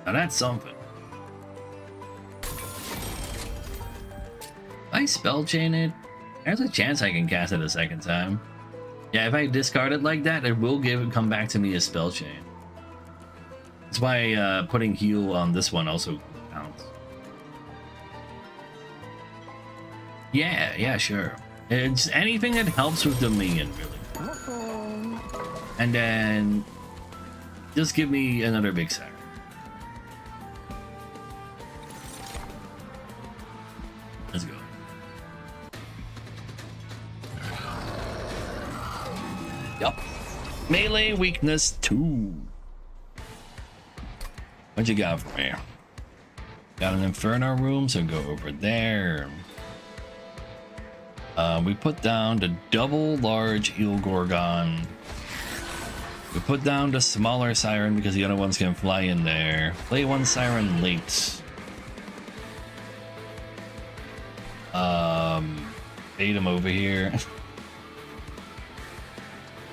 Now that's something. If I spell chain it, there's a chance I can cast it a second time. Yeah, if I discard it like that, it will come back to me as spell chain. That's why putting heal on this one also counts. Yeah, sure. It's anything that helps with the minion, really. And then just give me another big siren. Let's go. Yup. Melee weakness 2. What you got for me? Got an Inferno room, so go over there. We put down the double large Eel Gorgon. We put down the smaller siren because the other ones can fly in there. Play one siren late. Bait him over here.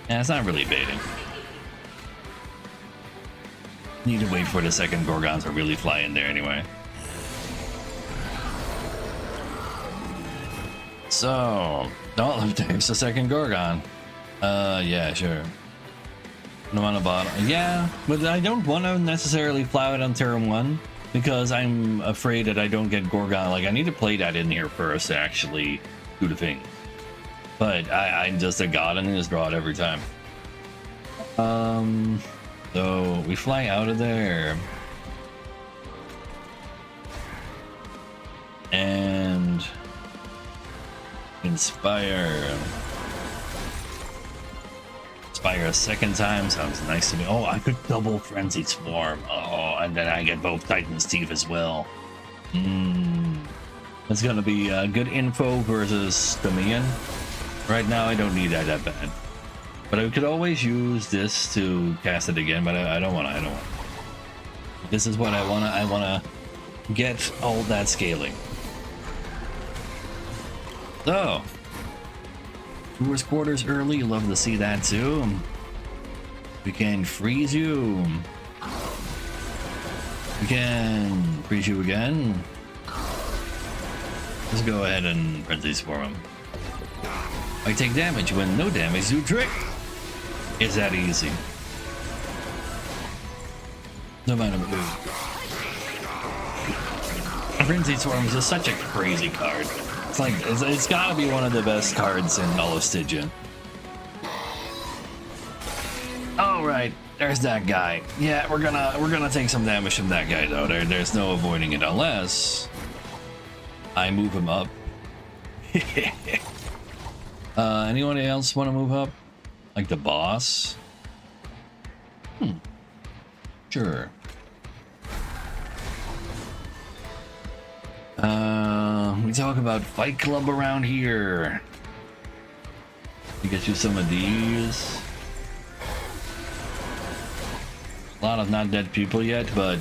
Yeah, it's not really baiting. Need to wait for the second Gorgon to really fly in there anyway. So, oh, there's the second Gorgon. Yeah, sure. No on the bottom. Yeah, but I don't want to necessarily plow it on turn 1 because I'm afraid that I don't get Gorgon. Like, I need to play that in here first to actually do the thing. But I'm just a god and I just draw it every time. So we fly out of there. And inspire. Inspire a second time sounds nice to me. Oh, I could double Frenzied Swarm. Oh, and then I get both Titan's Teeth as well. That's gonna be good info versus the minion. Right now, I don't need that bad. But I could always use this to cast it again, but I don't want to. This is what I want to. I want to get all that scaling. So, Brewers Quarters early. Love to see that too. We can freeze you. We can freeze you again. Let's go ahead and Frenzy Swarm him. I take damage when no damage do trick. It's that easy. No matter who. Frenzy Swarm is just such a crazy card. It's like it's gotta be one of the best cards in all of Stygian. All right, there's that guy. Yeah, we're gonna take some damage from that guy though. There's no avoiding it unless I move him up. Anyone else want to move up? Like the boss? Sure. We talk about Fight Club around here. We get you some of these. A lot of not dead people yet, but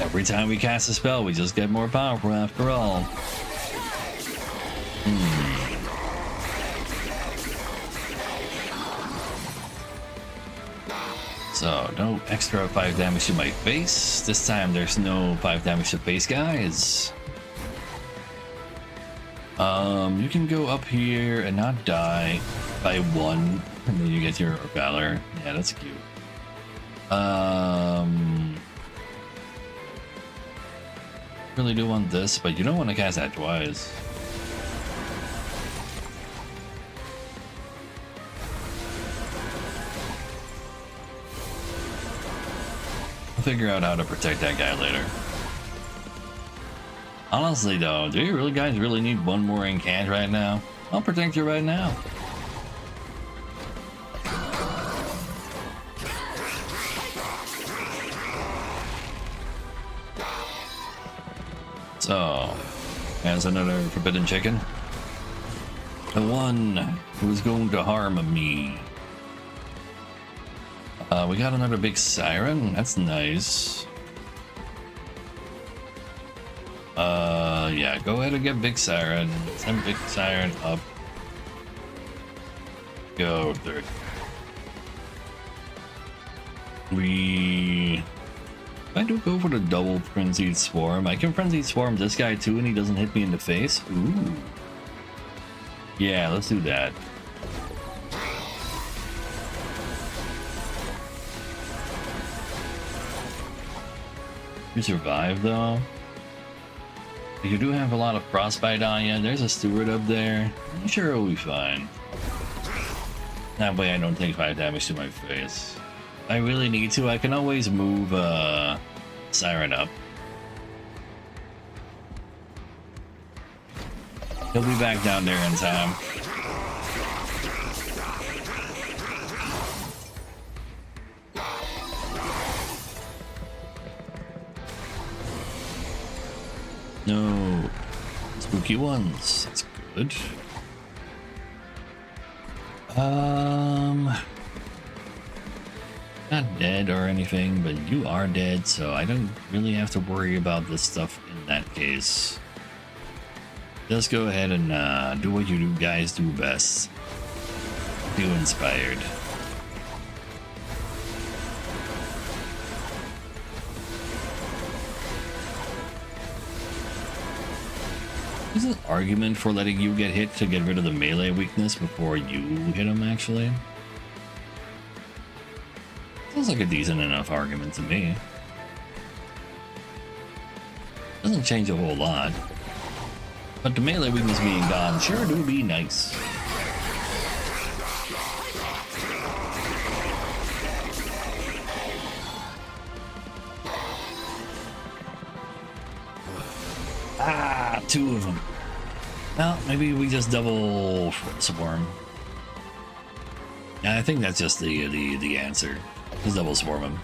every time we cast a spell, we just get more powerful after all. So, no extra 5 damage to my face. This time there's no 5 damage to face, guys. You can go up here and not die by 1, and then you get your Valor. Yeah, that's cute. Really do want this, but you don't want to cast that twice. Figure out how to protect that guy later. Honestly though, do you guys really need one more incant right now? I'll protect you right now. So, there's another forbidden chicken. The one who's going to harm me. We got another big siren. That's nice. Yeah, go ahead and get big siren. Send big siren up. Go third. If I do go for the double frenzied swarm, I can frenzied swarm this guy too and he doesn't hit me in the face. Ooh. Yeah, let's do that. You survive though. You do have a lot of frostbite on you. There's a steward up there. I'm sure it'll be fine. That way I don't take 5 damage to my face. If I really need to, I can always move Siren up. He'll be back down there in time. No spooky ones. That's good. Not dead or anything, but you are dead, so I don't really have to worry about this stuff in that case. Just go ahead and do what you guys do best. Do inspired. There's an argument for letting you get hit to get rid of the melee weakness before you hit him, actually. Sounds like a decent enough argument to me. Doesn't change a whole lot. But the melee weakness being gone sure do be nice. Ah, 2 of them. Well, maybe we just double swarm. Yeah, I think that's just the answer. Just double swarm him.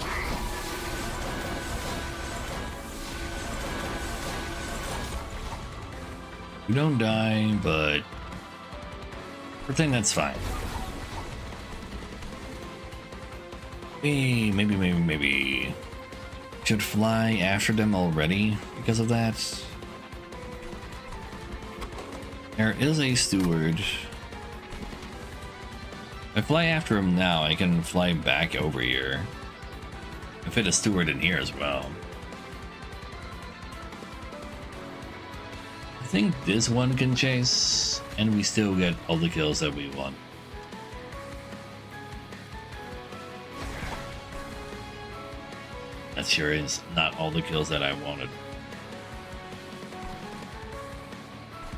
You don't die, but I think that's fine. Maybe should fly after them already because of that. There is a steward. If I fly after him now, I can fly back over here. I fit a steward in here as well. I think this one can chase, and we still get all the kills that we want. That sure is not all the kills that I wanted.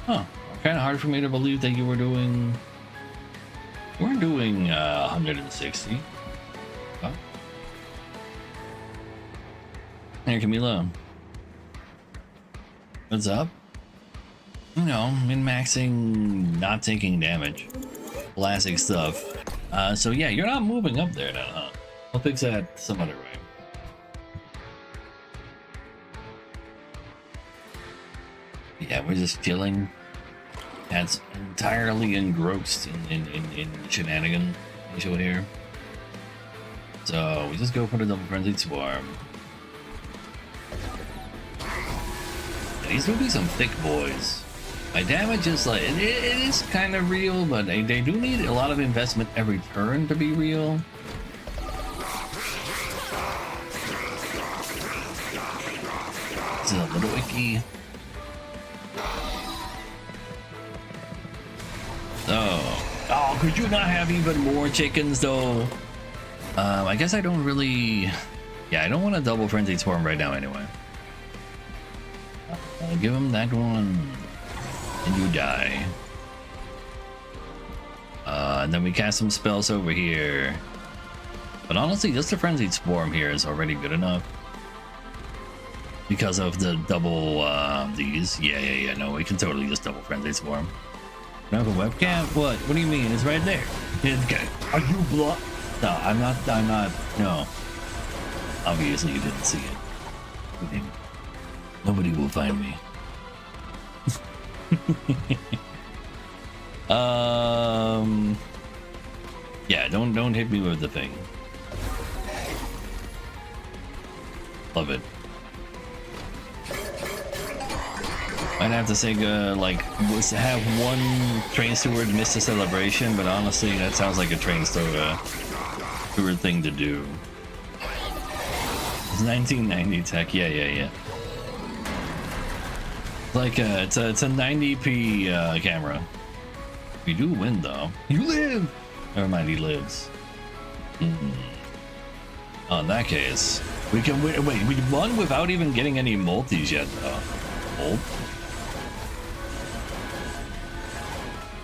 Huh. Kind of hard for me to believe that you were doing... We're doing 160. Huh? Hey, Camila. What's up? You know, min-maxing, not taking damage. Classic stuff. So yeah, you're not moving up there now, huh? I'll fix that some other way. Yeah, we're just chilling. That's entirely engrossed in shenanigan issue here. So we just go for the double frenzied swarm. And these will be some thick boys. My damage is like it is kind of real, but they do need a lot of investment every turn to be real. This is a little icky. Oh, could you not have even more chickens though? I guess I don't really... Yeah, I don't want to double frenzied swarm right now anyway. Give him that one, and you die. And then we cast some spells over here. But honestly, just the frenzied swarm here is already good enough. Because of the double, these. Yeah, no, we can totally just double frenzied swarm. You have a webcam? What? What do you mean? It's right there. Are you blocked? No, I'm not, no. Obviously you didn't see it. Nobody will find me. Yeah, don't hit me with the thing. Love it. I'd have to say, like, was to have one train steward miss the celebration, but honestly, that sounds like a train steward thing to do. It's 1990 tech, yeah. Like, it's a 90p camera. We do win, though. You live! Never mind, he lives. Oh, in that case, we can win. Wait, we won without even getting any multis yet, though. Mult?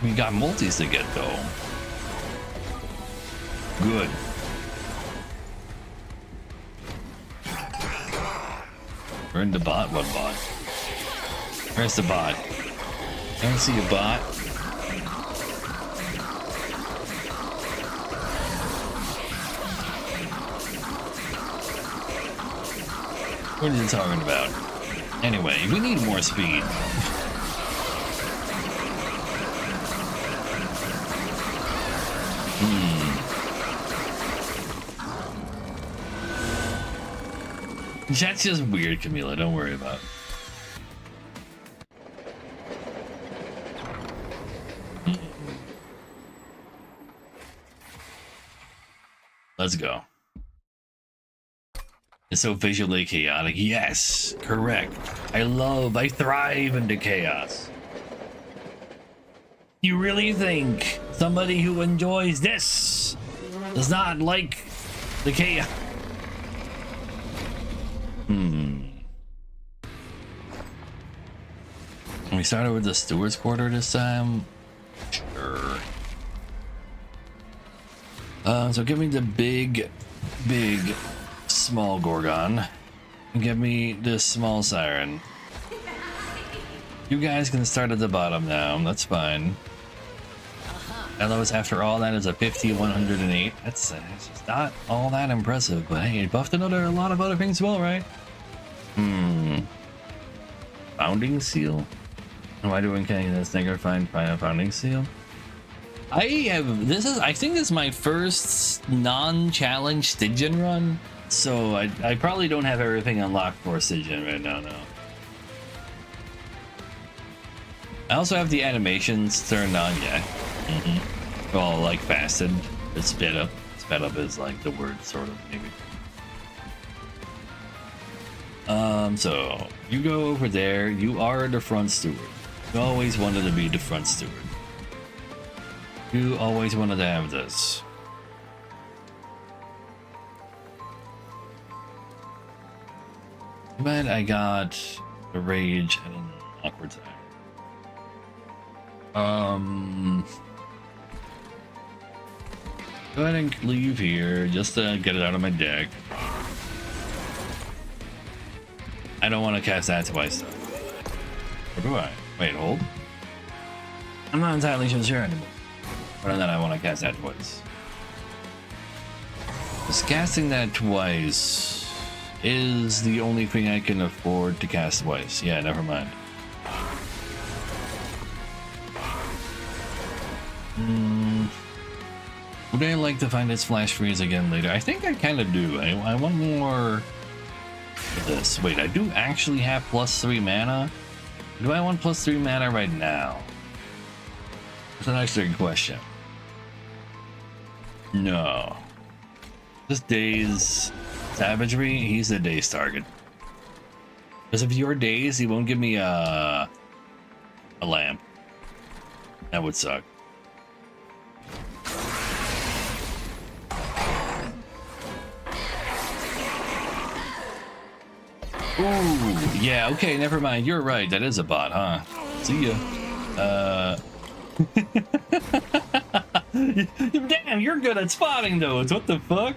We got multis to get, though. Good. We're in the bot. What bot? Where's the bot? I don't see a bot. What are you talking about? Anyway, we need more speed. Chat's just weird, Camila. Don't worry about it. Let's go. It's so visually chaotic. Yes, correct. I thrive in the chaos. You really think somebody who enjoys this does not like the chaos? We started with the steward's quarter this time. Sure. So give me the big, small Gorgon, and give me this small Siren. You guys can start at the bottom now. That's fine. Elos, after all that, is a 50-108. That's just not all that impressive, but hey, it buffed a lot of other things as well, right? Founding seal? Why do we can this nigger find a founding seal? I think this is my first non-challenge Stygian run, so I probably don't have everything unlocked for Stygian right now. No. I also have the animations turned on, yeah. Well, like fasted, it's sped up. Sped up is like the word, sort of, maybe. So you go over there. You are the front steward. You always wanted to be the front steward. You always wanted to have this. But I got the rage and an awkward time. Go ahead and leave here just to get it out of my deck. I don't want to cast that twice though. Or do I? Wait, hold. I'm not entirely sure anymore. But then I want to cast that twice. Just casting that twice is the only thing I can afford to cast twice. Yeah, never mind. Would I like to find its flash freeze again later? I think I kind of do. I want more of this. Wait, I do actually have +3 mana? Do I want +3 mana right now? That's an actually good question. No. This Daze Savagery, he's the Daze target. Because if you're Daze, he won't give me a lamp. That would suck. Ooh, yeah, okay, never mind. You're right. That is a bot, huh? See ya. Damn, you're good at spotting those. What the fuck?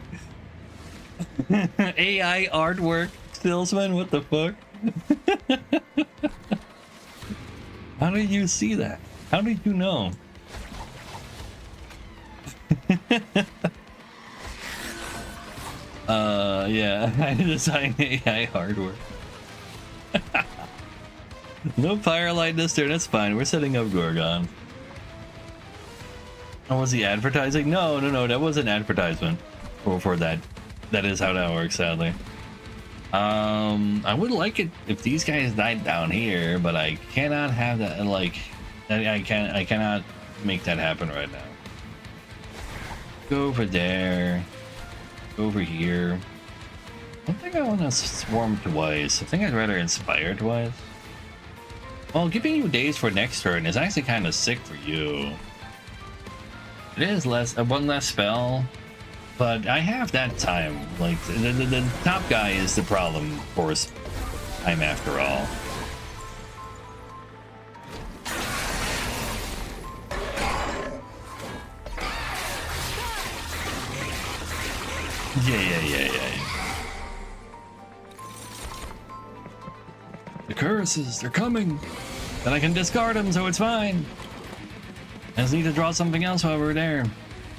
AI artwork salesman, what the fuck? How did you see that? How did you know? Yeah, I designed AI hardware. No Firelight this turn, that's fine. We're setting up Gorgon. Oh, was he advertising? No, that was an advertisement for that. That is how that works, sadly. I would like it if these guys died down here, but I cannot have that. Like, I cannot make that happen right now. Go over there. Go over here. I don't think I want to swarm twice. I think I'd rather inspire twice. Well, giving you days for next turn is actually kind of sick for you. It is one less spell, but I have that time. Like the top guy is the problem for time after all. Yeah. The curses, they're coming. Then I can discard them, so it's fine. I just need to draw something else while we're there.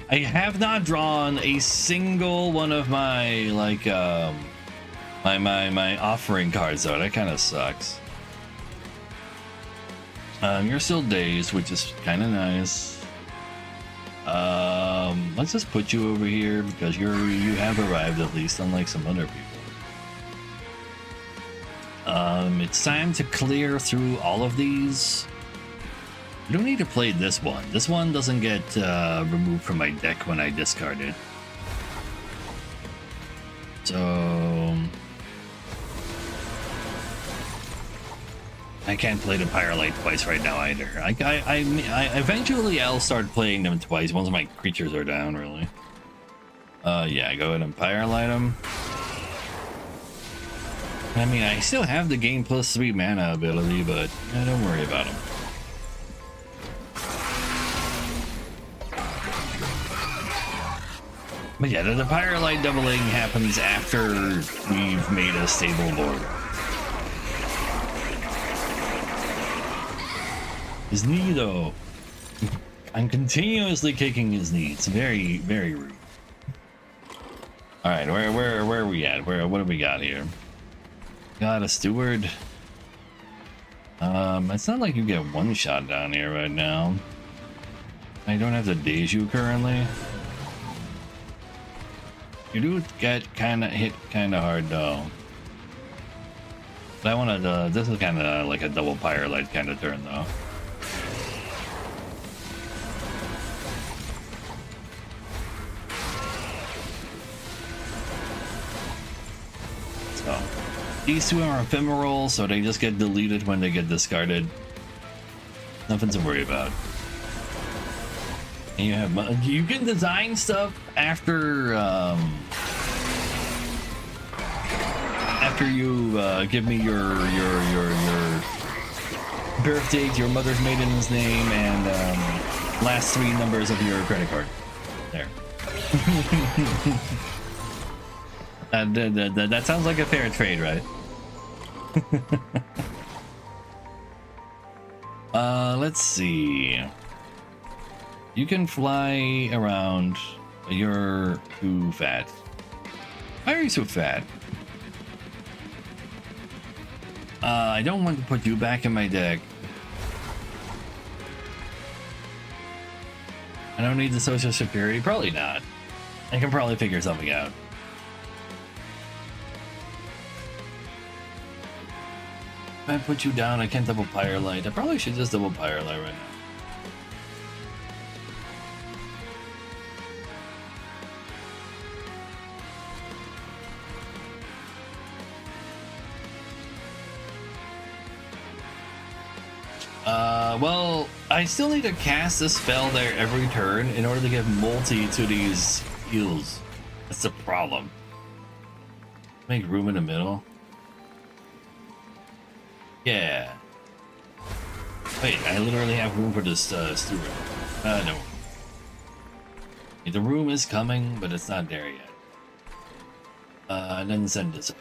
I have not drawn a single one of my like my offering cards though. That kind of sucks. You're still dazed, which is kind of nice. Let's just put you over here because you have arrived at least, unlike some other people. It's time to clear through all of these. You don't need to play this one. This one doesn't get removed from my deck when I discard it. So I can't play the Pyrelight twice right now either. I eventually I'll start playing them twice once my creatures are down. Really. Yeah. Go ahead and Pyrelight them. I mean, I still have the gain +3 mana ability, but don't worry about them. But yeah, the Pyrelight doubling happens after we've made a stable board. His knee, though. I'm continuously kicking his knee. It's very, very rude. All right, where are we at? What do we got here? Got a steward. It's not like you get one shot down here right now. I don't have to daze you currently. You do get hit kind of hard though. But I want to. This is kind of like a double Pyrelight kind of turn though. So these two are ephemeral, so they just get deleted when they get discarded. Nothing to worry about. And you have you can design stuff after after you give me your birth date, your mother's maiden's name, and last 3 numbers of your credit card. There. That sounds like a fair trade, right? Let's see. You can fly around. You're too fat. Why are you so fat? I don't want to put you back in my deck. I don't need the social security. Probably not. I can probably figure something out. If I put you down, I can't double Pyrelight. I probably should just double Pyrelight right now. Well, I still need to cast a spell there every turn in order to give multi to these heals. That's the problem. Make room in the middle. Yeah. Wait, I literally have room for this steward. No. The room is coming, but it's not there yet. And then send this.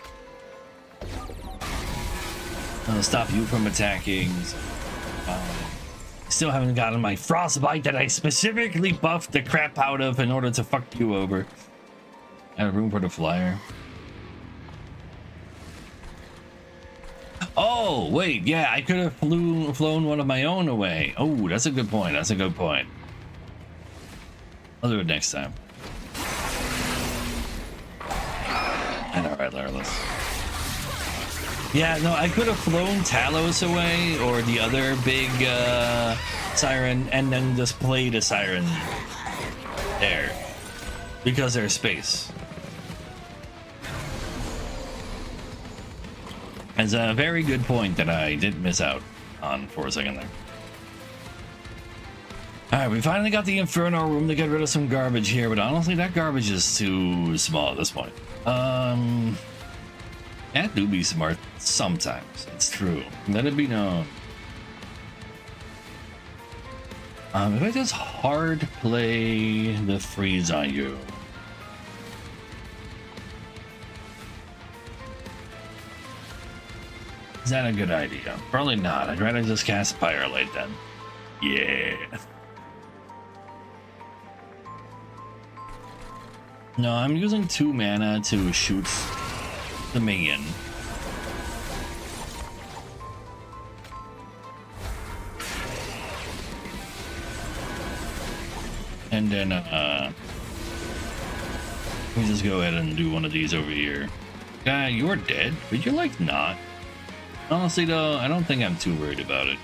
I'll stop you from attacking. Still haven't gotten my frostbite that I specifically buffed the crap out of in order to fuck you over. I have room for the flyer. Oh, wait, yeah, I could have flown one of my own away. Oh, that's a good point. That's a good point. I'll do it next time. Alright, Laryless. Yeah, no, I could have flown Talos away or the other big siren and then just played a siren there because there's space. It's a very good point that I did miss out on for a second there. Alright, we finally got the Inferno room to get rid of some garbage here, but honestly that garbage is too small at this point. That do be smart sometimes. It's true. Let it be known. If I just hard play the freeze on you. Is that a good idea? Probably not. I'd rather just cast Firelight then. Yeah. No, I'm using 2 mana to shoot the minion. And then, we just go ahead and do one of these over here. Guy, you're dead, but you're like not. Honestly though, I don't think I'm too worried about it.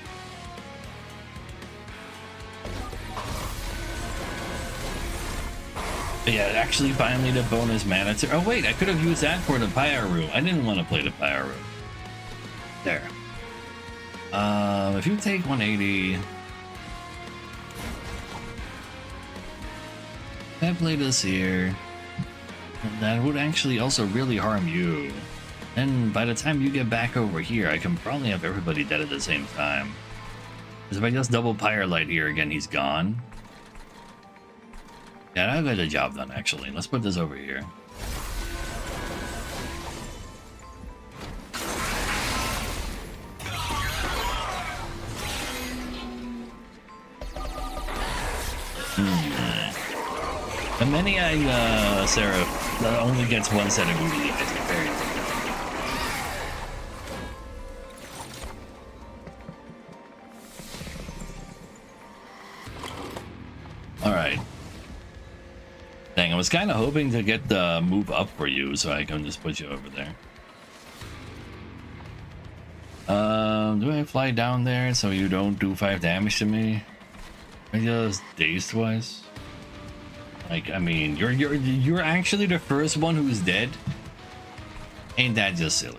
But yeah, actually finally the bonus mana to... Oh wait, I could have used that for the Pyro. I didn't want to play the Pyro. There. If you take 180... I play this here. That would actually also really harm you. And by the time you get back over here, I can probably have everybody dead at the same time. Because if I just double Firelight here again, he's gone. Yeah, I got the job done actually. Let's put this over here. The many-eyed Seraph only gets 1 set of googly eyes. Very Alright. Dang, I was kind of hoping to get the move up for you so I can just put you over there. Do I fly down there so you don't do 5 damage to me? I just dazed twice. Like, I mean, you're actually the first one who's dead. Ain't that just silly?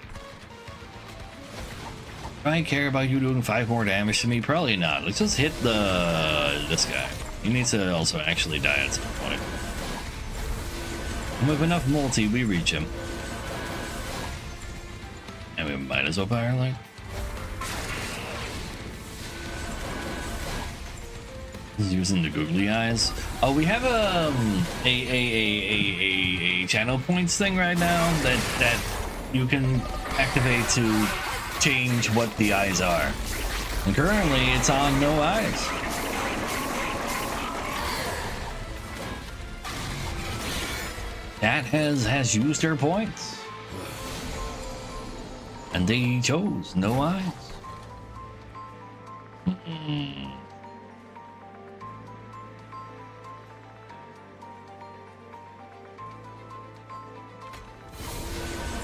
Do I care about you doing 5 more damage to me? Probably not. Let's just hit this guy. He needs to also actually die at some point. And with enough multi, we reach him. And we might as well Firelight. He's using the googly eyes. Oh, we have a channel points thing right now that you can activate to change what the eyes are. And currently, it's on no eyes. That has used their points. And they chose no eyes.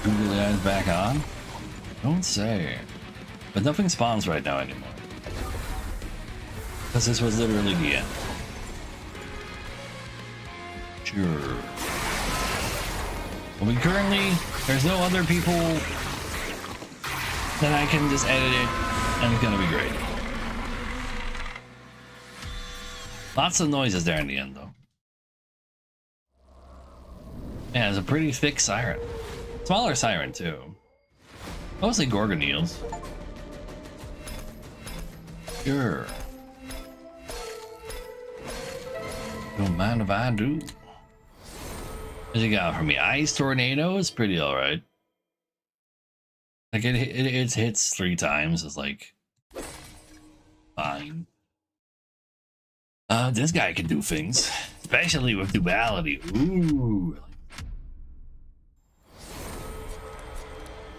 Googly eyes back on? Don't say. But nothing spawns right now anymore. Because this was literally the end. Sure. But we currently, there's no other people that I can just edit it, and it's gonna be great. Lots of noises there in the end, though. Yeah, it's a pretty thick siren. Smaller siren, too. Mostly Gorgoneals. Sure. Don't mind if I do. What you got for me? Ice Tornado is pretty alright. Like, it hits 3 times. It's like... fine. This guy can do things. Especially with duality. Ooh.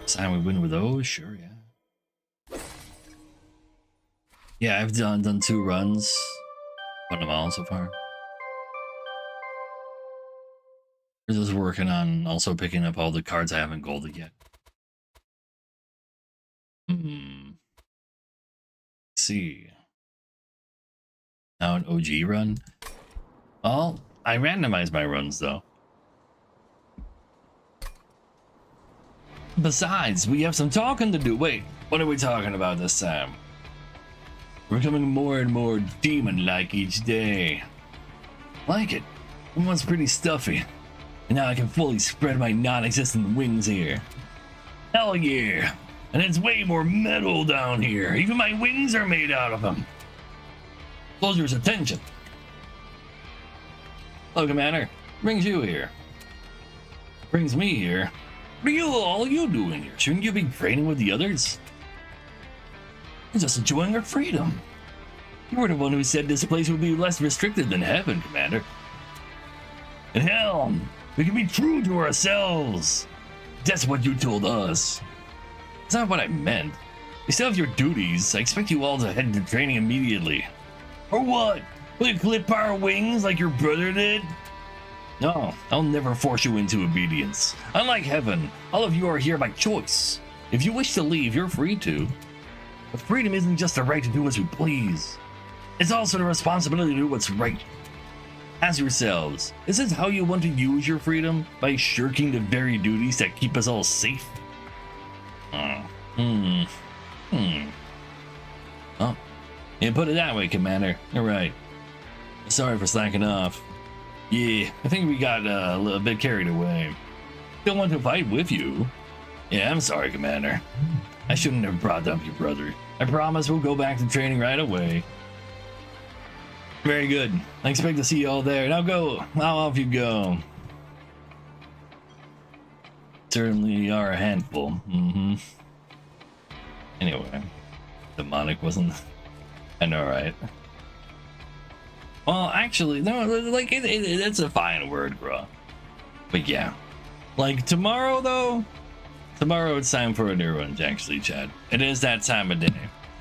Time we win with those? Sure, yeah. Yeah, I've done 2 runs. Won them all so far. We're just working on also picking up all the cards I haven't golded yet. see. Now an OG run. Well, I randomized my runs though. Besides, we have some talking to do. Wait, what are we talking about this time? We're becoming more and more demon-like each day. Like it. It was pretty stuffy. And now I can fully spread my non-existent wings here. Hell yeah. And it's way more metal down here. Even my wings are made out of them. Soldier's attention. Hello, Commander. Brings you here. Brings me here. What are all you doing here? Shouldn't you be training with the others? You're just enjoying our freedom. You were the one who said this place would be less restricted than heaven, Commander. And hell, we can be true to ourselves. That's what you told us. That's not what I meant. You still have your duties. I expect you all to head to training immediately. Or what? Will you clip our wings like your brother did? No, I'll never force you into obedience. Unlike heaven, all of you are here by choice. If you wish to leave, you're free to. But freedom isn't just the right to do as we please. It's also the responsibility to do what's right. Ask yourselves, is this how you want to use your freedom? By shirking the very duties that keep us all safe? Oh, you put it that way, Commander. You're right. Sorry for slacking off. Yeah, I think we got a little bit carried away. Don't want to fight with you. Yeah, I'm sorry, Commander. I shouldn't have brought up your brother. I promise we'll go back to training right away. Very good. I expect to see you all there. Now go. Now off you go. Certainly are a handful. Anyway, demonic wasn't. I know, right? Well, actually, no. Like it's a fine word, bro. But yeah, like tomorrow though. Tomorrow it's time for a new run. Actually, Chad, it is that time of day.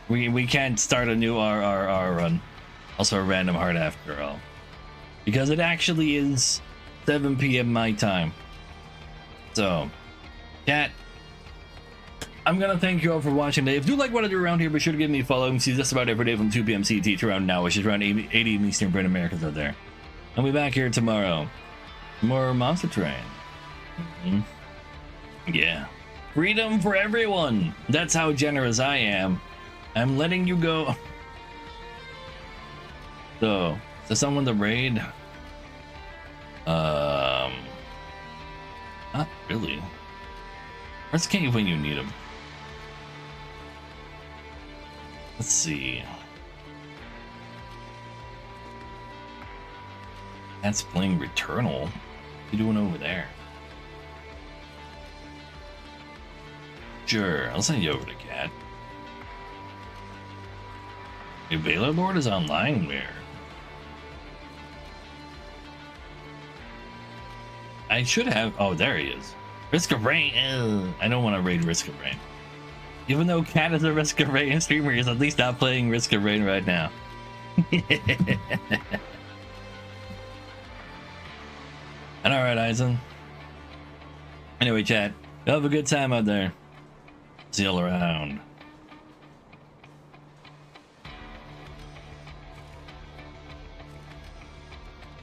We can't start a new RRR run. Also a random heart after all, because it actually is 7 p.m. my time. So, chat, I'm gonna thank you all for watching today. If you like what I do around here, be sure to give me a follow and see just about every day from 2 p.m. CT to around now, which is around 8 Eastern Britain Americans out there. I'll be back here tomorrow. More Monster Train. Yeah. Freedom for everyone. That's how generous I am. I'm letting you go. So, is there someone to raid? Not really. Where's King when you need him? Let's see. That's playing Returnal. What are you doing over there? Sure, I'll send you over to Cat. Your Vela Lord is online where? I should have. Oh, there he is. Risk of Rain. I don't want to raid Risk of Rain. Even though Cat is a Risk of Rain streamer, he's at least not playing Risk of Rain right now. And alright, Eisen. Anyway, chat, have a good time out there. See y'all around.